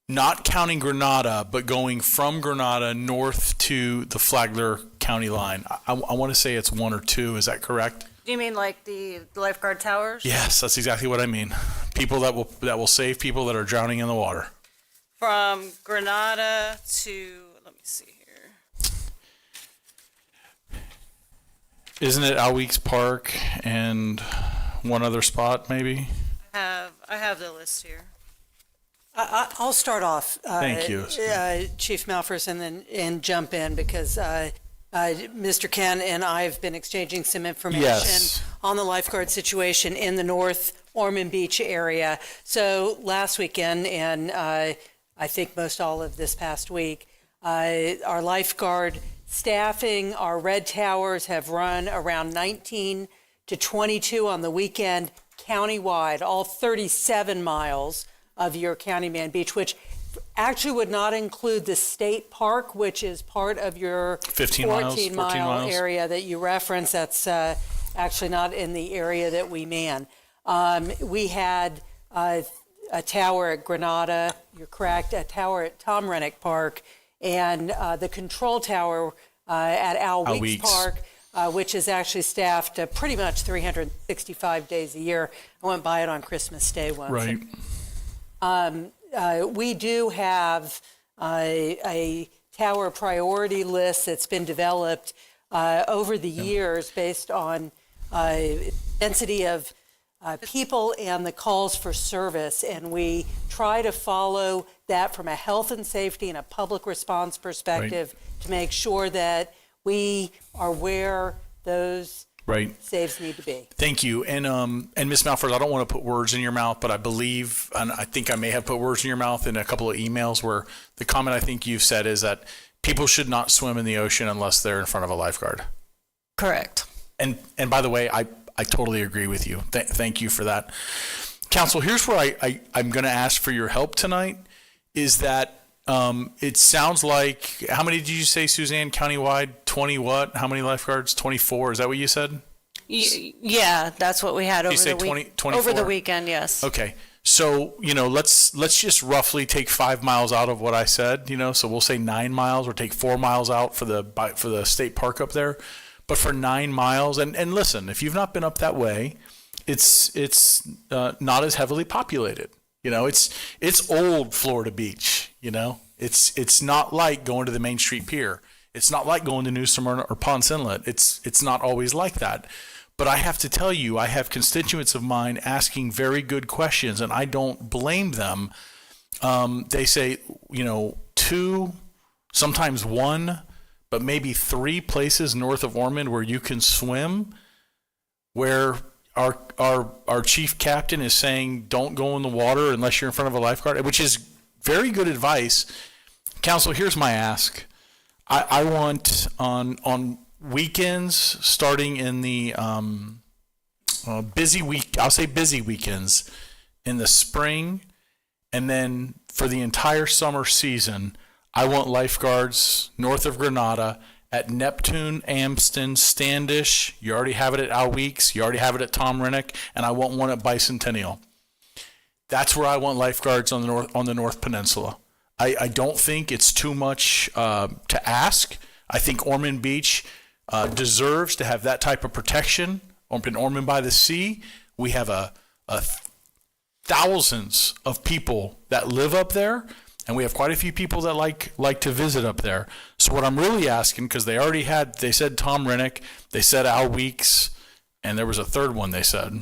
not counting Granada, but going from Granada north to the Flagler County line? I want to say it's 1 or 2. Is that correct? Do you mean like the lifeguard towers? Yes, that's exactly what I mean. People that will save people that are drowning in the water. From Granada to, let me see here. Isn't it Alweeks Park and one other spot maybe? I have the list here. I'll start off. Thank you. Chief Malfers, and jump in because Mr. Ken and I have been exchanging some information on the lifeguard situation in the North Ormond Beach area. So last weekend, and I think most all of this past week, our lifeguard staffing, our red towers have run around 19 to 22 on the weekend countywide, all 37 miles of your County Man Beach, which actually would not include the state park, which is part of your 14 mile area that you referenced. That's actually not in the area that we man. We had a tower at Granada, you're correct, a tower at Tom Rennick Park, and the control tower at Alweeks Park, which is actually staffed pretty much 365 days a year. I went by it on Christmas Day once. Right. We do have a tower priority list that's been developed over the years based on density of people and the calls for service, and we try to follow that from a health and safety and a public response perspective to make sure that we are where those saves need to be. Thank you. And Ms. Malford, I don't want to put words in your mouth, but I believe, and I think I may have put words in your mouth in a couple of emails where the comment I think you've said is that people should not swim in the ocean unless they're in front of a lifeguard. Correct. And by the way, I totally agree with you. Thank you for that. Council, here's where I'm going to ask for your help tonight, is that it sounds like, how many did you say, Suzanne, countywide? 20 what? How many lifeguards? 24? Is that what you said? Yeah, that's what we had over the week. 24? Over the weekend, yes. Okay. So, let's just roughly take 5 miles out of what I said, so we'll say 9 miles, or take 4 miles out for the state park up there. But for 9 miles, and listen, if you've not been up that way, it's not as heavily populated. It's old Florida Beach. It's not like going to the Main Street Pier. It's not like going to New Smyrna or Ponce Inlet. It's not always like that. But I have to tell you, I have constituents of mine asking very good questions, and I don't blame them. They say, 2, sometimes 1, but maybe 3 places north of Ormond where you can swim, where our chief captain is saying don't go in the water unless you're in front of a lifeguard, which is very good advice. Council, here's my ask. I want on weekends, starting in the busy weekends in the spring, and then for the entire summer season, I want lifeguards north of Granada at Neptune, Amston, Standish. You already have it at Alweeks. You already have it at Tom Rennick, and I want one at Bicentennial. That's where I want lifeguards on the North Peninsula. I don't think it's too much to ask. I think Ormond Beach deserves to have that type of protection. Ormond by the Sea, we have a thousands of people that live up there, and we have quite a few people that like to visit up there. So what I'm really asking, because they said Tom Rennick, they said Al Weeks, and there was a third one they said.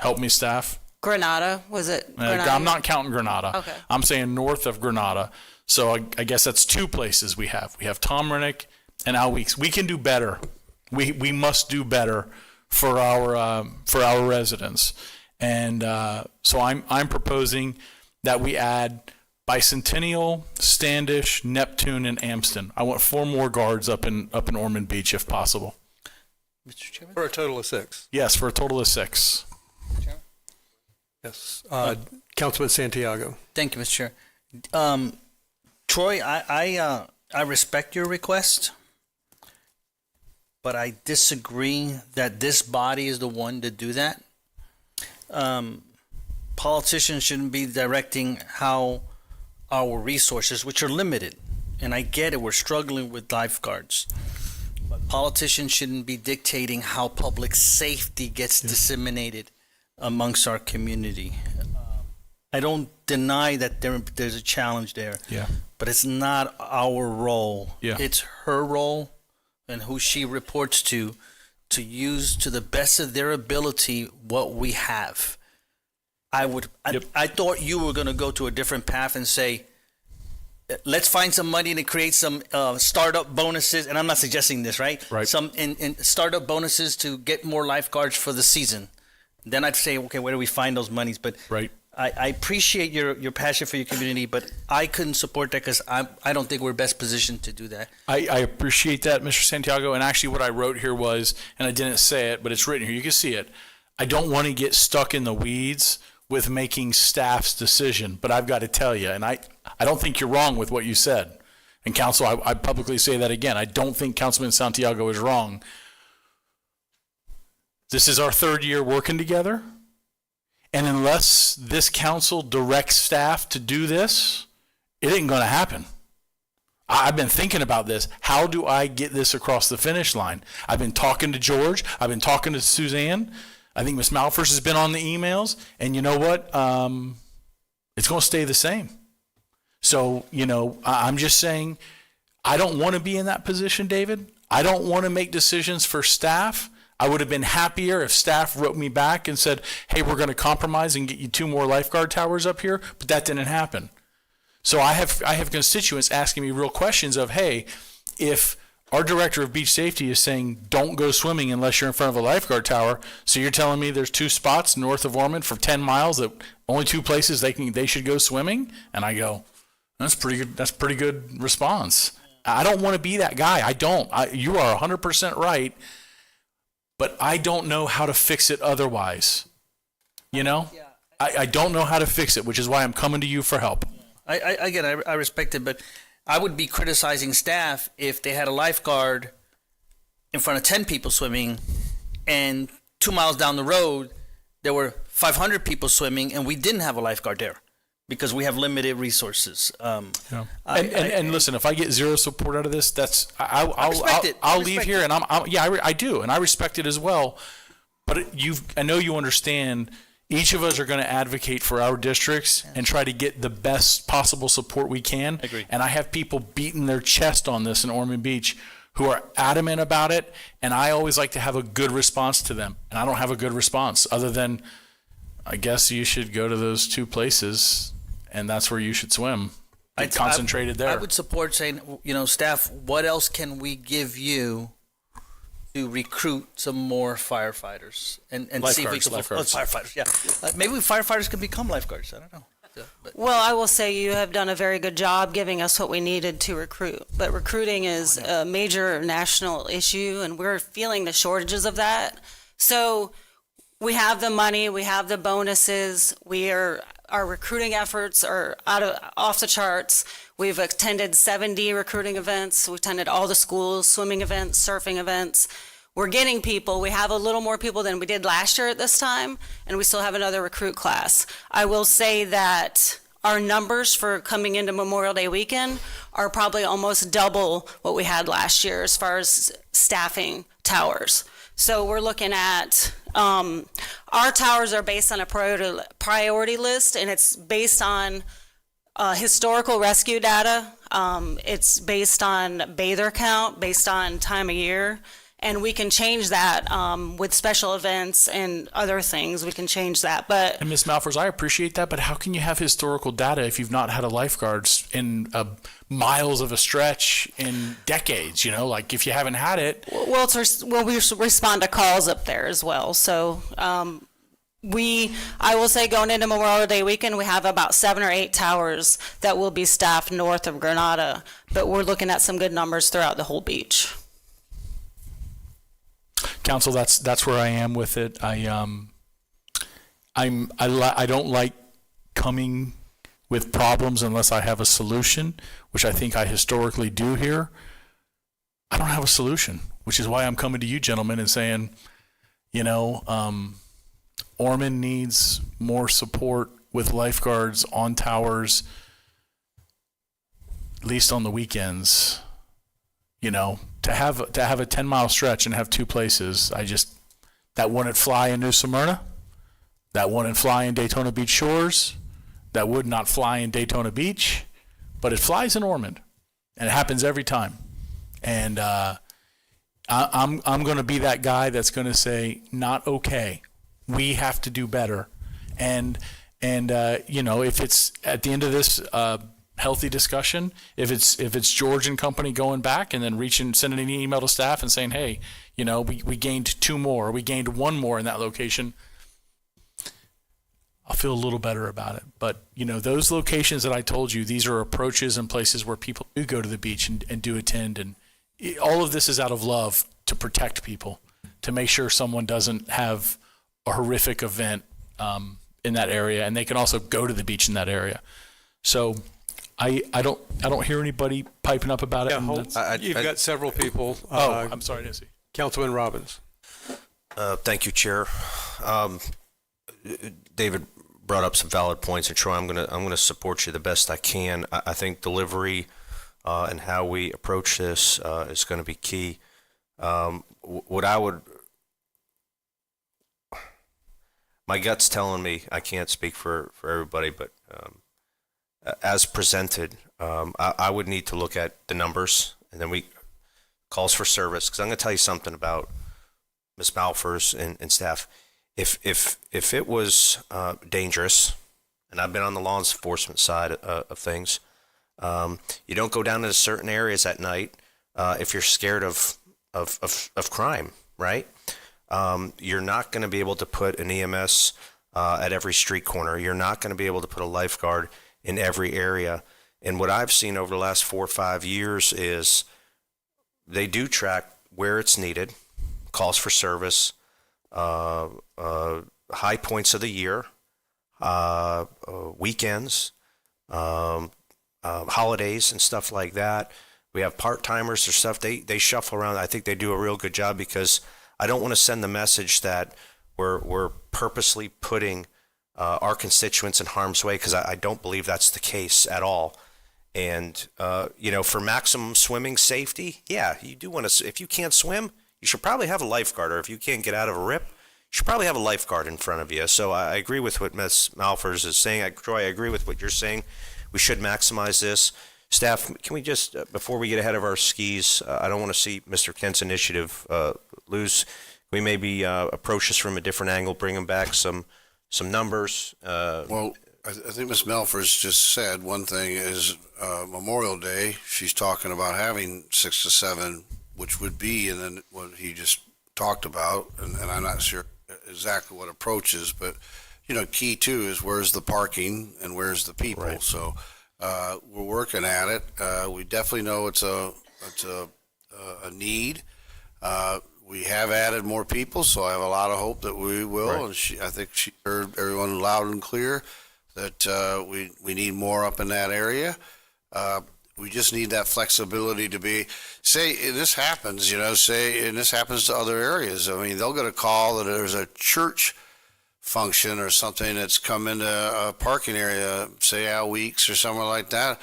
Help me, staff. Granada, was it? Granada? I'm not counting Granada. Okay. I'm saying north of Granada. So I guess that's two places we have. We have Tom Rennick and Al Weeks. We can do better. We must do better for our residents. And so I'm proposing that we add Bicentennial, Standish, Neptune, and Amston. I want 4 more guards up in Ormond Beach if possible. Mr. Chairman? For a total of 6. Yes, for a total of 6. Yes. Councilman Santiago. Thank you, Mr. Chair. Troy, I respect your request, but I disagree that this body is the one to do that. Politicians shouldn't be directing how our resources, which are limited, and I get it, we're struggling with lifeguards, but politicians shouldn't be dictating how public safety gets disseminated amongst our community. I don't deny that there's a challenge there, but it's not our role. It's her role and who she reports to use to the best of their ability what we have. I thought you were going to go to a different path and say, let's find some money to create some startup bonuses, and I'm not suggesting this, right? Some in startup bonuses to get more lifeguards for the season. Then I'd say, okay, where do we find those monies? But I appreciate your passion for your community, but I couldn't support that because I don't think we're best positioned to do that. I appreciate that, Mr. Santiago. And actually what I wrote here was, and I didn't say it, but it's written here, you can see it. I don't want to get stuck in the weeds with making staff's decision, but I've got to tell you, and I don't think you're wrong with what you said. And council, I publicly say that again. I don't think Councilman Santiago is wrong. This is our 3rd year working together. And unless this council directs staff to do this, it ain't going to happen. I've been thinking about this. How do I get this across the finish line? I've been talking to George. I've been talking to Suzanne. I think Ms. Malfors has been on the emails. And you know what? It's going to stay the same. So, I'm just saying, I don't want to be in that position, David. I don't want to make decisions for staff. I would have been happier if staff wrote me back and said, hey, we're going to compromise and get you 2 more lifeguard towers up here, but that didn't happen. So I have constituents asking me real questions of, hey, if our director of beach safety is saying don't go swimming unless you're in front of a lifeguard tower, so you're telling me there's 2 spots north of Ormond for 10 miles that only 2 places they should go swimming? And I go, that's pretty good. That's pretty good response. I don't want to be that guy. I don't. You are 100% right. But I don't know how to fix it otherwise. I don't know how to fix it, which is why I'm coming to you for help. I respect it, but I would be criticizing staff if they had a lifeguard in front of 10 people swimming and 2 miles down the road, there were 500 people swimming and we didn't have a lifeguard there because we have limited resources. And listen, if I get zero support out of this, I'll leave here, and I do, and I respect it as well. But I know you understand. Each of us are going to advocate for our districts and try to get the best possible support we can. Agreed. And I have people beating their chest on this in Ormond Beach who are adamant about it, and I always like to have a good response to them. And I don't have a good response other than, I guess you should go to those 2 places, and that's where you should swim. Get concentrated there. I would support saying, staff, what else can we give you to recruit some more firefighters and see if we can firefighters. Yeah, maybe firefighters can become lifeguards. I don't know. Well, I will say you have done a very good job giving us what we needed to recruit. But recruiting is a major national issue, and we're feeling the shortages of that. So we have the money, we have the bonuses, our recruiting efforts are off the charts. We've attended 70 recruiting events. We attended all the schools, swimming events, surfing events. We're getting people. We have a little more people than we did last year at this time, and we still have another recruit class. I will say that our numbers for coming into Memorial Day weekend are probably almost double what we had last year as far as staffing towers. So we're looking at, our towers are based on a priority list, and it's based on historical rescue data. It's based on bather count, based on time of year, and we can change that with special events and other things. We can change that. But And Ms. Malfors, I appreciate that, but how can you have historical data if you've not had a lifeguard in miles of a stretch in decades? You know, like if you haven't had it. well, we respond to calls up there as well. So I will say going into Memorial Day weekend, we have about 7 or 8 towers that will be staffed north of Granada, but we're looking at some good numbers throughout the whole beach. Council, that's where I am with it. I don't like coming with problems unless I have a solution, which I think I historically do here. I don't have a solution, which is why I'm coming to you gentlemen and saying, you know, Ormond needs more support with lifeguards on towers, at least on the weekends. You know, to have a 10-mile stretch and have 2 places, that wouldn't fly in New Smyrna, that wouldn't fly in Daytona Beach Shores, that would not fly in Daytona Beach, but it flies in Ormond, and it happens every time. And I'm going to be that guy that's going to say, not okay. We have to do better. And you know, if it's at the end of this healthy discussion, if it's George and company going back and then sending an email to staff and saying, hey, you know, we gained 2 more, we gained 1 more in that location, I'll feel a little better about it. But, you know, those locations that I told you, these are approaches and places where people do go to the beach and do attend. And all of this is out of love to protect people, to make sure someone doesn't have a horrific event in that area, and they can also go to the beach in that area. So I don't hear anybody piping up about it. Yeah, you've got several people. I'm sorry, Nancy. Councilman Robbins. Thank you, Chair. David brought up some valid points, and Troy, I'm gonna support you the best I can. I think delivery and how we approach this is going to be key. What I would, my gut's telling me, I can't speak for everybody, but as presented, I would need to look at the numbers, and then calls for service, because I'm going to tell you something about Ms. Malfors and staff. If it was dangerous, and I've been on the law enforcement side of things, you don't go down to certain areas at night if you're scared of crime, right? You're not going to be able to put an EMS at every street corner. You're not going to be able to put a lifeguard in every area. And what I've seen over the last 4 or 5 years is they do track where it's needed, calls for service, high points of the year, weekends, holidays and stuff like that. We have part-timers or stuff. They shuffle around. I think they do a real good job, because I don't want to send the message that we're purposely putting our constituents in harm's way, because I don't believe that's the case at all. And, you know, for maximum swimming safety, yeah, you do want to, if you can't swim, you should probably have a lifeguard, or if you can't get out of a rip, you should probably have a lifeguard in front of you. So I agree with what Ms. Malfors is saying. Troy, I agree with what you're saying. We should maximize this. Staff, can we just, before we get ahead of our skis, I don't want to see Mr. Kent's initiative lose. We maybe approach this from a different angle, bring him back some numbers. Well, I think Ms. Melfors just said one thing is Memorial Day. She's talking about having 6 to 7, which would be, and then what he just talked about, and I'm not sure exactly what approach is, but you know, key too is where's the parking and where's the people. Right. So we're working at it. We definitely know it's a need. We have added more people, so I have a lot of hope that we will. Right. And I think she heard everyone loud and clear that we need more up in that area. We just need that flexibility to be, say, this happens, you know, and this happens to other areas. I mean, they'll get a call that there's a church function or something that's come into a parking area, say Al Weeks or somewhere like that,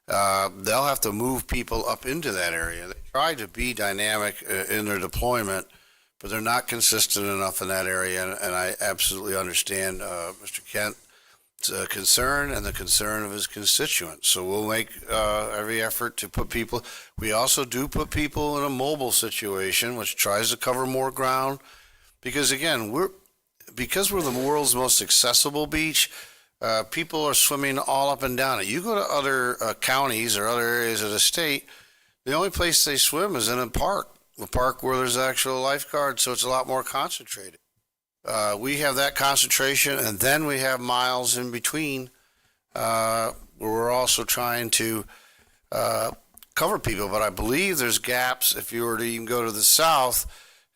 they'll have to move people up into that area. They try to be dynamic in their deployment, but they're not consistent enough in that area. And I absolutely understand Mr. Kent's concern and the concern of his constituents. So we'll make every effort to put people. We also do put people in a mobile situation, which tries to cover more ground, because again, we're the world's most accessible beach. People are swimming all up and down it. You go to other counties or other areas of the state, the only place they swim is in a park where there's actual lifeguards, so it's a lot more concentrated. We have that concentration, and then we have miles in between where we're also trying to cover people. But I believe there's gaps if you were to even go to the south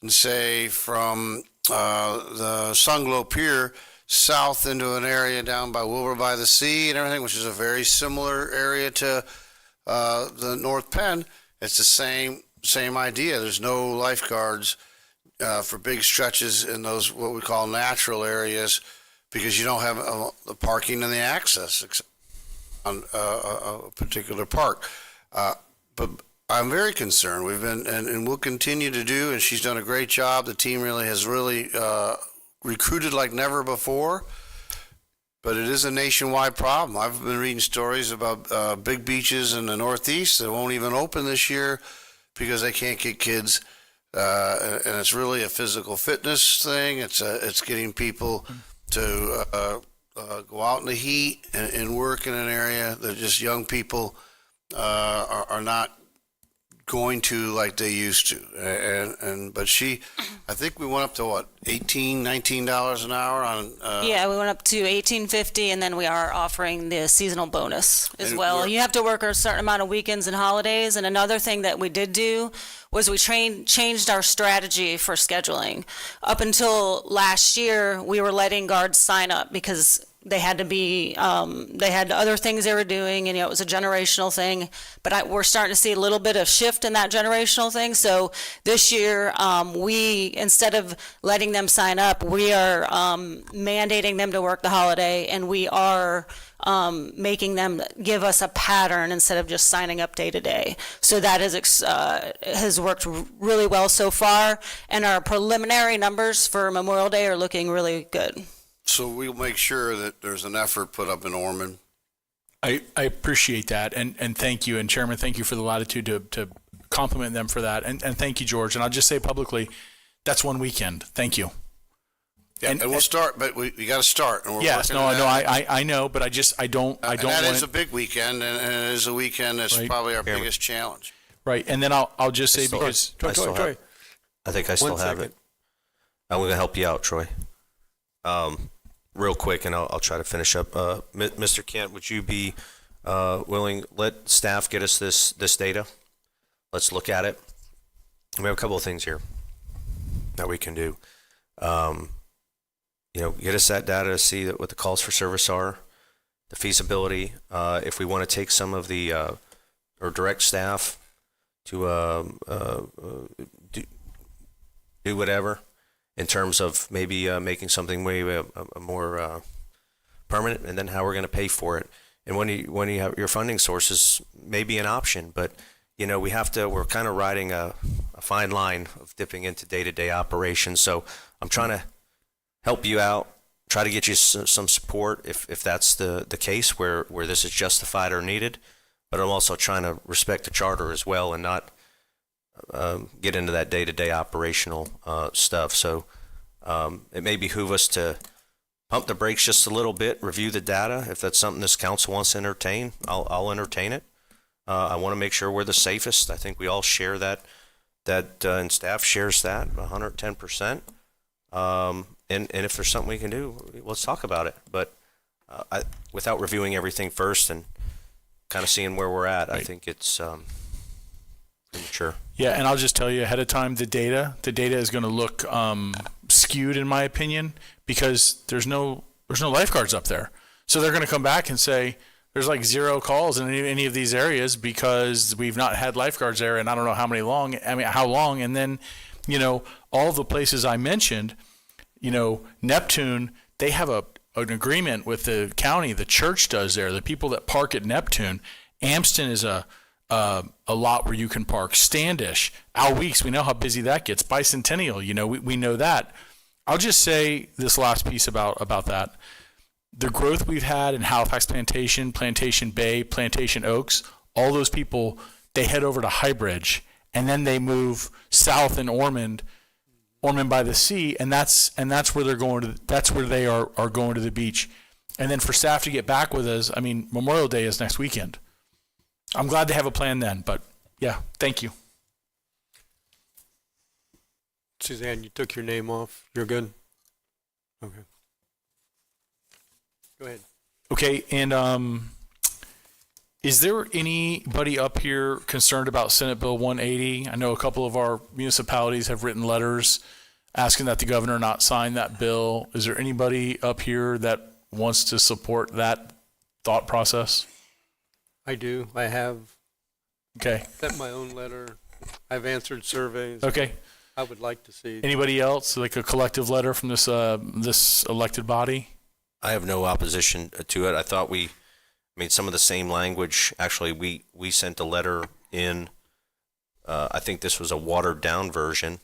and say from the Sunglow Pier south into an area down by Wilbur by the Sea and everything, which is a very similar area to the North Penn. It's the same idea. There's no lifeguards for big stretches in those what we call natural areas because you don't have the parking and the access on a particular park. But I'm very concerned. We've been and we'll continue to do, and she's done a great job. The team has really recruited like never before, but it is a nationwide problem. I've been reading stories about big beaches in the Northeast that won't even open this year because they can't get kids, and it's really a physical fitness thing. It's getting people to go out in the heat and work in an area that just young people are not going to like they used to. But I think we went up to what, $19 an hour on yeah, we went up to $18.50, and then we are offering the seasonal bonus as well. You have to work a certain amount of weekends and holidays. And another thing that we did do was we changed our strategy for scheduling. Up until last year, we were letting guards sign up because they had to be, they had other things they were doing, and it was a generational thing. But we're starting to see a little bit of shift in that generational thing. So this year, we, instead of letting them sign up, we are mandating them to work the holiday, and we are making them give us a pattern instead of just signing up day to day. So that has worked really well so far, and our preliminary numbers for Memorial Day are looking really good. So we'll make sure that there's an effort put up in Ormond. I appreciate that, and thank you. And Chairman, thank you for the latitude to compliment them for that. And thank you, George. And I'll just say publicly, that's one weekend. Thank you. Yeah, and we'll start, but we got to start. And we're yes, no, I know, but I don't that want is a big weekend, and it is a weekend that's probably our biggest challenge. Right, and then I'll just say because Troy, I think I still have it. I'm going to help you out, Troy. Real quick, and I'll try to finish up. Mr. Kent, would you be willing? Let staff get us this data. Let's look at it. We have a couple of things here that we can do. Get us that data to see what the calls for service are, the feasibility. If we want to take some of the or direct staff to do whatever. In terms of maybe making something way more permanent, and then how we're going to pay for it. And when you have your funding sources, may be an option, but we're kind of riding a fine line of dipping into day-to-day operations. So I'm trying to help you out, try to get you some support if that's the case where this is justified or needed. But I'm also trying to respect the charter as well and not get into that day-to-day operational stuff. So it may behoove us to pump the brakes just a little bit, review the data. If that's something this council wants to entertain, I'll entertain it. I want to make sure we're the safest. I think we all share that and staff shares that 110%. And if there's something we can do, let's talk about it. But without reviewing everything first and kind of seeing where we're at, right. I think it's immature. Yeah, and I'll just tell you ahead of time, the data is going to look skewed in my opinion because there's no lifeguards up there. So they're going to come back and say there's like 0 calls in any of these areas because we've not had lifeguards there, and I don't know how long. And then all the places I mentioned, Neptune they have an agreement with the county. The church does there. The people that park at Neptune. Amston is a lot where you can park. Standish, Al Weeks, we know how busy that gets. Bicentennial, we know that. I'll just say this last piece about that. The growth we've had in Halifax Plantation, Plantation Bay, Plantation Oaks, all those people, they head over to Highbridge, and then they move south in Ormond by the sea, and that's where they're going to. That's where they are going to the beach, and then for staff to get back with us. I mean, Memorial Day is next weekend. I'm glad they have a plan then, but yeah, thank you. Suzanne, you took your name off. You're good? Okay. Go ahead. Okay, and is there anybody up here concerned about Senate Bill 180? I know a couple of our municipalities have written letters asking that the governor not sign that bill. Is there anybody up here that wants to support that thought process? I do. I have Okay. sent my own letter. I've answered surveys. Okay. I would like to see. Anybody else, like a collective letter from this elected body? I have no opposition to it. I thought some of the same language. Actually, we sent a letter in. I think this was a watered down version,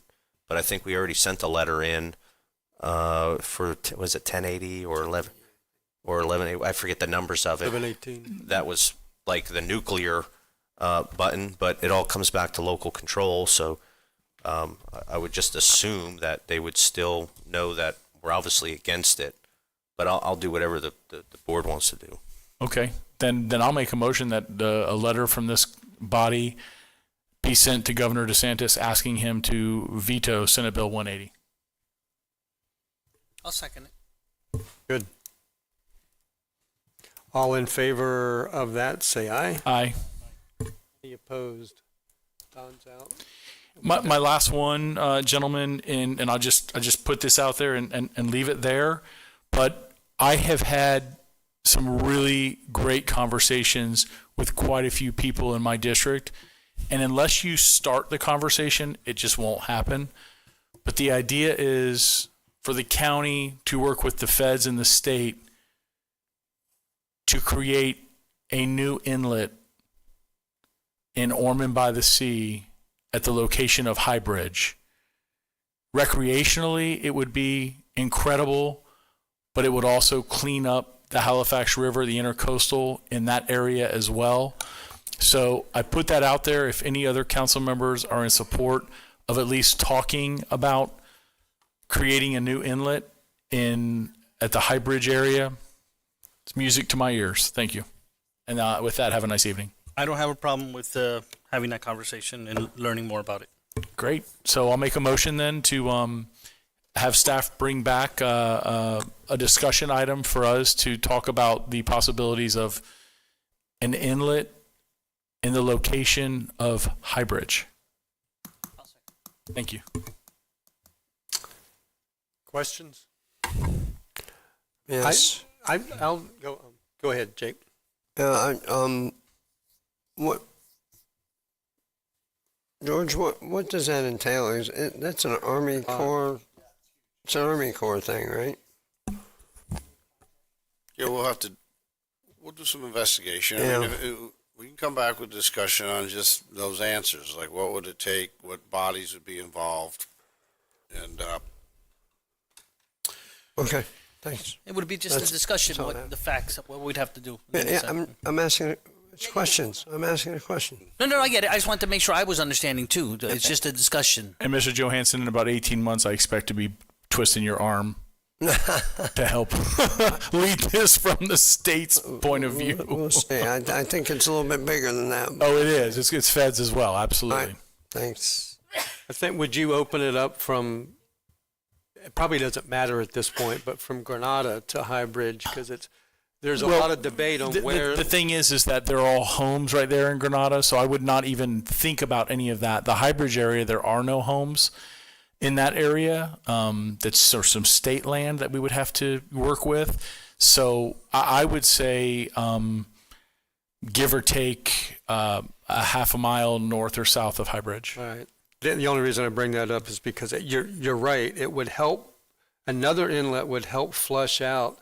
but I think we already sent a letter in for was it 1080 or 1180? I forget the numbers of it. 1118. That was like the nuclear button, but it all comes back to local control. So I would just assume that they would still know that we're obviously against it. But I'll do whatever the board wants to do. Okay, then I'll make a motion that a letter from this body be sent to Governor DeSantis asking him to veto Senate Bill 180. I'll second it. Good. All in favor of that, say aye. Aye. Any opposed? Don's out. My last one, gentlemen, and I'll just put this out there and leave it there. But I have had some really great conversations with quite a few people in my district. And unless you start the conversation, it just won't happen. But the idea is for the county to work with the feds and the state to create a new inlet in Ormond by the Sea at the location of High Bridge. Recreationally, it would be incredible, but it would also clean up the Halifax River, the intercoastal in that area as well. So I put that out there. If any other council members are in support of at least talking about creating a new inlet at the High Bridge area, it's music to my ears. Thank you. And with that, have a nice evening. I don't have a problem with having that conversation and learning more about it. Great. So I'll make a motion then to have staff bring back a discussion item for us to talk about the possibilities of an inlet in the location of High Bridge. Thank you. Questions? Yes. I'll go ahead, Jake. What, George? What does that entail? That's an Army Corps? It's an Army Corps thing, right? Yeah, we'll do some investigation. Yeah. I mean, we can come back with discussion on just those answers, like what would it take, what bodies would be involved, and okay, thanks. It would be just a discussion, what the facts, what we'd have to do. I'm asking questions. I'm asking a question. No, I get it. I just wanted to make sure I was understanding too. It's just a discussion. And Mr. Johansson, in about 18 months, I expect to be twisting your arm to help lead this from the state's point of view. We'll see. I think it's a little bit bigger than that. Oh, it is. It's feds as well. Absolutely. Right. Thanks. I think, would you open it up from, it probably doesn't matter at this point, but from Granada to High Bridge, because there's a lot of debate on where. The thing is that they're all homes right there in Granada, so I would not even think about any of that. The High Bridge area, there are no homes in that area. That's some state land that we would have to work with. So I would say, give or take, a half a mile north or south of High Bridge. All right. The only reason I bring that up is because you're right. It would help another inlet would help flush out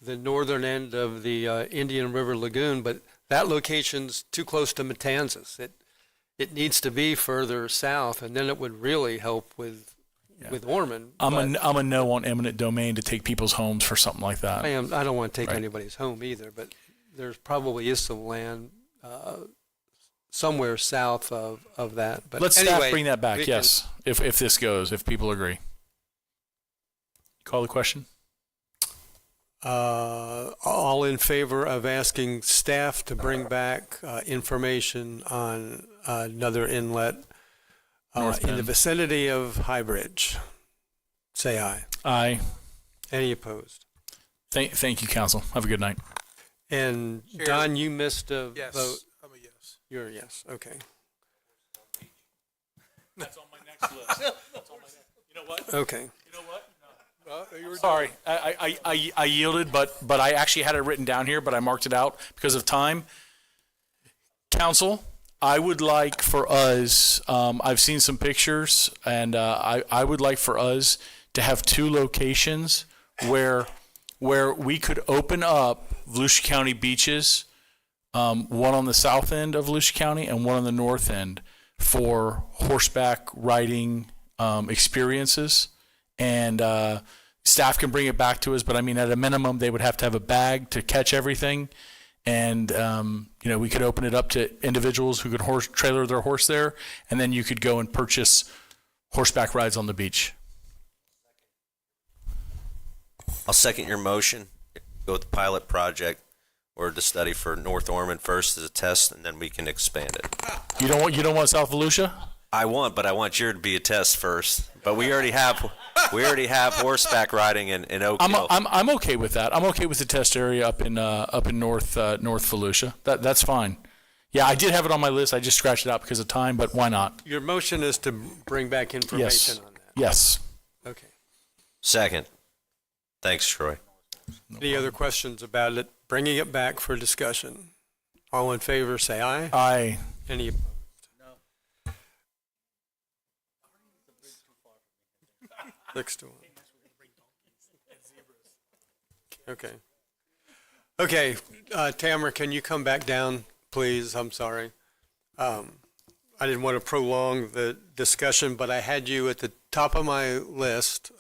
the northern end of the Indian River Lagoon, but that location's too close to Matanzas. It needs to be further south, and then it would really help with Ormond. I'm a no on eminent domain to take people's homes for something like that. I don't want to take anybody's home either, but there probably is some land somewhere south of that. But Let's anyway, staff bring that back, yes, if this goes, if people agree. Call the question. All in favor of asking staff to bring back information on another inlet in the vicinity of High Bridge? Say aye. Aye. Any opposed? Thank you, council. Have a good night. And Don, you missed a vote. I'm a yes. You're a yes. Okay. That's on my next list. You know what? Okay. You know what? Sorry, I yielded, but I actually had it written down here, but I marked it out because of time. Council, I would like for us, I've seen some pictures, and I would like for us to have two locations where we could open up Volusia County beaches, one on the south end of Volusia County and one on the north end for horseback riding experiences. And staff can bring it back to us, but I mean, at a minimum, they would have to have a bag to catch everything. And, we could open it up to individuals who could trailer their horse there, and then you could go and purchase horseback rides on the beach. I'll second your motion. Go with the pilot project or the study for North Ormond first as a test, and then we can expand it. You don't want South Volusia? I want your to be a test first. But we already have horseback riding in Oak Hill. I'm okay with that. I'm okay with the test area up in North Volusia. That's fine. Yeah, I did have it on my list. I just scratched it out because of time, but why not? Your motion is to bring back information on that. Yes. Okay. Second. Thanks, Troy. Any other questions about it? Bringing it back for discussion. All in favor, say aye. Aye. Any opposed? No. 6-1. Okay. Okay, Tamara, can you come back down, please? I'm sorry. I didn't want to prolong the discussion, but I had you at the top of my list.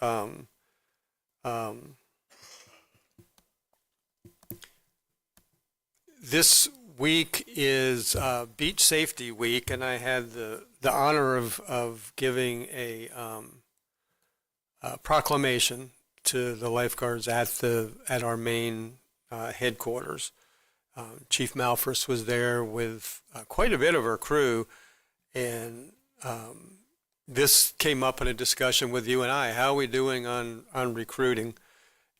This week is Beach Safety Week, and I had the honor of giving a proclamation to the lifeguards at our main headquarters. Chief Malfris was there with quite a bit of her crew, and this came up in a discussion with you and I. How are we doing on recruiting?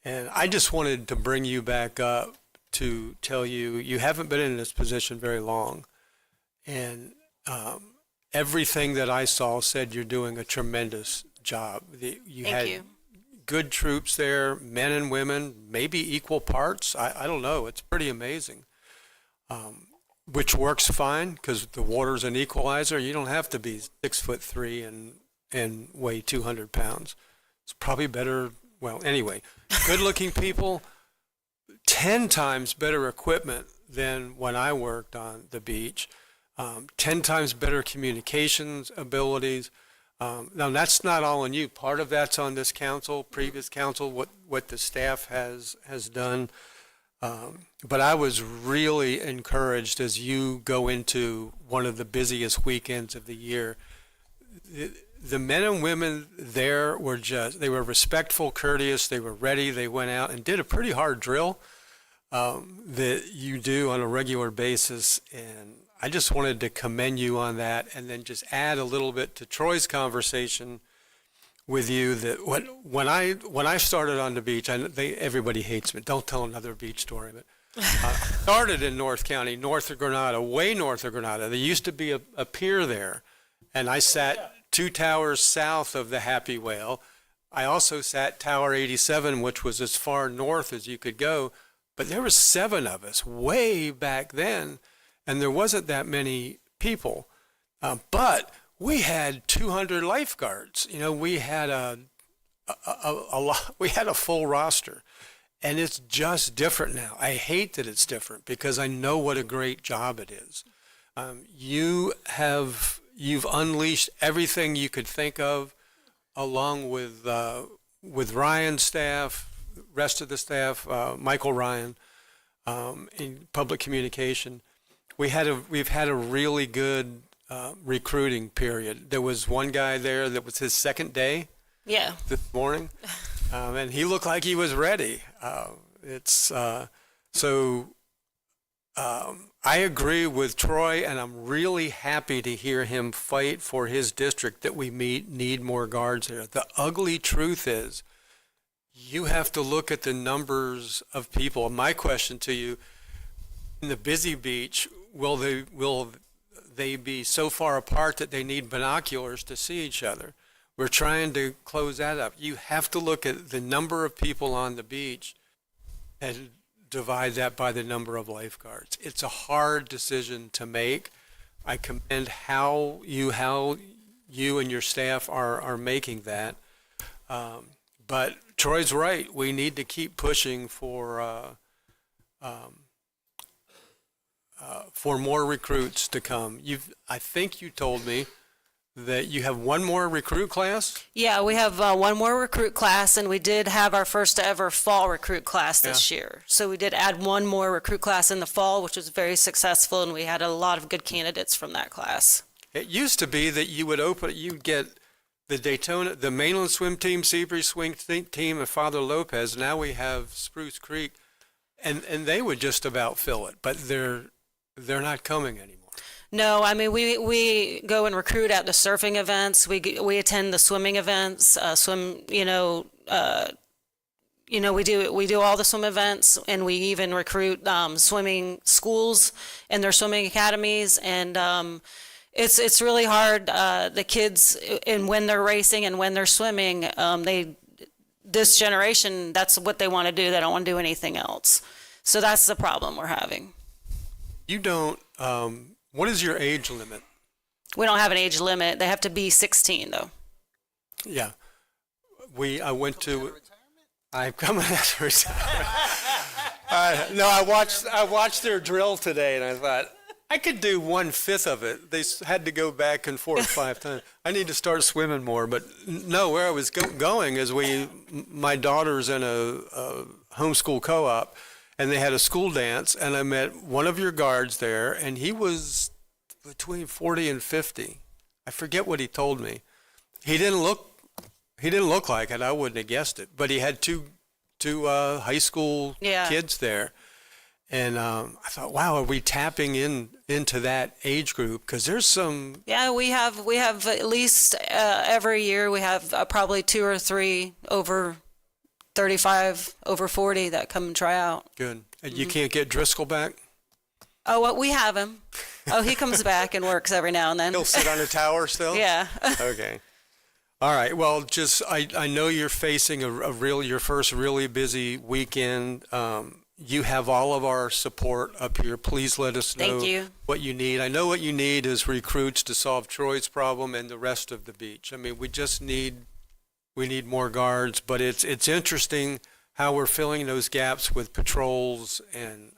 And I just wanted to bring you back up to tell you, you haven't been in this position very long, and everything that I saw said you're doing a tremendous job. You had good troops there, men and women, maybe equal parts. I don't know. It's pretty amazing, which works fine because the water's an equalizer. You don't have to be 6'3" and weigh 200 pounds. It's probably better. Well, anyway, good-looking people, 10 times better equipment than when I worked on the beach, 10 times better communications abilities. Now, that's not all on you. Part of that's on this council, previous council, what the staff has done. But I was really encouraged as you go into one of the busiest weekends of the year. The men and women there were they were respectful, courteous, they were ready, they went out and did a pretty hard drill that you do on a regular basis, and I just wanted to commend you on that, and then just add a little bit to Troy's conversation with you that when I started on the beach, everybody hates me. Don't tell another beach story, but started in North County, north of Grenada, way north of Grenada. There used to be a pier there, and I sat 2 towers south of the Happy Whale. I also sat Tower 87, which was as far north as you could go, but there were 7 of us way back then, and there wasn't that many people. But we had 200 lifeguards. We had a lot. We had a full roster, and it's just different now. I hate that it's different because I know what a great job it is. You've unleashed everything you could think of, along with Ryan's staff, rest of the staff, Michael Ryan, in public communication. We've had a really good recruiting period. There was one guy there that was his second day. Yeah. This morning, and he looked like he was ready. I agree with Troy, and I'm really happy to hear him fight for his district that we need more guards there. The ugly truth is, you have to look at the numbers of people. My question to you, in the busy beach, will they be so far apart that they need binoculars to see each other? We're trying to close that up. You have to look at the number of people on the beach and divide that by the number of lifeguards. It's a hard decision to make. I commend how you and your staff are making that. But Troy's right. We need to keep pushing for more recruits to come. I think you told me that you have one more recruit class? Yeah, we have one more recruit class, and we did have our first ever fall recruit class this year. So we did add one more recruit class in the fall, which was very successful, and we had a lot of good candidates from that class. It used to be that you'd get the Daytona, the Mainland Swim Team, Seabreeze Swing Team, and Father Lopez. Now we have Spruce Creek, and they would just about fill it, but they're not coming anymore. No, I mean, we go and recruit at the surfing events. We attend the swimming events, we do all the swim events, and we even recruit swimming schools and their swimming academies. And it's really hard. The kids, and when they're racing and when they're swimming, this generation, that's what they want to do. They don't want to do anything else. So that's the problem we're having. You don't. What is your age limit? We don't have an age limit. They have to be 16, though. Yeah. I'm coming out of retirement. No, I watched their drill today, and I thought, I could do 1/5 of it. They had to go back and forth 5 times. I need to start swimming more. But no, where I was going is my daughter's in a homeschool co-op, and they had a school dance, and I met one of your guards there, and he was between 40 and 50. I forget what he told me. He didn't look like it. I wouldn't have guessed it. But he had two high school kids there, and I thought, wow, are we tapping into that age group? Because there's some. Yeah, we have at least every year we have probably 2 or 3 over 35, over 40 that come and try out. Good. And you can't get Driscoll back? Oh, well, we have him. Oh, he comes back and works every now and then. He'll sit on the tower still? Yeah. Okay. All right. Well, I know you're facing your first really busy weekend. You have all of our support up here. Please let us know what you need. I know what you need is recruits to solve Troy's problem and the rest of the beach. I mean, we need more guards, but it's interesting how we're filling those gaps with patrols and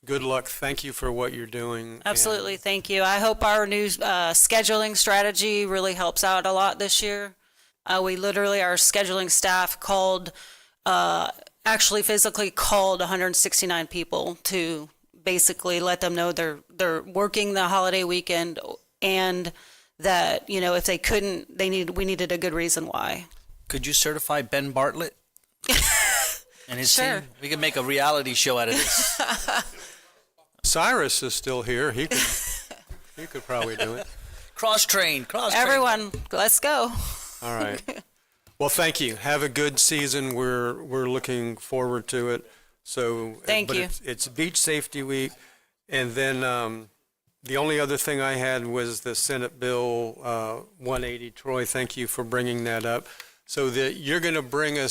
good luck. Thank you for what you're doing. Absolutely. Thank you. I hope our new scheduling strategy really helps out a lot this year. Our scheduling staff physically called 169 people to basically let them know they're working the holiday weekend, and that, if they couldn't, we needed a good reason why. Could you certify Ben Bartlett and his Sure. team? We could make a reality show out of this. Cyrus is still here. He could probably do it. Cross-train. Everyone, let's go. All right. Well, thank you. Have a good season. We're looking forward to it. So Thank you. It's Beach Safety Week, and then the only other thing I had was the Senate Bill 180. Troy, thank you for bringing that up. So that you're going to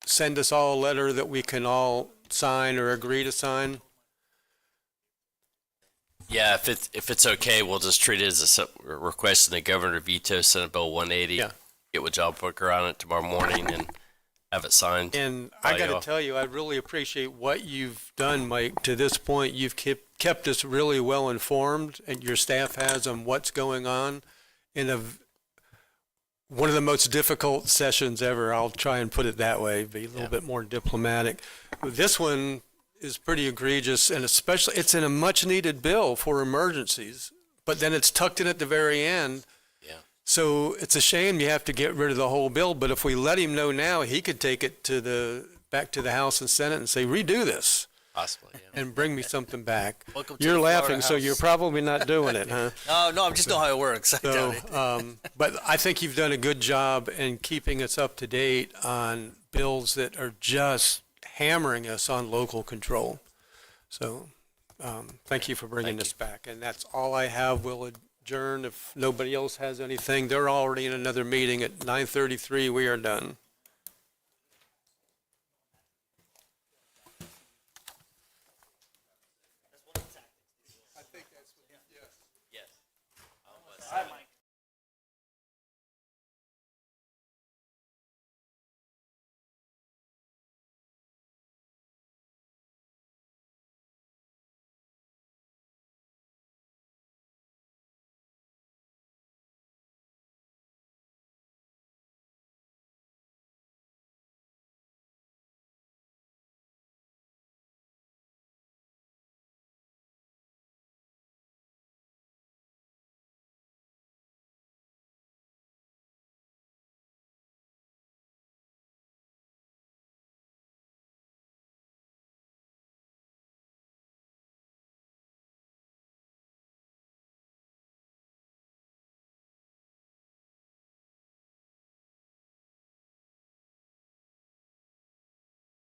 send us all a letter that we can all sign or agree to sign. Yeah, if it's okay, we'll just treat it as requesting the governor veto Senate Bill 180. Yeah. Get with John Booker on it tomorrow morning and have it signed. And by I got y'all. to tell you, I really appreciate what you've done, Mike. To this point, you've kept us really well informed, and your staff has, on what's going on in one of the most difficult sessions ever. I'll try and put it that way, be a little bit more diplomatic. This one is pretty egregious, and especially it's in a much-needed bill for emergencies, but then it's tucked in at the very end. So it's a shame you have to get rid of the whole bill, but if we let him know now, he could take it back to the House and Senate and say, redo this. Possibly, yeah. And bring me something back. Welcome to You're the Florida laughing, so House. you're probably not doing it, huh? No, I just know how it works. I So, doubt it. but I think you've done a good job in keeping us up to date on bills that are just hammering us on local control. So, thank you for bringing this back. And that's all I have. We'll adjourn if nobody else has anything. They're already in another meeting at 9:33. We are done.